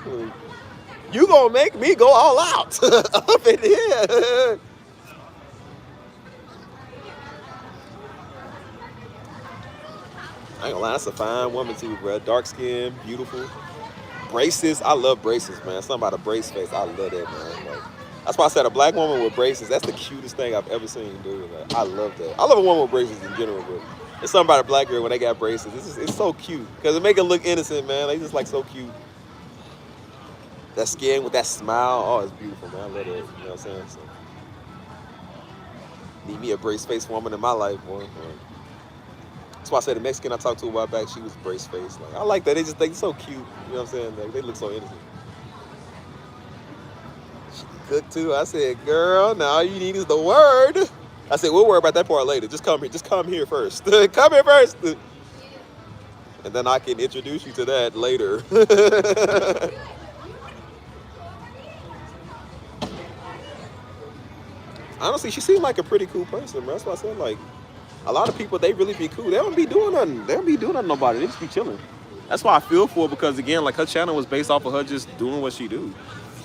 You gonna make me go all out up in here. I ain't gonna lie, that's a fine woman too, bro. Dark skin, beautiful. Braces, I love braces, man. Something about a brace face, I love that, man. Like, that's why I said a black woman with braces, that's the cutest thing I've ever seen, dude. Like, I love that. I love a woman with braces in general, but it's something about a black girl when they got braces. It's so cute, because it make it look innocent, man. They just like so cute. That skin with that smile, oh, it's beautiful, man. I love that, you know what I'm saying? So, need me a brace face woman in my life, boy. That's why I said the Mexican I talked to a while back, she was brace face. Like, I like that. They just think so cute. You know what I'm saying? Like, they look so innocent. She cook too. I said, girl, now all you need is the word. I said, we'll worry about that part later. Just come here. Just come here first. Come here first. And then I can introduce you to that later. Honestly, she seemed like a pretty cool person, bro. That's why I said, like, a lot of people, they really be cool. They don't be doing nothing. They don't be doing nothing to nobody. They just be chilling. That's why I feel for her, because, again, like, her channel was based off of her just doing what she do.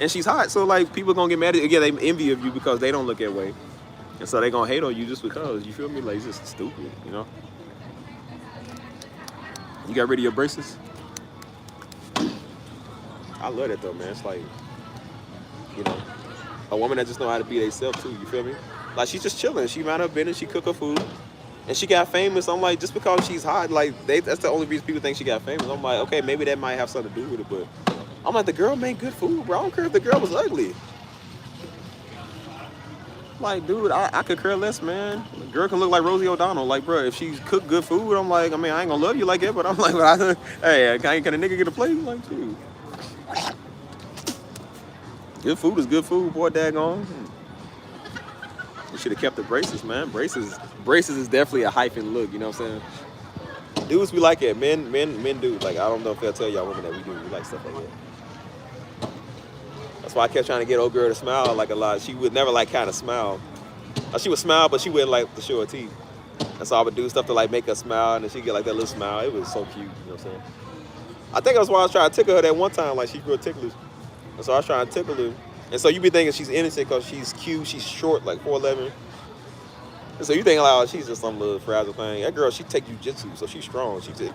And she's hot, so, like, people gonna get mad at, again, they envy of you because they don't look that way. And so they gonna hate on you just because, you feel me? Like, it's just stupid, you know? You got rid of your braces? I love that though, man. It's like, you know, a woman that just know how to be themselves too. You feel me? Like she's just chilling. She mind her business. She cook her food, and she got famous. I'm like, just because she's hot, like that's the only reason people think she got famous. I'm like, okay, maybe that might have something to do with it, but I'm like, the girl made good food, bro. I don't care if the girl was ugly. Like, dude, I could care less, man. The girl can look like Rosie O'Donnell. Like, bro, if she cook good food, I'm like, I mean, I ain't gonna love you like that, but I'm like, hey, can a nigga get a plate? Like, dude. Good food is good food, boy, daggone. You should have kept the braces, man. Braces is definitely a hyphen look, you know what I'm saying? Dudes, we like it. Men do. Like, I don't know if they'll tell y'all women that we do. We like stuff like that. That's why I kept trying to get old girl to smile like a lot. She would never like kind of smile. She would smile, but she wouldn't like to show her teeth. And so I would do stuff to like make her smile, and then she'd get like that little smile. It was so cute, you know what I'm saying? I think that's why I was trying to tickle her that one time, like she grew ticklish. And so I was trying to tickle her. And so you be thinking she's innocent because she's cute, she's short, like 4'11". And so you think like, oh, she's just some little fragile thing. That girl, she take jujitsu, so she's strong. She take,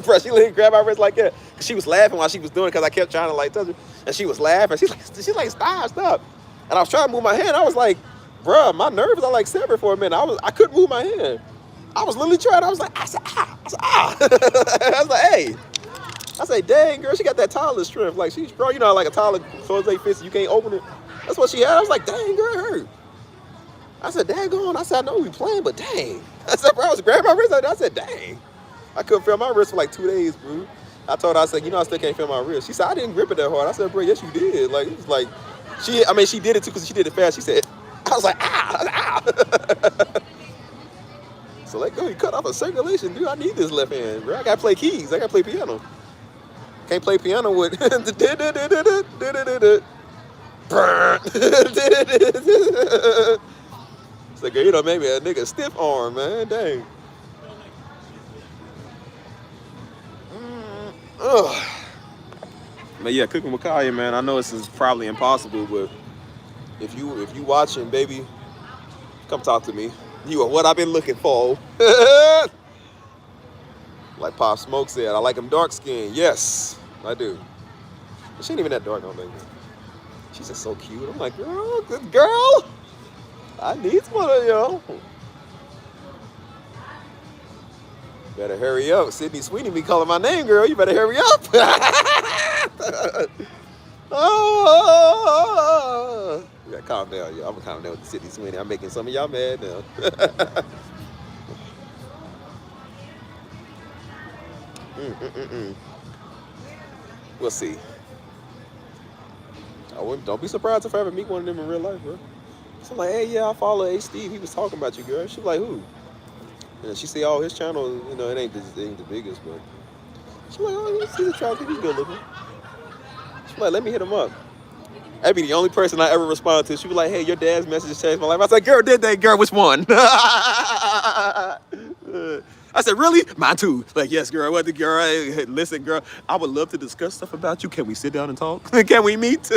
bro, she let grab my wrist like that. Cause she was laughing while she was doing it, cause I kept trying to like touch her. And she was laughing. She's like, stop. And I was trying to move my hand. I was like, bruh, my nerves are like severed for a minute. I couldn't move my hand. I was literally trying. I said, ah. I was like, hey. I say, dang, girl, she got that toddler strength. Like, she's strong. You know, like a toddler close their fist, you can't open it. That's what she had. I was like, dang, girl, it hurt. I said, dang, on. I said, I know we playing, but dang. I said, bro, I was grabbing my wrist. I said, dang. I couldn't feel my wrist for like 2 days, bro. I told her, I said, you know, I still can't feel my wrist. She said, I didn't grip it that hard. I said, bro, yes, you did. Like, it was like, she did it too because she did it fast. She said, I was like, ah. So let go. You cut off a circulation, dude. I need this left hand, bro. I got to play keys. I got to play piano. Can't play piano with it's like, you know, maybe a nigga stiff arm, man. Dang. But yeah, cooking with Kaya, man. I know this is probably impossible, but if you watching, baby, come talk to me. You are what I've been looking for. Like Pop Smoke said, I like him dark skinned. Yes, I do. But she ain't even that dark, no, baby. She's just so cute. I'm like, girl, good girl. I need one of y'all. Better hurry up. Sydney Sweeney be calling my name, girl. You better hurry up. Oh, you gotta calm down, y'all. I'm gonna calm down with Sydney Sweeney. I'm making some of y'all mad now. We'll see. Don't be surprised if I ever meet one of them in real life, bro. So I'm like, hey, yeah, I follow A Steve. He was talking about you, girl. She's like, who? And she see all his channels, you know, it ain't the biggest, but she's like, oh, he's attractive, he's good looking. She's like, let me hit him up. That'd be the only person I ever respond to. She was like, hey, your dad's message changed my life. I said, girl, did they? Girl, which one? I said, really? Mine too. Like, yes, girl. What the girl? Hey, listen, girl, I would love to discuss stuff about you. Can we sit down and talk? Can we meet?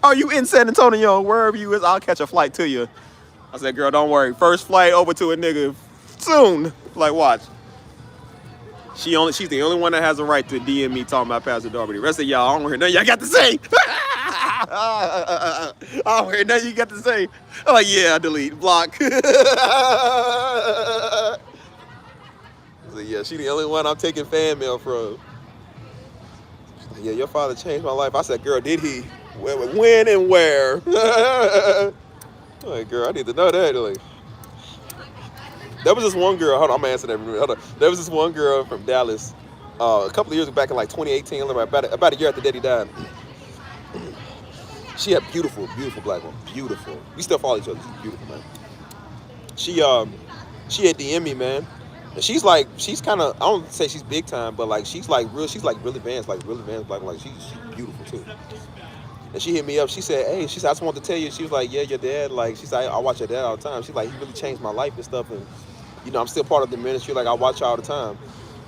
Are you in San Antonio? Wherever you is, I'll catch a flight to you. I said, girl, don't worry. First flight over to a nigga soon. Like, watch. She's the only one that has a right to DM me talking about Pastor Darby. The rest of y'all, I don't hear nothing y'all got to say. I don't hear nothing you got to say. I'm like, yeah, delete, block. So yeah, she the only one I'm taking fan mail from. She's like, yeah, your father changed my life. I said, girl, did he? When and where? I'm like, girl, I need to know that. Like, there was this one girl. Hold on, I'm answering that. Hold on. There was this one girl from Dallas. A couple of years back in like 2018, about a year after Daddy died. She had beautiful black woman. Beautiful. We still follow each other. She's beautiful, man. She had DM me, man. And she's kind of, I don't say she's big time, but like she's like really advanced black woman. Like she's beautiful too. And she hit me up. She said, hey, I just wanted to tell you. She was like, yeah, your dad, like, she said, I watch your dad all the time. She's like, he really changed my life and stuff. And, you know, I'm still part of the ministry. Like, I watch you all the time.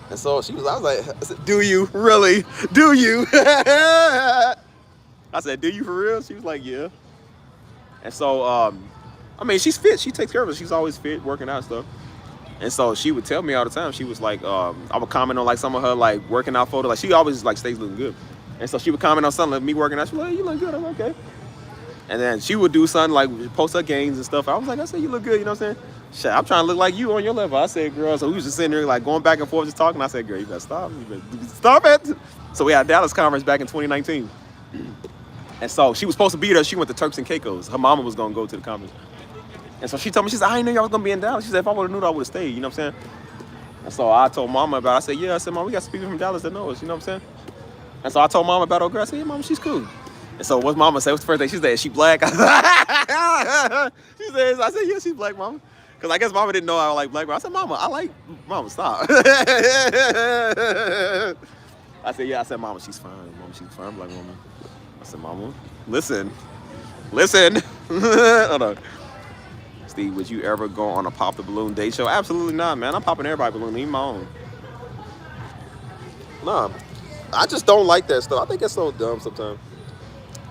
And so I was like, I said, do you? Really? Do you? I said, do you for real? She was like, yeah. And so, I mean, she's fit. She takes care of it. She's always fit, working out and stuff. And so she would tell me all the time. She was like, I would comment on like some of her like working out photos. Like she always like stays looking good. And so she would comment on something like me working out. She was like, "You look good." I'm like, okay. And then she would do something like post her gains and stuff. I was like, I said, "You look good." You know what I'm saying? Shit, I'm trying to look like you on your level. I said, "Girl." So we was just sitting there like going back and forth, just talking. I said, "Girl, you better stop. You better stop it." So we had a Dallas conference back in 2019. And so she was supposed to be there. She went to Turks and Caicos. Her mama was gonna go to the conference. And so she told me, she said, "I didn't know y'all was gonna be in Dallas." She said, "If I would have knew, I would have stayed." You know what I'm saying? And so I told Mama about it. I said, "Yeah." I said, "Mom, we got some people from Dallas that know us." You know what I'm saying? And so I told Mama about old girl. I said, "Yeah, Mama, she's cool." And so what's Mama say? What's the first thing she said? "Is she black?" She says, I said, "Yeah, she's black, Mama." Because I guess Mama didn't know I like black girl. I said, "Mama, I like Mama, stop." I said, "Yeah." I said, "Mama, she's fine. Mama, she's fine, black woman." I said, "Mama, listen. Hold on. Steve, would you ever go on a Pop the Balloon date show?" Absolutely not, man. I'm popping everybody's balloon, even my own. Nah, I just don't like that stuff. I think it's so dumb sometimes.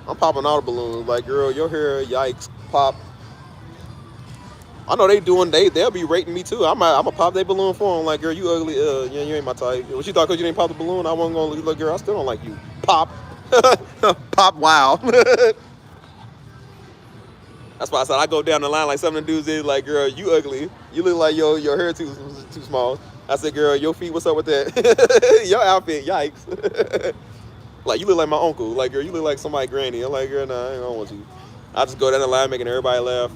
I'm popping all the balloons. Like, girl, your hair, yikes, pop. I know they'll be rating me too. I'm a pop their balloon for them. Like, girl, you ugly. Yeah, you ain't my type. What you thought because you didn't pop the balloon? I wasn't gonna look, girl. I still don't like you. Pop, pop. Wow. That's why I said I go down the line like some of the dudes is like, "Girl, you ugly. You look like your hair too small." I said, "Girl, your feet, what's up with that? Your outfit, yikes." Like, you look like my uncle. Like, girl, you look like somebody's granny. I'm like, "Girl, nah, I don't want you." I just go down the line making everybody laugh.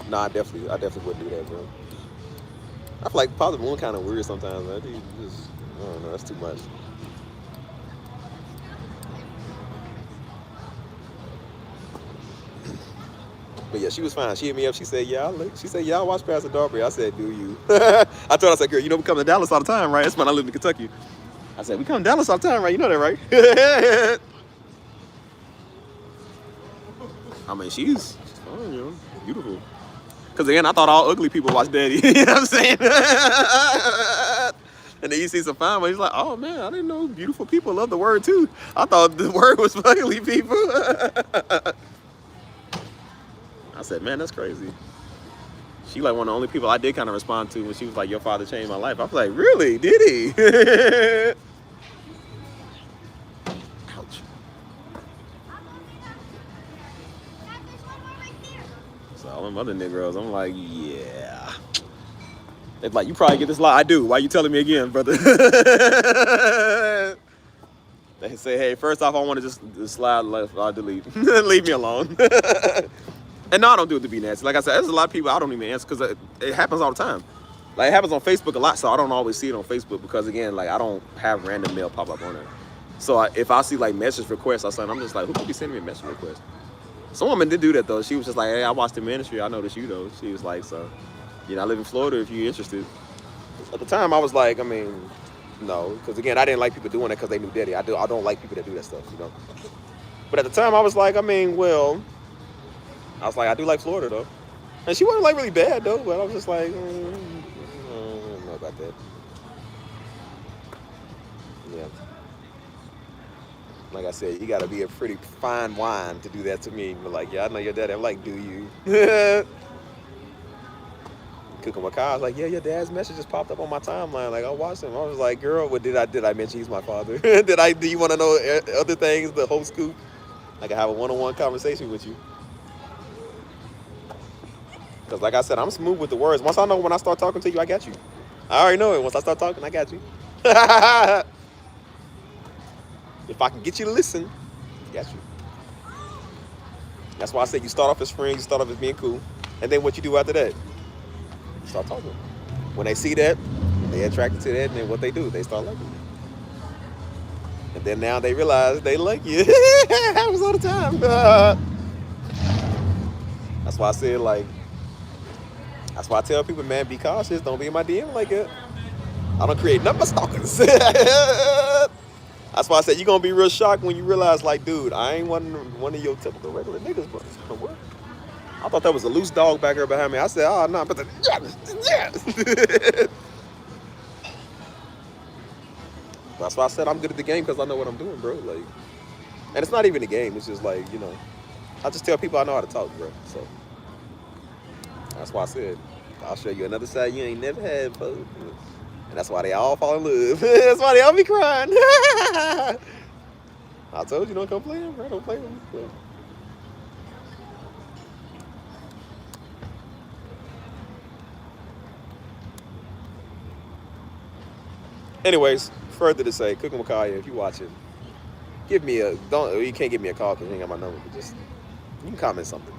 Nah, I definitely wouldn't do that, bro. I feel like Pop the Balloon kind of weird sometimes. I think I don't know, that's too much. But yeah, she was fine. She hit me up. She said, "Yeah, I watch Pastor Darby." I said, "Do you?" I told her, I said, "Girl, you know we come to Dallas all the time, right?" That's when I lived in Kentucky. I said, "We come to Dallas all the time, right? You know that, right?" I mean, she's fine, you know, beautiful. Because again, I thought all ugly people watch Daddy. You know what I'm saying? And then you see some fine ones. He's like, "Oh man, I didn't know beautiful people love the word too. I thought the word was for ugly people." I said, "Man, that's crazy." She like one of the only people I did kind of respond to when she was like, "Your father changed my life." I was like, "Really? Did he?" Ouch. So all them other niggas, I'm like, yeah. They're like, "You probably get this lot." I do. Why you telling me again, brother? They say, "Hey, first off, I want to just slide left, I'll delete." Leave me alone. And no, I don't do it to be nasty. Like I said, there's a lot of people I don't even answer because it happens all the time. Like, it happens on Facebook a lot, so I don't always see it on Facebook because, again, like, I don't have random mail pop up on there. So if I see, like, message requests or something, I'm just like, who could be sending me a message request? Some woman did do that, though. She was just like, "Hey, I watched the ministry. I noticed you, though." She was like, "So, you know, I live in Florida if you're interested." At the time, I was like, I mean, no. Because, again, I didn't like people doing it because they knew Daddy. I don't like people that do that stuff, you know. But at the time, I was like, I mean, well... I was like, I do like Florida, though. And she wasn't, like, really bad, though. But I was just like, I don't know about that. Yeah. Like I said, you got to be a pretty fine wine to do that to me. But like, "Yeah, I know your daddy." I'm like, "Do you?" Cooking with Kyle. I was like, "Yeah, your dad's message just popped up on my timeline. Like, I watched him." I was like, "Girl, what did I mention he's my father?" Do you want to know other things, the whole scoop? I can have a one-on-one conversation with you. Because like I said, I'm smooth with the words. Once I know when I start talking to you, I got you. I already know it. Once I start talking, I got you. If I can get you to listen, I got you. That's why I said you start off as friends, you start off as being cool. And then what you do after that? You start talking. When they see that, they're attracted to that, and then what they do, they start liking you. And then now they realize they like you. It happens all the time. That's why I said, like, that's why I tell people, man, be cautious. Don't be in my DM like that. I don't create nothing but stalkers. That's why I said you're going to be real shocked when you realize, like, dude, I ain't one of your typical regular niggas, but what? I thought that was a loose dog back there behind me. I said, "Oh, no, but That's why I said I'm good at the game because I know what I'm doing, bro. Like, and it's not even a game. It's just like, you know, I just tell people I know how to talk, bro. So that's why I said I'll show you another side you ain't never had, folks. And that's why they all fall in love. That's why they all be crying. I told you don't come play him, bro. Don't play with me. Anyways, further to say, Cooking with Kaya, if you watching, give me a you can't give me a call because you ain't got my number, but just you can comment something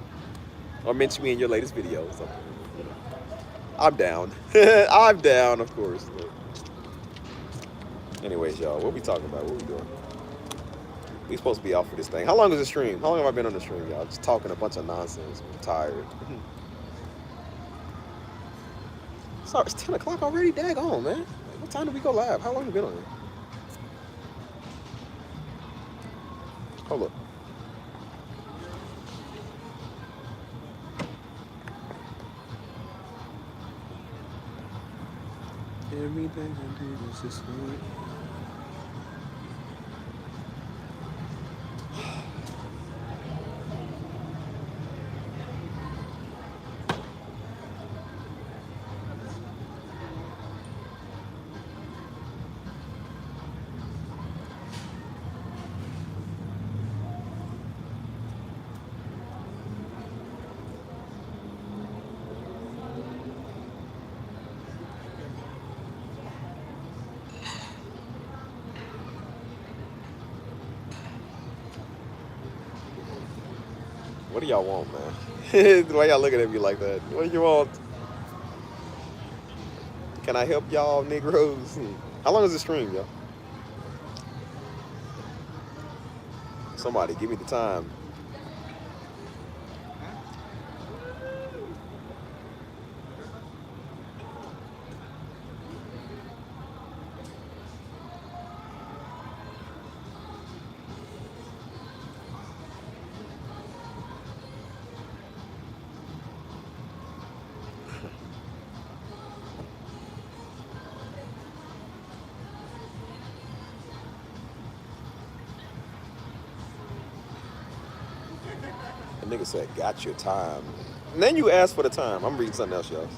or mention me in your latest video or something. You know. I'm down. I'm down, of course. Anyways, y'all, what we talking about? What we doing? We supposed to be off for this thing. How long is the stream? How long have I been on the stream, y'all? Just talking a bunch of nonsense. I'm tired. Sorry, it's 10 o'clock already? Daggone, man. What time did we go live? How long have we been on here? Hold up. Everything I do is just good. What do y'all want, man? Why y'all looking at me like that? What do you want? Can I help y'all, Negroes? How long is the stream, y'all? Somebody, give me the time. The nigga said, got your time. And then you asked for the time. I'm reading something else, y'all.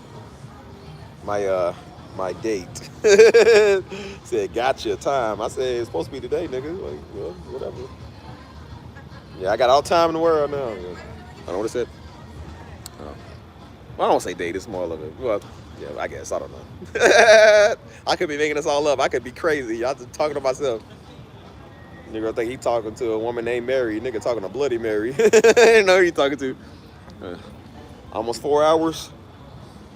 My date. Said, got your time. I said, it's supposed to be today, nigga. Like, well, whatever. Yeah, I got all the time in the world now. I don't know what it said. Well, I don't say date. It's more of a, well, yeah, I guess. I don't know. I could be making this all up. I could be crazy. Y'all just talking to myself. Nigga think he talking to a woman named Mary. Nigga talking to Bloody Mary. I didn't know who he talking to. Almost 4 hours.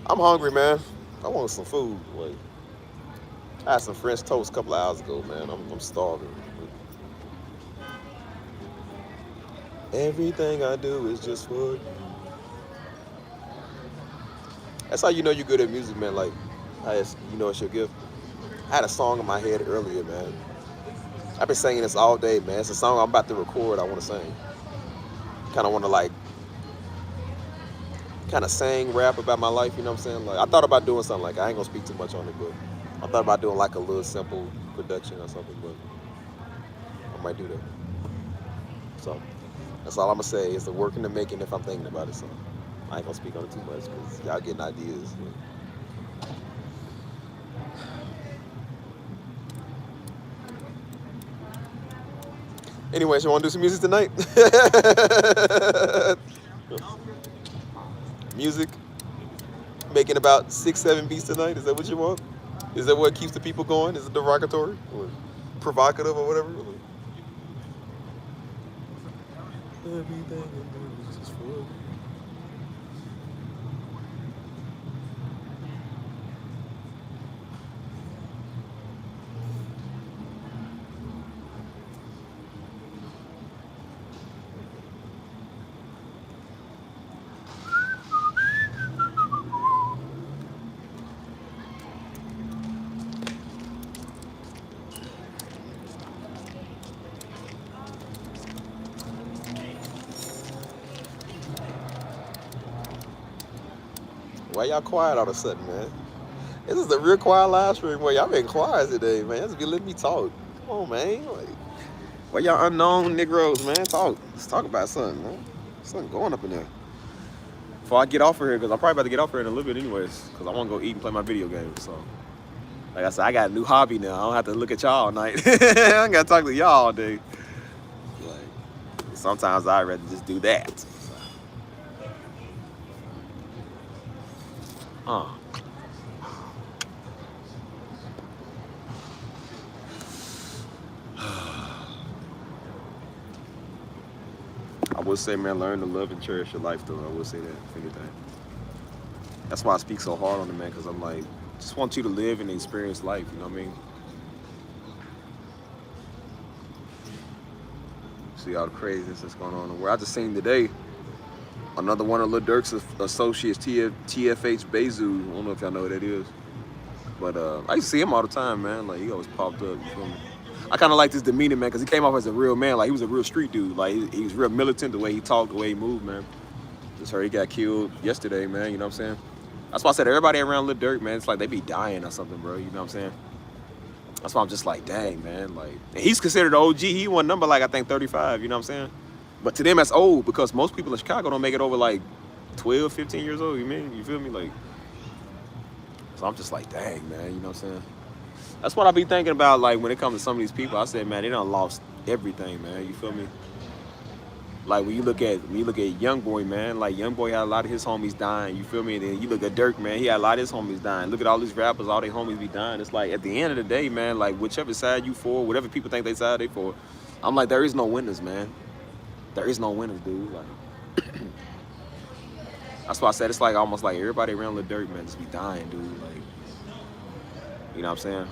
I'm hungry, man. I want some food. Like, I had some French toast a couple of hours ago, man. I'm starving. Everything I do is just for you. That's how you know you're good at music, man. Like, you know it's your gift. I had a song in my head earlier, man. I've been singing this all day, man. It's a song I'm about to record. I want to sing. Kind of want to like, kind of sing, rap about my life. You know what I'm saying? Like, I thought about doing something like, I ain't gonna speak too much on it, but I thought about doing like a little simple production or something. But I might do that. So that's all I'm gonna say. It's a work in the making if I'm thinking about it. So I ain't gonna speak on it too much because y'all getting ideas. Anyways, you want to do some music tonight? Music? Making about 6-7 beats tonight? Is that what you want? Is that what keeps the people going? Is it derogatory? Or provocative or whatever? Everything I do is for you. Why y'all quiet all of a sudden, man? This is a real quiet live stream. Well, y'all been quiet today, man. Just be letting me talk. Come on, man. Like, why y'all unknown Negroes, man? Talk. Let's talk about something, man. Something going up in there. Before I get off of here, because I'm probably about to get off here in a little bit anyways, because I want to go eat and play my video games, so. Like I said, I got a new hobby now. I don't have to look at y'all all night. I don't got to talk to y'all all day. Like, sometimes I'd rather just do that. I would say, man, learn to love and cherish your life, though. I would say that, if anything. That's why I speak so hard on it, man, because I'm like, just want you to live and experience life, you know what I mean? See all the craziness that's going on in the world. I just seen today another one of Lil Durk's associates, TFH Bezu. I don't know if y'all know who that is. But I used to see him all the time, man. Like, he always popped up, you feel me? I kind of like his demeanor, man, because he came off as a real man. Like, he was a real street dude. Like, he was real militant, the way he talked, the way he moved, man. Just heard he got killed yesterday, man, you know what I'm saying? That's why I said everybody around Lil Durk, man, it's like they be dying or something, bro, you know what I'm saying? That's why I'm just like, dang, man. Like, he's considered OG. He won number, like, I think 35, you know what I'm saying? But to them, that's old, because most people in Chicago don't make it over, like, 12, 15 years old, you feel me? Like, so I'm just like, dang, man, you know what I'm saying? That's what I be thinking about, like, when it comes to some of these people. I said, man, they done lost everything, man, you feel me? Like, when you look at YoungBoy, man, like, YoungBoy had a lot of his homies dying, you feel me? And then you look at Durk, man, he had a lot of his homies dying. Look at all these rappers, all their homies be dying. It's like, at the end of the day, man, like, whichever side you for, whatever people think they side they for, I'm like, there is no winners, man. There is no winners, dude. Like, that's why I said it's like almost like everybody around Lil Durk, man, just be dying, dude. Like, you know what I'm saying?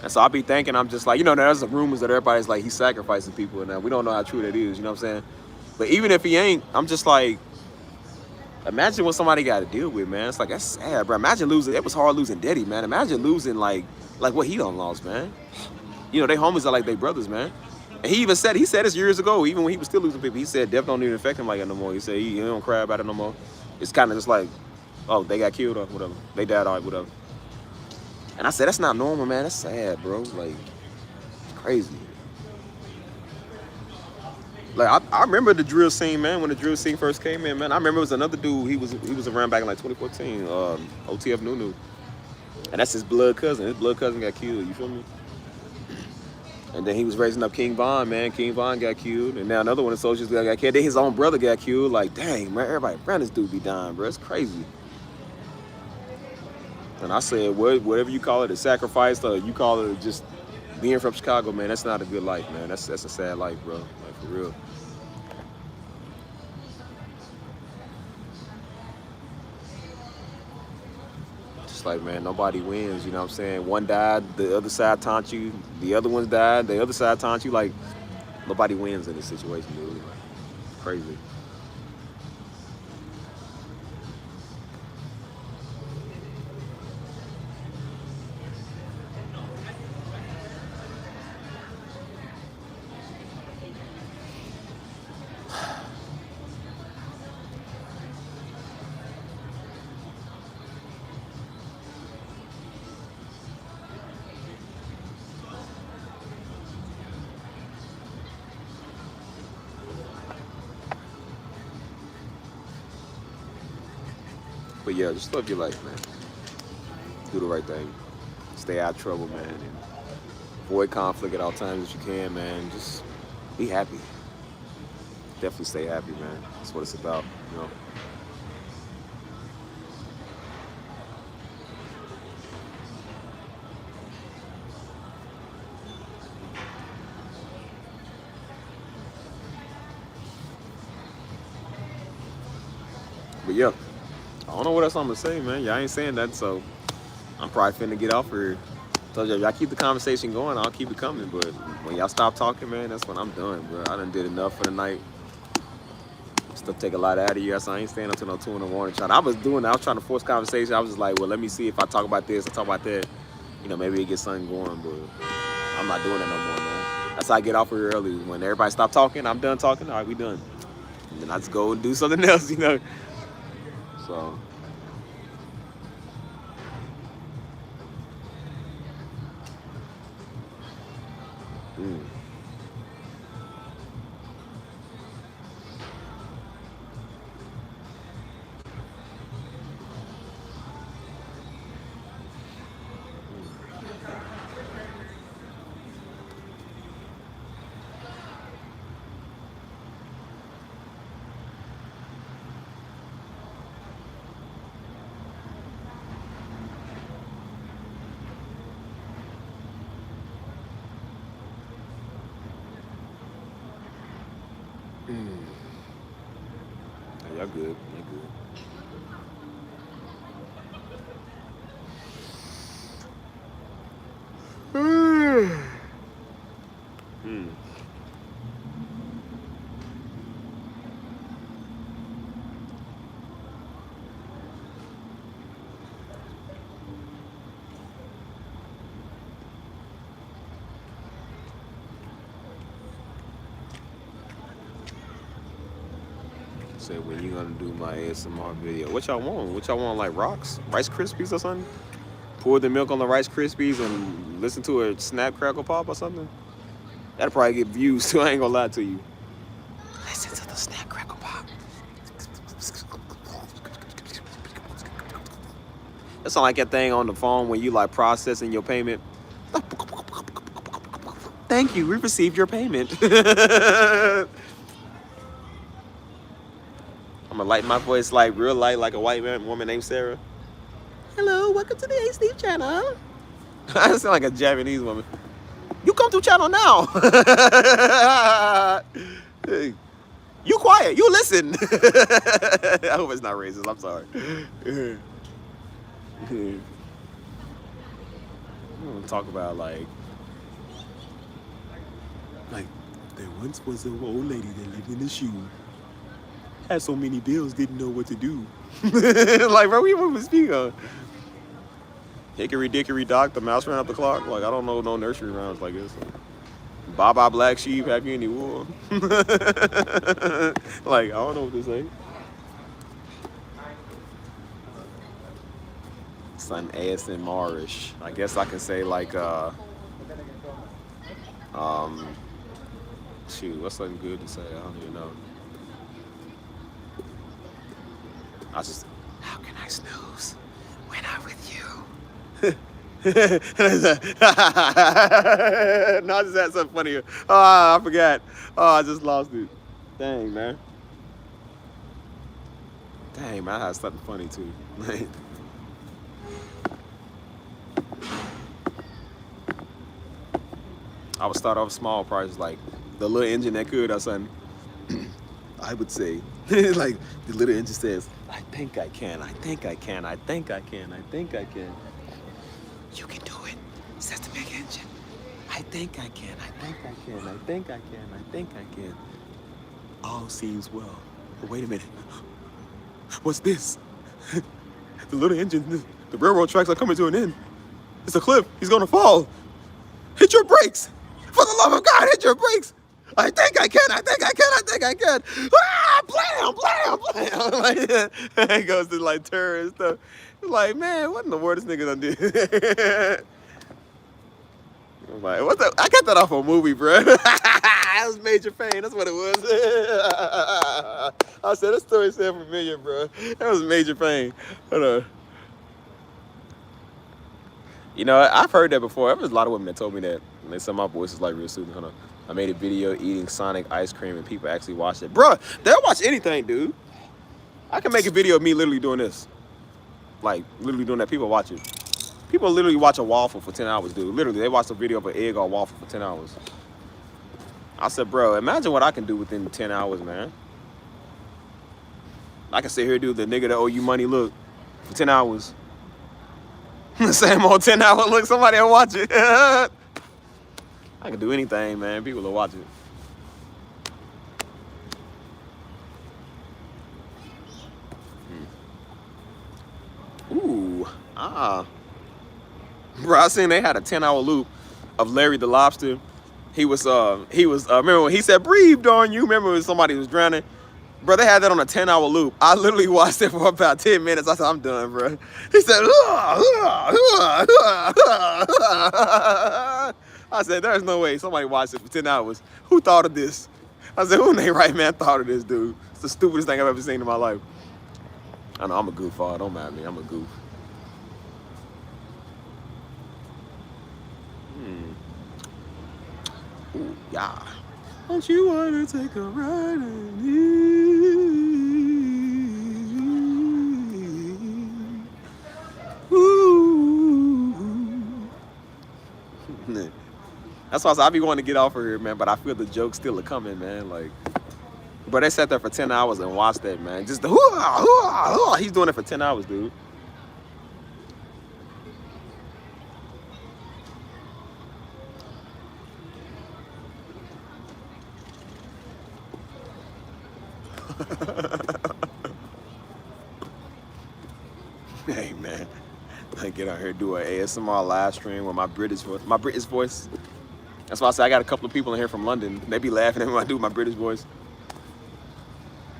And so I be thinking, I'm just like, you know, there's some rumors that everybody's like, he's sacrificing people, and we don't know how true that is, you know what I'm saying? But even if he ain't, I'm just like, imagine what somebody got to deal with, man. It's like, that's sad, bro. Imagine losing, it was hard losing Diddy, man. Imagine losing, like what he done lost, man. You know, they homies are like they brothers, man. And he even said, this years ago, even when he was still losing people, he said death don't even affect him like that no more. He said he don't cry about it no more. It's kind of just like, oh, they got killed or whatever. They died, all right, whatever. And I said, that's not normal, man. That's sad, bro. Like, it's crazy. Like, I remember the drill scene, man, when the drill scene first came in, man. I remember it was another dude, he was around back in like 2014, OTF Nunu. And that's his blood cousin. His blood cousin got killed, you feel me? And then he was raising up King Von, man. King Von got killed. And now another one of the associates got killed. Then his own brother got killed. Like, dang, man, everybody around this dude be dying, bro. It's crazy. And I said, whatever you call it, a sacrifice, or you call it just being from Chicago, man, that's not a good life, man. That's a sad life, bro. Like, for real. Just like, man, nobody wins, you know what I'm saying? One died, the other side taunt you. The other ones died, the other side taunt you. Like, nobody wins in this situation, dude. Crazy. But yeah, just live your life, man. Do the right thing. Stay out of trouble, man. And avoid conflict at all times if you can, man. Just be happy. Definitely stay happy, man. That's what it's about, you know. But yeah. I don't know what else I'm gonna say, man. Y'all ain't saying that, so I'm probably finna get off here. Told y'all keep the conversation going, I'll keep it coming. But when y'all stop talking, man, that's when I'm done, bro. I done did enough for the night. Stuff take a lot out of you. So I ain't staying until no 2 in the morning. I was trying to force conversation. I was just like, well, let me see if I talk about this, I talk about that. You know, maybe it gets something going, but I'm not doing that no more, man. That's how I get off here early. When everybody stop talking, I'm done talking. All right, we done. And then I just go and do something else, you know. So. Yeah, y'all good. Y'all good. Hmm. Say when you gonna do my ASMR video? What y'all want? What y'all want? Like rocks, Rice Krispies or something? Pour the milk on the Rice Krispies and listen to a snap crackle pop or something? That'll probably get views too. I ain't gonna lie to you. Listen to the snap crackle pop. That sound like that thing on the phone when you like processing your payment. Thank you, we received your payment. I'm gonna light my voice like real light, like a white woman named Sarah. Hello, welcome to the HD channel. I sound like a Japanese woman. You come to channel now. Hey, you quiet, you listen. I hope it's not racist, I'm sorry. I'm gonna talk about like there once was an old lady that lived in a shoe. Had so many bills, didn't know what to do. Like, bro, we moving speak on. Hickory dickory dock, the mouse ran up the clock. Like, I don't know no nursery rhymes like this. Bye-bye black sheep, have you any wool? Like, I don't know what to say. Something ASMR-ish. I guess I can say like, shoot, what's something good to say? I don't even know. How can I snooze when I'm with you? No, I just had something funny. Oh, I forgot. Oh, I just lost it. Dang, man. Dang, man, I had something funny too. I would start off small prices, like the little engine that could or something. I would say, like the little engine says, I think I can, I think I can, I think I can, I think I can. You can do it, says the big engine. I think I can, I think I can, I think I can, I think I can. All seems well, but wait a minute. What's this? The little engine, the railroad tracks are coming to an end. It's a cliff, he's gonna fall. Hit your brakes! For the love of God, hit your brakes! I think I can, I think I can, I think I can. Ah, blam, blam, blam. Like, it goes to like turn and stuff. It's like, man, what in the world this nigga done did? I'm like, what the? I got that off a movie, bro. That was Major Payne, that's what it was. I said, that story sounded familiar, bro. That was Major Payne. Hold on. You know, I've heard that before. There's a lot of women that told me that. And they said my voice is like real soothing. Hold on. I made a video eating Sonic ice cream and people actually watched it. Bruh, they'll watch anything, dude. I can make a video of me literally doing this. Like, literally doing that. People watch it. People literally watch a waffle for 10 hours, dude. Literally, they watch a video of an egg or a waffle for 10 hours. I said, bro, imagine what I can do within 10 hours, man. I can sit here and do the nigga that owe you money look for 10 hours. The same old 10-hour look, somebody will watch it. I can do anything, man. People will watch it. Ooh, Bro, I seen they had a 10-hour loop of Larry the Lobster. He was remember when he said, breathe, darn you? Remember when somebody was drowning? Bro, they had that on a 10-hour loop. I literally watched it for about 10 minutes. I said, I'm done, bro. He said, I said, there's no way somebody watched it for 10 hours. Who thought of this? I said, who in their right man thought of this, dude? It's the stupidest thing I've ever seen in my life. I know, I'm a goofball. Don't mind me. I'm a goof. Ooh, yeah. Don't you want to take a ride in me? Ooh. That's why I be wanting to get off of here, man, but I feel the jokes still are coming, man. Like, But they sat there for 10 hours and watched that, man. Just the hoo-ah, hoo-ah, hoo-ah. He's doing it for 10 hours, dude. Hey, man. I get out here and do an ASMR live stream with my British voice. That's why I say I got a couple of people in here from London. They be laughing at me when I do my British voice.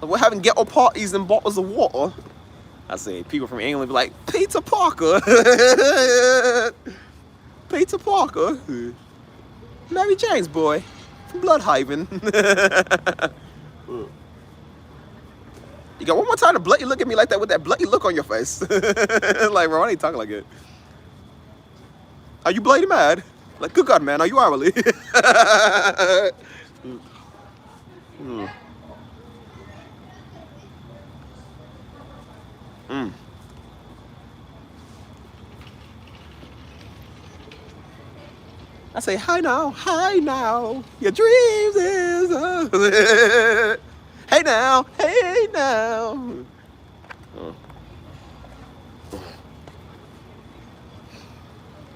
We're having ghetto parties and bottles of water. I say people from England be like, Peter Parker. Peter Parker. Mary Jane's boy from Bloodhaven. You got one more time to bloody look at me like that with that bloody look on your face. Like, bro, I ain't talking like it. Are you bloody mad? Like, good God, man, are you hourly? I say, hi now, your dreams is hey now.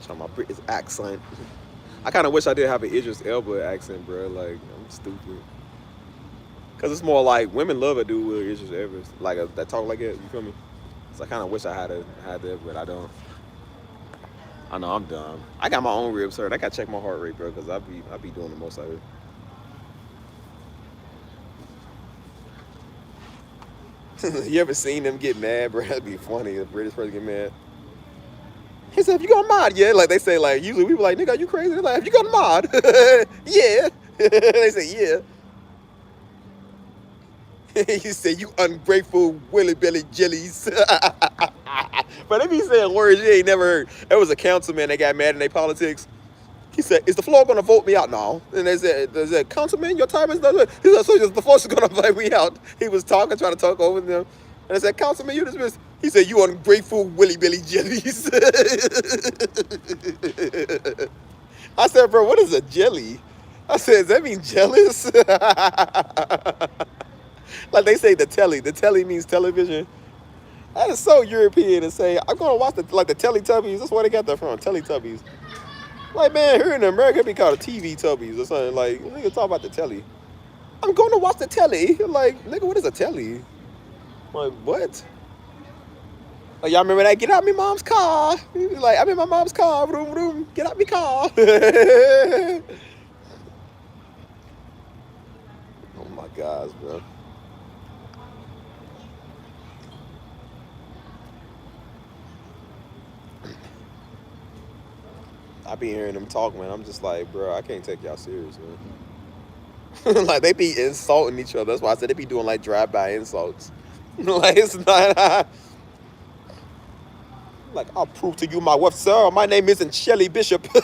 Trying my British accent. I kind of wish I did have an Idris Elba accent, bro. Like, I'm stupid. Cause it's more like women love a dude with Idris Elba, like that talk like that. You feel me? So I kind of wish I had that, but I don't. I know I'm dumb. I got my own ribs hurt. I gotta check my heart rate, bro, cause I be doing the most out here. You ever seen them get mad, bro? That'd be funny. If a British person get mad. He said, "Have you got a mod yet?" Like they say, like usually we be like, "Nigga, are you crazy?" They're like, "Have you got a mod?" Yeah. They say, "Yeah." You say, "You ungrateful willy billy jellies." But they be saying words you ain't never heard. There was a councilman that got mad in their politics. He said, "Is the floor gonna vote me out now?" And they said, "Councilman, your time is done." He said, "So the floor is gonna vote me out." He was trying to talk over them. And I said, "Councilman, you dismissed." He said, "You ungrateful willy billy jellies." I said, "Bro, what is a jelly?" I said, "Does that mean jealous?" Like they say the telly. The telly means television. That is so European to say, "I'm gonna watch the Teletubbies." That's where they got that from, Teletubbies. Like, man, here in America, it be called a TV Tubbies or something. Like, nigga, talk about the telly. I'm going to watch the telly. Like, nigga, what is a telly? Like, what? Like, y'all remember that? Get out my mom's car. Like, I'm in my mom's car. Vroom, vroom. Get out my car. Oh, my gosh, bro. I be hearing them talk, man. I'm just like, bro, I can't take y'all serious, man. Like, they be insulting each other. That's why I said they be doing, like, drive-by insults. Like, it's not... Like, I'll prove to you my worth, sir. My name isn't Shelly Bishop. A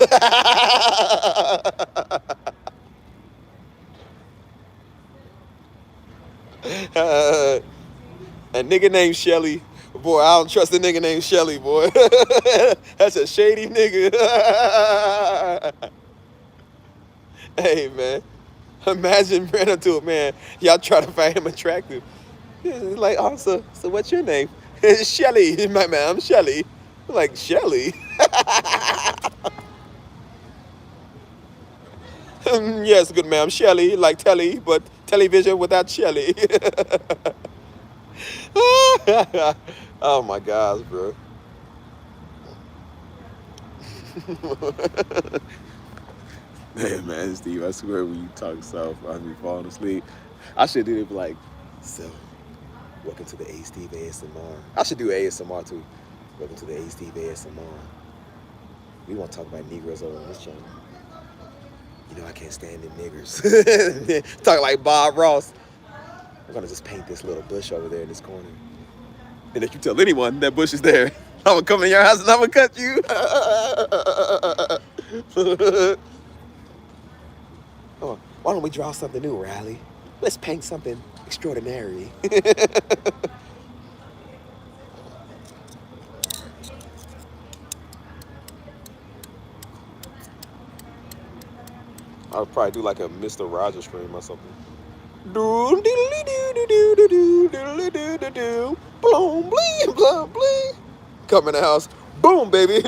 nigga named Shelly. Boy, I don't trust a nigga named Shelly, boy. That's a shady nigga. Hey, man. Imagine running to a man. Y'all try to find him attractive. He's like, "Oh, so what's your name?" "Shelly, my man, I'm Shelly." I'm like, "Shelly?" "Yes, good ma'am, Shelly, like telly, but television without Shelly." Oh my gosh, bro. Hey man, Steve, I swear when you talk South, I'll be falling asleep. I should do it like, "So, welcome to the A Steve ASMR." I should do ASMR too. "Welcome to the A Steve ASMR. We want to talk about Negroes over on this channel. You know I can't stand them niggers." Talk like Bob Ross. "I'm gonna just paint this little bush over there in this corner. And if you tell anyone that bush is there, I'm gonna come in your house and I'm gonna cut you." Oh, why don't we draw something new, Riley? Let's paint something extraordinary. I'll probably do like a Mr. Rogers stream or something. Do diddly do do do do do do do do. Bloom bling bloom bling. Come in the house. Boom, baby.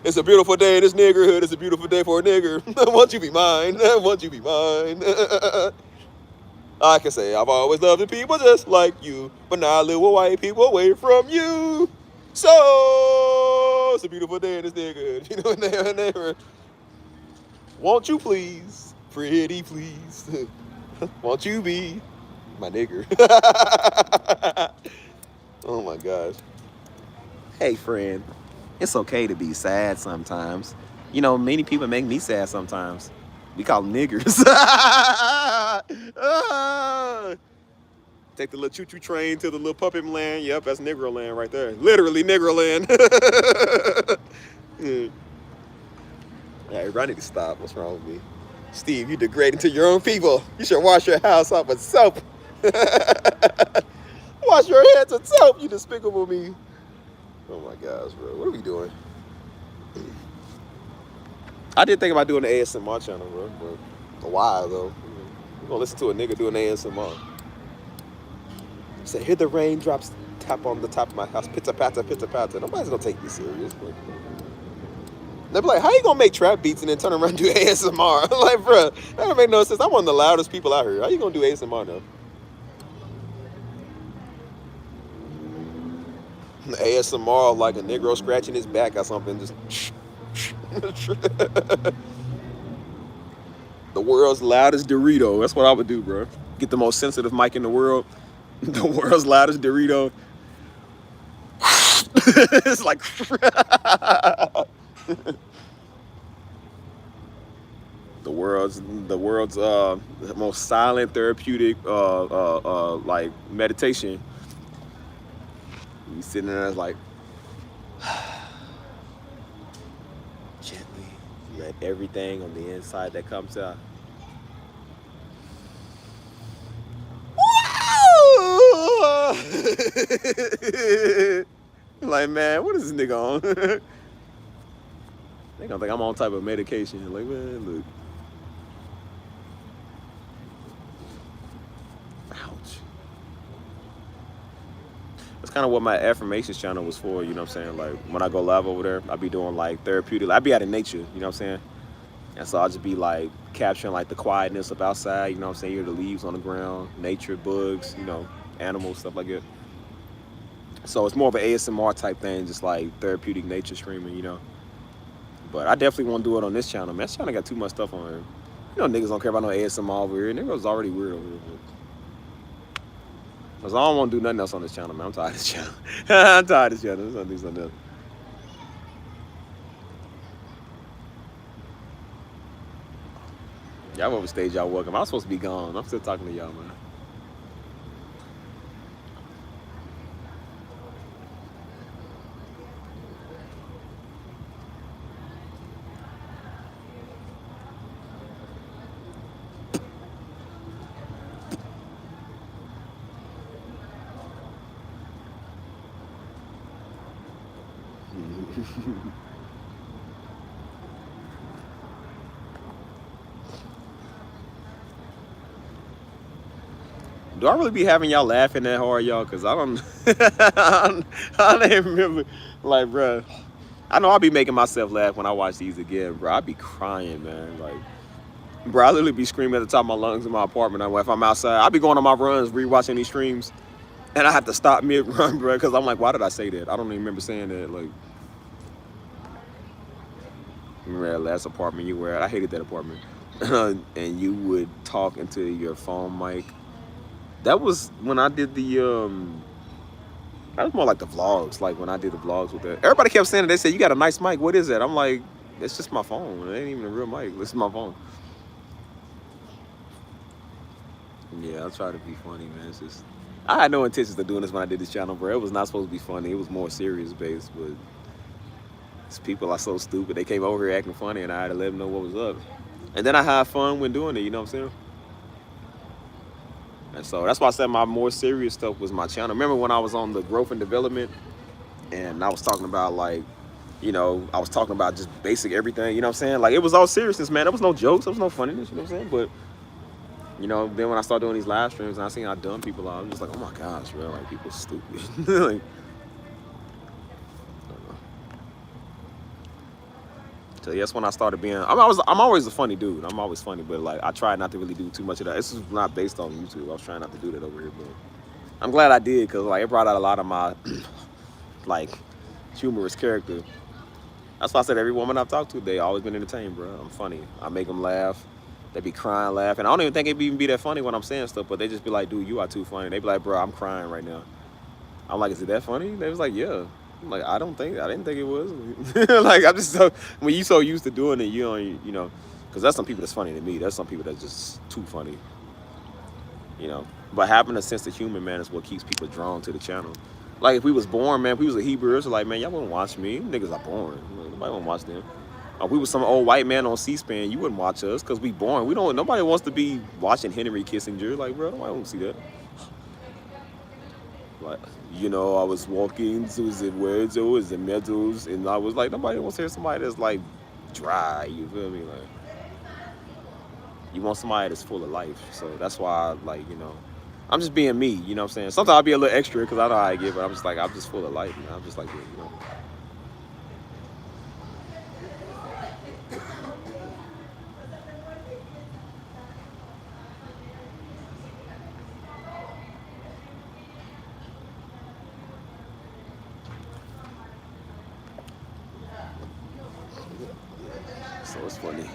It's a beautiful day in this niggerhood. It's a beautiful day for a nigger. Won't you be mine? Won't you be mine? I can say I've always loved the people just like you, but now I live with white people away from you. So it's a beautiful day in this niggerhood. You know, neighbor. Won't you please, pretty please, won't you be my nigger? Oh my gosh. Hey friend, it's okay to be sad sometimes. You know, many people make me sad sometimes. We call them niggers. Take the little choo-choo train to the little puppet land. Yep, that's Negro land right there. Literally Negro land. Hey, I need to stop. What's wrong with me? Steve, you degrading to your own people. You should wash your house off with soap. Wash your hands with soap, you despicable me. Oh my gosh, bro. What are we doing? I did think about doing the ASMR channel, bro. But a while, though. We're going to listen to a nigga doing ASMR. Say, hear the raindrops tap on the top of my house. Pitter-patter, pitter-patter. Nobody's going to take me serious. But they'll be like, how you going to make trap beats and then turn around and do ASMR? I'm like, bro, that don't make no sense. I'm one of the loudest people out here. How you going to do ASMR now? ASMR like a Negro scratching his back or something. Just the world's loudest Dorito. That's what I would do, bro. Get the most sensitive mic in the world. The world's loudest Dorito. It's like the world's most silent therapeutic like meditation. You sitting there like gently let everything on the inside that comes out. Like, man, what is this nigga on? They gonna think I'm on type of medication. Like, man, look. Ouch. That's kind of what my affirmations channel was for, you know what I'm saying? Like, when I go live over there, I be doing, like, therapeutic. I be out in nature, you know what I'm saying? And so I'll just be, like, capturing, like, the quietness of outside, you know what I'm saying? You hear the leaves on the ground, nature, bugs, you know, animals, stuff like that. So it's more of an ASMR type thing, just, like, therapeutic nature streaming, you know? But I definitely want to do it on this channel, man. This channel got too much stuff on here. You know niggas don't care about no ASMR over here. Niggas already weird over here. Cause I don't want to do nothing else on this channel, man. I'm tired of this channel. I'm tired of this channel. Let's do something else. Y'all overstayed y'all welcome. I was supposed to be gone. I'm still talking to y'all, man. Do I really be having y'all laughing that hard, y'all? Cause I don't, I don't even remember. Like, bro, I know I'll be making myself laugh when I watch these again, bro. I be crying, man. Like, bro, I literally be screaming at the top of my lungs in my apartment. If I'm outside, I be going on my runs, rewatching these streams, and I have to stop mid-run, bro, because I'm like, why did I say that? I don't even remember saying that. Like, remember that last apartment you were at? I hated that apartment. And you would talk into your phone mic. That was when I did the, that was more like the vlogs, like when I did the vlogs with that. Everybody kept saying it. They said, you got a nice mic. What is that? I'm like, it's just my phone. It ain't even a real mic. This is my phone. Yeah, I'll try to be funny, man. It's just, I had no intentions of doing this when I did this channel, bro. It was not supposed to be funny. It was more serious based, but these people are so stupid. They came over here acting funny, and I had to let them know what was up. And then I had fun when doing it, you know what I'm saying? And so that's why I said my more serious stuff was my channel. Remember when I was on the growth and development and I was talking about, like, you know, I was talking about just basic everything, you know what I'm saying? Like, it was all seriousness, man. There was no jokes. There was no funniness, you know what I'm saying? But You know, then when I started doing these live streams and I seen how dumb people are, I'm just like, oh my gosh, bro, like people stupid. Like, so yeah, that's when I started being. I'm always a funny dude. I'm always funny, but like I try not to really do too much of that. This is not based on YouTube. I was trying not to do that over here, but I'm glad I did because like it brought out a lot of my like humorous character. That's why I said every woman I've talked to, they always been entertained, bro. I'm funny. I make them laugh. They be crying, laughing. I don't even think it even be that funny when I'm saying stuff, but they just be like, dude, you are too funny. They be like, bro, I'm crying right now. I'm like, is it that funny? They was like, yeah. I'm like, I didn't think it was. Like, I'm just so, when you so used to doing it, you don't, you know, because that's some people that's funny to me. There's some people that's just too funny, you know. But having a sense of humor, man, is what keeps people drawn to the channel. Like, if we was born, man, if we was a Hebrew, it's like, man, y'all wouldn't watch me. Them niggas are born. Nobody wouldn't watch them. If we was some old white man on C-SPAN, you wouldn't watch us because we born. We don't, nobody wants to be watching Henry Kissinger. Like, bro, nobody wants to see that. Like, you know, I was walking through the woods, or the meadows, and I was like, nobody wants to hear somebody that's like dry, you feel me? Like, you want somebody that's full of life. So that's why, like, you know, I'm just being me, you know what I'm saying? Sometimes I'll be a little extra because I know how I get, but I'm just like, I'm just full of life, man. I'm just like, you know. So it's funny.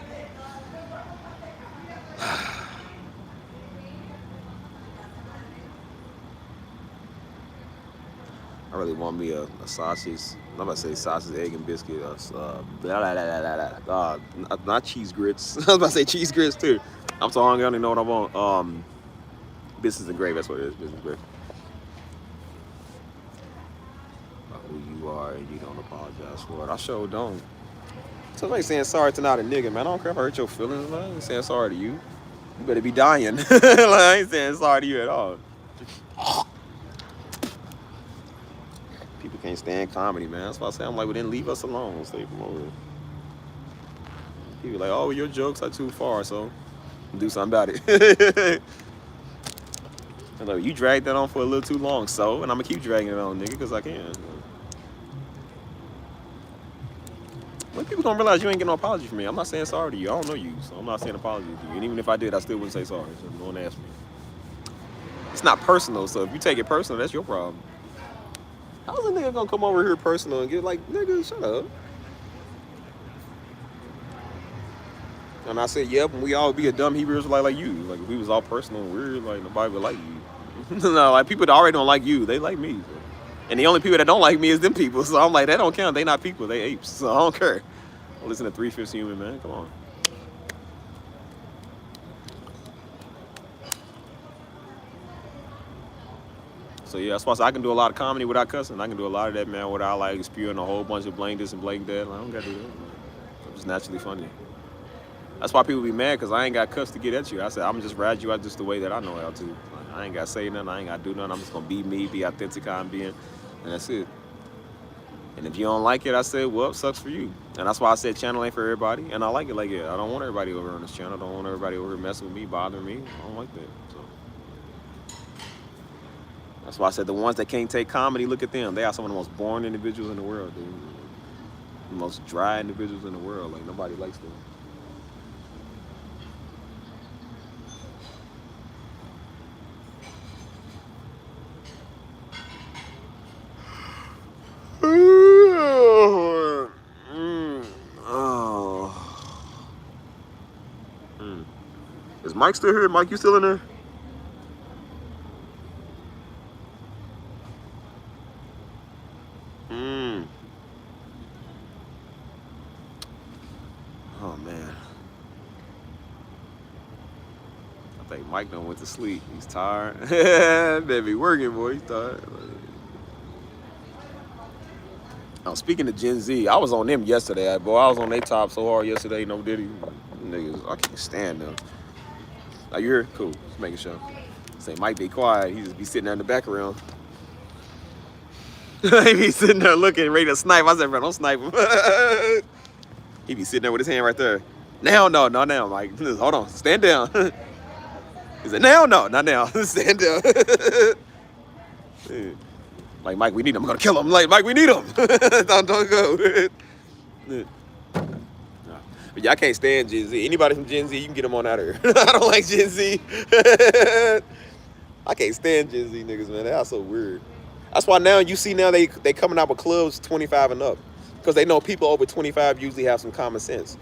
I really want me a sausage. I'm about to say sausage, egg, and biscuit. Not cheese grits. I was about to say cheese grits too. I'm so hungry, I don't even know what I want. Biscuits and gravy, that's what it is. Biscuits and gravy. About who you are and you don't apologize for it. I sure don't. Somebody saying sorry to not a nigga, man. I don't care if I hurt your feelings, man. I ain't saying sorry to you. You better be dying. Like, I ain't saying sorry to you at all. People can't stand comedy, man. That's why I say I'm like, well, then leave us alone. Stay from over here. People like, oh, your jokes are too far, so do something about it. I'm like, you dragged that on for a little too long, so, and I'm gonna keep dragging it on, nigga, because I can. When people don't realize you ain't getting no apology from me, I'm not saying sorry to you. I don't know you, so I'm not saying apology to you. And even if I did, I still wouldn't say sorry. So no one asked me. It's not personal, so if you take it personal, that's your problem. How's a nigga gonna come over here personal and get like, nigga, shut up? And I said, yep, and we all be a dumb Hebrew Israelite like you. Like, if we was all personal and weird, like, nobody would like you. No, like, people that already don't like you, they like me. So. And the only people that don't like me is them people. So I'm like, they don't count. They not people. They apes. So I don't care. I'll listen to 3/5 Human, man. Come on. So yeah, that's why I can do a lot of comedy without cussing. I can do a lot of that, man, without like spewing a whole bunch of blame this and blame that. Like, I don't gotta do that. I'm just naturally funny. That's why people be mad, because I ain't got cuss to get at you. I said, I'm just ride you out just the way that I know how to. Like, I ain't got to say nothing. I ain't got to do nothing. I'm just going to be me, be authentic how I'm being, and that's it. And if you don't like it, I said, well, sucks for you. And that's why I said channel ain't for everybody. And I like it like that. I don't want everybody over on this channel. I don't want everybody over here messing with me, bothering me. I don't like that. So that's why I said the ones that can't take comedy, look at them. They are some of the most boring individuals in the world, dude. The most dry individuals in the world. Like, nobody likes them. Is Mike still here? Mike, you still in there? Oh man. I think Mike done went to sleep. He's tired. Baby, working, boy. He's tired. Oh, speaking of Gen Z, I was on them yesterday, boy. I was on their top so hard yesterday, no diddy. Niggas, I can't stand them. Are you here? Cool. Just making sure. Say Mike be quiet. He just be sitting there in the background. He be sitting there looking, ready to snipe. I said, bro, don't snipe him. He be sitting there with his hand right there. Now, no, Mike. Hold on. Stand down. He said, now? No, not now. Stand down. Yeah. Like, Mike, we need him. I'm gonna kill him. Like, Mike, we need him. don't go. Yeah. But yeah, I can't stand Gen Z. Anybody from Gen Z, you can get them on out of here. I don't like Gen Z. I can't stand Gen Z niggas, man. They are so weird. That's why now you see now they coming out with clubs 25 and up. Because they know people over 25 usually have some common sense.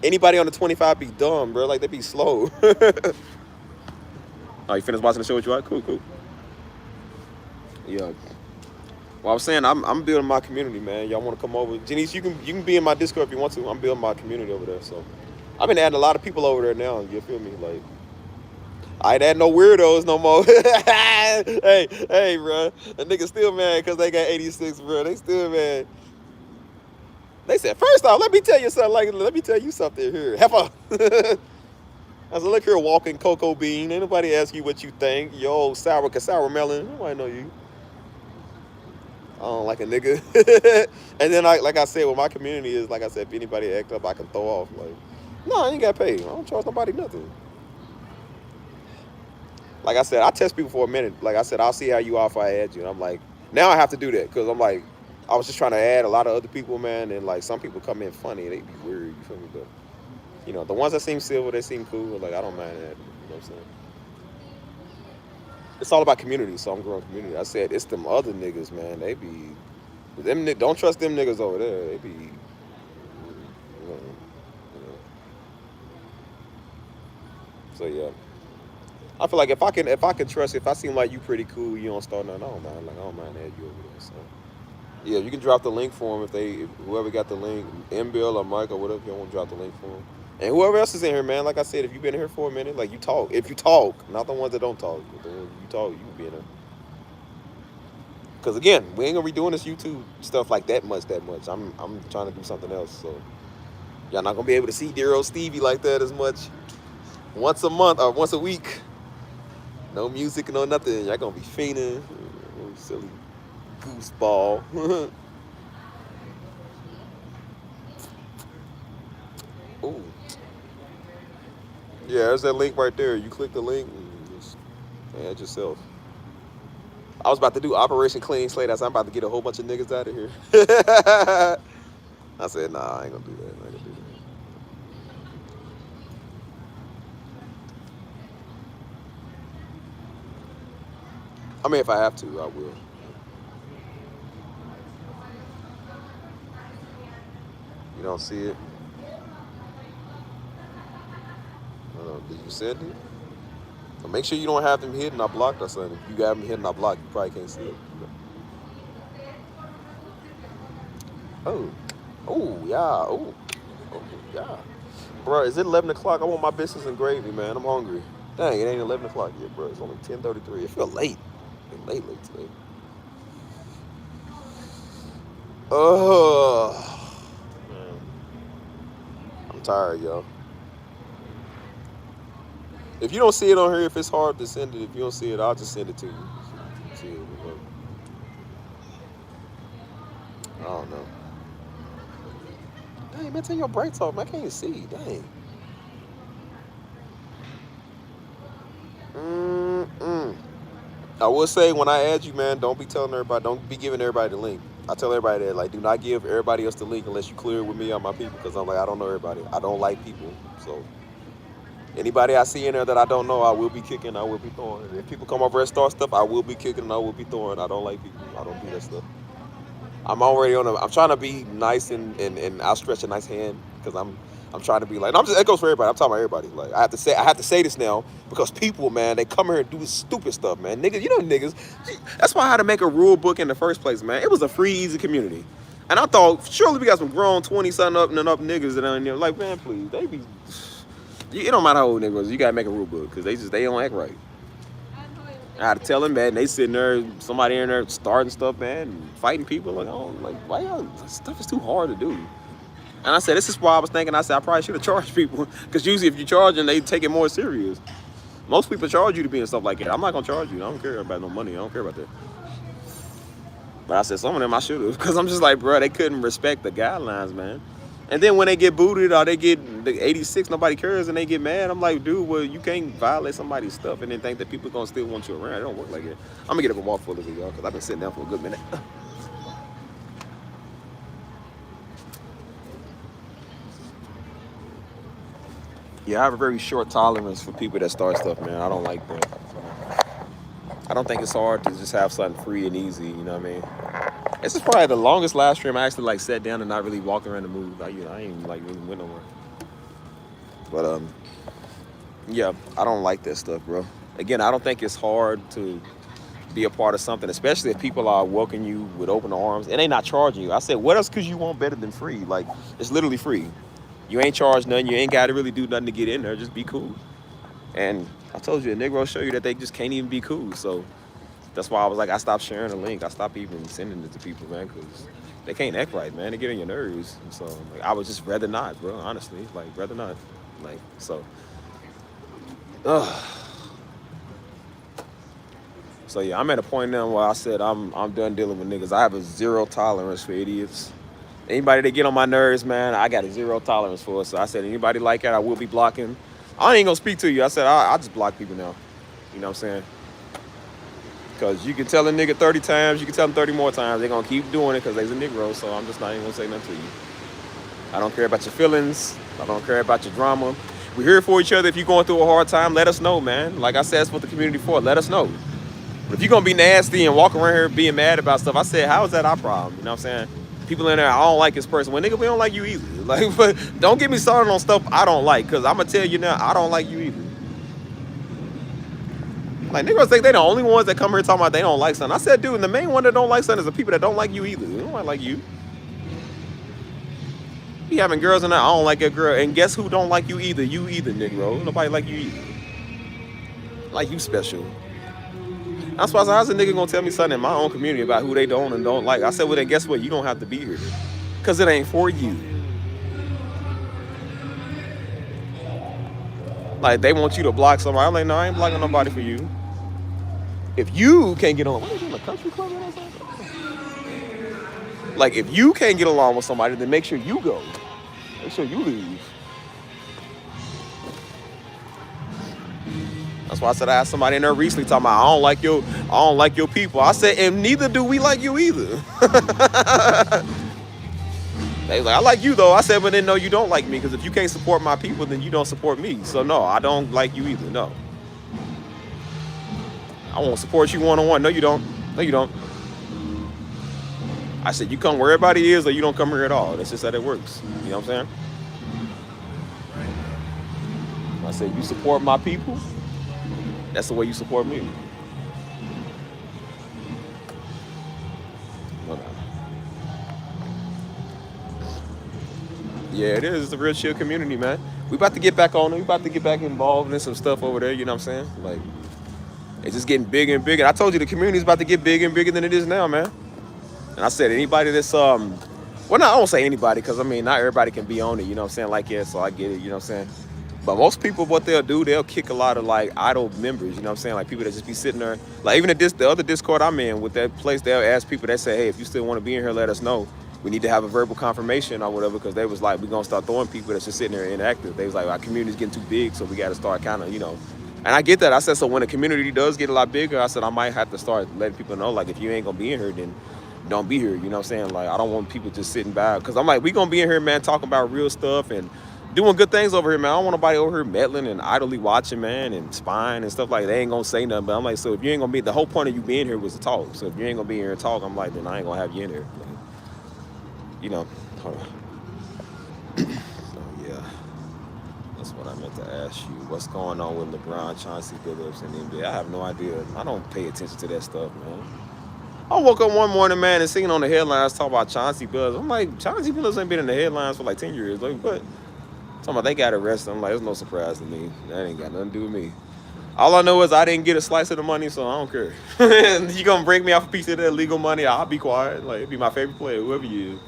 Anybody on the 25 be dumb, bro. Like, they be slow. Oh, you finished watching the show with you? All right? Cool. Yeah. Well, I was saying I'm building my community, man. Y'all want to come over? Janice, you can be in my Discord if you want to. I'm building my community over there. So I've been adding a lot of people over there now. You feel me? Like, I ain't adding no weirdos no more. hey, bro. The niggas still mad because they got 86, bro. They still mad. They said, first off, let me tell you something here. Heifer. I said, look here, walking cocoa bean. Ain't nobody ask you what you think. Yo, sour melon. Nobody know you. I don't like a nigga. And then, like I said, what my community is, like I said, if anybody act up, I can throw off. Like, no, I ain't got paid. I don't charge nobody nothing. Like I said, I test people for a minute. Like I said, I'll see how you are if I add you. And I'm like, now I have to do that because I'm like, I was just trying to add a lot of other people, man. And like, some people come in funny. They be weird. You feel me? But, you know, the ones that seem civil, they seem cool. Like, I don't mind that. You know what I'm saying? It's all about community, so I'm growing community. I said, it's them other niggas, man. They be, don't trust them niggas over there. They be, you know. So, yeah. I feel like if I can trust, if I seem like you pretty cool, you don't start nothing, I don't mind. Like, I don't mind adding you over there, so. Yeah, you can drop the link for them if whoever got the link, M-Bill or Mike or whatever, you want to drop the link for them. And whoever else is in here, man, like I said, if you've been here for a minute, like, you talk. If you talk, not the ones that don't talk. But the ones you talk, you can be in there. Because, again, we ain't going to be doing this YouTube stuff like that much. I'm trying to do something else, so. Y'all not going to be able to see dear old Stevie like that as much. Once a month or once a week. No music, no nothing. Y'all going to be fiending. Silly gooseball. Ooh. Yeah, there's that link right there. You click the link and just add yourself. I was about to do Operation Clean Slate. I'm about to get a whole bunch of niggas out of here. I said, nah, I ain't gonna do that. I mean, if I have to, I will. You don't see it? Did you send it? Well, make sure you don't have them hidden or blocked or something. If you got them hidden or blocked, you probably can't see it. Oh, yeah. Oh, yeah. Bro, is it 11 o'clock? I want my biscuits and gravy, man. I'm hungry. Dang, it ain't 11 o'clock yet, bro. It's only 10:33. It feel late. It's late today. Man. I'm tired, y'all. If you don't see it on here, if it's hard to send it, if you don't see it, I'll just send it to you. See it. I don't know. Dang, man, turn your brights off, man. I can't even see. Dang. I will say, when I add you, man, don't be telling everybody, don't be giving everybody the link. I tell everybody that, like, do not give everybody else the link unless you clear it with me on my people, because I'm like, I don't know everybody. I don't like people, so. Anybody I see in there that I don't know, I will be kicking, I will be throwing. And if people come over and start stuff, I will be kicking and I will be throwing. I don't like people. I don't do that stuff. I'm already I'm trying to be nice and outstretch a nice hand because I'm trying to be like, it goes for everybody. I'm talking about everybody. Like, I have to say this now because people, man, they come here and do stupid stuff, man. Niggas, you know niggas. That's why I had to make a rule book in the first place, man. It was a free, easy community. And I thought, surely we got some grown 20-something up and up niggas that are in there. Like, man, please, they be... It don't matter how old niggas, you gotta make a rule book because they don't act right. I had to tell them, man, they sitting there, somebody in there starting stuff, man, and fighting people. Like, why y'all, this stuff is too hard to do. And I said, this is why I was thinking, I probably should have charged people because usually if you charge them, they take it more serious. Most people charge you to be in stuff like that. I'm not gonna charge you. I don't care about no money. I don't care about that. But I said, some of them I should have because I'm just like, bro, they couldn't respect the guidelines, man. And then when they get booted or they get the 86, nobody cares and they get mad. I'm like, dude, well, you can't violate somebody's stuff and then think that people gonna still want you around. It don't work like that. I'm gonna get up a walk for a little bit, y'all, because I've been sitting down for a good minute. Yeah, I have a very short tolerance for people that start stuff, man. I don't like that. I don't think it's hard to just have something free and easy, you know what I mean? This is probably the longest live stream I actually like sat down and not really walked around the move. I ain't like really went nowhere. But yeah, I don't like that stuff, bro. Again, I don't think it's hard to be a part of something, especially if people are welcoming you with open arms and they not charging you. I said, what else could you want better than free? Like, it's literally free. You ain't charged nothing. You ain't got to really do nothing to get in there. Just be cool. And I told you, the Negro show you that they just can't even be cool. So that's why I was like, I stopped sharing the link. I stopped even sending it to people, man, because they can't act right, man. They get on your nerves. And so like, I would just rather not, bro, honestly. Like, rather not. Like, so. So, yeah, I'm at a point now where I said I'm done dealing with niggas. I have a zero tolerance for idiots. Anybody that get on my nerves, man, I got a zero tolerance for it. So I said, anybody like that, I will be blocking. I ain't gonna speak to you. I said, I just block people now. You know what I'm saying? Because you can tell a nigga 30 times, you can tell them 30 more times. They're gonna keep doing it because they's a Negro. So I'm just not even gonna say nothing to you. I don't care about your feelings. I don't care about your drama. We're here for each other. If you're going through a hard time, let us know, man. Like I said, that's what the community for. Let us know. But if you're gonna be nasty and walk around here being mad about stuff, I said, how is that our problem? You know what I'm saying? People in there, I don't like this person. Well, nigga, we don't like you either. Like, but don't get me started on stuff I don't like, because I'm going to tell you now, I don't like you either. Like, niggas think they the only ones that come here talking about they don't like something. I said, dude, the main one that don't like something is the people that don't like you either. They don't like you. Be having girls in there, I don't like your girl. And guess who don't like you either? You either, Negro. Nobody like you either. Like, you special. That's why I said, how's a nigga gonna tell me something in my own community about who they don't and don't like? I said, well, then guess what? You don't have to be here. Because it ain't for you. Like, they want you to block somebody. I'm like, no, I ain't blocking nobody for you. If you can't get along, what are you doing, a country club or something? Like, if you can't get along with somebody, then make sure you go. Make sure you leave. That's why I said I had somebody in there recently talking about I don't like your people. I said, and neither do we like you either. They was like, I like you though. I said, but then no, you don't like me, because if you can't support my people, then you don't support me. So no, I don't like you either. No. I won't support you one-on-one. No, you don't. No, you don't. I said, you come where everybody is, or you don't come here at all. That's just how it works. You know what I'm saying? I said, you support my people, that's the way you support me. Okay. Yeah, it is. It's a real chill community, man. We about to get back on it. We about to get back involved in some stuff over there, you know what I'm saying? Like, it's just getting bigger and bigger. I told you the community's about to get bigger and bigger than it is now, man. And I said, anybody that's, well, no, I won't say anybody, because, I mean, not everybody can be on it, you know what I'm saying? Like, yeah, so I get it, you know what I'm saying? But most people, what they'll do, they'll kick a lot of, like, idle members, you know what I'm saying? Like, people that just be sitting there. Like, even the other Discord I'm in, with that place, they'll ask people, they say, hey, if you still want to be in here, let us know. We need to have a verbal confirmation or whatever, because they was like, we're going to start throwing people that's just sitting there inactive. They was like, our community's getting too big, so we got to start kind of, you know. And I get that. I said, so when the community does get a lot bigger, I said, I might have to start letting people know, like, if you ain't going to be in here, then don't be here, you know what I'm saying? Like, I don't want people just sitting by, because I'm like, we going to be in here, man, talking about real stuff and doing good things over here, man. I don't want nobody over here meddling and idly watching, man, and spying and stuff like that. They ain't gonna say nothing. But I'm like, so if you ain't gonna be, the whole point of you being here was to talk. So if you ain't gonna be here and talk, I'm like, then I ain't gonna have you in here. Like, you know, hold on. So yeah, that's what I meant to ask you. What's going on with LeBron, Chauncey Billups, and NBA? I have no idea. I don't pay attention to that stuff, man. I woke up one morning, man, and seen on the headlines talk about Chauncey Billups. I'm like, Chauncey Billups ain't been in the headlines for like 10 years. Like, what? Talking about they got arrested. I'm like, it's no surprise to me. That ain't got nothing to do with me. All I know is I didn't get a slice of the money, so I don't care. You gonna break me off a piece of that illegal money, I'll be quiet. Like, it'd be my favorite player, whoever you is.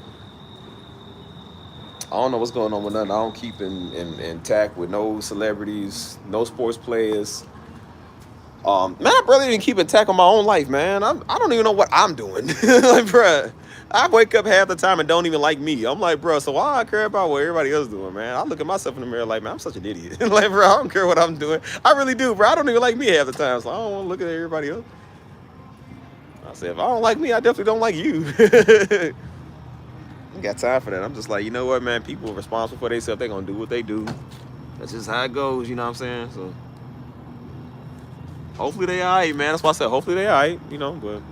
I don't know what's going on with nothing. I don't keep in tact with no celebrities, no sports players. Man, I barely even keep a track on my own life, man. I don't even know what I'm doing. Like, bruh, I wake up half the time and don't even like me. I'm like, bruh, so why I care about what everybody else doing, man? I look at myself in the mirror like, man, I'm such an idiot. Like, bruh, I don't care what I'm doing. I really do, bruh. I don't even like me half the time, so I don't want to look at everybody else. I said, if I don't like me, I definitely don't like you. I got time for that. I'm just like, you know what, man? People are responsible for themselves. They're going to do what they do. That's just how it goes, you know what I'm saying? So, hopefully they all right, man. That's why I said, hopefully they all right, you know, but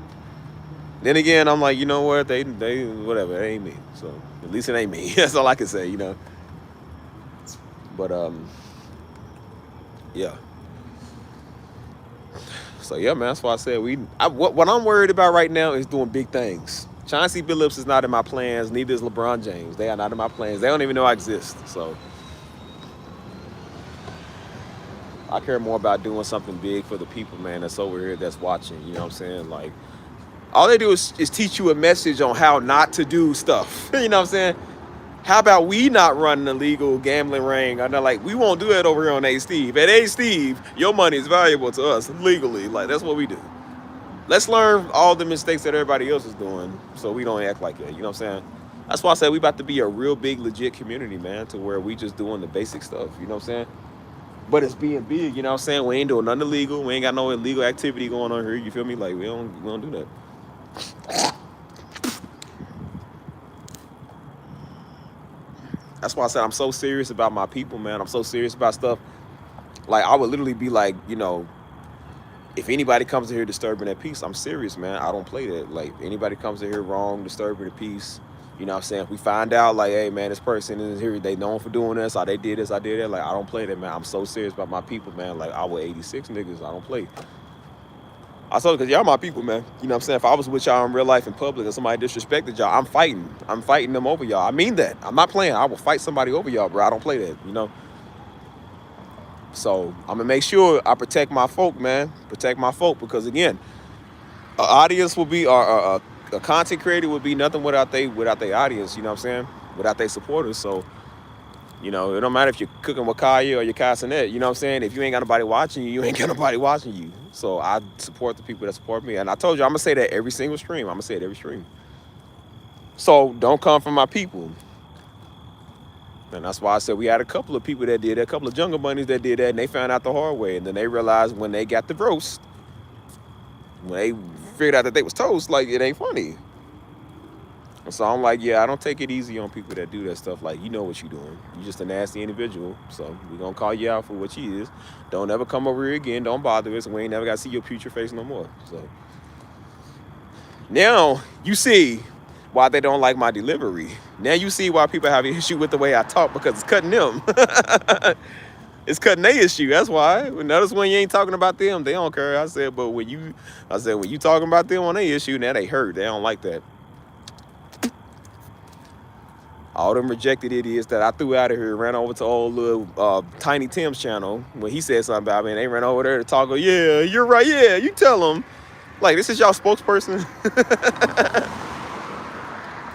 then again, I'm like, you know what? They whatever. It ain't me. So, at least it ain't me. That's all I can say, you know. But, yeah. So, yeah, man, that's why I said what I'm worried about right now is doing big things. Chauncey Billups is not in my plans. Neither is LeBron James. They are not in my plans. They don't even know I exist. So, I care more about doing something big for the people, man, that's over here that's watching. You know what I'm saying? Like, all they do is teach you a message on how not to do stuff. You know what I'm saying? How about we not run an illegal gambling ring? I'm not like, we won't do that over here on A Steve. At A Steve, your money is valuable to us legally. Like, that's what we do. Let's learn all the mistakes that everybody else is doing so we don't act like that. You know what I'm saying? That's why I said we about to be a real big, legit community, man, to where we just doing the basic stuff. You know what I'm saying? But it's being big, you know what I'm saying? We ain't doing nothing illegal. We ain't got no illegal activity going on here. You feel me? Like, we don't do that. That's why I said I'm so serious about my people, man. I'm so serious about stuff. Like, I would literally be like, you know, if anybody comes in here disturbing that peace, I'm serious, man. I don't play that. Like, anybody comes in here wrong, disturbing the peace, you know what I'm saying? If we find out, like, hey, man, this person is here, they known for doing this, or they did this, I did that. Like, I don't play that, man. I'm so serious about my people, man. Like, I was 86 niggas. I don't play. I told you, because y'all my people, man. You know what I'm saying? If I was with y'all in real life in public and somebody disrespected y'all, I'm fighting. I'm fighting them over y'all. I mean that. I'm not playing. I will fight somebody over y'all, bro. I don't play that, you know? So, I'm going to make sure I protect my folk, man. Protect my folk, because, again, an audience will be, a content creator would be nothing without their audience, you know what I'm saying? Without their supporters. So, you know, it don't matter if you're cooking with Kaya or you're casting it, you know what I'm saying? If you ain't got nobody watching you, you ain't got nobody watching you. So I support the people that support me. And I told you, I'm going to say that every single stream. I'm going to say it every stream. So don't come from my people. And that's why I said we had a couple of people that did that, a couple of Jungle Bunnies that did that, and they found out the hard way. And then they realized when they got the roast, when they figured out that they was toast, like, it ain't funny. So I'm like, yeah, I don't take it easy on people that do that stuff. Like, you know what you're doing. You're just a nasty individual. So we're going to call you out for what you is. Don't ever come over here again. Don't bother us. We ain't never got to see your future face no more. So now you see why they don't like my delivery. Now you see why people have an issue with the way I talk, because it's cutting them. It's cutting their issue. That's why. Notice when you ain't talking about them, they don't care. I said when you talking about them on their issue, now they hurt. They don't like that. All them rejected idiots that I threw out of here ran over to old little Tiny Tim's channel when he said something about me, and they ran over there to talk. Yeah, you're right. Yeah, you tell them. Like, this is y'all spokesperson.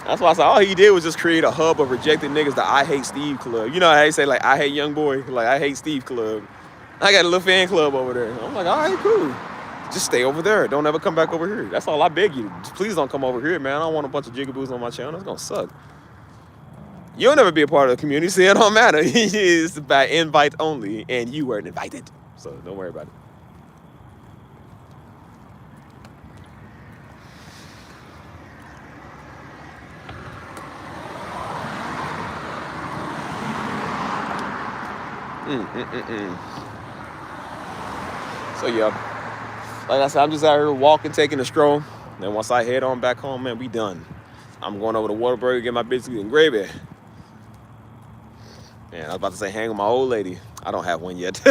That's why I said all he did was just create a hub of rejected niggas, the I Hate Steve Club. You know how they say, like, I hate young boy? Like, I hate Steve Club. I got a little fan club over there. I'm like, all right, cool. Just stay over there. Don't ever come back over here. That's all I beg you. Just please don't come over here, man. I don't want a bunch of jigaboos on my channel. It's going to suck. You'll never be a part of the community, so it don't matter. It's by invite only, and you weren't invited. So don't worry about it. So yeah, like I said, I'm just out here walking, taking a stroll. Then once I head on back home, man, we done. I'm going over to Whataburger, get my biscuits and gravy. Man, I was about to say hang with my old lady. I don't have one yet.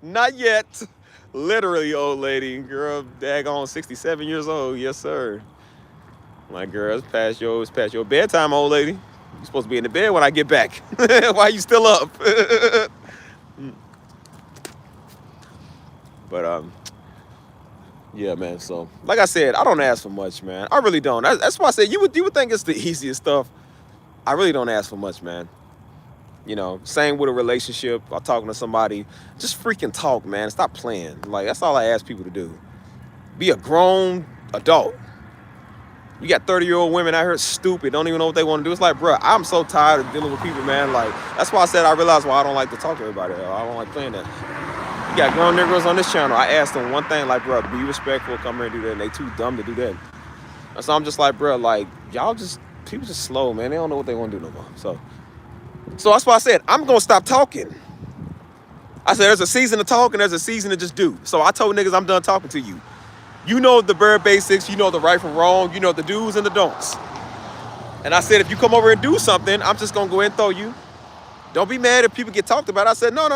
Not yet. Literally old lady. Girl, daggone 67 years old. Yes, sir. My girl, it's past your bedtime, old lady. You're supposed to be in the bed when I get back. Why are you still up? But, yeah, man. So, like I said, I don't ask for much, man. I really don't. That's why I said you would think it's the easiest stuff. I really don't ask for much, man. You know, same with a relationship or talking to somebody. Just freaking talk, man. Stop playing. Like, that's all I ask people to do. Be a grown adult. You got 30-year-old women out here stupid, don't even know what they want to do. It's like, bro, I'm so tired of dealing with people, man. Like, that's why I said I realized why I don't like to talk to everybody. I don't like playing that. You got grown niggas on this channel. I asked them one thing, like, bro, be respectful, come here and do that. And they too dumb to do that. And so I'm just like, bro, like, people just slow, man. They don't know what they want to do no more. So that's why I said, I'm going to stop talking. I said, there's a season to talk and there's a season to just do. So I told niggas I'm done talking to you. You know the bare basics, you know the right from wrong, you know the do's and the don'ts. And I said, if you come over and do something, I'm just gonna go ahead and throw you. Don't be mad if people get talked about. I said, no.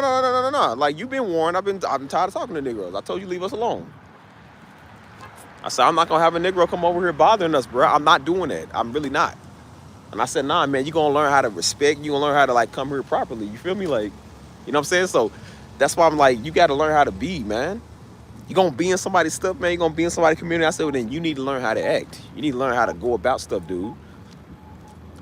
Like, you've been warned. I'm tired of talking to Negroes. I told you, leave us alone. I said, I'm not gonna have a Negro come over here bothering us, bro. I'm not doing that. I'm really not. And I said, nah, man, you're gonna learn how to respect. You're gonna learn how to, like, come here properly. You feel me? Like, you know what I'm saying? So that's why I'm like, you gotta learn how to be, man. You're going to be in somebody's stuff, man. You're going to be in somebody's community. I said, well, then you need to learn how to act. You need to learn how to go about stuff, dude.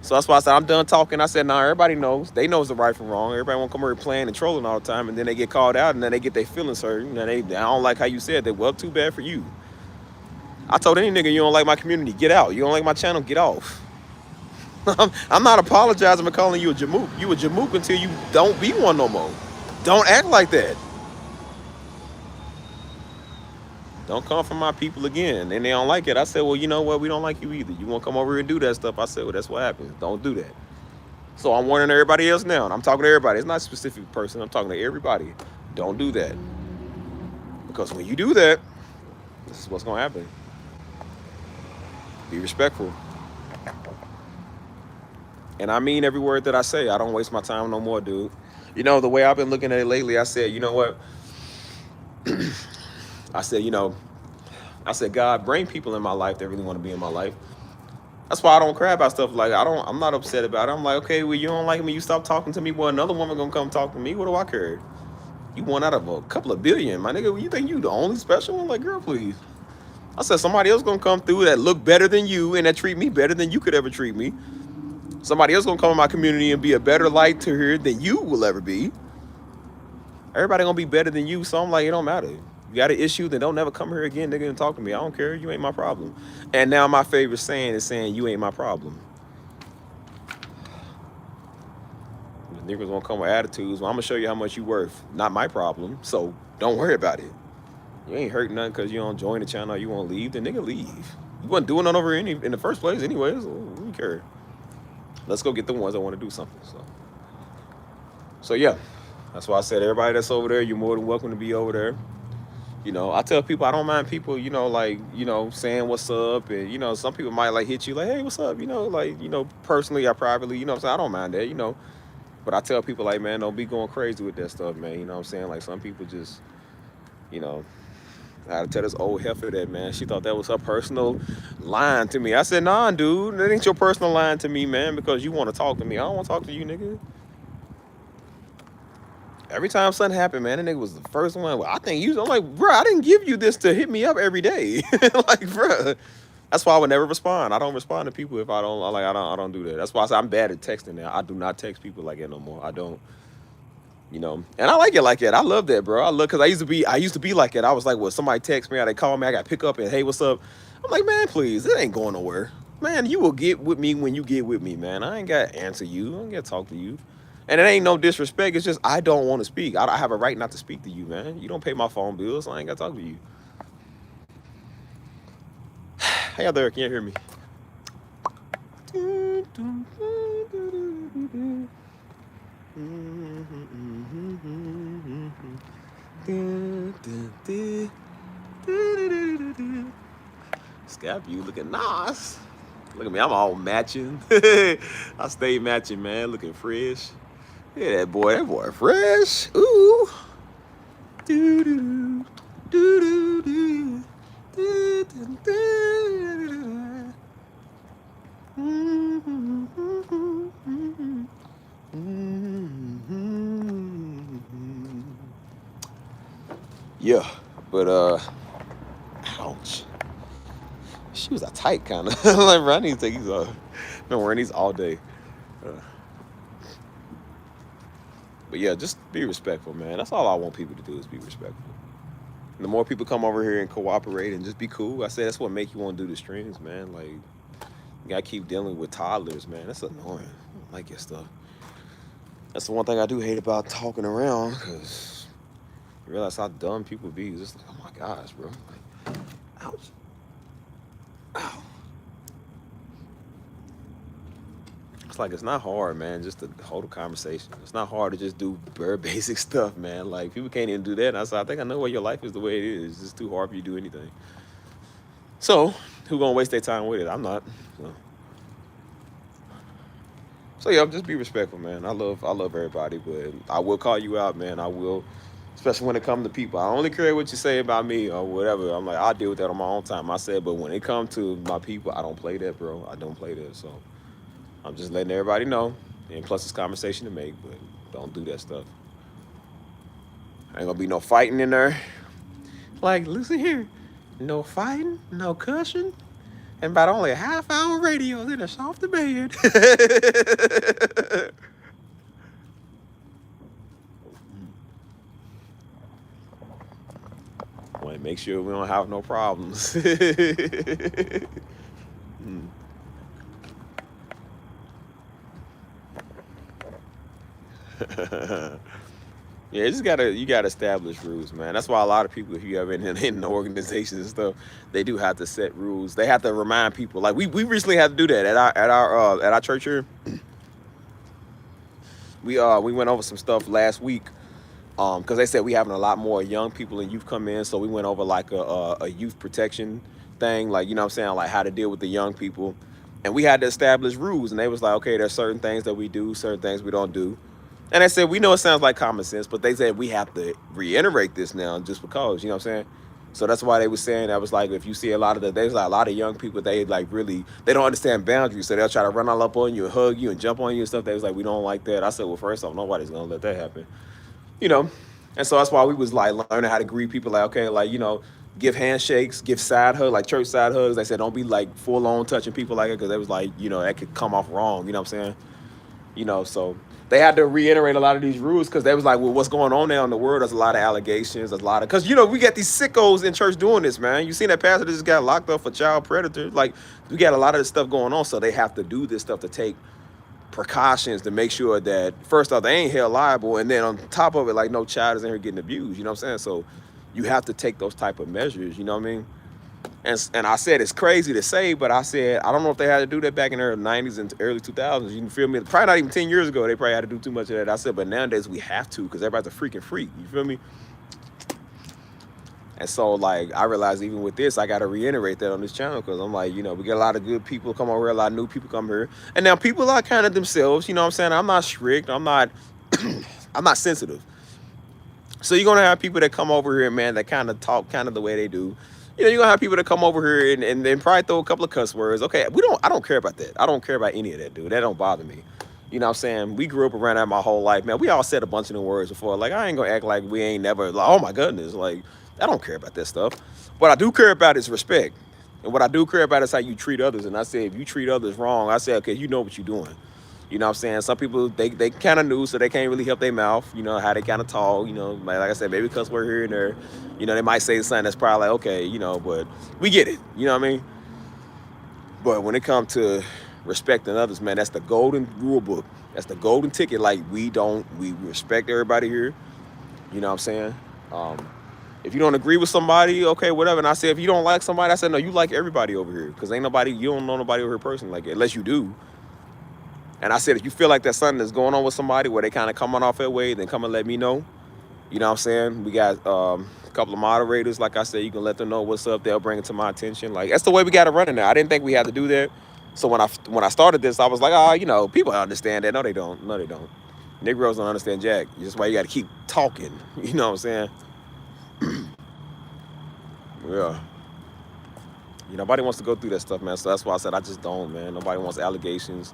So that's why I said, I'm done talking. I said, nah, everybody knows. They knows the right from wrong. Everybody won't come here playing and trolling all the time, and then they get called out, and then they get their feelings hurt. And then I don't like how you said that. Well, too bad for you. I told any nigga, you don't like my community, get out. You don't like my channel, get off. I'm not apologizing for calling you a jamook. You a jamook until you don't be one no more. Don't act like that. Don't come for my people again. And they don't like it. I said, well, you know what? We don't like you either. You want to come over here and do that stuff? I said, well, that's what happens. Don't do that. So I'm warning everybody else now. And I'm talking to everybody. It's not a specific person. I'm talking to everybody. Don't do that. Because when you do that, this is what's going to happen. Be respectful. And I mean every word that I say. I don't waste my time no more, dude. You know, the way I've been looking at it lately, I said, you know what? I said, God, bring people in my life that really want to be in my life. That's why I don't cry about stuff like I'm not upset about it. I'm like, okay, well, you don't like me, you stop talking to me. Well, another woman gonna come talk to me. What do I care? You one out of a couple of billion, my nigga. You think you the only special one? Like, girl, please. I said, somebody else gonna come through that look better than you and that treat me better than you could ever treat me. Somebody else gonna come in my community and be a better light to her than you will ever be. Everybody gonna be better than you, so I'm like, it don't matter. You got an issue, then don't never come here again, nigga, and talk to me. I don't care. You ain't my problem. And now my favorite saying is saying, you ain't my problem. The niggas won't come with attitudes. Well, I'm going to show you how much you worth. Not my problem. So don't worry about it. You ain't hurting nothing because you don't join the channel or you won't leave. Then nigga, leave. You wasn't doing nothing over in the first place anyways. So we don't care. Let's go get the ones that want to do something. So yeah. That's why I said everybody that's over there, you're more than welcome to be over there. You know, I tell people I don't mind people, you know, like, you know, saying what's up. And, you know, some people might like hit you like, hey, what's up? You know, like, you know, personally or privately, you know what I'm saying? I don't mind that, you know. But I tell people like, man, don't be going crazy with that stuff, man. You know what I'm saying? Like, some people just, you know, I had to tell this old heifer that, man. She thought that was her personal line to me. I said, nah, dude, that ain't your personal line to me, man, because you want to talk to me. I don't want to talk to you, nigga. Every time something happened, man, that nigga was the first one. Well, I think you. I'm like, bro, I didn't give you this to hit me up every day. Like, bro, that's why I would never respond. I don't respond to people if I don't do that. That's why I say I'm bad at texting now. I do not text people like that no more. I don't, you know. And I like it like that. I love that, bro. Because I used to be like that. I was like, well, somebody text me or they call me, I got to pick up and hey, what's up? I'm like, man, please, it ain't going nowhere. Man, you will get with me when you get with me, man. I ain't got to answer you. I ain't got to talk to you. And it ain't no disrespect. It's just I don't want to speak. I have a right not to speak to you, man. You don't pay my phone bills, so I ain't got to talk to you. Hey, out there, can you hear me? Scap, you looking nice. Look at me, I'm all matching. I stay matching, man, looking fresh. Yeah, that boy fresh. Ooh. Do-do-do, do-do-do, do-do-do. Yeah, but ouch. Shoes are tight, kind of. Like, bro, I need to take these off. Been wearing these all day. But yeah, just be respectful, man. That's all I want people to do is be respectful. And the more people come over here and cooperate and just be cool, I say that's what make you want to do the streams, man. Like, you gotta keep dealing with toddlers, man. That's annoying. I don't like your stuff. That's the one thing I do hate about talking around, because you realize how dumb people be. It's just like, oh my gosh, bro. Like, ouch. Ow. It's like, it's not hard, man, just to hold a conversation. It's not hard to just do bare basic stuff, man. Like, people can't even do that. And I said, I think I know why your life is the way it is. It's just too hard for you to do anything. So, who gonna waste their time with it? I'm not. So yeah, just be respectful, man. I love everybody, but I will call you out, man. I will, especially when it comes to people. I only care what you say about me or whatever. I'm like, I'll deal with that on my own time. I said, but when it comes to my people, I don't play that, bro. I don't play that. So I'm just letting everybody know. And plus, it's conversation to make, but don't do that stuff. Ain't gonna be no fighting in there. Like, listen here, no fighting, no cussing. And about only a half-hour radio, then it's off the bed. Want to make sure we don't have no problems. Yeah, you gotta establish rules, man. That's why a lot of people, if you have in organizations and stuff, they do have to set rules. They have to remind people. Like we recently had to do that at our church here. We went over some stuff last week, because they said we having a lot more young people and youth come in, so we went over like a youth protection thing, like, you know what I'm saying, like how to deal with the young people, and we had to establish rules. And they was like, okay, there's certain things that we do, certain things we don't do. And I said, we know it sounds like common sense, but they said we have to reiterate this now just because, you know what I'm saying? So that's why they were saying that was like, if you see a lot of young people, they like really, they don't understand boundaries. So they'll try to run all up on you and hug you and jump on you and stuff. They was like, we don't like that. I said, well, first off, nobody's going to let that happen, you know? And so that's why we was like learning how to greet people, like, okay, like, you know, give handshakes, give side hugs, like church side hugs. They said, don't be like full on touching people like it, because they was like, you know, that could come off wrong, you know what I'm saying? You know, so they had to reiterate a lot of these rules, because they was like, well, what's going on now in the world? There's a lot of allegations, because, you know, we got these sickos in church doing this, man. You seen that pastor that just got locked up for child predator? Like, we got a lot of this stuff going on, so they have to do this stuff to take precautions to make sure that, first off, they ain't held liable, and then on top of it, like, no child is in here getting abused, you know what I'm saying? So you have to take those type of measures, you know what I mean? And I said, it's crazy to say, but I said, I don't know if they had to do that back in the 90s and early 2000s. You feel me? Probably not even 10 years ago, they probably had to do too much of that. I said, but nowadays we have to, because everybody's a freaking freak. You feel me? And so, like, I realized even with this, I got to reiterate that on this channel, because I'm like, you know, we get a lot of good people come over here, a lot of new people come here. And now people are kind of themselves, you know what I'm saying? I'm not strict. I'm not, I'm not sensitive. So you're going to have people that come over here, man, that kind of talk kind of the way they do. You know, you're gonna have people that come over here and then probably throw a couple of cuss words. Okay, I don't care about that. I don't care about any of that, dude. That don't bother me. You know what I'm saying? We grew up around that my whole life, man. We all said a bunch of them words before. Like, I ain't gonna act like we ain't never, like, oh my goodness. Like, I don't care about that stuff. What I do care about is respect. And what I do care about is how you treat others. And I say, if you treat others wrong, I say, okay, you know what you're doing. You know what I'm saying? Some people, they kind of new, so they can't really help their mouth, you know, how they kind of talk, you know, like I said, maybe cuss word here and there. You know, they might say something that's probably like, okay, you know, but we get it, you know what I mean? But when it comes to respecting others, man, that's the golden rule book. That's the golden ticket. Like, we respect everybody here. You know what I'm saying? If you don't agree with somebody, okay, whatever. And I said, if you don't like somebody, I said, no, you like everybody over here. Because you don't know nobody over here personally, like, unless you do. And I said, if you feel like there's something that's going on with somebody where they kind of coming off that way, then come and let me know. You know what I'm saying? We got a couple of moderators. Like I said, you can let them know what's up. They'll bring it to my attention. Like, that's the way we got to run it now. I didn't think we had to do that. So when I started this, I was like, oh, you know, people understand that. No, they don't. No, they don't. Negroes don't understand jack. That's why you got to keep talking. You know what I'm saying? Yeah. Nobody wants to go through that stuff, man. So that's why I said I just don't, man. Nobody wants allegations.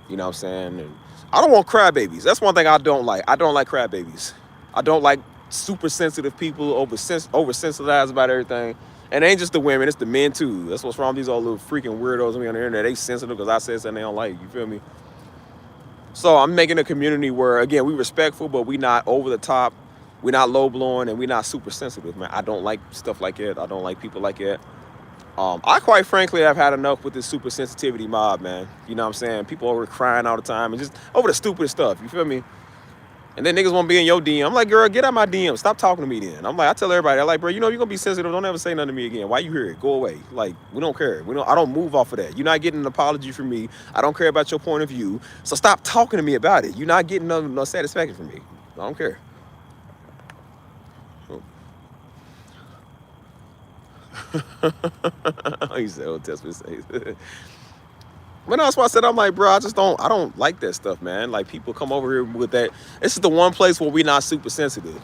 You know what I'm saying? And I don't want crybabies. That's one thing I don't like. I don't like crybabies. I don't like super sensitive people, oversensitized about everything. And it ain't just the women, it's the men too. That's what's wrong with these old little freaking weirdos on the internet. They sensitive because I said something they don't like. You feel me? So I'm making a community where, again, we respectful, but we not over the top. We're not low blowing, and we're not super sensitive, man. I don't like stuff like that. I don't like people like that. I quite frankly have had enough with this super sensitivity mob, man. You know what I'm saying? People over crying all the time and just over the stupid stuff. You feel me? And then niggas won't be in your DM. I'm like, girl, get out my DM. Stop talking to me then. I'm like, I tell everybody, I'm like, bro, you know you're gonna be sensitive. Don't ever say nothing to me again. Why you here? Go away. Like, we don't care. I don't move off of that. You're not getting an apology from me. I don't care about your point of view. So stop talking to me about it. You're not getting no satisfaction from me. I don't care. He said, Old Testament says. But that's why I said, I'm like, bro, I don't like that stuff, man. Like, people come over here with that. This is the one place where we're not super sensitive.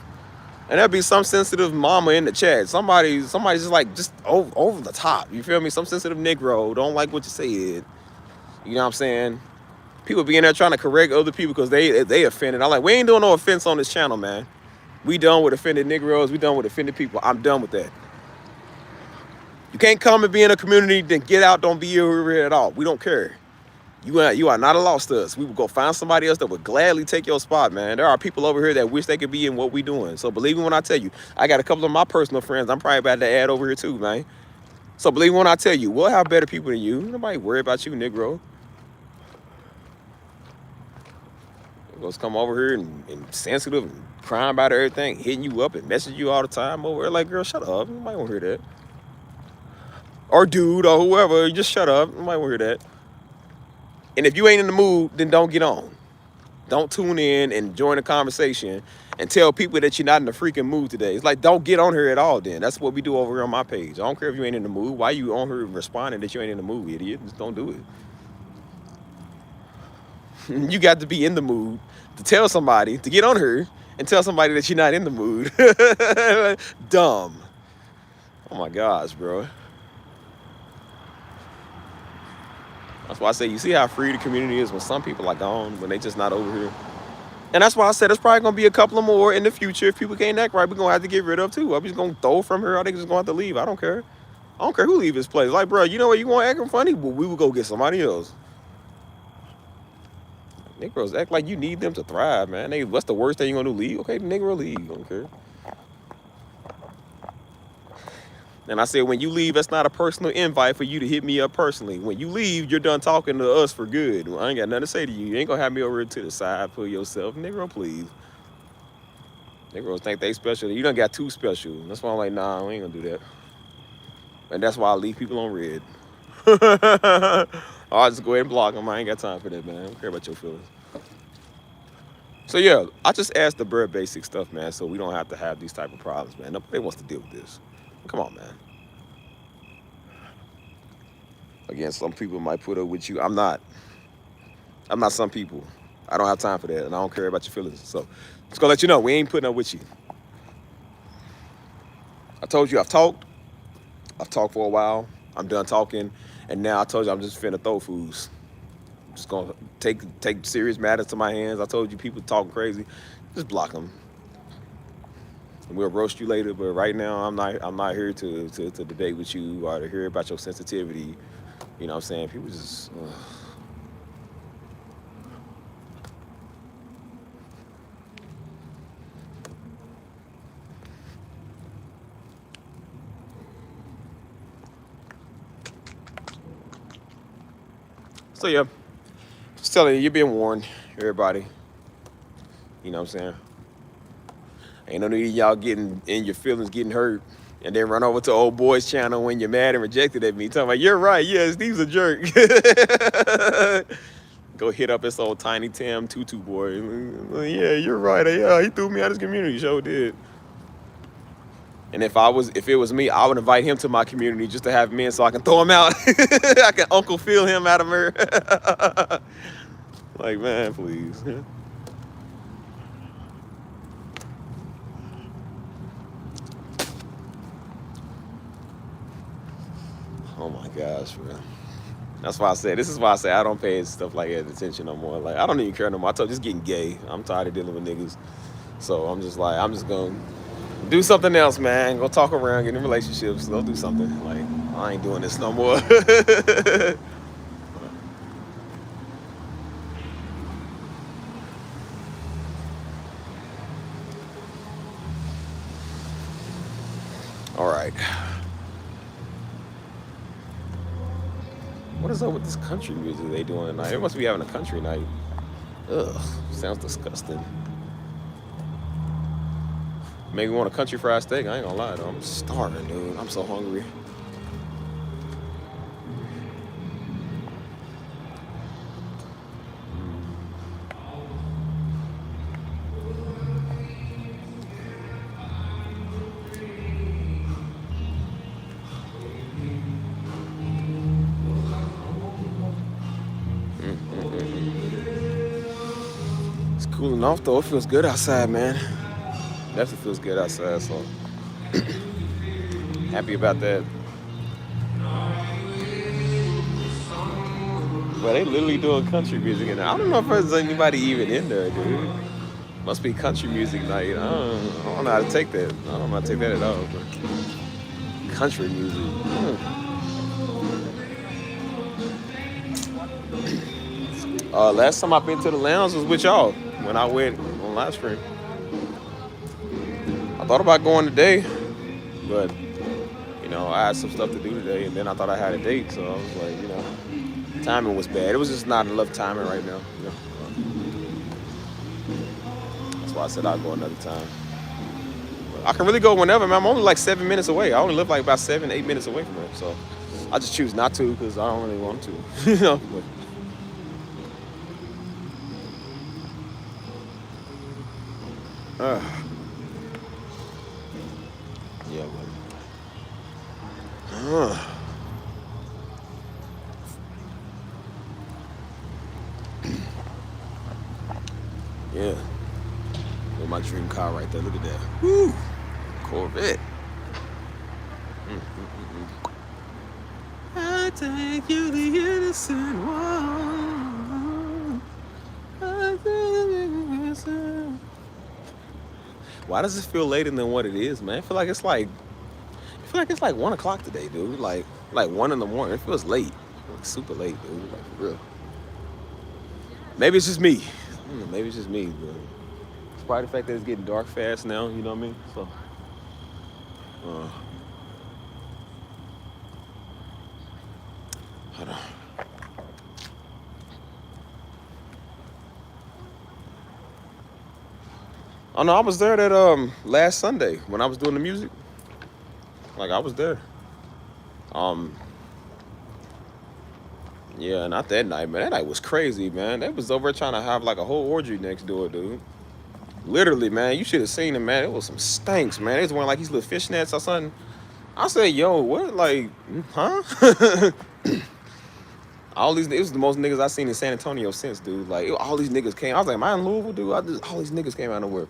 And there'll be some sensitive mama in the chat. Somebody's just over the top. You feel me? Some sensitive Negro don't like what you said. You know what I'm saying? People be in there trying to correct other people because they offended. I'm like, we ain't doing no offense on this channel, man. We done with offended Negroes. We done with offended people. I'm done with that. You can't come and be in a community, then get out, don't be here at all. We don't care. You are not a lost to us. We will go find somebody else that would gladly take your spot, man. There are people over here that wish they could be in what we doing. So believe me when I tell you, I got a couple of my personal friends I'm probably about to add over here too, man. So believe me when I tell you, we'll have better people than you. Nobody worry about you, Negro. Those come over here and sensitive and crying about everything, hitting you up and messaging you all the time over here. Like, girl, shut up. Nobody want to hear that. Or dude, or whoever, just shut up. Nobody want to hear that. And if you ain't in the mood, then don't get on. Don't tune in and join the conversation and tell people that you're not in the freaking mood today. It's like, don't get on here at all then. That's what we do over here on my page. I don't care if you ain't in the mood. Why you on here responding that you ain't in the mood, idiot? Just don't do it. You got to be in the mood to tell somebody, to get on here and tell somebody that you're not in the mood. Dumb. Oh my gosh, bro. That's why I say, you see how free the community is when some people are gone, when they just not over here. And that's why I said there's probably going to be a couple of more in the future. If people can't act right, we're going to have to get rid of too. I'm just going to throw from here. I think just going to have to leave. I don't care. I don't care who leave this place. Like, bro, you know what? You going to act funny? Well, we will go get somebody else. Negroes act like you need them to thrive, man. What's the worst thing you're going to do? Leave? Okay, the Negro leave. I don't care. And I said, when you leave, that's not a personal invite for you to hit me up personally. When you leave, you're done talking to us for good. I ain't got nothing to say to you. You ain't gonna have me over to the side for yourself. Negro, please. Negroes think they special. You done got too special. That's why I'm like, nah, we ain't gonna do that. And that's why I leave people on red. I'll just go ahead and block them. I ain't got time for that, man. I don't care about your feelings. So yeah, I just asked the bare basic stuff, man, so we don't have to have these type of problems, man. Nobody wants to deal with this. Come on, man. Again, some people might put up with you. I'm not some people. I don't have time for that, and I don't care about your feelings. So, just gonna let you know, we ain't putting up with you. I told you I've talked. I've talked for a while. I'm done talking, and now I told you I'm just finna throw fools. I'm just gonna take serious matters to my hands. I told you people talking crazy. Just block them. We'll roast you later, but right now I'm not here to debate with you or to hear about your sensitivity. You know what I'm saying? People just So yeah, just telling you, you're being warned, everybody. You know what I'm saying? Ain't no need of y'all getting in your feelings, getting hurt, and then run over to old boy's channel when you're mad and rejected at me, talking about, you're right, yeah, Steve's a jerk. Go hit up this old Tiny Tim Tutu boy. Yeah, you're right. Yeah, he threw me out of his community, sure did. And if it was me, I would invite him to my community just to have him in so I can throw him out. I can Uncle Phil him out of her. Like, man, please. Oh my gosh, man. This is why I say I don't pay stuff like that attention no more. Like, I don't even care no more. I told you, just getting gay. I'm tired of dealing with niggas. So I'm just gonna do something else, man. Go talk around, get in relationships. Go do something. Like, I ain't doing this no more. All right. What is up with this country music they doing tonight? They must be having a country night. Ugh, sounds disgusting. Maybe want a country fried steak. I ain't gonna lie though. I'm starving, dude. I'm so hungry. It's cooling off though. It feels good outside, man. Definitely feels good outside, so happy about that. But they literally doing country music in there. I don't know if there's anybody even in there, dude. Must be country music night. I don't know how to take that. I don't know how to take that at all. But country music. Last time I've been to the lounge was with y'all when I went on live stream. I thought about going today, but you know, I had some stuff to do today, and then I thought I had a date, so I was like, you know, timing was bad. It was just not enough timing right now. You know? That's why I said I'll go another time. But I can really go whenever, man. I'm only like 7 minutes away. I only live like about 7, 8 minutes away from it, so I just choose not to because I don't really want to. You know. But, yeah, but, yeah. With my dream car right there. Look at that. Woo! Corvette. I take you the innocent one. I take you the innocent. Why does it feel later than what it is, man? I feel like it's like 1 o'clock today, dude. Like 1 in the morning. It feels late. Like super late, dude. Like for real. Maybe it's just me. Maybe it's just me, but it's probably the fact that it's getting dark fast now, you know what I mean? So hold on. Oh no, I was there that last Sunday when I was doing the music. Like I was there. Yeah, not that night, man. That night was crazy, man. They was over trying to have like a whole orgy next door, dude. Literally, man. You should have seen it, man. It was some stanks, man. They was wearing like these little fishnets or something. I said, yo, what? Like, huh? All these, it was the most niggas I seen in San Antonio since, dude. Like, all these niggas came. I was like, am I in Louisville, dude? All these niggas came out of nowhere.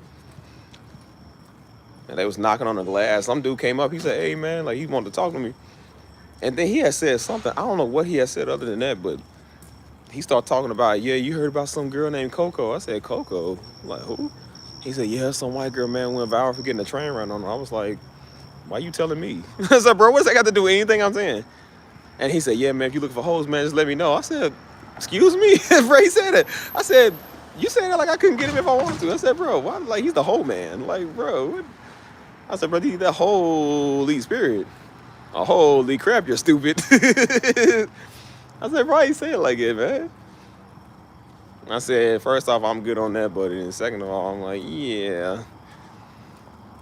And they was knocking on the glass. Some dude came up. He said, hey, man, like, he wanted to talk to me. And then he had said something. I don't know what he had said other than that, but he started talking about, yeah, you heard about some girl named Coco. I said, Coco? Like, who? He said, yeah, some white girl, man, went viral for getting a train run on her. I was like, why you telling me? I said, bro, what's that got to do with anything I'm saying? And he said, yeah, man, if you looking for hoes, man, just let me know. I said, excuse me? Bro, he said it. I said, you saying that like I couldn't get him if I wanted to. I said, bro, why? Like, he's the whole man. Like, bro, what? I said, bro, he's the Holy Spirit. Oh, holy crap, you're stupid. I said, bro, you say it like it, man. I said, first off, I'm good on that, but then second of all, I'm like, yeah.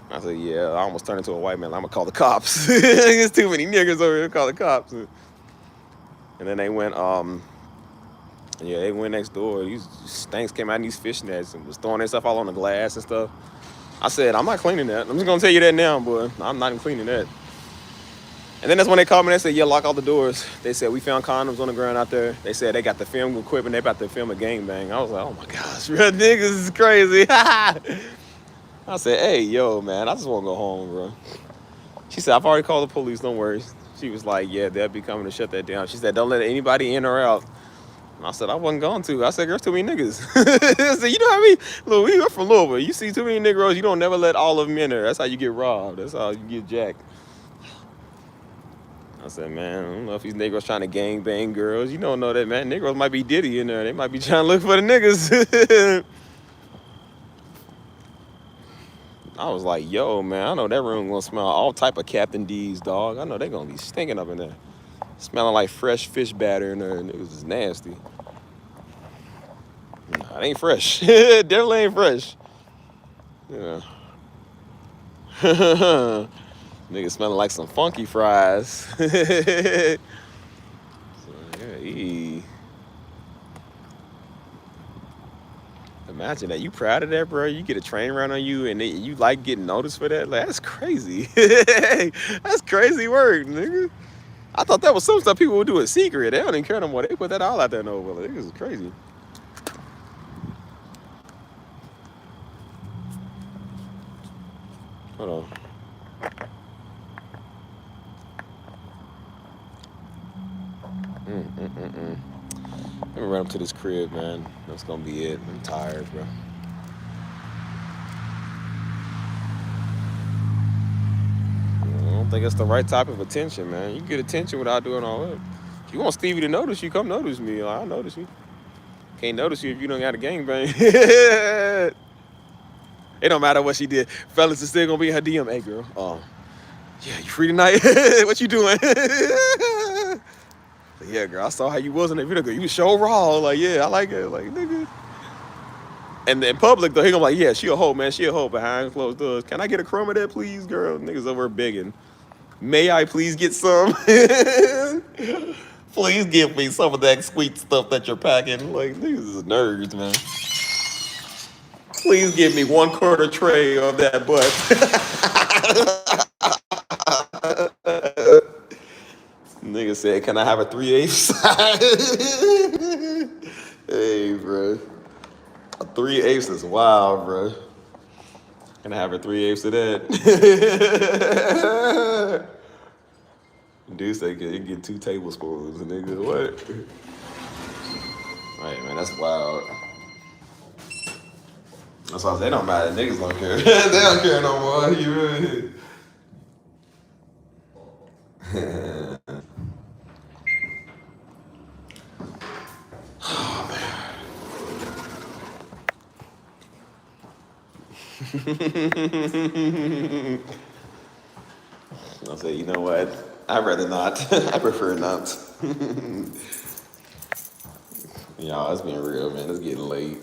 I said, yeah, I almost turned into a white man. I'm going to call the cops. There's too many niggas over here to call the cops. And then they went, they went next door. These stanks came out in these fish nets and was throwing their stuff all on the glass and stuff. I said, I'm not cleaning that. I'm just going to tell you that now, boy. I'm not even cleaning that. And then that's when they called me and they said, yeah, lock all the doors. They said, we found condoms on the ground out there. They said they got the film equipment. They about to film a gangbang. I was like, oh my gosh, real niggas is crazy. I said, hey, yo, man, I just want to go home, bro. She said, I've already called the police, don't worry. She was like, yeah, they'll be coming to shut that down. She said, don't let anybody in or out. And I said, I wasn't going to. I said, there's too many niggas. I said, you know what I mean? Look, we're from Louisville. You see too many Negroes, you don't never let all of them in there. That's how you get robbed. That's how you get jacked. I said, man, I don't know if these Negroes trying to gang bang girls. You don't know that, man. Negroes might be Diddy in there. They might be trying to look for the niggas. I was like, yo, man, I know that room gonna smell all type of Captain D's, dog. I know they gonna be stinking up in there. Smelling like fresh fish batter in there, and it was just nasty. Nah, it ain't fresh. Definitely ain't fresh. Yeah. Nigga smelling like some funky fries. So, yeah, imagine that. You proud of that, bro? You get a train run on you and you like getting noticed for that? Like, that's crazy. That's crazy work, nigga. I thought that was some stuff people would do in secret. They don't even care no more. They put that all out there no more. Like, this is crazy. Hold on. Let me run up to this crib, man. That's gonna be it. I'm tired, bro. I don't think it's the right type of attention, man. You get attention without doing all that. If you want Stevie to notice you, come notice me. I'll notice you. Can't notice you if you don't got a gangbang. It don't matter what she did. Fellas is still gonna be in her DM. Hey, girl. Yeah, you free tonight? What you doing? Yeah, girl, I saw how you was in that video. Girl, you was so raw. Like, yeah, I like it. Like, nigga. And in public, though, he gonna be like, yeah, she a hoe, man. She a hoe behind closed doors. Can I get a crumb of that, please, girl? Niggas over begging. May I please get some? Please give me some of that sweet stuff that you're packing. Like, niggas is nerds, man. Please give me 1/4 tray of that butt. Nigga said, can I have a 3/8? Hey, bro. A 3/8 is wild, bro. Can I have a 3/8 of that? Dude said you get 2 tablespoons, nigga. What? Right, man, that's wild. That's why I say, it don't matter. Niggas don't care. They don't care no more. You really? I'll say, you know what? I'd rather not. I prefer not. Y'all, it's being real, man. It's getting late.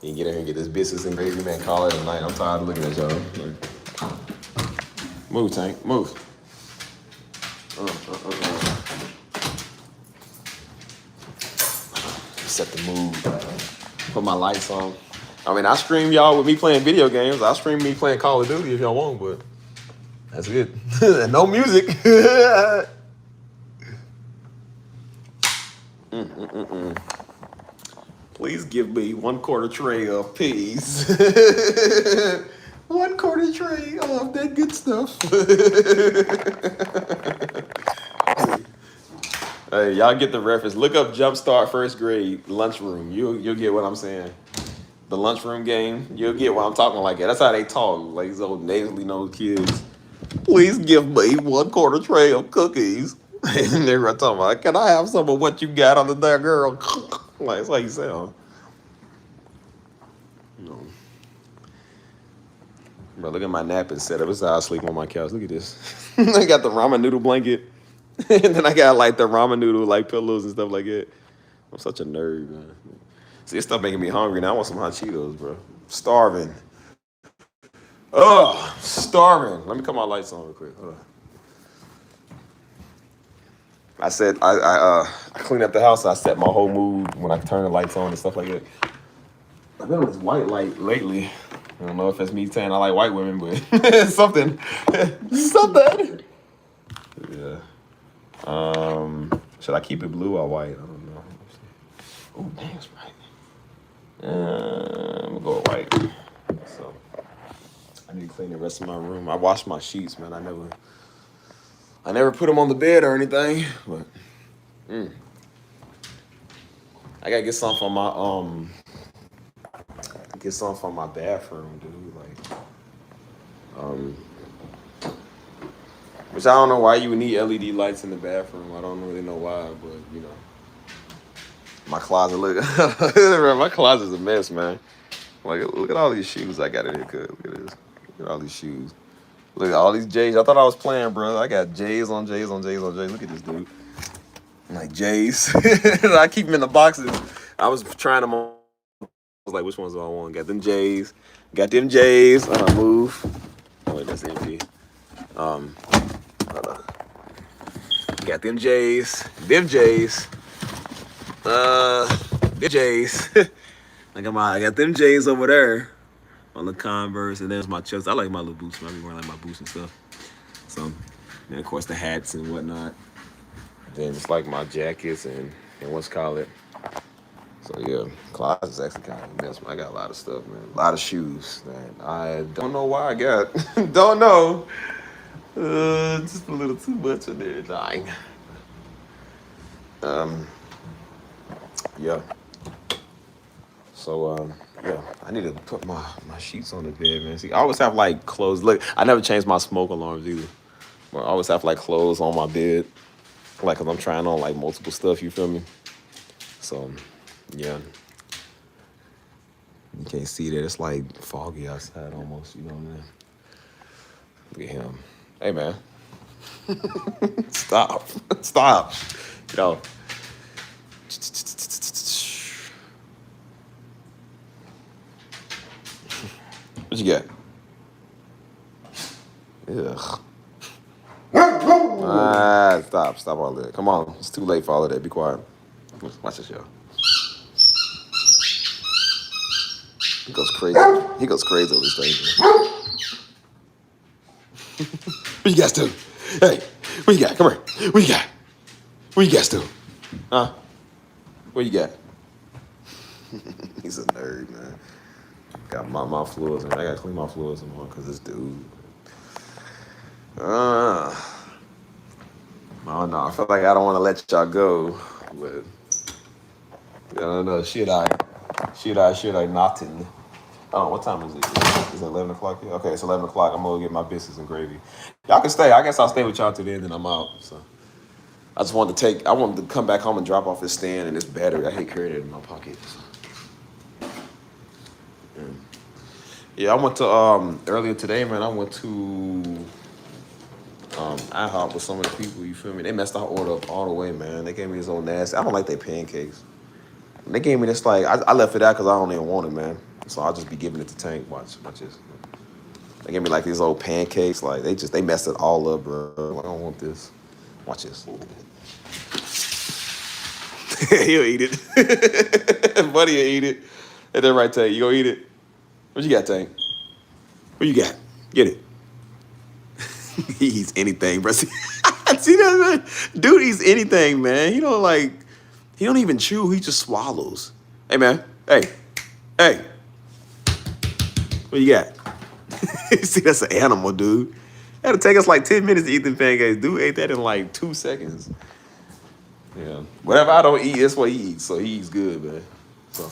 You can get in here and get this business and gravy, man. Call it a night. I'm tired of looking at y'all. Like, move, Tank. Move. Set the mood. Put my lights on. I mean, I stream y'all with me playing video games. I stream me playing Call of Duty if y'all want, but that's it. No music. Please give me 1/4 tray of peas. 1/4 tray of that good stuff. Hey, y'all get the reference. Look up Jumpstart First Grade Lunchroom. You'll get what I'm saying. The lunchroom game. You'll get what I'm talking like. That's how they talk. Like these old nasally nosed kids. Please give me 1/4 tray of cookies. And they're talking about, can I have some of what you got on the there, girl? Like, it's like you sound. No. Bro, look at my napping setup. This is how I sleep on my couch. Look at this. I got the ramen noodle blanket. And then I got like the ramen noodle like pillows and stuff like that. I'm such a nerd, man. See, this stuff making me hungry now. I want some hot Cheetos, bro. Starving. Oh, starving. Let me cut my lights on real quick. Hold on. I said I cleaned up the house. I set my whole mood when I turn the lights on and stuff like that. I've been on this white light lately. I don't know if it's me saying I like white women, but something. Something. Yeah. Should I keep it blue or white? I don't know. Oh, dang, it's bright. I'm gonna go with white. So I need to clean the rest of my room. I washed my sheets, man. I never put them on the bed or anything, but I gotta get some from my bathroom, dude. Like, which I don't know why you would need LED lights in the bathroom. I don't really know why, but you know, my closet my closet's a mess, man. Like, look at all these shoes I got in here, cuz. Look at this. Look at all these shoes. Look at all these J's. I thought I was playing, bro. I got J's on J's on J's on J's. Look at this dude. Like J's. I keep them in the boxes. I was trying them on. I was like, which ones do I want? Got them J's. Got them J's. Move. Oh, wait, that's empty. Hold on. Got them J's. Them J's. Them J's. I got them J's over there. My little Converse, and there's my Chucks. I like my little boots, man. I be wearing like my boots and stuff. So, and of course the hats and whatnot. Then it's like my jackets and what's called it. So yeah, closet is actually kind of a mess. I got a lot of stuff, man. A lot of shoes, man. I don't know why I got. Don't know. Just a little too much in there, dying. Yeah. So yeah, I need to put my sheets on the bed, man. See, I always have like clothes. Look, I never change my smoke alarms either. But I always have like clothes on my bed, like, cause I'm trying on like multiple stuff. You feel me? So, yeah. You can't see that. It's like foggy outside almost. You know what I mean? Look at him. Hey, man. Stop. Stop. Get off. What you got? Ugh. Stop all that. Come on. It's too late for all of that. Be quiet. Watch this, y'all. He goes crazy. He goes crazy over this thing. What you guys do? Hey, what you got? Come here. What you got? What you guys do? Huh? What you got? He's a nerd, man. Got my floors, man. I gotta clean my floors tomorrow because this dude. I don't know. I feel like I don't want to let y'all go, but I don't know. Should I not? Oh, what time is it? Is it 11 o'clock here? Okay, it's 11 o'clock. I'm gonna get my biscuits and gravy. Y'all can stay. I guess I'll stay with y'all till then, then I'm out. So I just wanted to come back home and drop off this stand and this battery. I hate carrying it in my pocket. So. Yeah, I went to earlier today, man. I went to IHOP with some of the people. You feel me? They messed our order up all the way, man. They gave me this old nasty. I don't like their pancakes. And they gave me this like I left it out because I don't even want it, man. So I'll just be giving it to Tank. Watch this. They gave me like these old pancakes. Like they messed it all up, bro. Like, I don't want this. Watch this. He'll eat it. Buddy will eat it. Hey, that right, Tank. You gonna eat it? What you got, Tank? What you got? Get it. He eats anything, bro. See that, man? Dude eats anything, man. He don't even chew. He just swallows. Hey, man. Hey. What you got? See, that's an animal, dude. That'll take us like 10 minutes to eat them pancakes. Dude ate that in like 2 seconds. Yeah. Whatever I don't eat, that's what he eats. So he eats good, man. So, all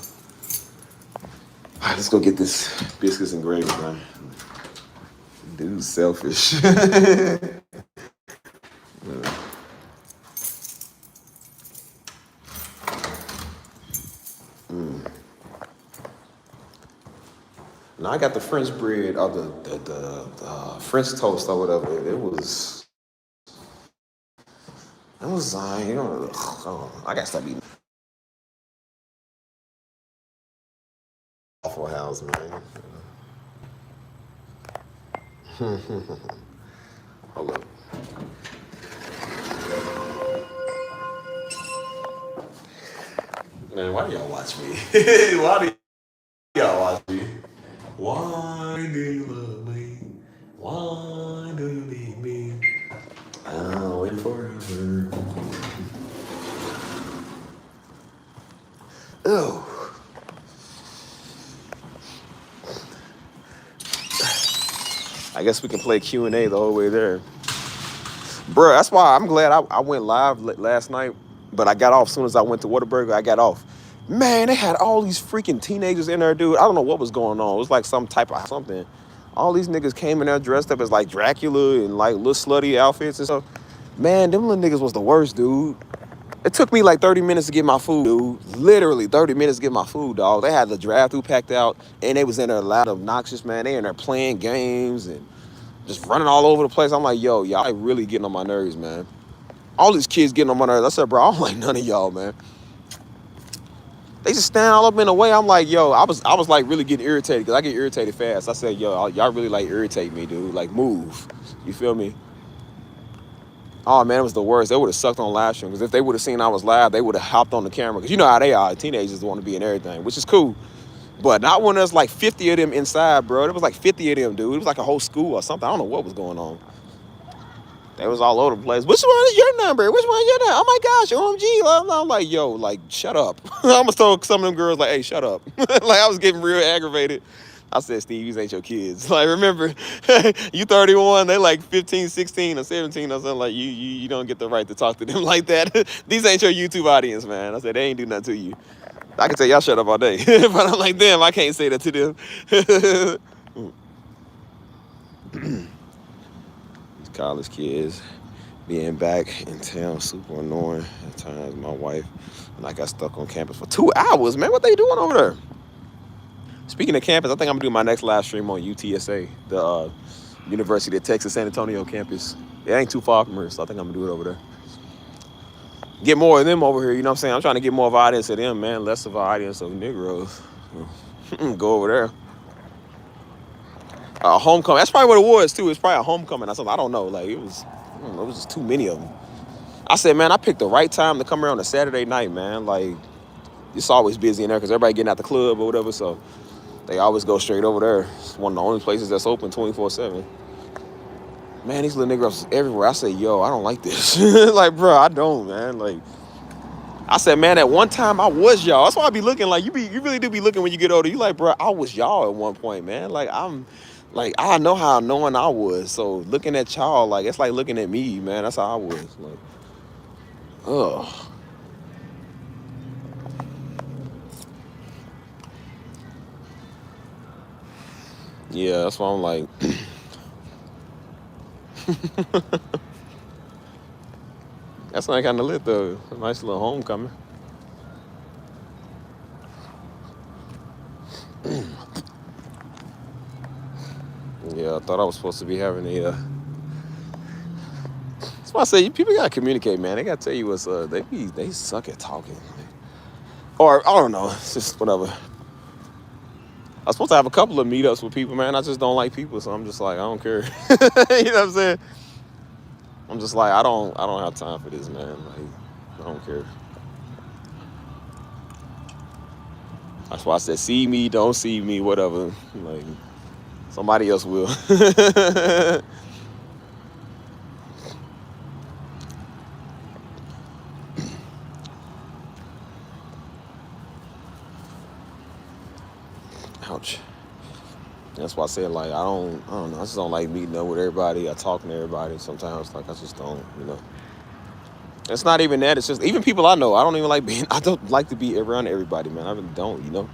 right, let's go get this biscuits and gravy, man. Dude's selfish. Now I got the French bread or the French toast or whatever. It was you know, I gotta stop eating Waffle House, man. Hold up. Man, why do y'all watch me? Why do y'all watch me? Why do you love me? Why do you need me? I'll wait forever. Oh. I guess we can play Q&A the whole way there. Bruh, that's why I'm glad I went live last night, but I got off as soon as I went to Whataburger. I got off. Man, they had all these freaking teenagers in there, dude. I don't know what was going on. It was like some type of something. All these niggas came in there dressed up as like Dracula and like little slutty outfits and stuff. Man, them little niggas was the worst, dude. It took me like 30 minutes to get my food, dude. Literally 30 minutes to get my food, dog. They had the drive-through packed out, and they was in there loud, obnoxious, man. They in there playing games and just running all over the place. I'm like, yo, y'all really getting on my nerves, man. All these kids getting on my nerves. I said, bro, I don't like none of y'all, man. They just stand all up in the way. I'm like, yo, I was like really getting irritated because I get irritated fast. I said, yo, y'all really like irritate me, dude. Like, move. You feel me? Oh man, it was the worst. They would have sucked on live stream because if they would have seen I was live, they would have hopped on the camera because you know how they are. Teenagers want to be in everything, which is cool. But not when there's like 50 of them inside, bro. There was like 50 of them, dude. It was like a whole school or something. I don't know what was going on. They was all over the place. Which one is your number? Which one is your number? Oh my gosh, OMG. I'm like, yo, like, shut up. I almost told some of them girls, like, hey, shut up. Like, I was getting real aggravated. I said, Steve, these ain't your kids. Like, remember, you 31, they like 15, 16, or 17 or something. Like, you don't get the right to talk to them like that. These ain't your YouTube audience, man. I said, they ain't do nothing to you. I can tell y'all shut up all day. But I'm like, damn, I can't say that to them. These college kids being back in town, super annoying at times. My wife and I got stuck on campus for 2 hours, man. What they doing over there? Speaking of campus, I think I'm gonna do my next live stream on UTSA, the University of Texas San Antonio campus. It ain't too far from here, so I think I'm gonna do it over there. Get more of them over here, you know what I'm saying? I'm trying to get more of an audience of them, man, less of an audience of Negroes. Go over there. Homecoming. That's probably what it was too. It's probably a homecoming or something. I don't know. Like it was just too many of them. I said, man, I picked the right time to come here on a Saturday night, man. Like it's always busy in there because everybody getting out the club or whatever. So they always go straight over there. It's one of the only places that's open 24/7. Man, these little Negroes everywhere. I say, yo, I don't like this. Like, bro, I don't, man. Like, I said, man, at one time I was y'all. That's why I be looking like you really do be looking when you get older. You like, bro, I was y'all at one point, man. Like, I know how annoying I was. So looking at y'all, like, it's like looking at me, man. That's how I was. Like, ugh. Yeah, that's why I'm like. That's not kind of lit though. A nice little homecoming. Yeah, I thought I was supposed to be having a. That's why I say people gotta communicate, man. They gotta tell you what's they suck at talking, or I don't know. It's just whatever. I was supposed to have a couple of meetups with people, man. I just don't like people, so I'm just like I don't care. You know what I'm saying? I'm just like I don't have time for this, man. Like I don't care. That's why I said see me, don't see me, whatever. Like somebody else will. Ouch. That's why I said like I don't know. I just don't like meeting up with everybody. I talking to everybody. Sometimes like I just don't, you know. It's not even that. It's just even people I know. I don't even like being. I don't like to be around everybody, man. I really don't, you know.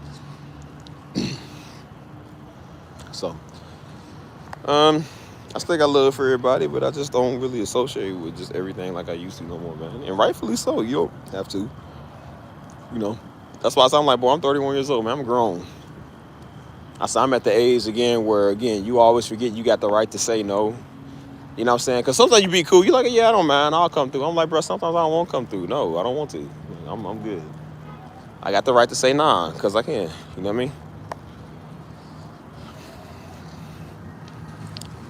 So, I still got love for everybody, but I just don't really associate with just everything like I used to no more, man. And rightfully so. You don't have to, you know. That's why I'm like, boy, I'm 31 years old, man. I'm grown. I said I'm at the age again where again you always forget you got the right to say no. You know what I'm saying? Because sometimes you be cool. You're like, yeah, I don't mind. I'll come through. I'm like, bro, sometimes I don't want to come through. No, I don't want to. I'm good. I got the right to say nah because I can. You know what I mean?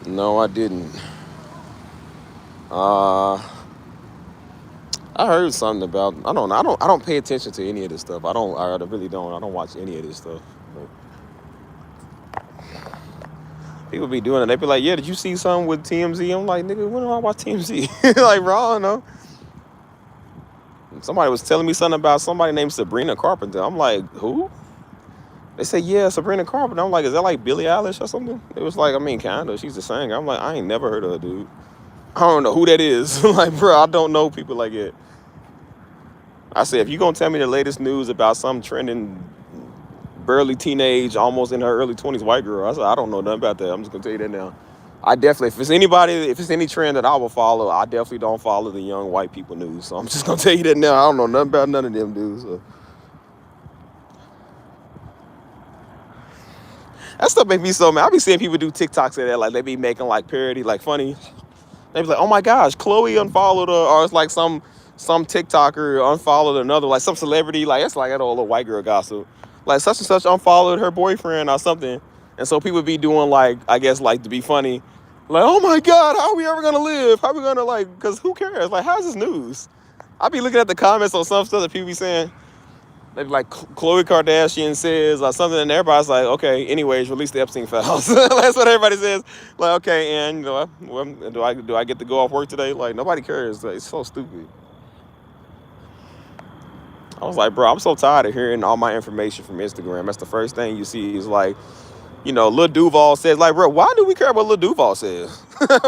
No, I didn't. I heard something about. I don't pay attention to any of this stuff. I really don't. I don't watch any of this stuff. But people be doing it. They be like, yeah, did you see something with TMZ? I'm like, nigga, when do I watch TMZ? Like, bro, I don't know. Somebody was telling me something about somebody named Sabrina Carpenter. I'm like, who? They say, yeah, Sabrina Carpenter. I'm like, is that like Billie Eilish or something? It was like, I mean, kind of. She's a singer. I'm like, I ain't never heard of her, dude. I don't know who that is. Like, bro, I don't know people like that. I said, if you gonna tell me the latest news about some trending, barely teenage, almost in her early 20s white girl, I said, I don't know nothing about that. I'm just gonna tell you that now. I definitely, if it's anybody, if it's any trend that I will follow, I definitely don't follow the young white people news. So I'm just gonna tell you that now. I don't know nothing about none of them dudes. So. That stuff make me so mad. I be seeing people do TikToks of that, like they be making like parody, like funny. They be like, "Oh my gosh, Chloe unfollowed her," or it's like some TikToker unfollowed another, like some celebrity, like it's like that old little white girl gossip, like such and such unfollowed her boyfriend or something, and so people be doing like, I guess like to be funny, like, "Oh my God, how are we ever gonna live? How are we gonna like?" Because who cares? Like, how's this news? I be looking at the comments on some stuff that people be saying. They be like, Khloe Kardashian says or something, and everybody's like, okay, anyways, release the Epstein files. That's what everybody says. Like, okay, and do I get to go off work today? Like, nobody cares. Like, it's so stupid. I was like, bro, I'm so tired of hearing all my information from Instagram. That's the first thing you see is like, Lil Duval says, like, bro, why do we care what Lil Duval says?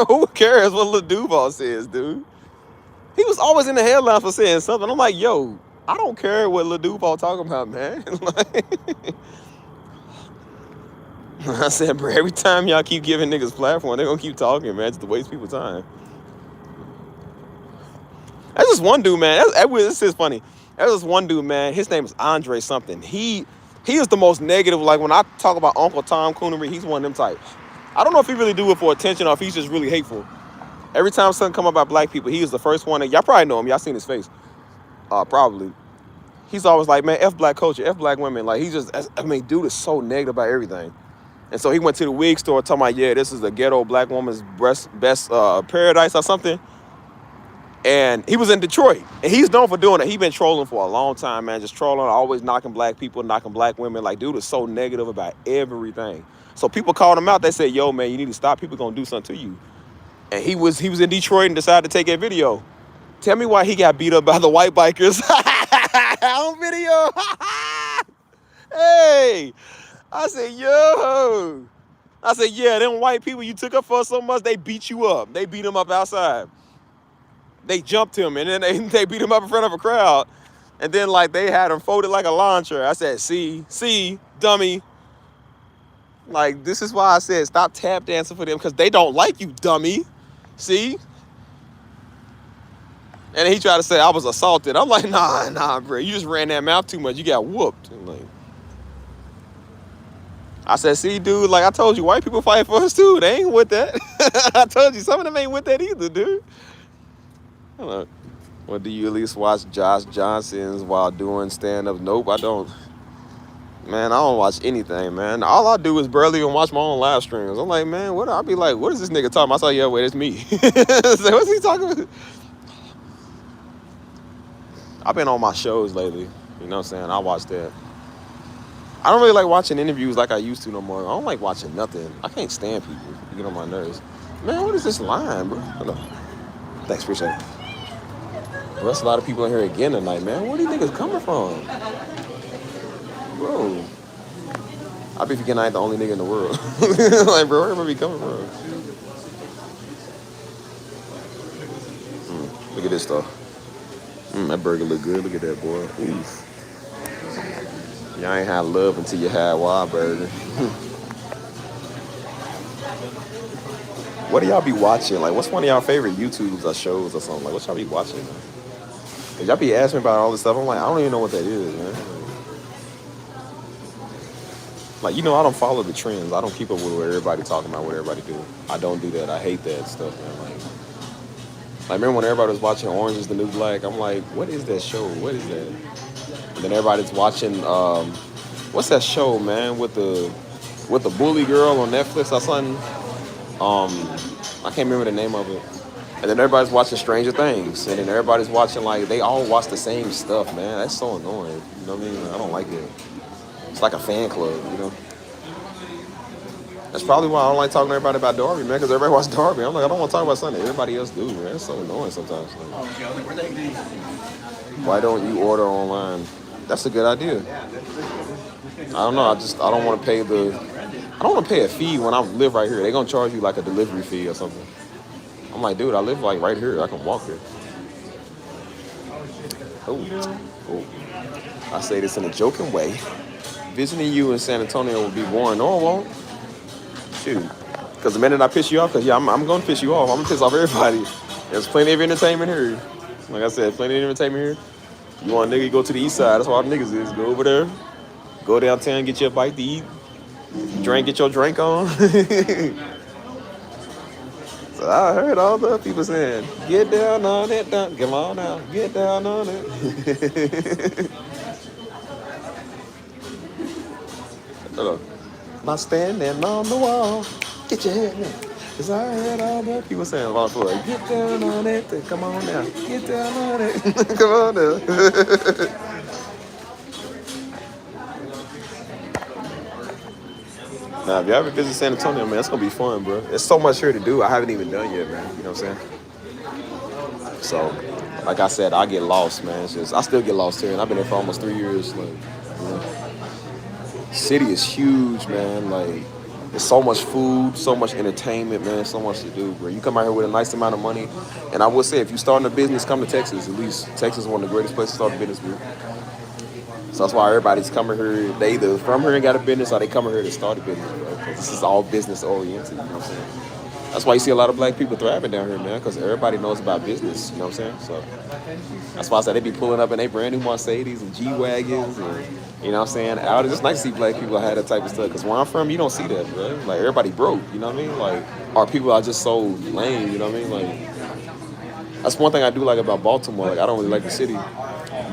Who cares what Lil Duval says, dude? He was always in the headline for saying something. I'm like, yo, I don't care what Lil Duval talking about, man. Like, I said, bro, every time y'all keep giving niggas platform, they're gonna keep talking, man, just to waste people's time. That's just one dude, man. This is funny. There's this one dude, man. His name is Andre something. He is the most negative. Like when I talk about Uncle Tom Coonery, he's one of them types. I don't know if he really do it for attention or if he's just really hateful. Every time something come about black people, he is the first one. Y'all probably know him. Y'all seen his face. Probably. He's always like, man, F black culture, F black women. Like, dude is so negative about everything. And so he went to the wig store talking about, yeah, this is the ghetto black woman's best paradise or something. And he was in Detroit. And he's known for doing it. He's been trolling for a long time, man. Just trolling, always knocking black people, knocking black women. Like, dude is so negative about everything. So people called him out. They said, yo, man, you need to stop. People gonna do something to you. And he was in Detroit and decided to take a video. Tell me why he got beat up by the white bikers on video. Hey, I said, yo. I said, yeah, them white people you took up for so much, they beat you up. They beat him up outside. They jumped him, and then they beat him up in front of a crowd. And then, like, they had him folded like a lawn chair. I said, see, dummy. Like, this is why I said stop tap dancing for them, because they don't like you, dummy. See? And he tried to say I was assaulted. I'm like, nah, bro. You just ran that mouth too much. You got whooped. Like, I said, see, dude, like I told you, white people fight for us too. They ain't with that. I told you, some of them ain't with that either, dude. I don't know. Well, do you at least watch Josh Johnson's while doing stand-up? Nope, I don't. Man, I don't watch anything, man. All I do is barely even watch my own live streams. I'm like, man, what? I'll be like, what is this nigga talking about? I saw, yeah, wait, it's me. So what's he talking about? I've been on my shows lately. You know what I'm saying? I watch that. I don't really like watching interviews like I used to no more. I don't like watching nothing. I can't stand people. You get on my nerves. Man, what is this line, bro? Hello. Thanks, appreciate it. Well, there's a lot of people in here again tonight, man. Where are these niggas coming from? Bro. I be forgetting I ain't the only nigga in the world. Like, bro, where everybody coming from? Look at this stuff. That burger look good. Look at that, boy. Oof. Y'all ain't had love until you had wild burger. What do y'all be watching? Like, what's one of y'all favorite YouTubes or shows or something? Like, what y'all be watching? Cause y'all be asking me about all this stuff. I'm like, I don't even know what that is, man. Like, I don't follow the trends. I don't keep up with what everybody talking about, what everybody do. I don't do that. I hate that stuff, man. Like, remember when everybody was watching Orange is the New Black? I'm like, what is that show? What is that? And then everybody's watching, what's that show, man, with the bully girl on Netflix or something? I can't remember the name of it. And then everybody's watching Stranger Things. And then everybody's watching, like, they all watch the same stuff, man. That's so annoying. You know what I mean? I don't like it. It's like a fan club, you know? That's probably why I don't like talking to everybody about Darby, man, because everybody watches Darby. I'm like, I don't want to talk about something everybody else do, man. It's so annoying sometimes. Like, why don't you order online? That's a good idea. I don't know. I don't want to pay a fee when I live right here. They're going to charge you like a delivery fee or something. I'm like, dude, I live like right here. I can walk here. Oh. I say this in a joking way. Visiting you in San Antonio will be boring. No, it won't. Shoot. Cause the minute I piss you off, cause yeah, I'm gonna piss you off. I'm gonna piss off everybody. There's plenty of entertainment here. Like I said, plenty of entertainment here. You want a nigga, you go to the east side. That's where all the niggas is. Go over there. Go downtown, get you a bite to eat. Drink, get your drink on. So I heard all the people saying, get down on it, come on now, get down on it. Hello. Not standing on the wall, get your head in. Cause I heard all the people saying, like, get down on it, come on now, get down on it, come on now. Nah, if you ever visit San Antonio, man, it's gonna be fun, bro. There's so much here to do. I haven't even done yet, man. You know what I'm saying? So, like I said, I get lost, man. It's just I still get lost here, and I've been here for almost 3 years. Like, you know. City is huge, man. Like, there's so much food, so much entertainment, man. So much to do, bro. You come out here with a nice amount of money, and I will say, if you're starting a business, come to Texas. At least Texas is one of the greatest places to start a business, bro. So that's why everybody's coming here. They either from here and got a business, or they coming here to start a business, bro. Because this is all business oriented. You know what I'm saying? That's why you see a lot of black people thriving down here, man. Because everybody knows about business. You know what I'm saying? So that's why I said they be pulling up in their brand new Mercedes and G wagons, and you know what I'm saying? Out. It's nice to see black people have that type of stuff. Because where I'm from, you don't see that, bro. Like everybody broke. You know what I mean? Like our people are just so lame. You know what I mean? Like that's one thing I do like about Baltimore. Like I don't really like the city.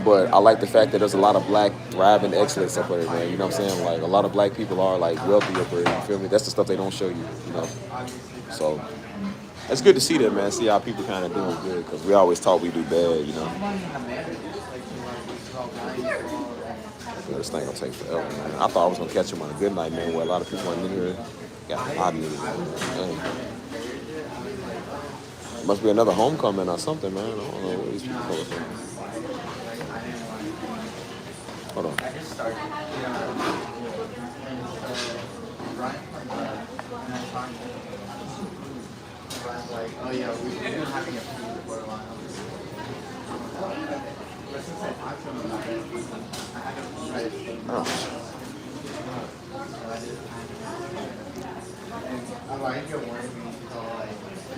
But I like the fact that there's a lot of black thriving excellence up there, man. You know what I'm saying? Like a lot of black people are like wealthy up there. You feel me? That's the stuff they don't show you. You know. So it's good to see that, man. See how people kind of doing good because we always thought we do bad. You know. Yeah, this thing gonna take forever, man. I thought I was gonna catch him on a good night, man. Where a lot of people in here got a lot of niggas. Man. Must be another homecoming or something, man. I don't know where these people coming from. Hold on.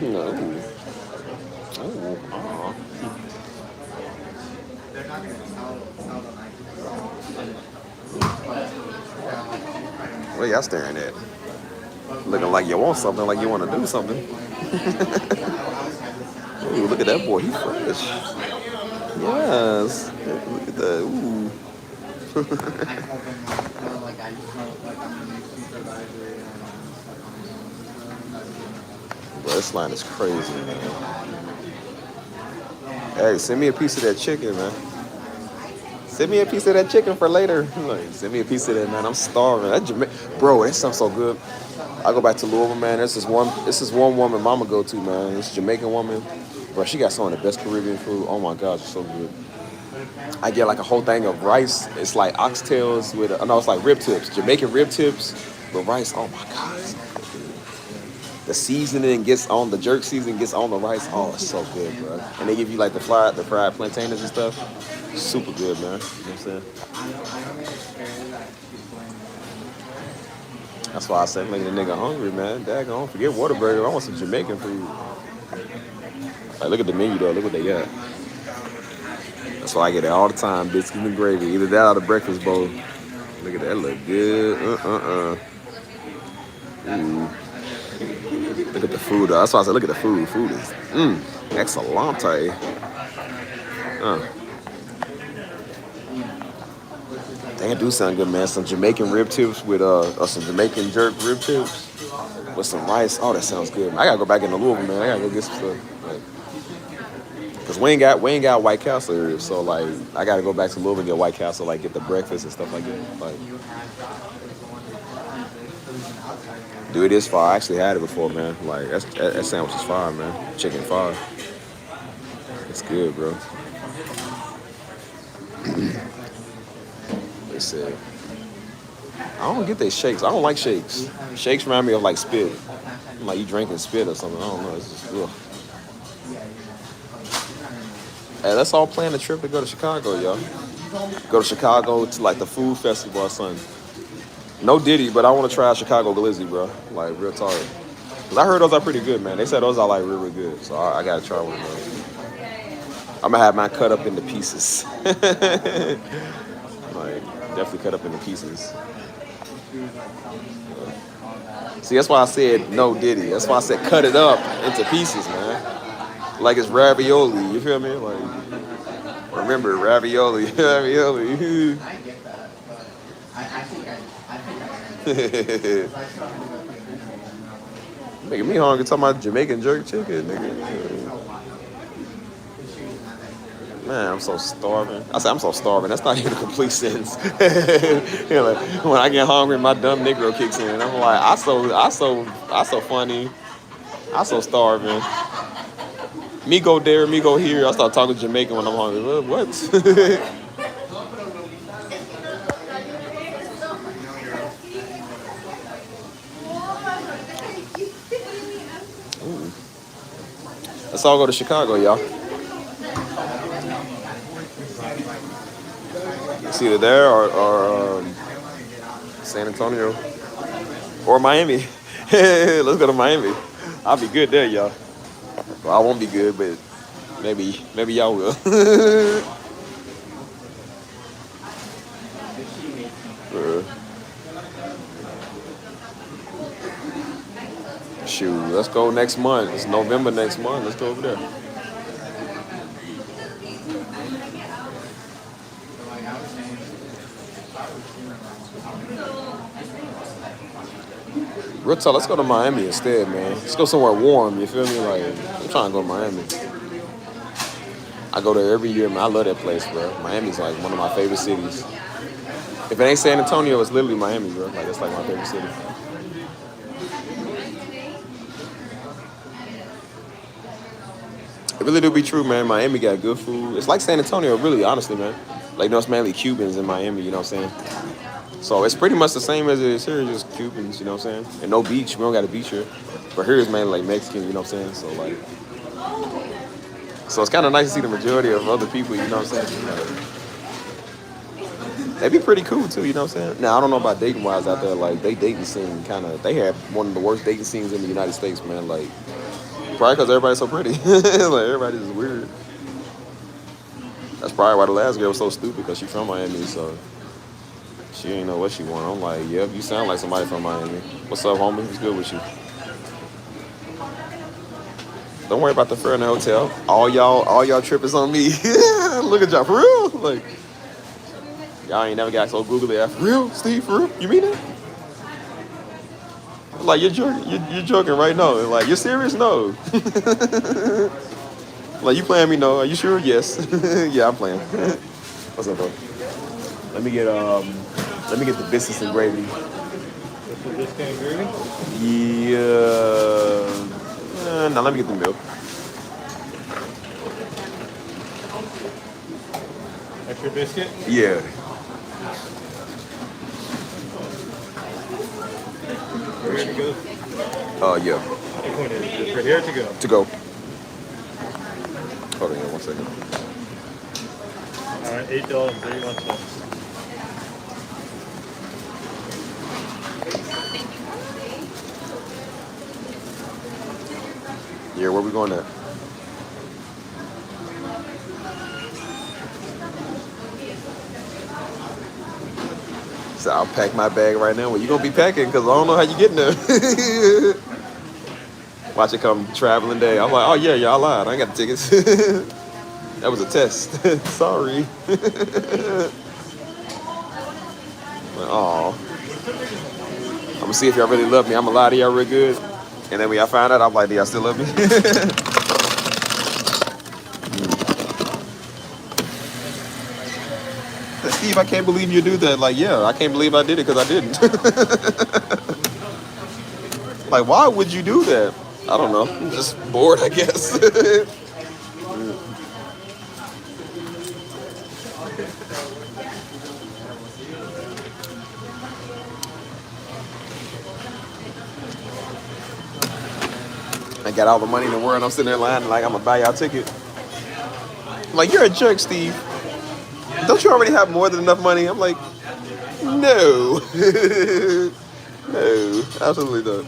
No. Oh. What are y'all staring at? Looking like you want something, like you want to do something. Ooh, look at that boy, he fresh. Yes. Look at that. Ooh. Bro, this line is crazy, man. Hey, send me a piece of that chicken, man. Send me a piece of that chicken for later. Like, send me a piece of that, man. I'm starving. Bro, that sounds so good. I go back to Louisville, man. This is one woman mama go to, man. This Jamaican woman. Bro, she got some of the best Caribbean food. Oh my gosh, it's so good. I get like a whole thing of rice. It's like oxtails with, it's like rib tips. Jamaican rib tips with rice. Oh my God. It's so good. The seasoning gets on, the jerk seasoning gets on the rice. Oh, it's so good, bro. And they give you like the fried plantains and stuff. Super good, man. You know what I'm saying? That's why I said making a nigga hungry, man. Daggone, forget Whataburger. I want some Jamaican food. Like, look at the menu, though. Look what they got. That's why I get it all the time. Biscuits and gravy. Either that or the breakfast bowl. Look at that. Look good. Ooh. Look at the food, though. That's why I said look at the food. Food is, excellente. They do sound good, man. Some Jamaican rib tips with some Jamaican jerk rib tips with some rice. Oh, that sounds good. I gotta go back into Louisville, man. I gotta go get some stuff. Like, cause we ain't got White Castle here, so like I gotta go back to Louisville and get White Castle, like get the breakfast and stuff like that. Like, dude, it is fire. I actually had it before, man. Like that sandwich is fire, man. Chicken fire. It's good, bro. They said, I don't get their shakes. I don't like shakes. Shakes remind me of like spit. Like you drinking spit or something. I don't know. It's just ugh. Hey, let's all plan a trip to go to Chicago, y'all. Go to Chicago to like the food festival or something. No Diddy, but I want to try Chicago glizzy, bro. Like real talk. Cause I heard those are pretty good, man. They said those are like really good. So I gotta try one of those. I'm gonna have mine cut up into pieces. Like definitely cut up into pieces. See, that's why I said no Diddy. That's why I said cut it up into pieces, man. Like it's ravioli. You feel me? Like remember ravioli, ravioli. Making me hungry talking about Jamaican jerk chicken, nigga. Man, I'm so starving. I said I'm so starving. That's not even a complete sentence. You know, like, when I get hungry, my dumb Negro kicks in. I'm like, I so funny. I so starving. Me go there, me go here. I start talking Jamaican when I'm hungry. What? Let's all go to Chicago, y'all. It's either there or San Antonio or Miami. Let's go to Miami. I'll be good there, y'all. Well, I won't be good, but maybe y'all will. Shoot, let's go next month. It's November next month. Let's go over there. Real talk, let's go to Miami instead, man. Let's go somewhere warm, you feel me? Like, I'm trying to go to Miami. I go there every year, man. I love that place, bro. Miami's like one of my favorite cities. If it ain't San Antonio, it's literally Miami, bro. Like, it's like my favorite city. It really do be true, man. Miami got good food. It's like San Antonio, really, honestly, man. Like, you know, it's mainly Cubans in Miami, you know what I'm saying? So it's pretty much the same as it is here, just Cubans, you know what I'm saying? And no beach. We don't got a beach here. But here is mainly like Mexican, you know what I'm saying? So, like, so it's kind of nice to see the majority of other people, you know what I'm saying? They be pretty cool, too, you know what I'm saying? Now, I don't know about dating-wise out there. Like, they dating scene kind of, they have one of the worst dating scenes in the United States, man. Like, probably because everybody's so pretty. Like, everybody's just weird. That's probably why the last girl was so stupid, because she from Miami, so she ain't know what she want. I'm like, yep, you sound like somebody from Miami. What's up, homie? What's good with you? Don't worry about the fare in the hotel. All y'all trip is on me. Look at y'all, for real? Like, y'all ain't never got so googly. For real, Steve? For real? You mean it? Like, you're joking right now. Like, you're serious? No. Like, you playing me? No. Are you sure? Yes. Yeah, I'm playing. What's up, bro? Let me get the biscuits and gravy. What's the biscuit and gravy? Yeah. No, let me get the milk. Extra biscuit? Yeah. Ready to go? Yeah. Which one is it? Just right here to go? To go. Hold on, 1 second. All right, $8.31. Yeah, where we going at? So I'll pack my bag right now. Well, you gonna be packing because I don't know how you getting there. Watch it come traveling day. I'm like, oh yeah, y'all lied. I ain't got the tickets. That was a test. Sorry. Oh. I'm gonna see if y'all really love me. I'm gonna lie to y'all real good. And then when y'all find out, I'm like, do y'all still love me? Steve, I can't believe you do that. Like, yeah, I can't believe I did it because I didn't. Like, why would you do that? I don't know. I'm just bored, I guess. I got all the money in the world. I'm sitting there lying like I'm gonna buy y'all a ticket. Like, you're a jerk, Steve. Don't you already have more than enough money? I'm like, no. No, absolutely not.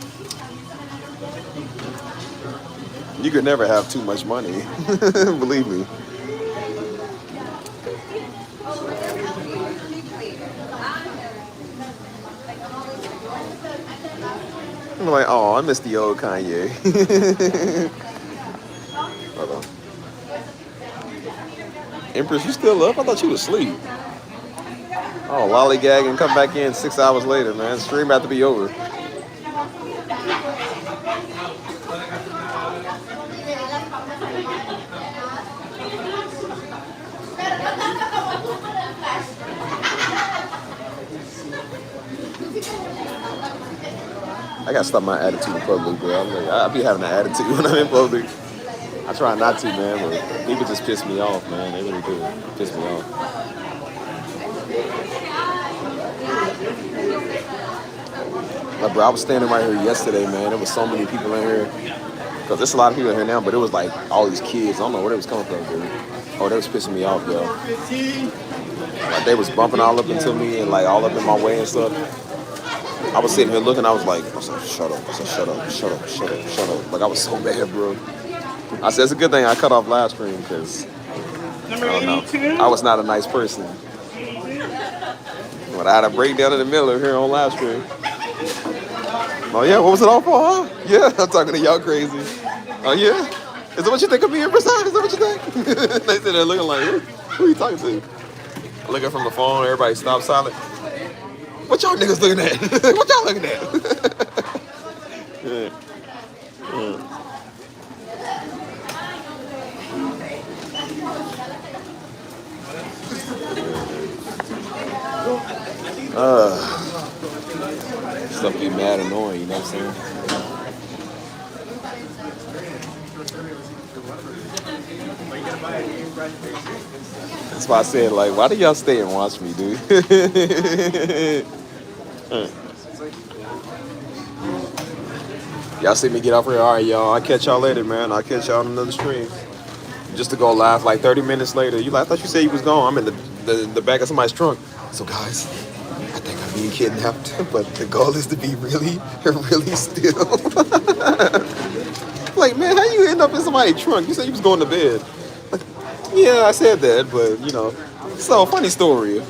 You could never have too much money. Believe me. I'm like, oh, I miss the old Kanye. Hold on. Empress, you still up? I thought you was asleep. Oh, lollygag and come back in 6 hours later, man. The stream about to be over. I gotta stop my attitude in public, bro. I be having an attitude when I'm in public. I try not to, man, but people just piss me off, man. They really do piss me off. Like, bro, I was standing right here yesterday, man. There was so many people in here. Because there's a lot of people in here now, but it was like all these kids. I don't know where they was coming from, dude. Oh, they was pissing me off, yo. Like, they was bumping all up into me and, like, all up in my way and stuff. I was sitting here looking, I was like, shut up. I said, shut up, shut up, shut up, shut up. Like, I was so mad, bro. I said, it's a good thing I cut off live stream, because, I don't know, I was not a nice person. But I had a breakdown in the middle of here on live stream. Oh, yeah, what was it all for, huh? Yeah, I'm talking to y'all crazy. Oh, yeah? Is that what you think of me, Empress? Is that what you think? They sit there looking like, who are you talking to? Looking from the phone, everybody stopped silent. What y'all niggas looking at? What y'all looking at? Yeah. Stuff be mad annoying, you know what I'm saying? That's why I said, like, why do y'all stay and watch me, dude? Y'all see me get off here? All right, y'all. I'll catch y'all later, man. I'll catch y'all on another stream. Just to go live like 30 minutes later. I thought you said you was gone. I'm in the back of somebody's trunk. So, guys, I think I'm being kidnapped. But the goal is to be really, really still. Like, man, how you end up in somebody's trunk? You said you was going to bed. Like, yeah, I said that, but, you know. So, funny story.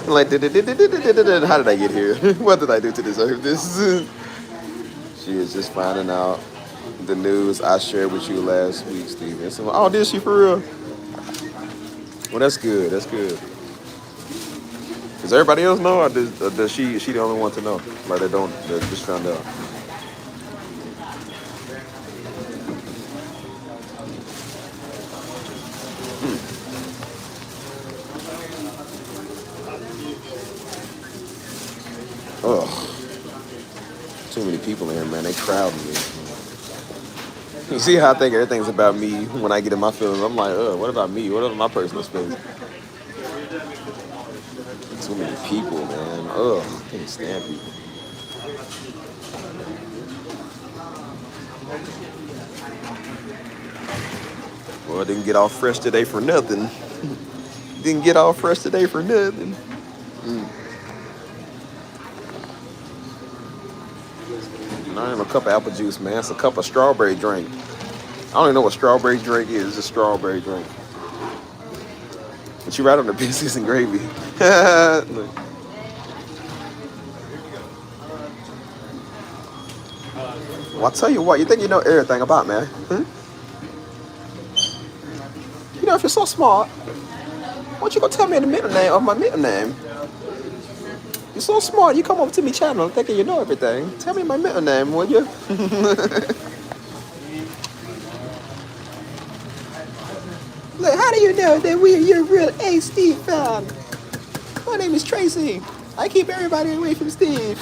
Like, how did I get here? What did I do to deserve this? She is just finding out the news I shared with you last week, Steven. So, oh, did she for real? Well, that's good. That's good. Does everybody else know, or does she the only one to know? Like, they just found out. Ugh. Too many people in here, man. They crowding me. You see how I think everything's about me when I get in my feelings? I'm like, what about me? What about my personal space? Too many people, man. Ugh, I can't stand people. Well, I didn't get all fresh today for nothing. Didn't get all fresh today for nothing. Not even a cup of apple juice, man. It's a cup of strawberry drink. I don't even know what strawberry drink is. It's just strawberry drink. But you right on the biscuits and gravy. Well, I'll tell you what. You think you know everything about me? You know, if you're so smart, why don't you go tell me the middle name of my middle name? You're so smart. You come over to me channel thinking you know everything. Tell me my middle name, will you? Look, how do you know that you're a real A Steve fan? My name is Tracy. I keep everybody away from Steve.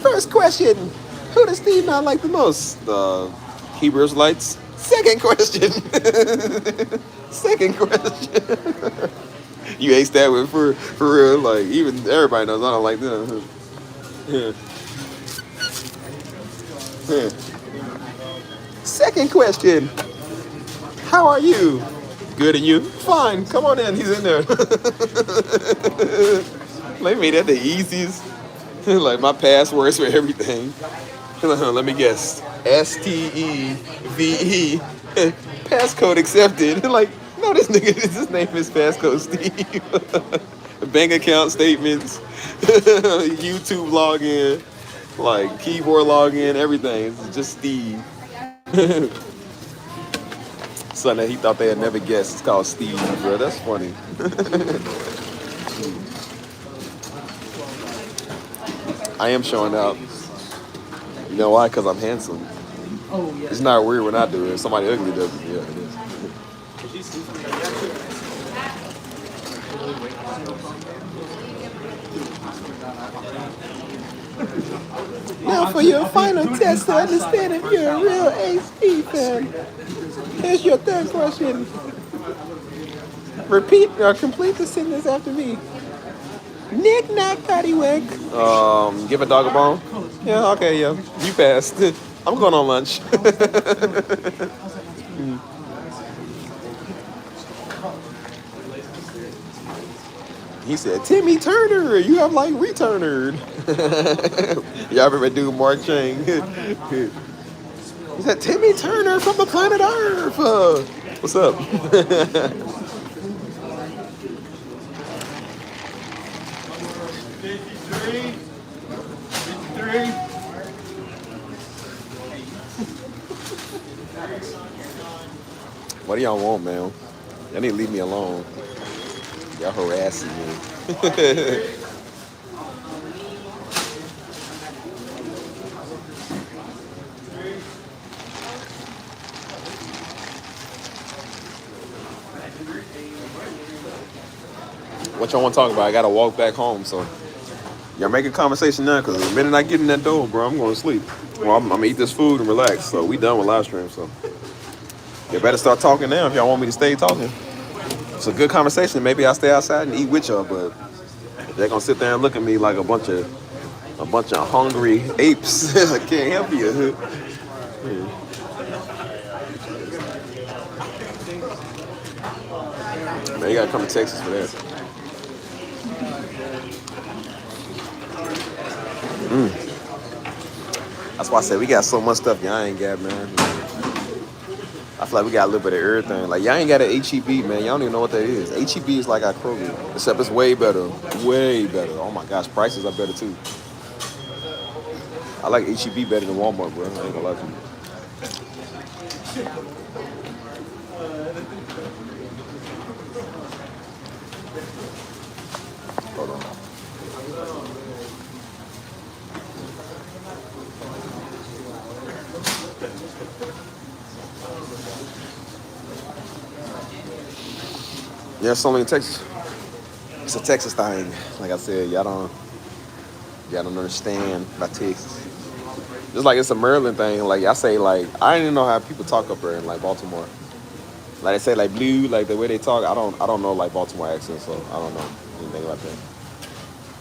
First question. Who does Steve not like the most? The Hebrew Israelites. Second question. Second question. You aced that one for real. Like, even everybody knows I don't like them. Yeah. Second question. How are you? Good, and you? Fine. Come on in. He's in there. They made that the easiest. Like my passwords for everything. Let me guess. STEVE. Passcode accepted. Like, no, this nigga, his name is Passcode Steve. Bank account statements, YouTube login, like keyboard login, everything. It's just Steve. Something that he thought they had never guessed. It's called Steve, bro. That's funny. I am showing out. You know why? Because I'm handsome. It's not weird when I do it. Somebody ugly does it. Yeah, it is. Now for your final test to understand if you're a real HP fan, here's your third question. Repeat or complete the sentence after me. Knick knack paddywhack. Give a dog a bone. Yeah, okay, yeah. You passed. I'm going on lunch. He said, Timmy Turner, you have like returnered. Y'all remember dude Mark Chang? He said, Timmy Turner from the planet Earth. What's up? 53. What do y'all want, man? Y'all need to leave me alone. Y'all harassing me. What y'all want to talk about? I gotta walk back home, so y'all make a conversation now, because the minute I get in that door, bro, I'm going to sleep. Well, I'm gonna eat this food and relax. So we done with live stream, so you better start talking now if y'all want me to stay talking. It's a good conversation. Maybe I'll stay outside and eat with y'all, but they're gonna sit there and look at me like a bunch of hungry apes. I can't help you. Man, you gotta come to Texas for that. That's why I said we got so much stuff y'all ain't got, man. I feel like we got a little bit of everything. Like, y'all ain't got an HEB, man. Y'all don't even know what that is. HEB is like our Kroger, except it's way better. Way better. Oh my gosh, prices are better too. I like HEB better than Walmart, bro. I ain't gonna lie to you. Hold on. Yeah, it's only in Texas. It's a Texas thing. Like I said, y'all don't understand about Texas. Just like it's a Maryland thing. Like I say, like I didn't even know how people talk up there in like Baltimore. Like they say like blue, like the way they talk. I don't know like Baltimore accent, so I don't know anything about that.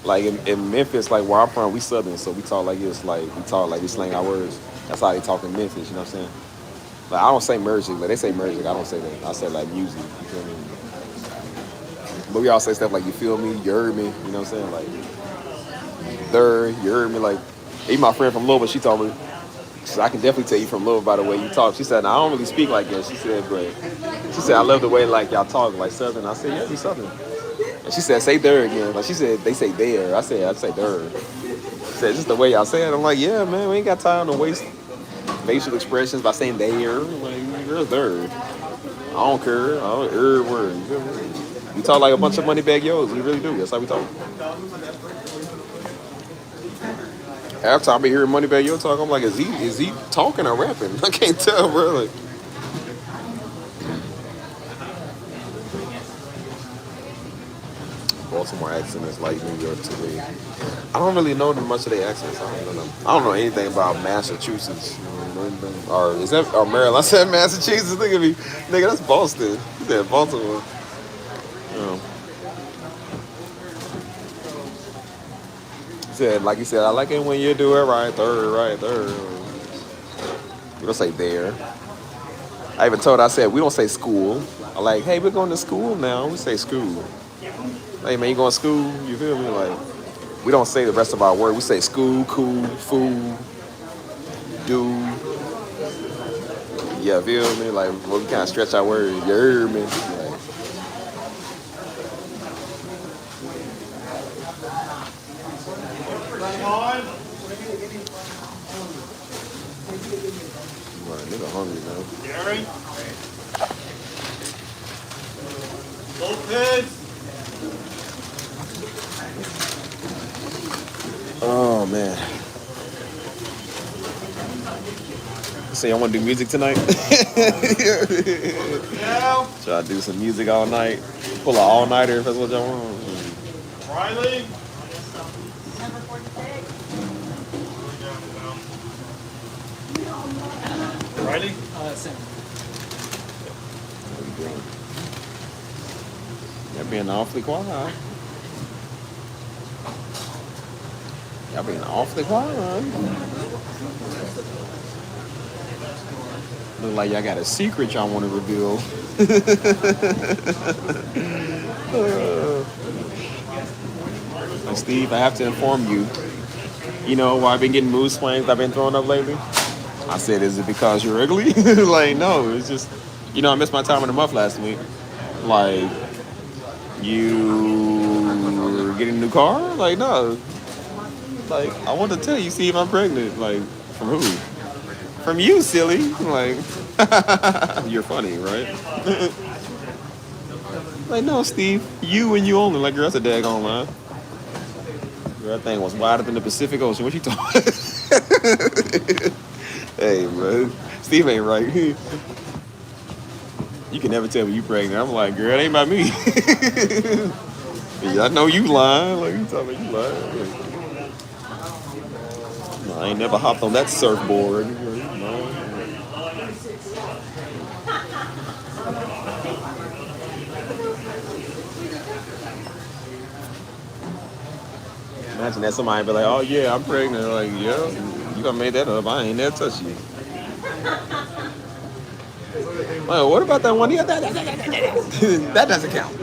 Like in Memphis, like where I'm from, we Southern, so we talk like this. Like we talk like we slang our words. That's how they talk in Memphis. You know what I'm saying? Like I don't say merging, but they say merging. I don't say that. I say like music. You feel me? But we all say stuff like, you feel me, you heard me, you know what I'm saying? Like, there, you heard me. Like, even my friend from Louisville, she told me, she said, I can definitely tell you from Louisville by the way you talk. She said, I don't really speak like that. She said, but she said, I love the way like y'all talk, like Southern. I said, yeah, you Southern. And she said, say there again. Like she said, they say there. I said, I'd say there. She said, just the way y'all say it. I'm like, yeah, man, we ain't got time to waste facial expressions by saying there. Like, there's there. I don't care. I don't every word. You feel me? We talk like a bunch of money bag yos. We really do. That's how we talk. Half time I be hearing money bag yo talk, I'm like, is he talking or rapping? I can't tell, bro. Like, Baltimore accent is like New York to me. I don't really know much of their accents. I don't know anything about Massachusetts. Or is that or Maryland? I said Massachusetts. Look at me, nigga. That's Boston. You said Baltimore. He said, like you said, I like it when you do it right there. We don't say there. I even told her, I said, we don't say school. I'm like, hey, we're going to school now. We say school. Hey, man, you going to school? You feel me? Like, We don't say the rest of our word. We say school, cool, fool, do. Yeah, feel me? Like, well, we kind of stretch our words. You heard me? Like, right, nigga hungry now. Gary. Lopez. Oh, man. So y'all want to do music tonight? Now. Try to do some music all night. Pull an all-nighter if that's what y'all want. Riley. Riley. What you doing? Y'all being awfully quiet. Y'all being awfully quiet. Look like y'all got a secret y'all want to reveal. And Steve, I have to inform you. You know why I've been getting mood swings I've been throwing up lately? I said, is it because you're ugly? Like, no, it's just, you know, I missed my time in the month last week. Like, you were getting a new car? Like, no. Like, I want to tell you, Steve, I'm pregnant. Like, from who? From you, silly. Like, you're funny, right? Like, no, Steve, you and you only. Like, girl, that's a daggone line. Girl, that thing was wider than the Pacific Ocean. What you talking? Hey, man, Steve ain't right. You can never tell me you pregnant. I'm like, girl, it ain't about me. Yeah, I know you lying. Like, you talking about you lying. No, I ain't never hopped on that surfboard. No. Imagine that somebody be like, oh yeah, I'm pregnant. Like, yeah, you done made that up. I ain't never touched you. Well, what about that one? Yeah, that doesn't count.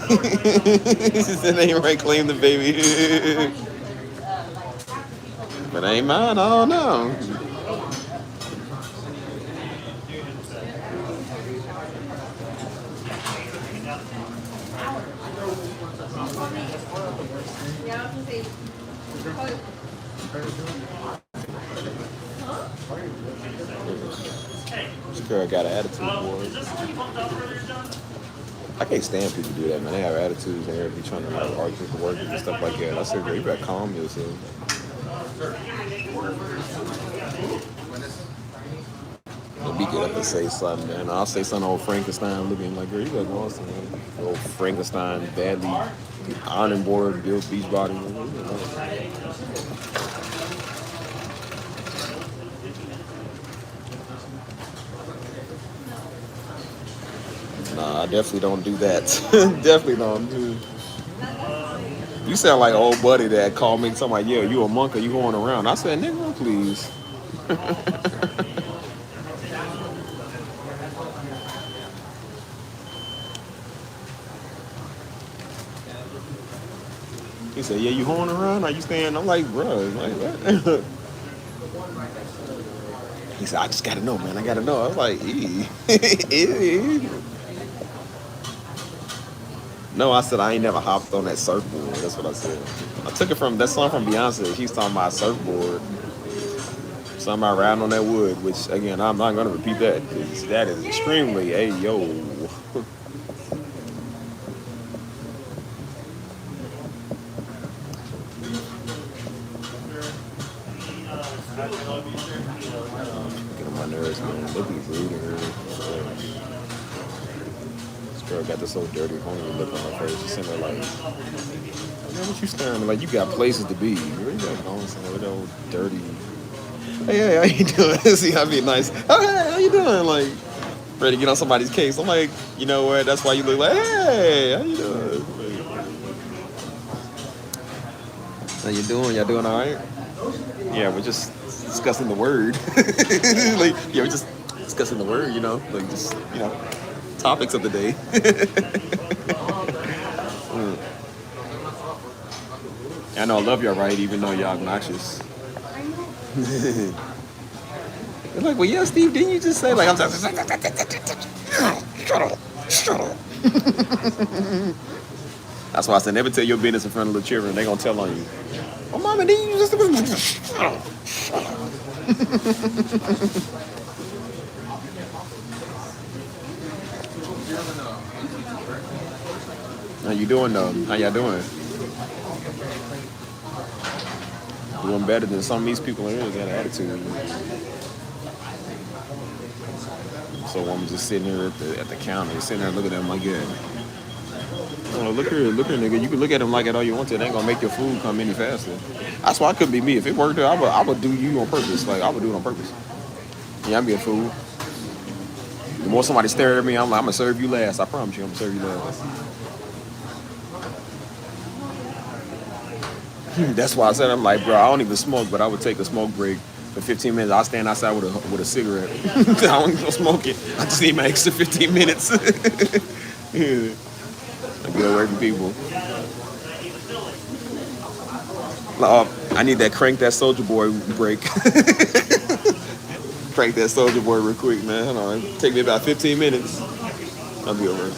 She said, ain't right, claim the baby. But ain't mine, I don't know. This girl got an attitude, boy. I can't stand people do that, man. They have attitudes and they be trying to like argue for work and stuff like that. I said, girl, you better calm yourself. Let me get up and say something, man. I'll say something old Frankenstein looking like, girl, you better go on something. Old Frankenstein, badly iron board, built beach body. Nah, I definitely don't do that. Definitely don't do. You sound like an old buddy that called me talking like, yeah, you a monk or you going around. I said, nigga, please. He said, yeah, you hoeing around? Are you staying? I'm like, bro, like what? He said, I just gotta know, man. I gotta know. I was like, No, I said I ain't never hopped on that surfboard. That's what I said. I took it from that song from Beyonce. She's talking about surfboard. Something about riding on that wood, which again I'm not gonna repeat that because that is extremely yo. Get on my nerves, man. They be rude in here. This girl got this old dirty, hungry look on her face. She's sitting there like, man, what you staring at? Like, you got places to be. You really got going somewhere with that old dirty. Hey, how you doing? See, I'd be nice. Oh, hey, how you doing? Like, ready to get on somebody's case. I'm like, you know what? That's why you look like, hey, how you doing? How you doing? Y'all doing all right? Yeah, we're just discussing the word. Like, yeah, we're just discussing the word, you know, like just, you know, topics of the day. I know I love y'all, right? Even though y'all obnoxious. They're like, well, yeah, Steve, didn't you just say like I'm just shut up, shut up. That's why I said never tell your business in front of little children. They gonna tell on you. Oh, mama, didn't you just shut up, shut up. How you doing though? How y'all doing? Doing better than some of these people in here that got an attitude. So I'm just sitting here at the counter, sitting there looking at him like, yeah. Oh, look here, nigga. You can look at him like it all you want to. It ain't gonna make your food come any faster. That's why it couldn't be me. If it worked out, I would do you on purpose. Like I would do it on purpose. Yeah, I'm being a fool. The more somebody stare at me, I'm like, I'm gonna serve you last. I promise you, I'm gonna serve you last. That's why I said I'm like, bro, I don't even smoke, but I would take a smoke break for 15 minutes. I'll stand outside with a cigarette. I don't even smoke it. I just need my extra 15 minutes. Yeah. I get away from people. I need that crank that Soldier Boy break. Crank that Soldier Boy real quick, man. Hold on. Take me about 15 minutes. I'll be over.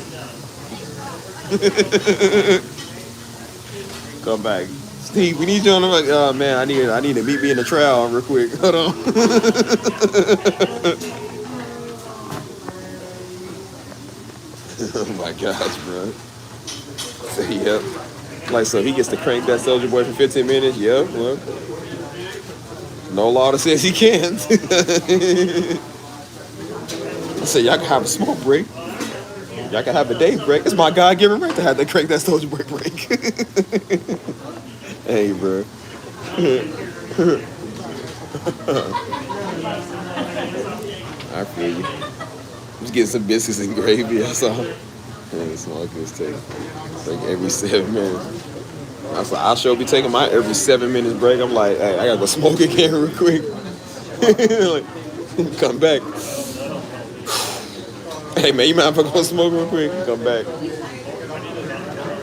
Come back. Steve, we need you on the mic. Oh man, I need to meet me in the trail real quick. Hold on. Oh my gosh, bro. So, yep. Like, so he gets to crank that Soldier Boy for 15 minutes. Yep, well. No law that says he can't. I said, y'all can have a smoke break. Y'all can have a day break. It's my God-given right to have to crank that Soldier Boy break. Hey, bro. I feel you. Just getting some biscuits and gravy, that's all. Man, small this take. Like every 7 minutes. I was like, I'll sure be taking my every 7 minutes break. I'm like, hey, I gotta go smoke again real quick. Like, come back. Hey man, you mind if I go smoke real quick? Come back.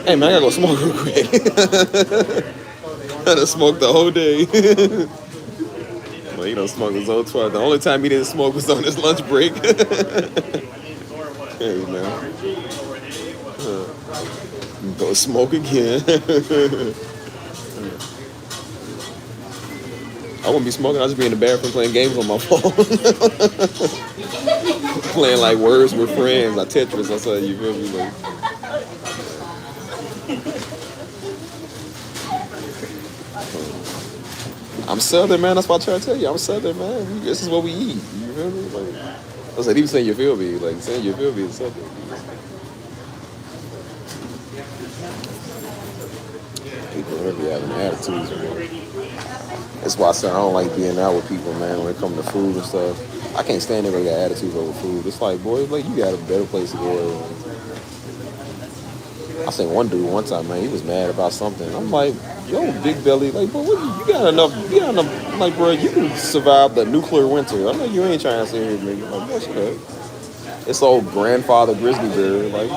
Hey man, I gotta go smoke real quick. I done smoked the whole day. Well, he done smoked his whole 12. The only time he didn't smoke was on his lunch break. Hey man. Go smoke again. I wouldn't be smoking, I'd just be in the bathroom playing games on my phone. Playing like Words with Friends, like Tetris, that's how you feel me? Like. I'm Southern, man. That's why I try to tell you. I'm Southern, man. This is what we eat. You feel me? Like, I was like, even saying you feel me. Like, saying you feel me is Southern. People really having attitudes, man. That's why I said I don't like being out with people, man, when it comes to food and stuff. I can't stand it when they got attitudes over food. It's like, boy, like, you got a better place to go. I seen one dude one time, man, he was mad about something. I'm like, yo, big belly, like, bro, what, you got enough, like, bro, you can survive the nuclear winter. I know you ain't trying to sit here, nigga. Like, what's that? It's old grandfather grizzly bear. Like,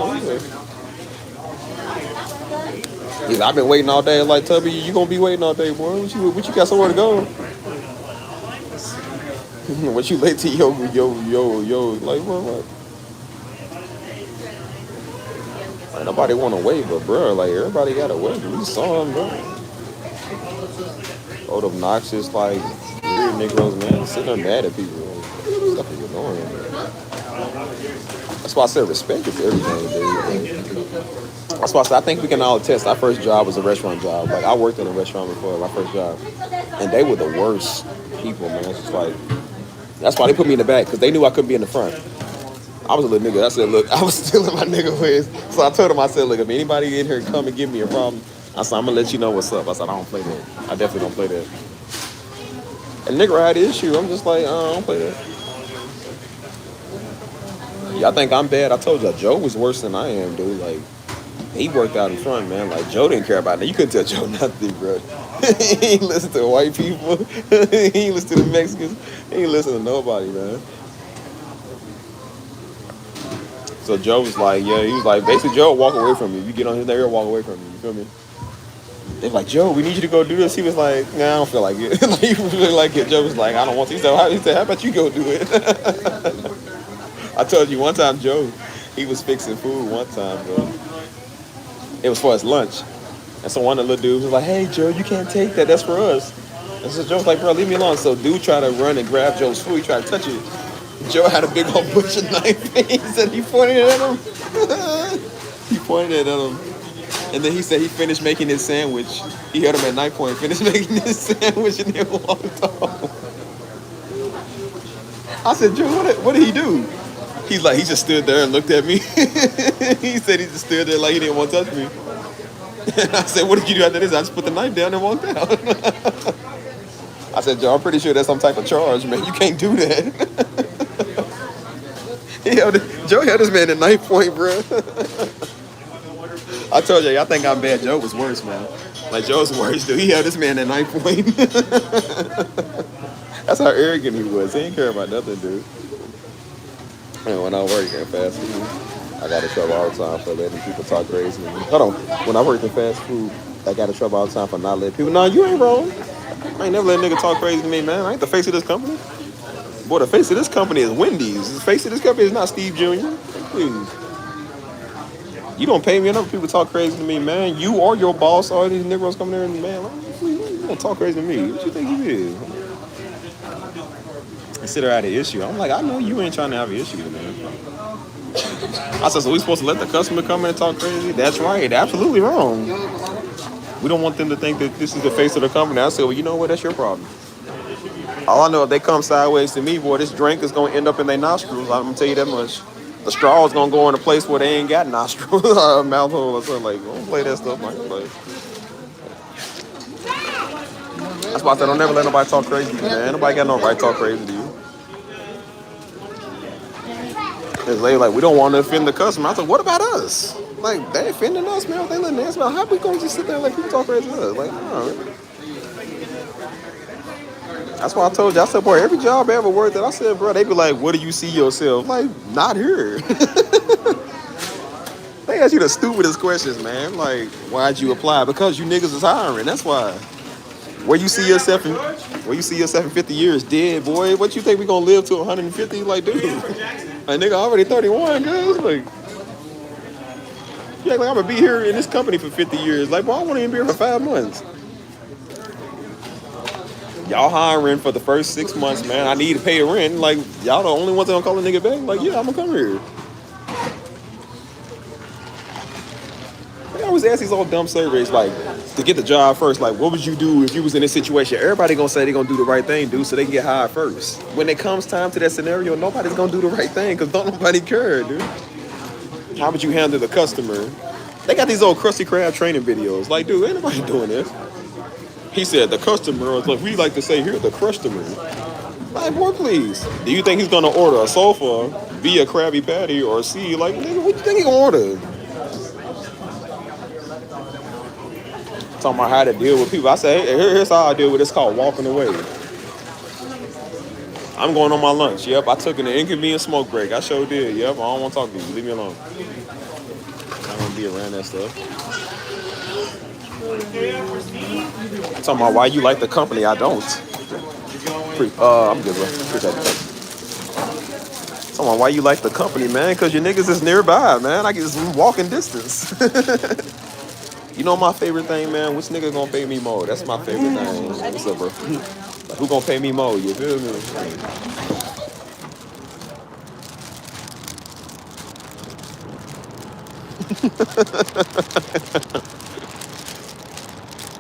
yeah, I've been waiting all day. Like, Tubby, you gonna be waiting all day, boy. What you got somewhere to go? What you late to yo, like, what? Like, nobody want to wait, but bro, like, everybody got to wait. We saw him, bro. Old obnoxious, like, weird Negroes, man, sitting there mad at people. Like, stuff is annoying, man. That's why I said respect is everything, dude. That's why I said I think we can all attest. Our first job was a restaurant job. Like, I worked in a restaurant before, my first job. And they were the worst people, man. It's just like, that's why they put me in the back, because they knew I couldn't be in the front. I was a little nigga. I said, look, I was still in my nigga ways. So I told him, I said, look, if anybody in here come and give me a problem, I said, I'm going to let you know what's up. I said, I don't play that. I definitely don't play that. And nigga had the issue. I'm just like, I don't play that. Y'all think I'm bad? I told y'all, Joe was worse than I am, dude. Like, he worked out in front, man. Like, Joe didn't care about it. You couldn't tell Joe nothing, bro. He ain't listen to white people. He ain't listen to the Mexicans. He ain't listen to nobody, man. So Joe was like, yeah, he was like, basically Joe walk away from you. You get on his nerve, walk away from you. You feel me? They were like, Joe, we need you to go do this. He was like, nah, I don't feel like it. Like, he really like it. Joe was like, I don't want to. He said, how about you go do it? I told you one time, Joe, he was fixing food one time, bro. It was for his lunch. And so one of the little dudes was like, hey, Joe, you can't take that. That's for us. And so Joe was like, bro, leave me alone. So dude tried to run and grab Joe's food. He tried to touch it. Joe had a big old butcher knife. He said he pointed it at him. He pointed it at him. And then he said he finished making his sandwich. He held him at knife point, finished making his sandwich, and then walked off. I said, Joe, what did he do? He's like, he just stood there and looked at me. He said he just stood there like he didn't want to touch me. And I said, what did you do after this? I just put the knife down and walked out. I said, Joe, I'm pretty sure that's some type of charge, man. You can't do that. Joe held this man at knife point, bro. I told you, I think I'm bad. Joe was worse, man. Like, Joe's worse, dude. He held this man at knife point. That's how arrogant he was. He didn't care about nothing, dude. And when I worked in fast food, I got in trouble all the time for letting people talk crazy to me. Hold on. When I worked in fast food, I got in trouble all the time for not letting people. No, you ain't wrong. I ain't never let a nigga talk crazy to me, man. I ain't the face of this company. Boy, the face of this company is Wendy's. The face of this company is not Steve Jr. Please. You don't pay me enough for people to talk crazy to me, man. You or your boss or these Negroes coming there and, man, you don't talk crazy to me. What you think you is? Consider out an issue. I'm like, I know you ain't trying to have an issue, man. I said, so we supposed to let the customer come in and talk crazy? That's right. Absolutely wrong. We don't want them to think that this is the face of the company. I said, well, you know what? That's your problem. All I know, if they come sideways to me, boy, this drink is going to end up in their nostrils. I'm going to tell you that much. The straw is going to go in a place where they ain't got nostrils or a mouth hole or something. Like, don't play that stuff, man. Like, that's why I said, don't never let nobody talk crazy to you, man. Nobody got no right to talk crazy to you. It's like, we don't want to offend the customer. I said, what about us? Like, they offending us, man. They letting us about how we going to just sit there and let people talk crazy to us? Like, no. That's why I told you. I said, boy, every job I ever worked at, I said, bro, they be like, what do you see yourself? Like, not here. They ask you the stupidest questions, man. Like, why'd you apply? Because you niggas is hiring. That's why. Where you see yourself in 50 years, dead, boy? What you think we gonna live to 150? Like, dude, like, nigga, already 31, guys. Like, you act like I'm gonna be here in this company for 50 years. Like, boy, I won't even be here for 5 months. Y'all hiring for the first 6 months, man. I need to pay rent. Like, y'all the only ones that gonna call a nigga back? Like, yeah, I'm gonna come here. They always ask these all dumb surveys, like, to get the job first, like, what would you do if you was in this situation? Everybody gonna say they gonna do the right thing, dude, so they can get hired first. When it comes time to that scenario, nobody's gonna do the right thing, because don't nobody care, dude. How would you handle the customer? They got these old Krusty Krab training videos. Like, dude, ain't nobody doing this. He said, the customer, like we like to say here, the customer. Like, boy, please. Do you think he's gonna order a sofa, B, a Krabby Patty, or C? Like, nigga, what do you think he gonna order? Talking about how to deal with people. I say, hey, here's how I deal with it. It's called walking away. I'm going on my lunch. Yep, I took an inconvenient smoke break. I sure did. Yep, I don't want to talk to you. Leave me alone. I don't want to be around that stuff. I'm talking about why you like the company. I don't. I'm good, bro. Appreciate it. Talking about why you like the company, man. Because your niggas is nearby, man. I get some walking distance. You know my favorite thing, man? Which nigga gonna pay me more? That's my favorite thing. What's up, bro? Like, who gonna pay me more? You feel me?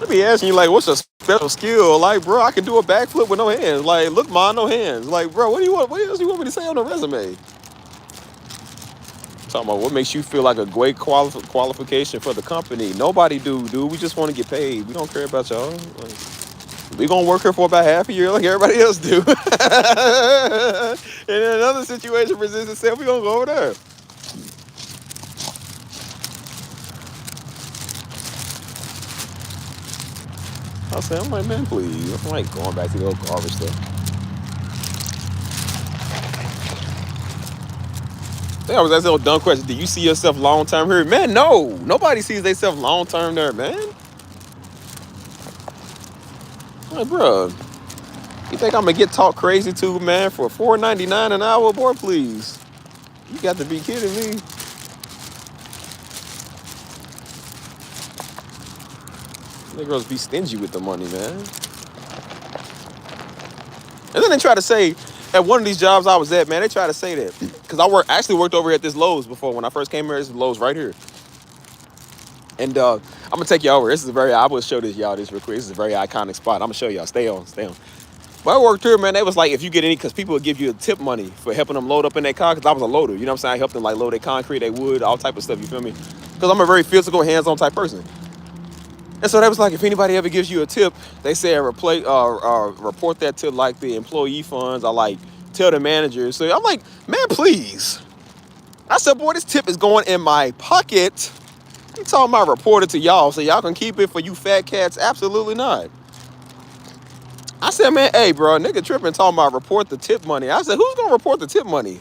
Let me ask you, like, what's your special skill? Like, bro, I can do a backflip with no hands. Like, look, mine, no hands. Like, bro, what do you want? What else do you want me to say on the resume? Talking about what makes you feel like a great qualification for the company. Nobody do, dude. We just want to get paid. We don't care about y'all. Like, we gonna work here for about half a year like everybody else do. And then another situation presents itself, we gonna go over there. I said, I'm like, man, please. I'm like going back to the old garbage stuff. think I was asking a dumb question. Do you see yourself long term here? Man, no. Nobody sees themselves long term there, man. Like, bro, you think I'm gonna get talked crazy to, man, for $4.99 an hour, boy? Please. You got to be kidding me. Niggas be stingy with the money, man. And then they try to say, at one of these jobs I was at, man, they try to say that. Because I actually worked over here at this Lowe's before. When I first came here, this Lowe's right here. And I'm going to take you over. I will show y'all this real quick. This is a very iconic spot. I'm going to show y'all. Stay on. But I worked here, man, they was like, if you get any, because people would give you a tip money for helping them load up in their car, because I was a loader. You know what I'm saying? I helped them, like, load their concrete, their wood, all type of stuff, you feel me? Because I'm a very physical, hands-on type person. And so they was like, if anybody ever gives you a tip, they say report that to like the employee funds or like tell the manager. So I'm like, man, please. I said, boy, this tip is going in my pocket. You talking about report it to y'all so y'all can keep it for you fat cats? Absolutely not. I said, man, hey, bro, nigga tripping talking about report the tip money. I said, who's gonna report the tip money?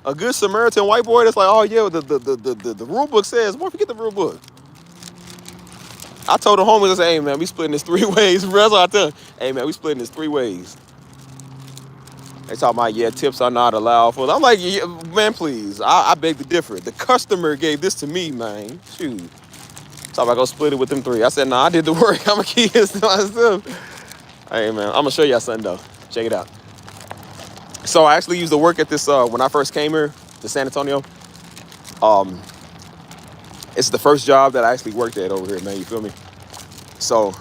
A good Samaritan white boy that's like, oh yeah, the rule book says, boy, forget the rule book. I told the homies, I said, hey, man, we splitting this 3 ways. That's what I tell them. Hey, man, we splitting this 3 ways. They talking about, yeah, tips are not allowed for. I'm like, yeah, man, please. I beg to differ. The customer gave this to me, man. Shoot. So I go split it with them 3. I said, nah, I did the work. I'm going to keep this to myself. Hey, man, I'm going to show y'all something, though. Check it out. So I actually used to work at this, when I first came here to San Antonio. It's the first job that I actually worked at over here, man. You feel me? So,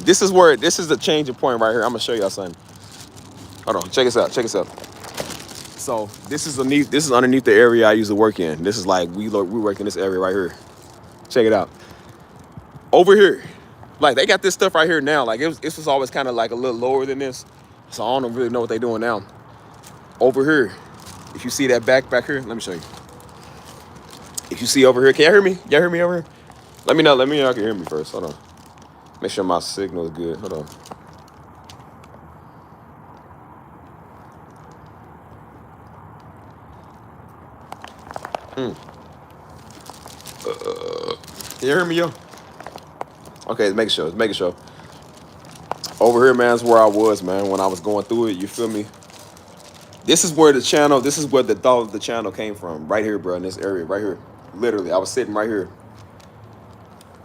this is the changing point right here. I'm gonna show y'all something. Hold on, check this out. So this is underneath the area I used to work in. This is like we work in this area right here. Check it out. Over here, like they got this stuff right here now. Like it was always kind of like a little lower than this. So I don't really know what they're doing now. Over here, if you see that back here, let me show you. If you see over here, can y'all hear me? Y'all hear me over here? Let me know y'all can hear me first. Hold on. Make sure my signal is good. Hold on. Can you hear me, yo? Okay, make sure. Over here, man, is where I was, man, when I was going through it. You feel me? This is where the thought of the channel came from. Right here, bro, in this area, right here. Literally, I was sitting right here.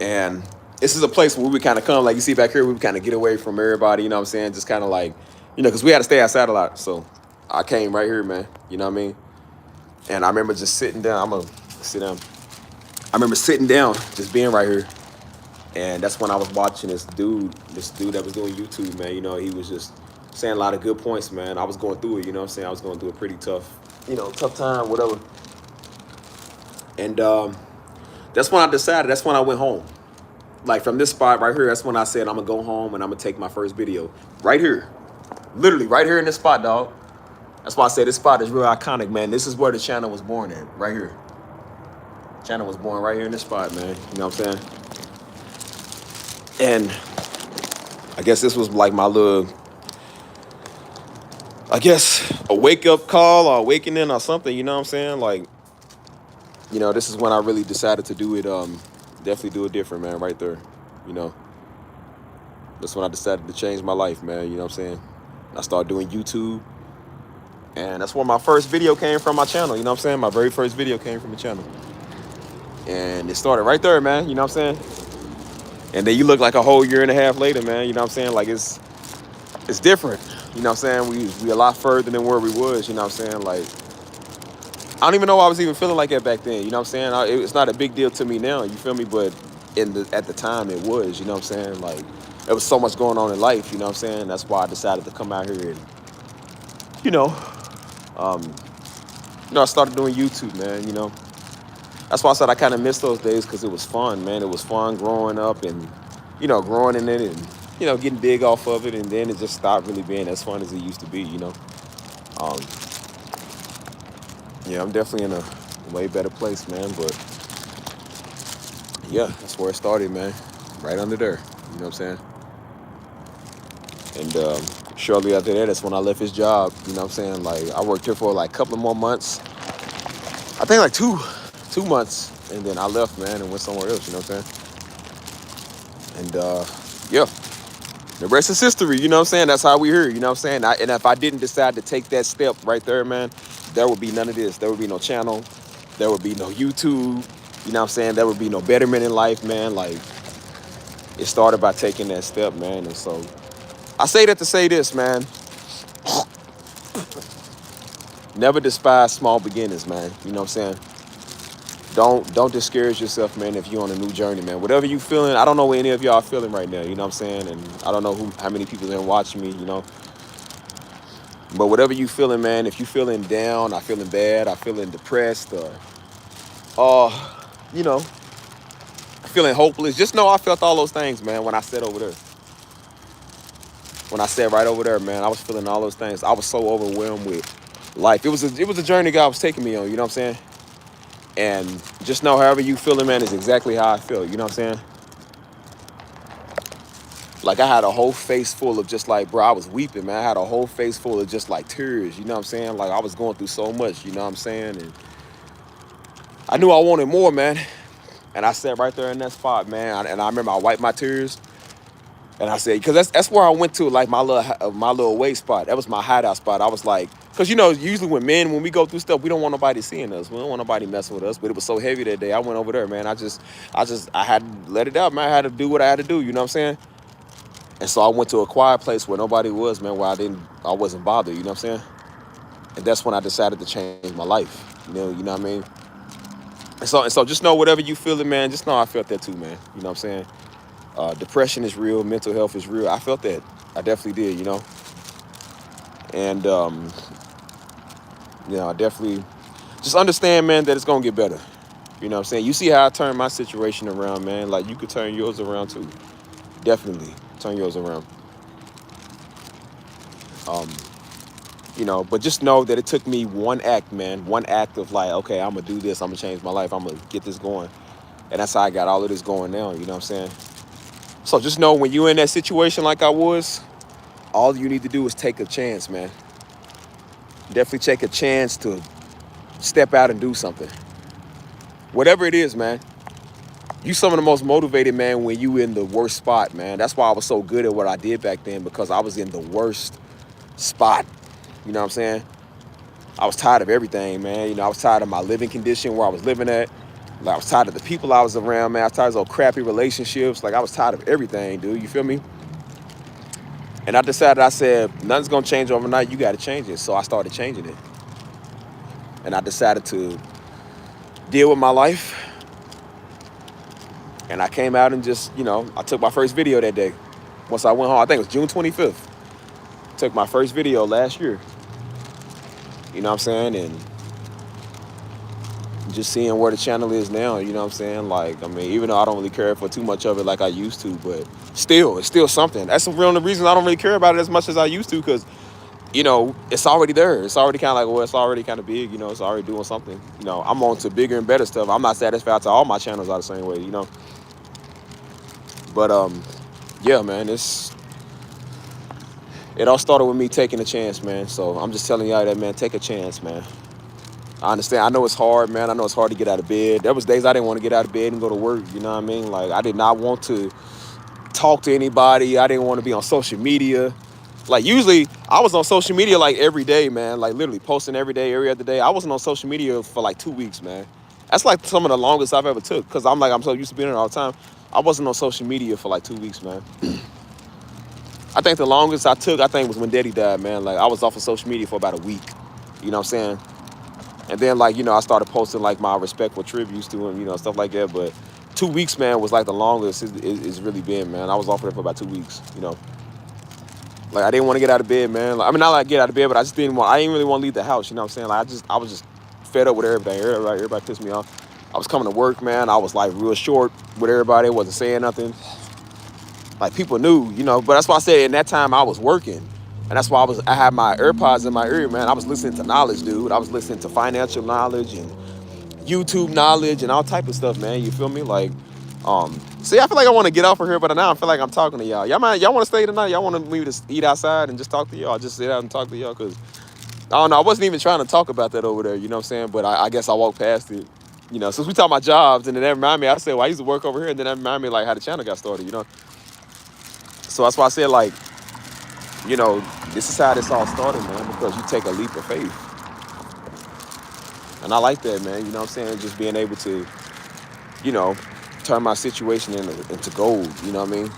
And this is a place where we kind of come, like you see back here, we kind of get away from everybody, you know what I'm saying? Just kind of like, you know, because we had to stay outside a lot. So I came right here, man. You know what I mean? And I remember just sitting down. I'm going to sit down. I remember sitting down, just being right here. And that's when I was watching this dude that was doing YouTube, man. You know, he was just saying a lot of good points, man. I was going through it, you know what I'm saying? I was going through a pretty tough time, whatever. And that's when I decided, that's when I went home. Like from this spot right here, that's when I said I'm gonna go home and I'm gonna take my first video. Right here. Literally right here in this spot, dog. That's why I said this spot is real iconic, man. This is where the channel was born at, right here. Channel was born right here in this spot, man. You know what I'm saying? And I guess this was like my little, a wake-up call or awakening or something, you know what I'm saying? Like, you know, this is when I really decided to do it, definitely do it different, man, right there, you know. That's when I decided to change my life, man, you know what I'm saying? I started doing YouTube, and that's where my first video came from, my channel, you know what I'm saying? My very first video came from the channel. And it started right there, man, you know what I'm saying? And then you look like a whole year and a half later, man, you know what I'm saying? Like, it's different, you know what I'm saying? We a lot further than where we was, you know what I'm saying? Like, I don't even know I was even feeling like that back then, you know what I'm saying? It's not a big deal to me now, you feel me? But at the time it was, you know what I'm saying? Like, there was so much going on in life, you know what I'm saying? That's why I decided to come out here and, I started doing YouTube, man, you know? That's why I said I kind of miss those days, because it was fun, man. It was fun growing up and, growing in it and, getting big off of it. And then it just stopped really being as fun as it used to be, you know? Yeah, I'm definitely in a way better place, man. But yeah, that's where it started, man. Right under there, you know what I'm saying? And shortly after that, that's when I left his job, you know what I'm saying? Like, I worked here for like a couple of more months. I think like 2 months, and then I left, man, and went somewhere else. You know what I'm saying? And yeah, the rest is history. You know what I'm saying? That's how we here. You know what I'm saying? And if I didn't decide to take that step right there, man, there would be none of this. There would be no channel. There would be no YouTube. You know what I'm saying? There would be no betterment in life, man. Like, it started by taking that step, man. And so I say that to say this, man. Never despise small beginnings, man. You know what I'm saying? Don't discourage yourself, man, if you're on a new journey, man. Whatever you feeling, I don't know what any of y'all are feeling right now, you know what I'm saying? And I don't know how many people are watching me, you know. But whatever you feeling, man, if you feeling down, I feeling bad, I feeling depressed, or you know, feeling hopeless, just know I felt all those things, man, when I sat over there. When I sat right over there, man, I was feeling all those things. I was so overwhelmed with life. It was a journey God was taking me on, you know what I'm saying? And just know however you feeling, man, is exactly how I feel, you know what I'm saying? Like, I had a whole face full of just like, bro, I was weeping, man. I had a whole face full of just like tears, you know what I'm saying? Like, I was going through so much, you know what I'm saying? And I knew I wanted more, man. And I sat right there in that spot, man. And I remember I wiped my tears. And I said, because that's where I went to, like, my little away spot. That was my hideout spot. I was like, because, you know, usually when we go through stuff, we don't want nobody seeing us. We don't want nobody messing with us. But it was so heavy that day. I went over there, man. I had to let it out, man. I had to do what I had to do, you know what I'm saying? And so I went to a quiet place where nobody was, man, where I wasn't bothered, you know what I'm saying? And that's when I decided to change my life, you know what I mean? And so just know whatever you feeling, man, just know I felt that too, man, you know what I'm saying? Depression is real, mental health is real. I felt that. I definitely did, you know? And, you know, I definitely just understand, man, that it's going to get better. You know what I'm saying? You see how I turned my situation around, man. Like, you could turn yours around too. Definitely turn yours around. You know, but just know that it took me one act, man. One act of like, okay, I'm going to do this. I'm going to change my life. I'm going to get this going. And that's how I got all of this going now, you know what I'm saying? So just know when you're in that situation like I was, all you need to do is take a chance, man. Definitely take a chance to step out and do something. Whatever it is, man. You some of the most motivated, man, when you in the worst spot, man. That's why I was so good at what I did back then, because I was in the worst spot. You know what I'm saying? I was tired of everything, man. You know, I was tired of my living condition where I was living at. Like, I was tired of the people I was around, man. I was tired of those crappy relationships. Like, I was tired of everything, dude. You feel me? And I decided, I said, nothing's going to change overnight. You got to change it. So I started changing it. And I decided to deal with my life. And I came out and just, you know, I took my first video that day. Once I went home, I think it was June 25th. Took my first video last year. You know what I'm saying? And just seeing where the channel is now, you know what I'm saying? Like, I mean, even though I don't really care for too much of it like I used to, but still, it's still something. That's the real reason I don't really care about it as much as I used to, because, you know, it's already there. It's already kind of like, well, it's already kind of big, you know, it's already doing something. You know, I'm on to bigger and better stuff. I'm not satisfied to all my channels are the same way, you know? But, yeah, man, it all started with me taking a chance, man. So I'm just telling y'all that, man, take a chance, man. I understand. I know it's hard, man. I know it's hard to get out of bed. There was days I didn't want to get out of bed and go to work, you know what I mean? Like, I did not want to talk to anybody. I didn't want to be on social media. Like, usually, I was on social media, like, every day, man. Like, literally posting every day, every other day. I wasn't on social media for, like, 2 weeks, man. That's, like, some of the longest I've ever took, because I'm so used to being on all the time. I wasn't on social media for, like, 2 weeks, man. I think the longest I took, was when Daddy died, man. Like, I was off of social media for about a week. You know what I'm saying? And then, like, you know, I started posting, like, my respectful tributes to him, you know, stuff like that. But 2 weeks, man, was, like, the longest it's really been, man. I was off of it for about 2 weeks, you know. Like, I didn't want to get out of bed, man. Like, I mean, not like get out of bed, but I didn't really want to leave the house, you know what I'm saying? Like, I was just fed up with everything. Everybody pissed me off. I was coming to work, man. I was, like, real short with everybody. I wasn't saying nothing. Like, people knew, you know. But that's why I said in that time I was working. And that's why I had my AirPods in my ear, man. I was listening to knowledge, dude. I was listening to financial knowledge and YouTube knowledge and all type of stuff, man. You feel me? Like, see, I feel like I want to get off of here, but now I feel like I'm talking to y'all. Y'all want to stay tonight? Y'all want me to eat outside and just talk to y'all? Just sit out and talk to y'all? Because I don't know. I wasn't even trying to talk about that over there. You know what I'm saying? But I guess I walked past it. You know, since we talk about jobs, and then that reminded me. I said, well, I used to work over here, and then that reminded me like how the channel got started. You know, so that's why I said like, you know, this is how this all started, man. Because you take a leap of faith, and I like that, man. You know what I'm saying? Just being able to, you know, turn my situation into gold. You know what I mean?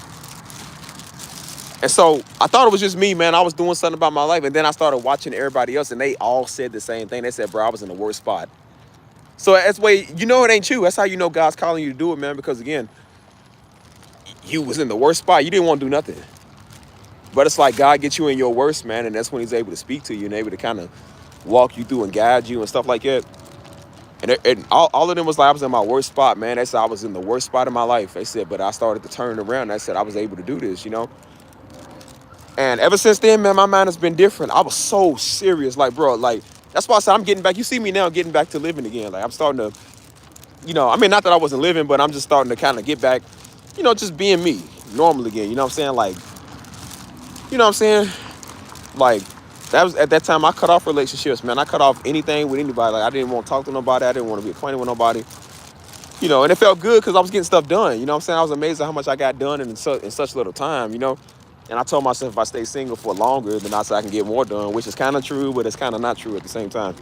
And so I thought it was just me, man. I was doing something about my life, and then I started watching everybody else, and they all said the same thing. They said, bro, I was in the worst spot. So that's way, you know, it ain't you. That's how you know God's calling you to do it, man. Because again, you was in the worst spot. You didn't want to do nothing. But it's like God gets you in your worst, man, and that's when he's able to speak to you and able to kind of walk you through and guide you and stuff like that. And all of them was like, I was in my worst spot, man. They said I was in the worst spot of my life. They said, but I started to turn around. They said I was able to do this, you know. And ever since then, man, my mind has been different. I was so serious, like, bro, like, that's why I said I'm getting back. You see me now getting back to living again. Like, I'm starting to, you know, I mean, not that I wasn't living, but I'm just starting to kind of get back, you know, just being me, normal again. You know what I'm saying? Like, you know what I'm saying? Like, that was, at that time, I cut off relationships, man. I cut off anything with anybody. Like, I didn't want to talk to nobody. I didn't want to be acquainted with nobody. You know, and it felt good because I was getting stuff done. You know what I'm saying? I was amazed at how much I got done in such little time, you know? And I told myself if I stay single for longer, then I can get more done, which is kind of true, but it's kind of not true at the same time.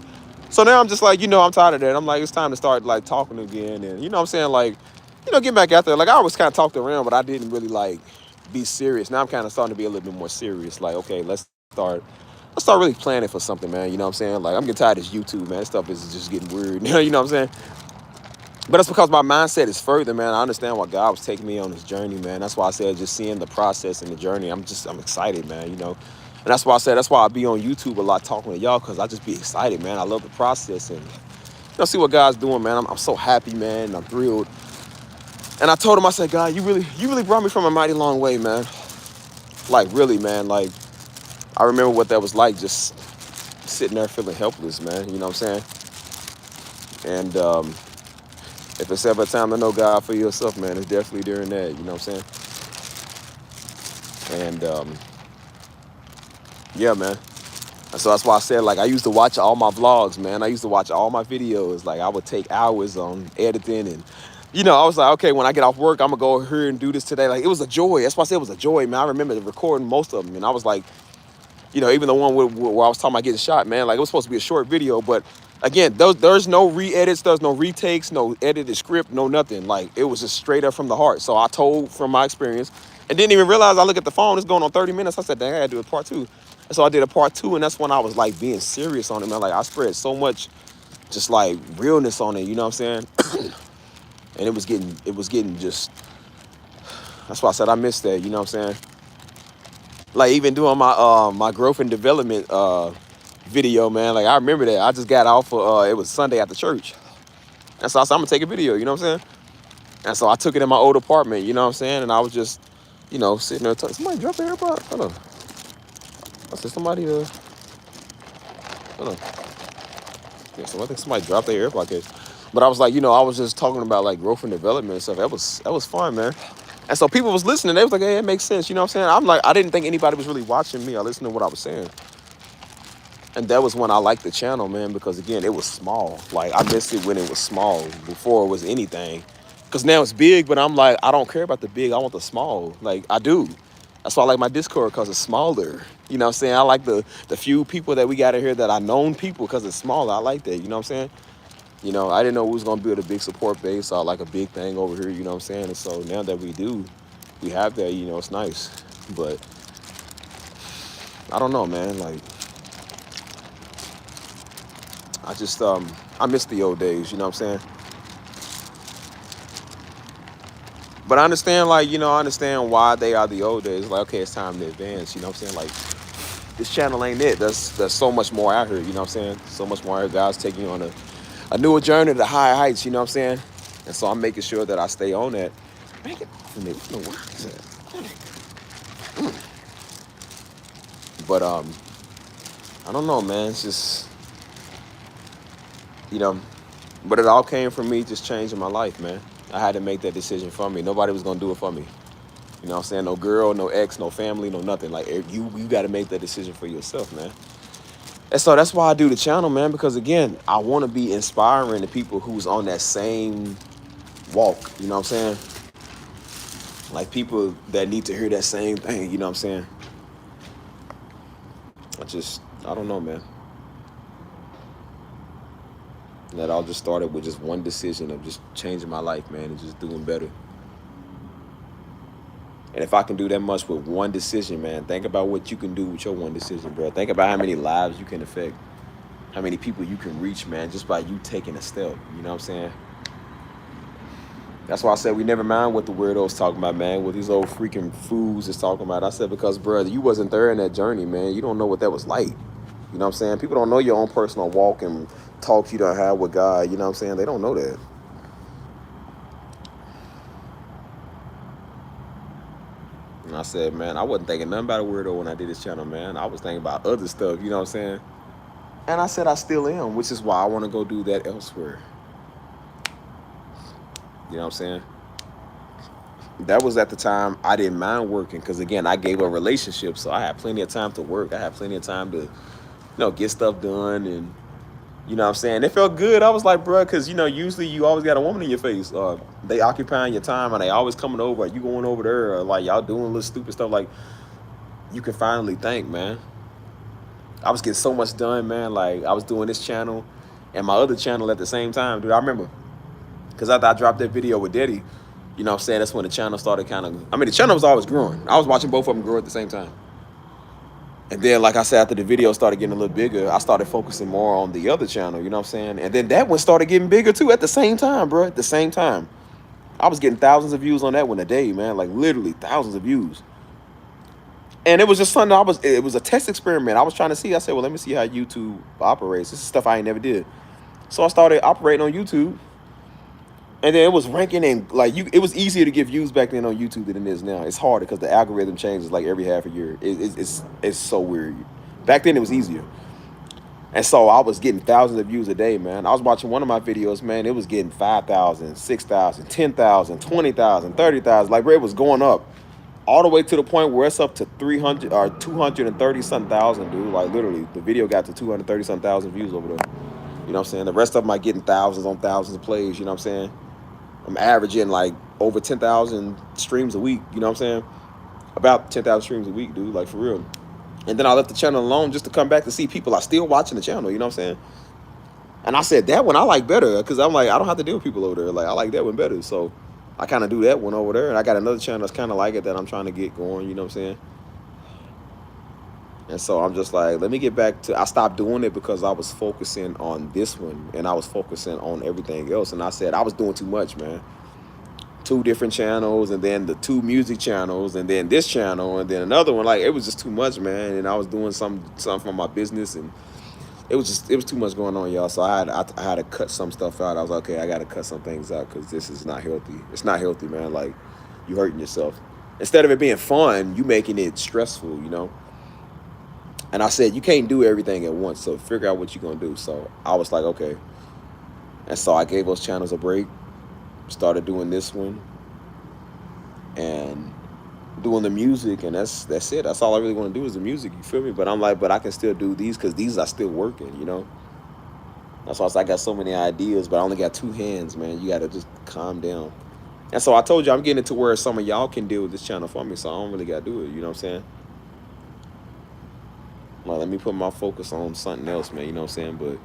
So now I'm just like, you know, I'm tired of that. I'm like, it's time to start, like, talking again. And, you know what I'm saying? Like, you know, getting back out there. Like, I always kind of talked around, but I didn't really, like, be serious. Now I'm kind of starting to be a little bit more serious. Like, okay, let's start really planning for something, man. You know what I'm saying? Like, I'm getting tired of this YouTube, man. This stuff is just getting weird. You know what I'm saying? But that's because my mindset is further, man. I understand why God was taking me on this journey, man. That's why I said just seeing the process and the journey. I'm excited, man, you know. And that's why I said, that's why I be on YouTube a lot talking to y'all, because I just be excited, man. I love the process and, you know, see what God's doing, man. I'm so happy, man, and I'm thrilled. And I told him, I said, God, you really brought me from a mighty long way, man. Like, really, man. Like, I remember what that was like, just sitting there feeling helpless, man. You know what I'm saying? And, if it's ever time to know God for yourself, man, it's definitely during that, you know what I'm saying? And, yeah, man. And so that's why I said, like, I used to watch all my vlogs, man. I used to watch all my videos. Like, I would take hours on editing and, you know, I was like, okay, when I get off work, I'm going to go here and do this today. Like, it was a joy. That's why I said it was a joy, man. I remember recording most of them. And I was like, you know, even the one where I was talking about getting shot, man, like, it was supposed to be a short video, but again, there's no re-edits, there's no retakes, no edited script, no nothing. Like, it was just straight up from the heart. So I told from my experience and didn't even realize. I look at the phone, it's going on 30 minutes. I said, dang, I gotta do a part 2. And so I did a part 2, and that's when I was like being serious on it, man. Like, I spread so much just like realness on it, you know what I'm saying? And it was getting just, that's why I said I missed that, you know what I'm saying? Like, even doing my my growth and development video, man. Like, I remember that. I just got off it was Sunday after church. And so I said, I'm gonna take a video, you know what I'm saying? And so I took it in my old apartment, you know what I'm saying? And I was just, you know, sitting there talking. Somebody dropped their AirPod? Hold on. I said somebody hold on. Yeah, so I think somebody dropped their AirPod case. But I was like, you know, I was just talking about like growth and development and stuff. That was fun, man. And so people was listening. They was like, hey, it makes sense. You know what I'm saying? I'm like, I didn't think anybody was really watching me or listening to what I was saying. And that was when I liked the channel, man, because again, it was small. Like, I missed it when it was small, before it was anything. Because now it's big, but I'm like, I don't care about the big. I want the small. Like, I do. That's why I like my Discord, because it's smaller. You know what I'm saying? I like the few people that we got in here that are known people, because it's smaller. I like that. You know what I'm saying? You know, I didn't know we was going to build a big support base or like a big thing over here, you know what I'm saying? And so now that we do, we have that, you know, it's nice. But I don't know, man. Like, I just, I miss the old days, you know what I'm saying? But I understand, like, you know, I understand why they are the old days. Like, okay, it's time to advance, you know what I'm saying? Like, this channel ain't it. There's so much more out here, you know what I'm saying? So much more out here. God's taking you on a newer journey to higher heights, you know what I'm saying? And so I'm making sure that I stay on that. Make it off of me. What in the world is that? But I don't know, man. It's just, you know, but it all came from me just changing my life, man. I had to make that decision for me. Nobody was gonna do it for me. You know what I'm saying? No girl, no ex, no family, no nothing. Like, you got to make that decision for yourself, man. And so that's why I do the channel, man, because again, I want to be inspiring the people who's on that same walk, you know what I'm saying? Like people that need to hear that same thing, you know what I'm saying? I don't know, man. That all just started with just one decision of just changing my life, man, and just doing better. And if I can do that much with one decision, man, think about what you can do with your one decision, bro. Think about how many lives you can affect, how many people you can reach, man, just by you taking a step. You know what I'm saying? That's why I said we never mind what the weirdos talking about, man, what these old freaking fools is talking about. I said because, brother, you wasn't there in that journey, man. You don't know what that was like. You know what I'm saying? People don't know your own personal walk and talks you done have with God. You know what I'm saying? They don't know that. And I said, man, I wasn't thinking nothing about a weirdo when I did this channel, man. I was thinking about other stuff, you know what I'm saying? And I said I still am, which is why I want to go do that elsewhere. You know what I'm saying? That was at the time I didn't mind working because, again, I gave a relationship, so I had plenty of time to work. I had plenty of time to, get stuff done, and, you know what I'm saying? It felt good. I was like, bro, because, usually you always got a woman in your face. They occupying your time, and they always coming over. Or you going over there, or, like, y'all doing little stupid stuff. Like, you can finally think, man. I was getting so much done, man. Like, I was doing this channel and my other channel at the same time, dude. I remember. Because after I dropped that video with Daddy, you know what I'm saying, that's when the channel started the channel was always growing. I was watching both of them grow at the same time. And then, like I said, after the video started getting a little bigger, I started focusing more on the other channel, you know what I'm saying? And then that one started getting bigger too at the same time, bro, at the same time. I was getting thousands of views on that one a day, man, like literally thousands of views. And it was just something it was a test experiment. I was trying to see, I said, well, let me see how YouTube operates. This is stuff I ain't never did. So I started operating on YouTube. And then it was ranking and it was easier to get views back then on YouTube than it is now. It's harder because the algorithm changes like every half a year. It's so weird. Back then it was easier. And so I was getting thousands of views a day, man. I was watching one of my videos, man. It was getting 5,000, 6,000, 10,000, 20,000, 30,000. Like, bro, it was going up all the way to the point where it's up to 300 or 230 something thousand, dude. Like, literally, the video got to 230 something thousand views over there. You know what I'm saying? The rest of them are getting thousands on thousands of plays, you know what I'm saying? I'm averaging like over 10,000 streams a week, you know what I'm saying? About 10,000 streams a week, dude, like for real. And then I left the channel alone just to come back to see people are still watching the channel, you know what I'm saying? And I said, that one I like better because I'm like, I don't have to deal with people over there. Like, I like that one better. So I kind of do that one over there. And I got another channel that's kind of like it that I'm trying to get going, you know what I'm saying? And so I'm just like, let me get back to, I stopped doing it because I was focusing on this one and I was focusing on everything else. And I said, I was doing too much, man. 2 different channels and then the 2 music channels and then this channel and then another one. Like, it was just too much, man. And I was doing something for my business and it was too much going on, y'all. So I had to cut some stuff out. I was like, okay, I got to cut some things out because this is not healthy. It's not healthy, man. Like, you hurting yourself. Instead of it being fun, you making it stressful, you know? And I said, you can't do everything at once, so figure out what you're going to do. So I was like, okay. And so I gave those channels a break, started doing this one, and doing the music, and that's it. That's all I really want to do is the music, you feel me? But I'm like, but I can still do these because these are still working, you know? That's why I got so many ideas, but I only got 2 hands, man. You got to just calm down. And so I told you I'm getting it to where some of y'all can deal with this channel for me, so I don't really got to do it, you know what I'm saying? Like, let me put my focus on something else, man, you know what I'm saying? But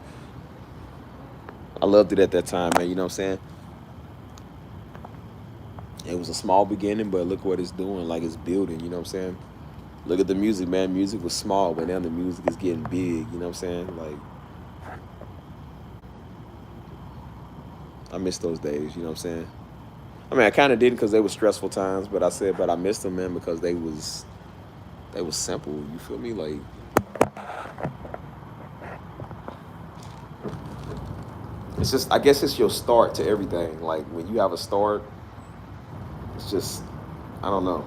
I loved it at that time, man, you know what I'm saying? It was a small beginning, but look what it's doing. Like, it's building, you know what I'm saying? Look at the music, man. Music was small, but now the music is getting big, you know what I'm saying? Like, I miss those days, you know what I'm saying? I mean, I kind of didn't because they were stressful times, but I missed them, man, because they was simple, you feel me? Like, it's just, I guess it's your start to everything. Like, when you have a start, it's just, I don't know.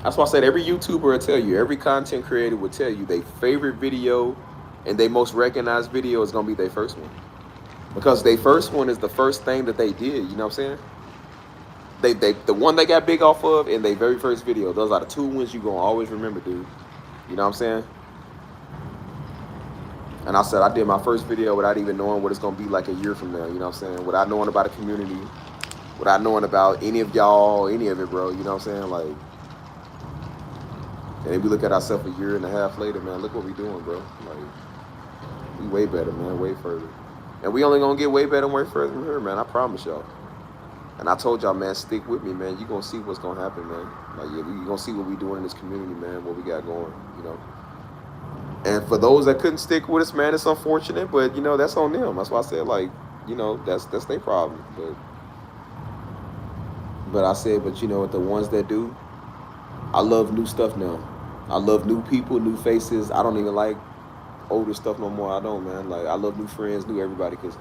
That's why I said every YouTuber will tell you, every content creator will tell you their favorite video and their most recognized video is going to be their first one. Because their first one is the first thing that they did, you know what I'm saying? The one they got big off of in their very first video, those are the 2 ones you're going to always remember, dude. You know what I'm saying? And I said I did my first video without even knowing what it's gonna be like a year from now. You know what I'm saying? Without knowing about the community, without knowing about any of y'all, any of it, bro. You know what I'm saying? Like, and then we look at ourselves a year and a half later, man. Look what we doing, bro. Like, we way better, man. Way further. And we only gonna get way better and way further from here, man. I promise y'all. And I told y'all, man, stick with me, man. You gonna see what's gonna happen, man. Like, yeah, you gonna see what we doing in this community, man. What we got going, you know. And for those that couldn't stick with us, man, it's unfortunate, but you know that's on them. That's why I said, like, you know, that's their problem. But I said, but you know what, the ones that do, I love new stuff now. I love new people, new faces. I don't even like older stuff no more. I don't, man. Like, I love new friends, new everybody, because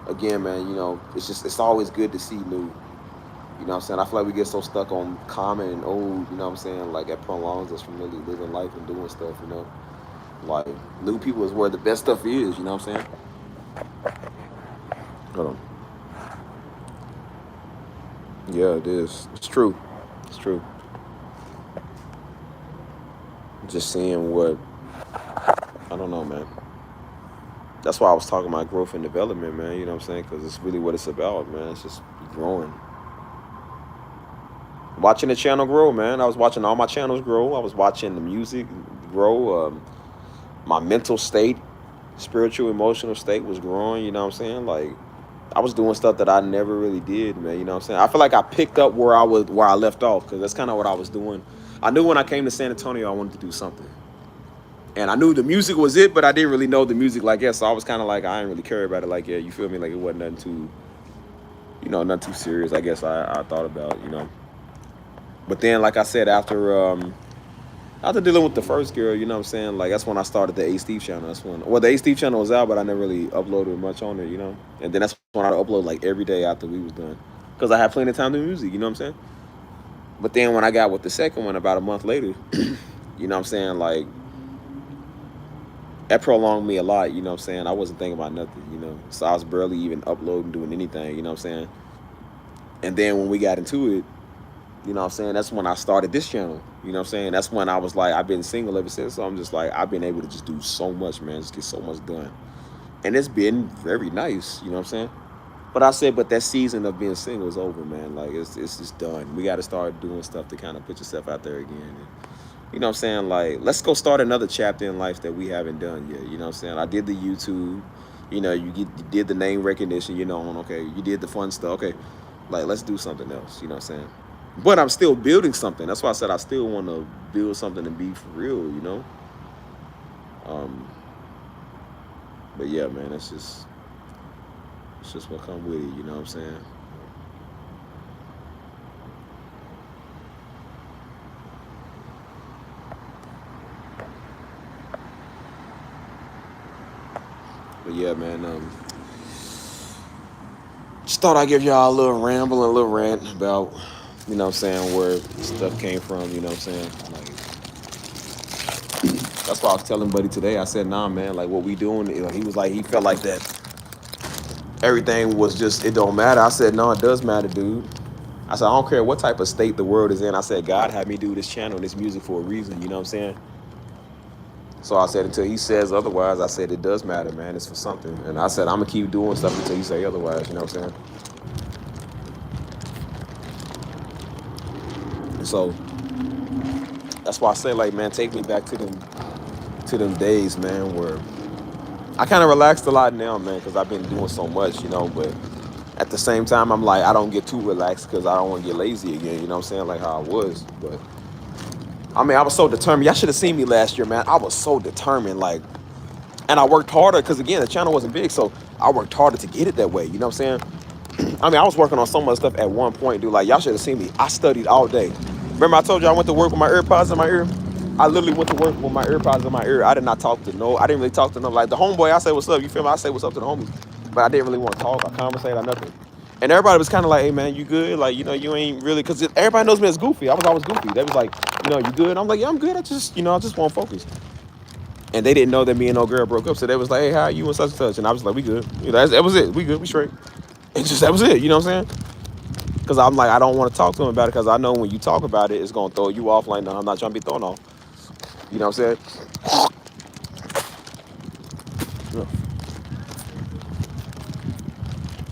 again, man, you know, it's always good to see new. You know what I'm saying? I feel like we get so stuck on common and old, you know what I'm saying? Like, that prolongs us from really living life and doing stuff, you know? Like, new people is where the best stuff is, you know what I'm saying? Hold on. Yeah, it is. It's true. It's true. Just seeing what, I don't know, man. That's why I was talking about growth and development, man, you know what I'm saying? Because it's really what it's about, man. It's just growing. Watching the channel grow, man. I was watching all my channels grow. I was watching the music grow. My mental state, spiritual, emotional state was growing, you know what I'm saying? Like, I was doing stuff that I never really did, man, you know what I'm saying? I feel like I picked up where I left off, because that's kind of what I was doing. I knew when I came to San Antonio I wanted to do something. And I knew the music was it, but I didn't really know the music like that. So I was kind of like, I didn't really care about it like, yeah, you feel me? Like, it wasn't nothing too, you know, nothing too serious, I guess I thought about, you know. But then, like I said, after dealing with the first girl, you know what I'm saying? Like, that's when I started the A Steve channel. That's when, well, the A Steve channel was out, but I never really uploaded much on it, you know? And then that's when I upload like every day after we was done. Because I had plenty of time to do music, you know what I'm saying? But then when I got with the second one about a month later, you know what I'm saying? Like, that prolonged me a lot, you know what I'm saying? I wasn't thinking about nothing, you know? So I was barely even uploading, doing anything, you know what I'm saying? And then when we got into it, you know what I'm saying? That's when I started this channel. You know what I'm saying? That's when I was like, I've been single ever since. So I'm just like, I've been able to just do so much, man. Just get so much done. And it's been very nice. You know what I'm saying? But I said, but that season of being single is over, man. Like, it's just done. We got to start doing stuff to kind of put yourself out there again. And, you know what I'm saying? Like, let's go start another chapter in life that we haven't done yet. You know what I'm saying? I did the YouTube. You know, you did the name recognition, you know, okay. You did the fun stuff. Okay. Like, let's do something else. You know what I'm saying? But I'm still building something. That's why I said I still want to build something and be for real, you know? But yeah, man, it's just what come with it, you know what I'm saying? But yeah, man, just thought I'd give y'all a little ramble and a little rant about, you know what I'm saying, where stuff came from, you know what I'm saying? Like, that's why I was telling Buddy today. I said, nah, man, like, what we doing, you know, he was like, he felt like that everything was just, it don't matter. I said, no, it does matter, dude. I said, I don't care what type of state the world is in. I said, God had me do this channel and this music for a reason, you know what I'm saying? So I said, until he says otherwise, I said, it does matter, man. It's for something. And I said, I'm going to keep doing stuff until he say otherwise, you know what I'm saying? So that's why I say, like, man, take me back to them days, man, where I kind of relaxed a lot now, man, because I've been doing so much, you know. But at the same time, I'm like, I don't get too relaxed because I don't want to get lazy again, you know what I'm saying, like how I was. But I mean, I was so determined. Y'all should have seen me last year, man. I was so determined, like, and I worked harder because, again, the channel wasn't big, so I worked harder to get it that way, you know what I'm saying? I mean, I was working on so much stuff at one point, dude. Like, y'all should have seen me. I studied all day. Remember I told you I went to work with my AirPods in my ear? I literally went to work with my AirPods in my ear. I did not talk to I didn't really talk to no, like, the homeboy, I say what's up, you feel me? I say what's up to the homie. But I didn't really want to talk or conversate or nothing. And everybody was kind of like, hey, man, you good? Like, you know, you ain't really, because everybody knows me as Goofy. I was always Goofy. They was like, you know, you good? I'm like, yeah, I'm good. I just want to focus. And they didn't know that me and old girl broke up. So they was like, hey, how are you and such and such? And I was like, we good. You know, that was it. We good. We straight. And just, that was it. You know what I'm saying? Because I'm like, I don't want to talk to them about it because I know when you talk about it, it's going to throw you off. Like, no, I'm not trying to be thrown off. You know what I'm saying?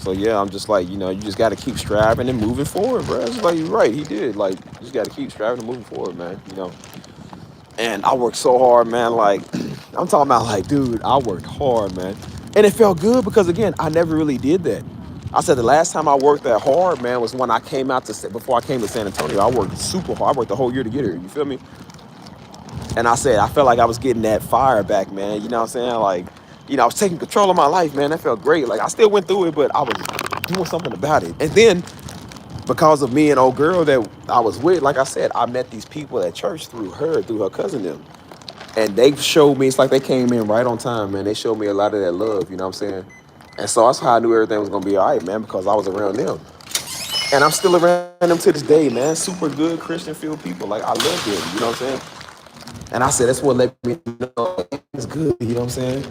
So yeah, I'm just like, you just got to keep striving and moving forward, bro. It's like you're right, he did. Like, you just got to keep striving and moving forward, man. And I worked so hard, man. Like, I'm talking about, like, dude, I worked hard, man. And it felt good because, again, I never really did that. I said the last time I worked that hard, man, was when I came before I came to San Antonio. I worked super hard. I worked the whole year to get here. You feel me? And I said, I felt like I was getting that fire back, man. You know what I'm saying? Like, I was taking control of my life, man. That felt great. Like, I still went through it, but I was doing something about it. And then, because of me and old girl that I was with, like I said, I met these people at church through her cousin them. And they showed me, it's like they came in right on time, man. They showed me a lot of that love, you know what I'm saying? And so that's how I knew everything was going to be all right, man, because I was around them. And I'm still around them to this day, man. Super good Christian-filled people. Like, I love them, you know what I'm saying? And I said, that's what let me know it's good, you know what I'm saying?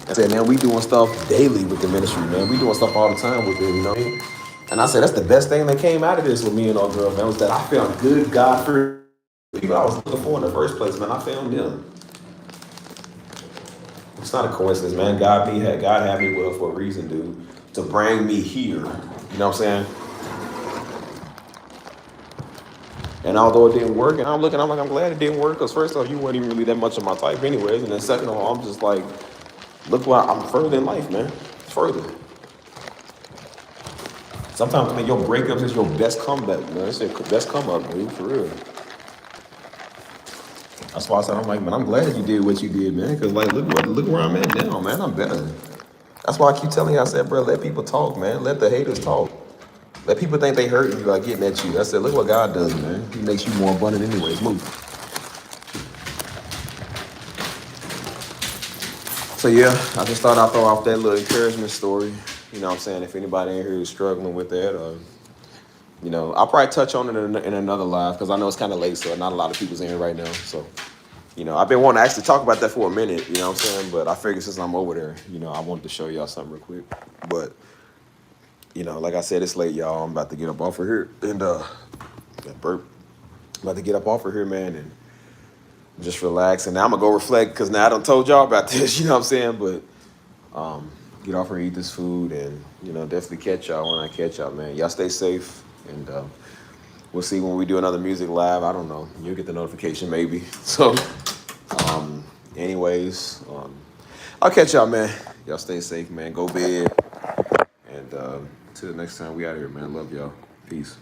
I said, man, we doing stuff daily with the ministry, man. We doing stuff all the time with it, you know what I mean? And I said, that's the best thing that came out of this with me and old girl, man, was that I found good God-fearing people I was looking for in the first place, man. I found them. It's not a coincidence, man. God had me with her for a reason, dude, to bring me here. You know what I'm saying? And although it didn't work, and I'm like, I'm glad it didn't work, because first off, you weren't even really that much of my type anyways, and then second of all, I'm just like, look where I'm further in life, man. Further. Sometimes, man, your breakups is your best comeback, man. It's your best come up, dude, for real. That's why I said, I'm like, man, I'm glad you did what you did, man, because, like, look where I'm at now, man. I'm better. That's why I keep telling you, I said, bro, let people talk, man. Let the haters talk. Let people think they hurting you by getting at you. I said, look what God does, man. He makes you more abundant anyways. Move. So, yeah, I just thought I'd throw off that little encouragement story. You know what I'm saying? If anybody in here is struggling with that, or, I'll probably touch on it in another live, because I know it's kind of late, so not a lot of people's in here right now. So, I've been wanting to actually talk about that for a minute, you know what I'm saying? But I figured since I'm over there, I wanted to show y'all something real quick. But, like I said, it's late, y'all. I'm about to get up off of here. And, that burp. I'm about to get up off of here, man, and just relax. And now I'm going to go reflect, because now I done told y'all about this, you know what I'm saying? But get off here, eat this food, and, definitely catch y'all when I catch y'all, man. Y'all stay safe, and we'll see when we do another music live. I don't know. You'll get the notification maybe. So, anyways, I'll catch y'all, man. Y'all stay safe, man. Go bed. And till the next time, we out here, man. Love y'all. Peace.